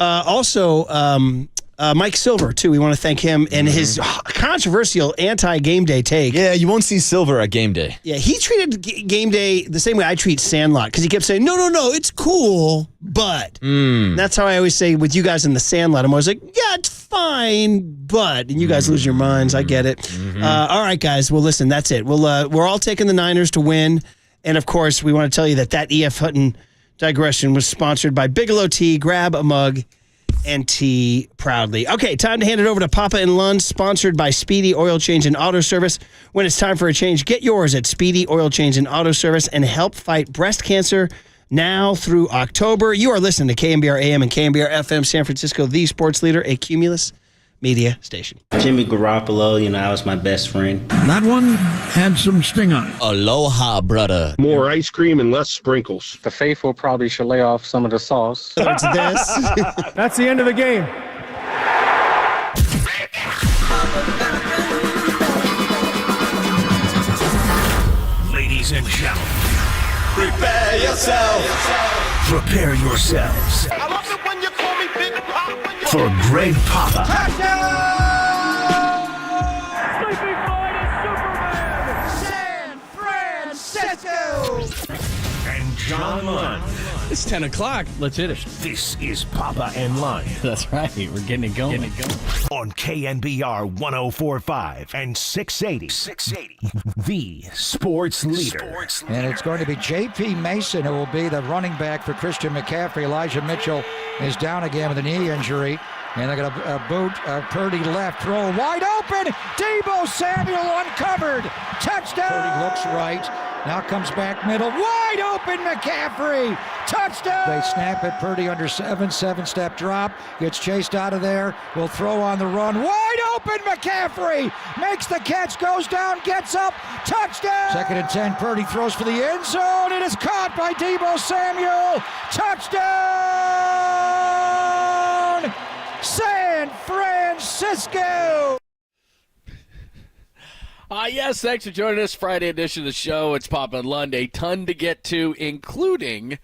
Mike Silver, too. We want to thank him and his controversial anti-game day take. Yeah, you won't see Silver at game day. Yeah, he treated game day the same way I treat Sandlot because he kept saying, no, it's cool, but. That's how I always say with you guys in the Sandlot. I'm always like, yeah, it's fine, but. And you guys lose your minds. I get it. All right, guys. Well, listen, that's it. We're all taking the Niners to win. And, of course, we want to tell you that E.F. Hutton digression was sponsored by Bigelow Tea. Grab a mug and tea proudly. Okay, time to hand it over to Papa and Lund, sponsored by Speedy Oil Change and Auto Service. When it's time for a change, get yours at Speedy Oil Change and Auto Service and help fight breast cancer now through October. You are listening to KNBR AM and KNBR FM San Francisco, the sports leader, a Cumulus media station. Jimmy Garoppolo, I was my best friend. That one had some sting on it. Aloha, brother. More ice cream and less sprinkles. The faithful probably should lay off some of the sauce. So it's this. That's the end of the game. Ladies and gentlemen, Prepare yourself. prepare yourselves I love it when you call me Big Pop. for Greg Papa San Francisco. and John Lund. It's 10 o'clock. Let's hit it. This is Papa and Lund That's right. We're getting it going. on KNBR 104.5 and 680. The sports leader. And it's going to be J.P. Mason who will be the running back for Christian McCaffrey. Elijah Mitchell is down again with a knee injury. And they're going to boot Purdy left. Throw wide open. Deebo Samuel uncovered. Touchdown. Purdy looks right. Now comes back middle. Wide open McCaffrey. Touchdown. They snap it. Purdy under 7-step drop. Gets chased out of there. Will throw on the run. Wide open McCaffrey. Makes the catch. Goes down. Gets up. Touchdown. 2nd and 10. Purdy throws for the end zone. It is caught by Deebo Samuel. Touchdown. San Francisco. Yes, thanks for joining us. Friday edition of the show. It's Papa and Lund. A ton to get to, including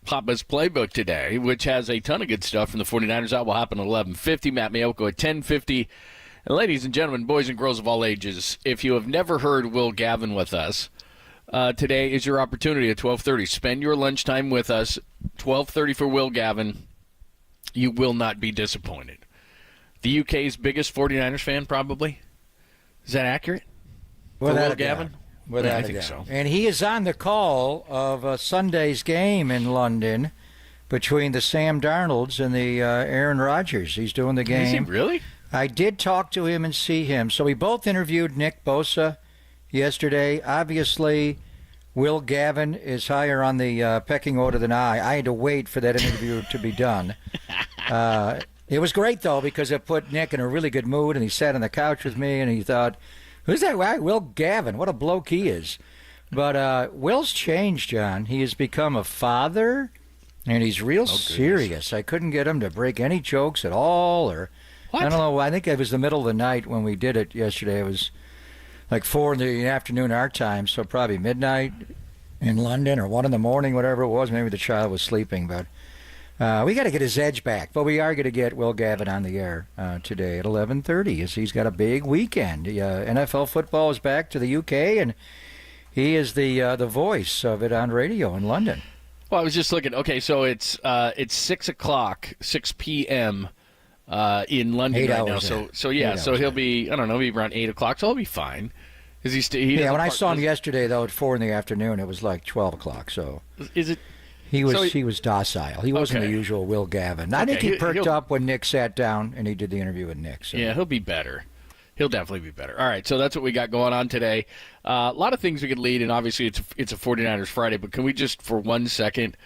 Papa's Playbook today, which has a ton of good stuff from the 49ers. That will happen at 11:50. Matt Mayoko at 10:50. And ladies and gentlemen, boys and girls of all ages, if you have never heard Will Gavin with us, today is your opportunity at 12:30. Spend your lunchtime with us. 12:30 for Will Gavin. You will not be disappointed. The UK's biggest 49ers fan, probably. Is that accurate? Without Will Gavin? Without I a think doubt. so. And he is on the call of Sunday's game in London between the Sam Darnolds and the Aaron Rodgers. He's doing the game. Is he really? I did talk to him and see him. So we both interviewed Nick Bosa yesterday. Obviously, Will Gavin is higher on the pecking order than I. I had to wait for that interview to be done. It was great, though, because it put Nick in a really good mood, and he sat on the couch with me, and he thought, who's that guy? Will Gavin. What a bloke he is. But Will's changed, John. He has become a father, and he's real serious. I couldn't get him to break any jokes at all or I don't know. I think it was the middle of the night when we did it yesterday. It was like 4 in the afternoon our time, so probably midnight in London or 1 in the morning, whatever it was. Maybe the child was sleeping, but we got to get his edge back. But we are going to get Will Gavin on the air today at 11:30, as he's got a big weekend. NFL football is back to the UK, and he is the voice of it on radio in London. Well, I was just looking. Okay, so it's 6 o'clock, 6 p.m. In London 8 right now. hours So he'll be, I don't know, maybe around 8 o'clock. So he'll be fine. Is he? When I saw him yesterday, though, at 4 in the afternoon, it was like 12 o'clock. So is it? He was docile. He wasn't the usual Will Gavin. I think he perked up when Nick sat down and he did the interview with Nick. So. Yeah, he'll be better. He'll definitely be better. All right, so that's what we got going on today. A lot of things we could lead, and obviously it's a 49ers Friday, but can we just, for 1 second,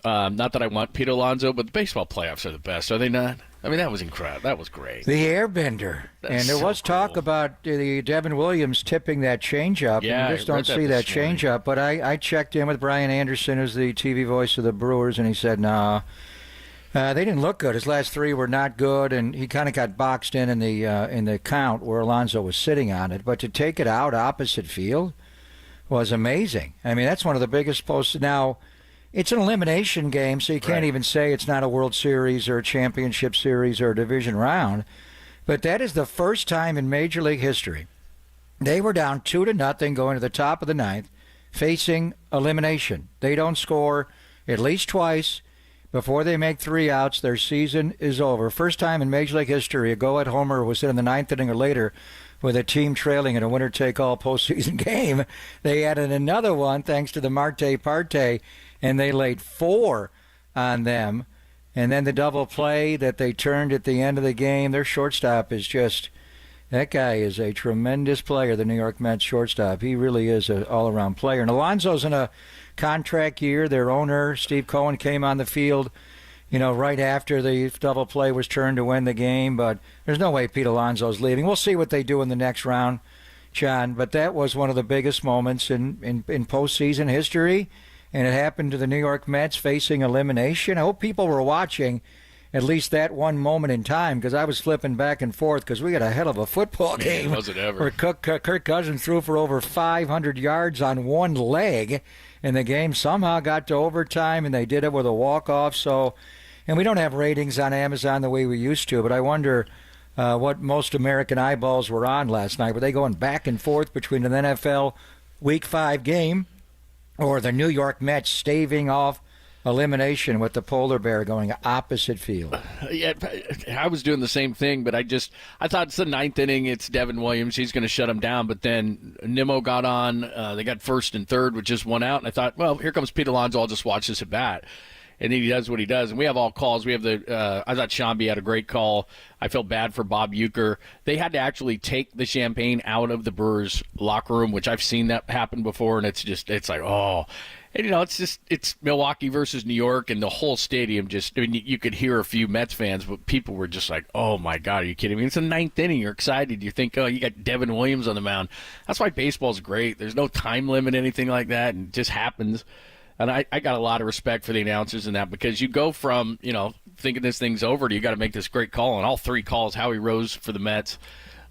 not that I want Pete Alonzo, but the baseball playoffs are the best, are they not? I mean, that was incredible. That was great. The airbender. And there was talk about the Devin Williams tipping that changeup. Yeah, and you just don't see that changeup. But I checked in with Brian Anderson, who's the TV voice of the Brewers, and he said, no. They didn't look good. His last 3 were not good, and he kind of got boxed in the count where Alonzo was sitting on it. But to take it out opposite field was amazing. I mean, that's one of the biggest posts. Now, it's an elimination game, so you can't even say it's not a World Series or a championship series or a division round. But that is the first time in Major League history they were down 2-0 going to the top of the 9th, facing elimination. They don't score at least twice. Before they make 3 outs, their season is over. First time in Major League history, a go-ahead homer was hit in the 9th inning or later with a team trailing in a winner-take-all postseason game. They added another one thanks to the Marte Parte, and they laid 4 on them. And then the double play that they turned at the end of the game, their shortstop is just... That guy is a tremendous player, the New York Mets shortstop. He really is an all-around player. And Alonzo's in a contract year. Their owner, Steve Cohen, came on the field, right after the double play was turned to win the game. But there's no way Pete Alonzo's leaving. We'll see what they do in the next round, John. But that was one of the biggest moments in postseason history. And it happened to the New York Mets facing elimination. I hope people were watching at least that one moment in time, because I was flipping back and forth because we had a hell of a football game. Was it ever? Where Kirk Cousins threw for over 500 yards on one leg, and the game somehow got to overtime, and they did it with a walk-off. So, and we don't have ratings on Amazon the way we used to, but I wonder what most American eyeballs were on last night. Were they going back and forth between an NFL Week 5 game or the New York Mets staving off elimination with the polar bear going opposite field? Yeah, I was doing the same thing, but I thought it's the 9th inning. It's Devin Williams. He's going to shut him down. But then Nimmo got on. They got first and third with just 1 out. And I thought, well, here comes Pete Alonzo. I'll just watch this at bat. And then he does what he does. And we have all calls. We have I thought Shambi had a great call. I felt bad for Bob Uecker. They had to actually take the champagne out of the Brewers locker room, which I've seen that happen before. And it's like, oh. And, it's Milwaukee versus New York, and the whole stadium you could hear a few Mets fans, but people were just like, oh, my God, are you kidding me? It's the 9th inning. You're excited. You think, oh, you got Devin Williams on the mound. That's why baseball's great. There's no time limit, anything like that, and it just happens. And I got a lot of respect for the announcers in that, because you go from, thinking this thing's over to you got to make this great call. And all 3 calls, Howie Rose for the Mets,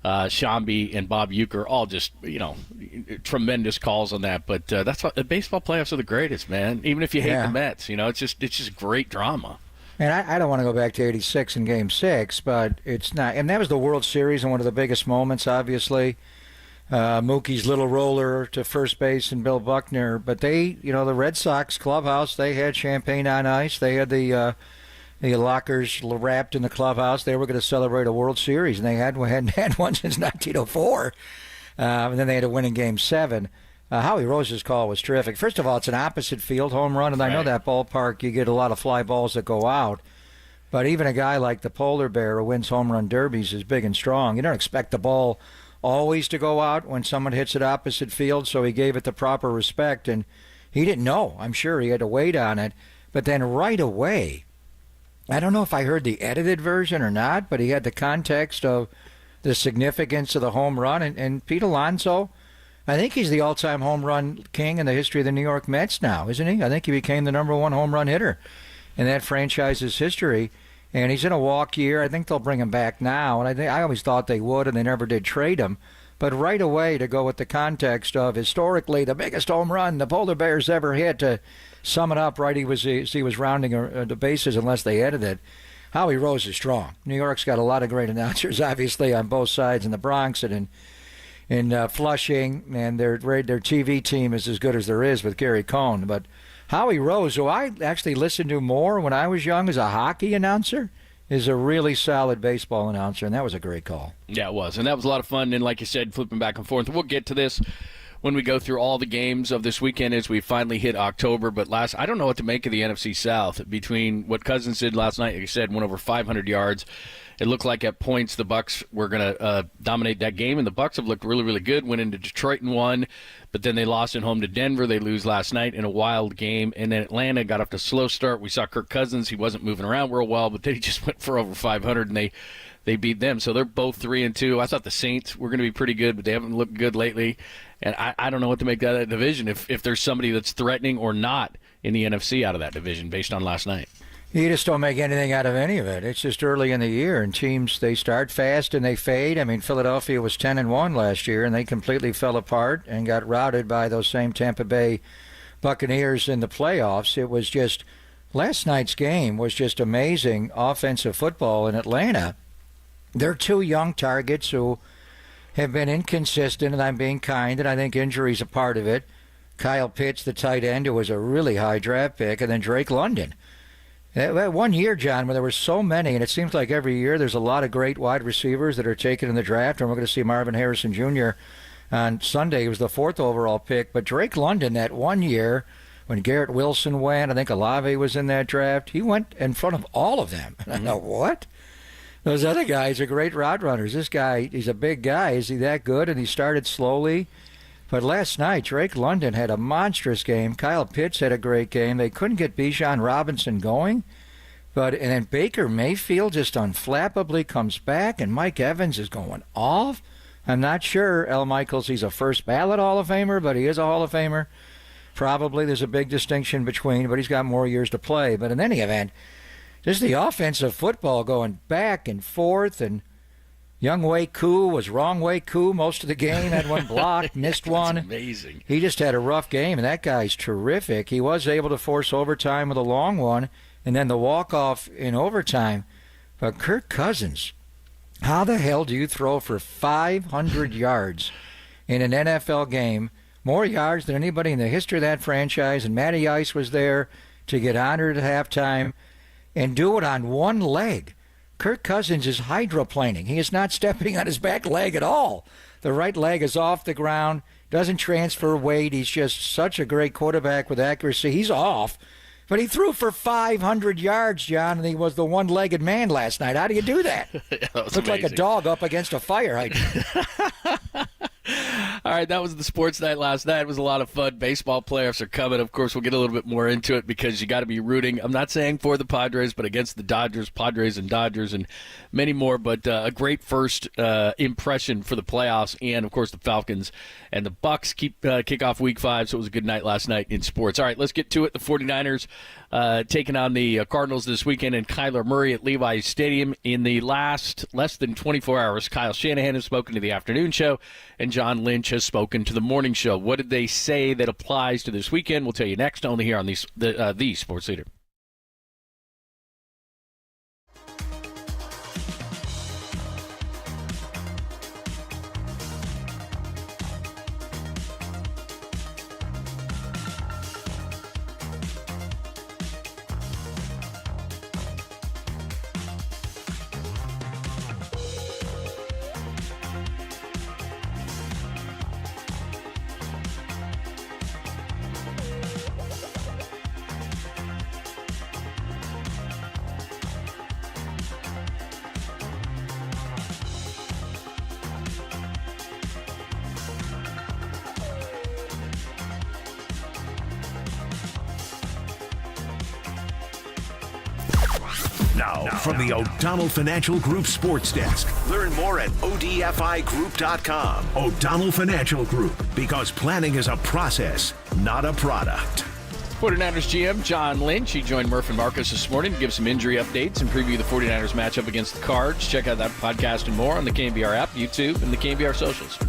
Shambi and Bob Uecker, all just, tremendous calls on that. But that's what the baseball playoffs are the greatest, man. Even if you hate the Mets, it's just great drama. And I don't want to go back to 86 in Game 6, but it's not. And that was the World Series and one of the biggest moments, obviously. Mookie's little roller to first base and Bill Buckner. But they, the Red Sox clubhouse, they had champagne on ice. They had the lockers wrapped in the clubhouse. They were going to celebrate a World Series, and they hadn't had one since 1904. And then they had a win in Game 7. Howie Rose's call was terrific. First of all, it's an opposite field home run, and I know that ballpark, you get a lot of fly balls that go out. But even a guy like the Polar Bear who wins home run derbies is big and strong. You don't expect the ball always to go out when someone hits it opposite field, so he gave it the proper respect, and he didn't know. I'm sure he had to wait on it. But then right away, I don't know if I heard the edited version or not, but he had the context of the significance of the home run. And Pete Alonzo, I think he's the all-time home run king in the history of the New York Mets now, isn't he? I think he became the #1 home run hitter in that franchise's history. And he's in a walk year. I think they'll bring him back now. And I always thought they would, and they never did trade him. But right away, to go with the context of historically the biggest home run the Polar Bears ever hit, to sum it up, right, he was rounding the bases unless they edited it. Howie Rose is strong. New York's got a lot of great announcers, obviously, on both sides in the Bronx and in Flushing, and their TV team is as good as there is with Gary Cohn. But Howie Rose, who I actually listened to more when I was young as a hockey announcer, is a really solid baseball announcer, and that was a great call. Yeah, it was, and that was a lot of fun, and like you said, flipping back and forth. We'll get to this when we go through all the games of this weekend as we finally hit October. But I don't know what to make of the NFC South. Between what Cousins did last night, like you said, went over 500 yards. It looked like at points the Bucs were going to dominate that game, and the Bucs have looked really, really good. Went into Detroit and won, but then they lost at home to Denver. They lose last night in a wild game, and then Atlanta got off to a slow start. We saw Kirk Cousins. He wasn't moving around real well, but then he just went for over 500, and they beat them. So they're both 3-2. I thought the Saints were going to be pretty good, but they haven't looked good lately. And I don't know what to make of that division, if there's somebody that's threatening or not in the NFC out of that division based on last night. You just don't make anything out of any of it. It's just early in the year, and teams, they start fast and they fade. I mean, Philadelphia was 10-1 last year, and they completely fell apart and got routed by those same Tampa Bay Buccaneers in the playoffs. It was just, last night's game was just amazing offensive football in Atlanta. They're two young targets who have been inconsistent, and I'm being kind, and I think injury's a part of it. Kyle Pitts, the tight end, who was a really high draft pick, and then Drake London. That 1 year, John, where there were so many, and it seems like every year there's a lot of great wide receivers that are taken in the draft, and we're going to see Marvin Harrison Jr. on Sunday. He was the 4th overall pick, but Drake London, that 1 year, when Garrett Wilson went, I think Olave was in that draft, he went in front of all of them. And I know, what? Those other guys are great route runners. This guy, he's a big guy. Is he that good? And he started slowly. But last night, Drake London had a monstrous game. Kyle Pitts had a great game. They couldn't get Bijan Robinson going. And then Baker Mayfield just unflappably comes back, and Mike Evans is going off. I'm not sure, Al Michaels, he's a first ballot Hall of Famer, but he is a Hall of Famer. Probably there's a big distinction between, but he's got more years to play. But in any event, just the offensive football going back and forth, and Young Wei Koo was wrong Wei Koo most of the game, had one block, missed one. Amazing. He just had a rough game, and that guy's terrific. He was able to force overtime with a long one, and then the walk-off in overtime. But Kirk Cousins, how the hell do you throw for 500 yards in an NFL game, more yards than anybody in the history of that franchise, and Matty Ice was there to get honored at halftime, and do it on one leg? Kirk Cousins is hydroplaning. He is not stepping on his back leg at all. The right leg is off the ground, doesn't transfer weight. He's just such a great quarterback with accuracy. He's off. But he threw for 500 yards, John, and he was the one-legged man last night. How do you do that? That was Looked like a amazing. dog up against a fire hydrant. All right, that was the sports night last night. It was a lot of fun. Baseball playoffs are coming. Of course, we'll get a little bit more into it because you got to be rooting. I'm not saying for the Padres, but against the Dodgers, Padres and Dodgers, and many more. But a great first impression for the playoffs, and of course the Falcons and the Bucs kick off Week 5. So it was a good night last night in sports. All right, let's get to it. The 49ers taking on the Cardinals this weekend, and Kyler Murray at Levi's Stadium. In the last less than 24 hours, Kyle Shanahan has spoken to the afternoon show, and John Lynch has spoken to the morning show. What did they say that applies to this weekend? We'll tell you next, only here on the Sports Leader. Now, from the O'Donnell Financial Group Sports Desk. Learn more at ODFIGroup.com. O'Donnell Financial Group, because planning is a process, not a product. 49ers GM John Lynch. He joined Murph and Marcus this morning to give some injury updates and preview the 49ers matchup against the Cards. Check out that podcast and more on the KNBR app, YouTube, and the KNBR socials.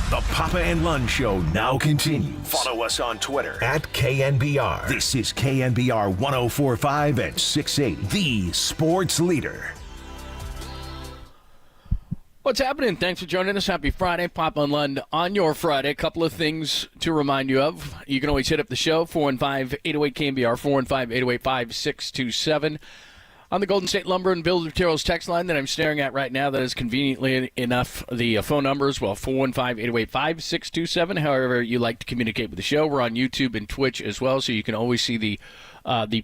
The Papa and Lund Show now continues. Follow us on Twitter at KNBR. This is KNBR 104.5 and 680, the sports leader. What's happening? Thanks for joining us. Happy Friday. Papa and Lund on your Friday. A couple of things to remind you of. You can always hit up the show, 415-808-KNBR, 415-808-5627. On the Golden State Lumber and Building Materials text line that I'm staring at right now, that is conveniently enough the phone numbers, 415-808-5627. However you like to communicate with the show. We're on YouTube and Twitch as well, so you can always see the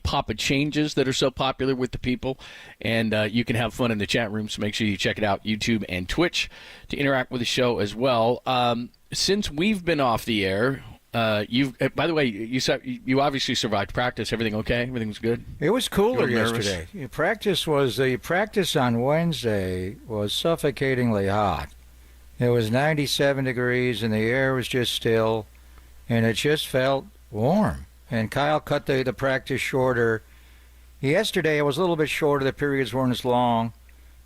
Papa Changes that are so popular with the people. And you can have fun in the chat room, so make sure you check it out, YouTube and Twitch, to interact with the show as well. Since we've been off the air, by the way, you obviously survived practice. Everything okay? Everything was good? It was cooler yesterday. The practice on Wednesday was suffocatingly hot. It was 97 degrees and the air was just still, and it just felt warm. And Kyle cut the practice shorter. Yesterday it was a little bit shorter. The periods weren't as long,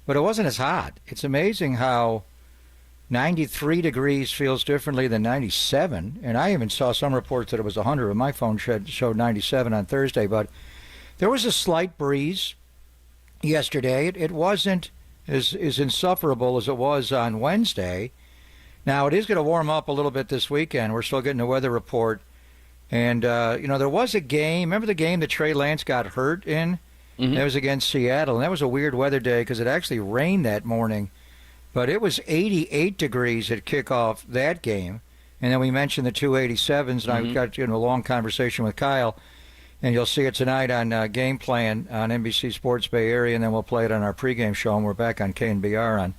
but it wasn't as hot. It's amazing how 93 degrees feels differently than 97, and I even saw some reports that it was 100, but my phone showed 97 on Thursday. But there was a slight breeze yesterday. It wasn't as insufferable as it was on Wednesday. Now, it is going to warm up a little bit this weekend. We're still getting a weather report. And, there was a game. Remember the game that Trey Lance got hurt in? Mm-hmm. That was against Seattle, and that was a weird weather day because it actually rained that morning. But it was 88 degrees at kickoff that game. And then we mentioned the 287s, and I got a long conversation with Kyle. And you'll see it tonight on Game Plan on NBC Sports Bay Area, and then we'll play it on our pregame show, and we're back on KNBR on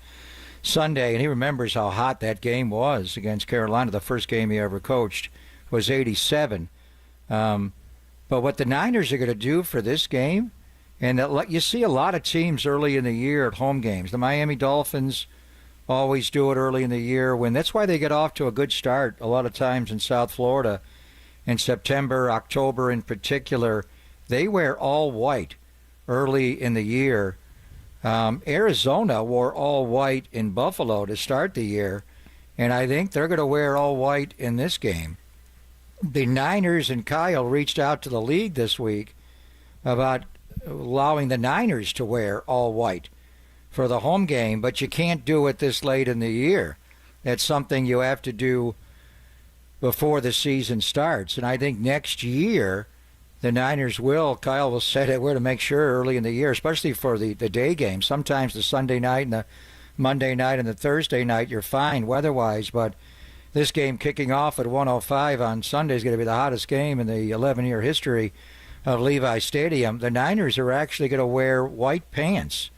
Sunday. And he remembers how hot that game was against Carolina. The first game he ever coached was 87. But what the Niners are going to do for this game, and you see a lot of teams early in the year at home games. The Miami Dolphins always do it early in the year that's why they get off to a good start a lot of times in South Florida in September, October in particular. They wear all white early in the year. Arizona wore all white in Buffalo to start the year, and I think they're going to wear all white in this game. The Niners and Kyle reached out to the league this week about allowing the Niners to wear all white for the home game, but you can't do it this late in the year. That's something you have to do before the season starts. And I think next year the Niners Kyle will set it where to make sure early in the year, especially for the day games. Sometimes the Sunday night and the Monday night and the Thursday night, you're fine weather-wise, but this game kicking off at 1:05 on Sunday is going to be the hottest game in the 11-year history of Levi Stadium. The Niners are actually going to wear white pants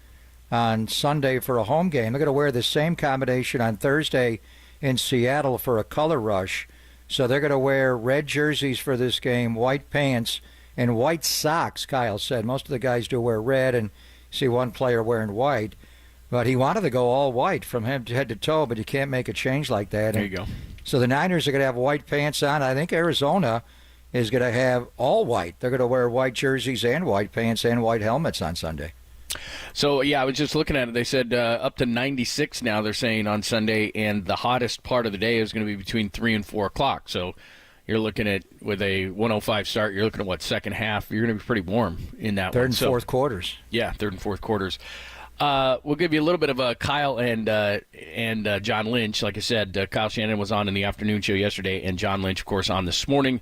on Sunday for a home game. They're going to wear the same combination on Thursday in Seattle for a color rush. So they're going to wear red jerseys for this game, white pants, and white socks, Kyle said. Most of the guys do wear red, and see one player wearing white. But he wanted to go all white from head to toe, but you can't make a change like that. There you go. So the Niners are going to have white pants on. I think Arizona is going to have all white. They're going to wear white jerseys and white pants and white helmets on Sunday. So, I was just looking at it. They said up to 96 now, they're saying, on Sunday, and the hottest part of the day is going to be between 3 and 4 o'clock. So you're looking at, with a 1:05 start, you're looking at, second half? You're going to be pretty warm in that Third and fourth quarters. Yeah, third and fourth quarters. We'll give you a little bit of Kyle and John Lynch. Like I said, Kyle Shannon was on in the afternoon show yesterday, and John Lynch, of course, on this morning.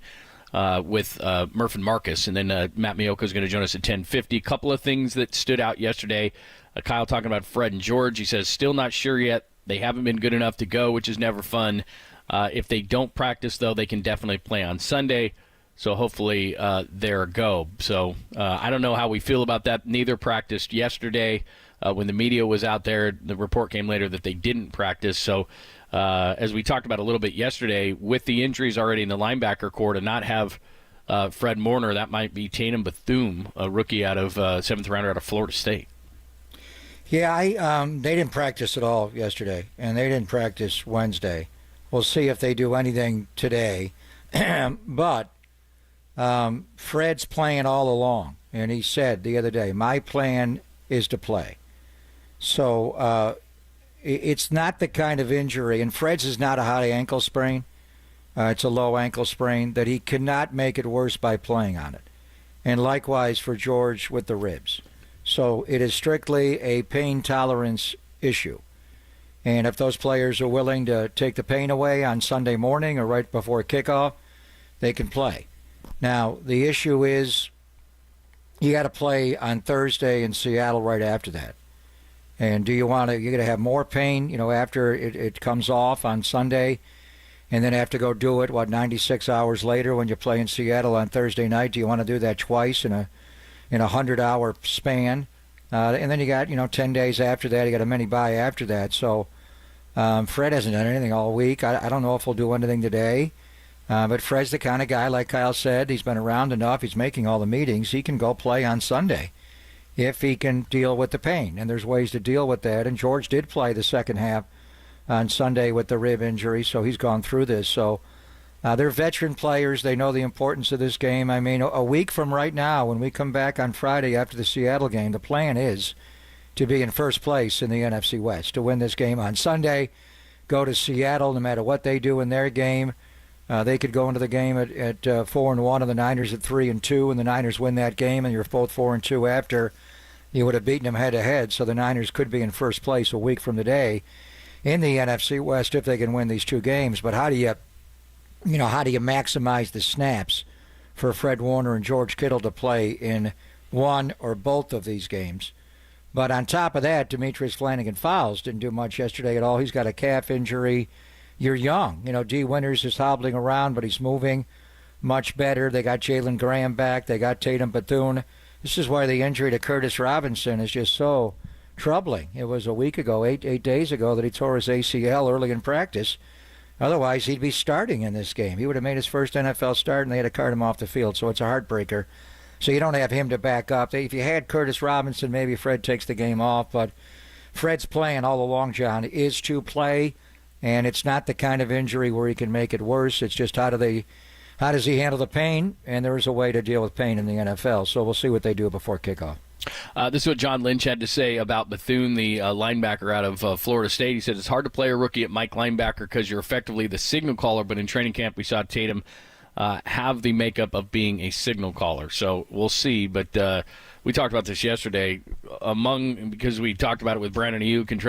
With Murph and Marcus, and then Matt Miyoko is going to join us at 10:50. A couple of things that stood out yesterday. Kyle talking about Fred and George. He says still not sure yet. They haven't been good enough to go, which is never fun. If they don't practice, though, they can definitely play on Sunday. So hopefully they're a go. So I don't know how we feel about that. Neither practiced yesterday. When the media was out there, the report came later that they didn't practice. So as we talked about a little bit yesterday, with the injuries already in the linebacker core, to not have Fred Warner, that might be Tatum Bethune, a rookie out of 7th rounder out of Florida State. Yeah, they didn't practice at all yesterday, and they didn't practice Wednesday. We'll see if they do anything today. But Fred's playing all along, and he said the other day, my plan is to play. So it's not the kind of injury, and Fred's is not a high ankle sprain. It's a low ankle sprain that he cannot make it worse by playing on it. And likewise for George with the ribs. So it is strictly a pain tolerance issue. And if those players are willing to take the pain away on Sunday morning or right before kickoff, they can play. Now, the issue is you got to play on Thursday in Seattle right after that. And do you want to? You're going to have more pain, after it comes off on Sunday, and then have to go do it 96 hours later when you play in Seattle on Thursday night. Do you want to do that twice in a 100-hour span? And then you got 10 days after that. You got a mini bye after that. So Fred hasn't done anything all week. I don't know if he'll do anything today. But Fred's the kind of guy, like Kyle said, he's been around enough. He's making all the meetings. He can go play on Sunday if he can deal with the pain. And there's ways to deal with that. And George did play the second half on Sunday with the rib injury, so he's gone through this. So they're veteran players. They know the importance of this game. I mean, a week from right now, when we come back on Friday after the Seattle game, the plan is to be in first place in the NFC West, to win this game on Sunday, go to Seattle no matter what they do in their game. They could go into the game at 4-1 and the Niners at 3-2, and the Niners win that game, and you're both 4-2 after you would have beaten them head-to-head. So the Niners could be in first place a week from today in the NFC West if they can win these two games. But how do you maximize the snaps for Fred Warner and George Kittle to play in one or both of these games? But on top of that, Demetrius Flanagan-Fowles didn't do much yesterday at all. He's got a calf injury. You're young. D. Winters is hobbling around, but he's moving much better. They got Jalen Graham back. They got Tatum Bethune. This is why the injury to Curtis Robinson is just so troubling. It was a week ago, eight days ago, that he tore his ACL early in practice. Otherwise, he'd be starting in this game. He would have made his first NFL start, and they had to cart him off the field, so it's a heartbreaker. So you don't have him to back up. If you had Curtis Robinson, maybe Fred takes the game off, but Fred's plan all along, John, is to play, and it's not the kind of injury where he can make it worse. It's just how does he handle the pain, and there is a way to deal with pain in the NFL. So we'll see what they do before kickoff. This is what John Lynch had to say about Bethune, the linebacker out of Florida State. He said it's hard to play a rookie at Mike linebacker because you're effectively the signal caller, but in training camp we saw Tatum have the makeup of being a signal caller. So we'll see, but we talked about this yesterday because we talked about it with Brandon Aiyuk and Trent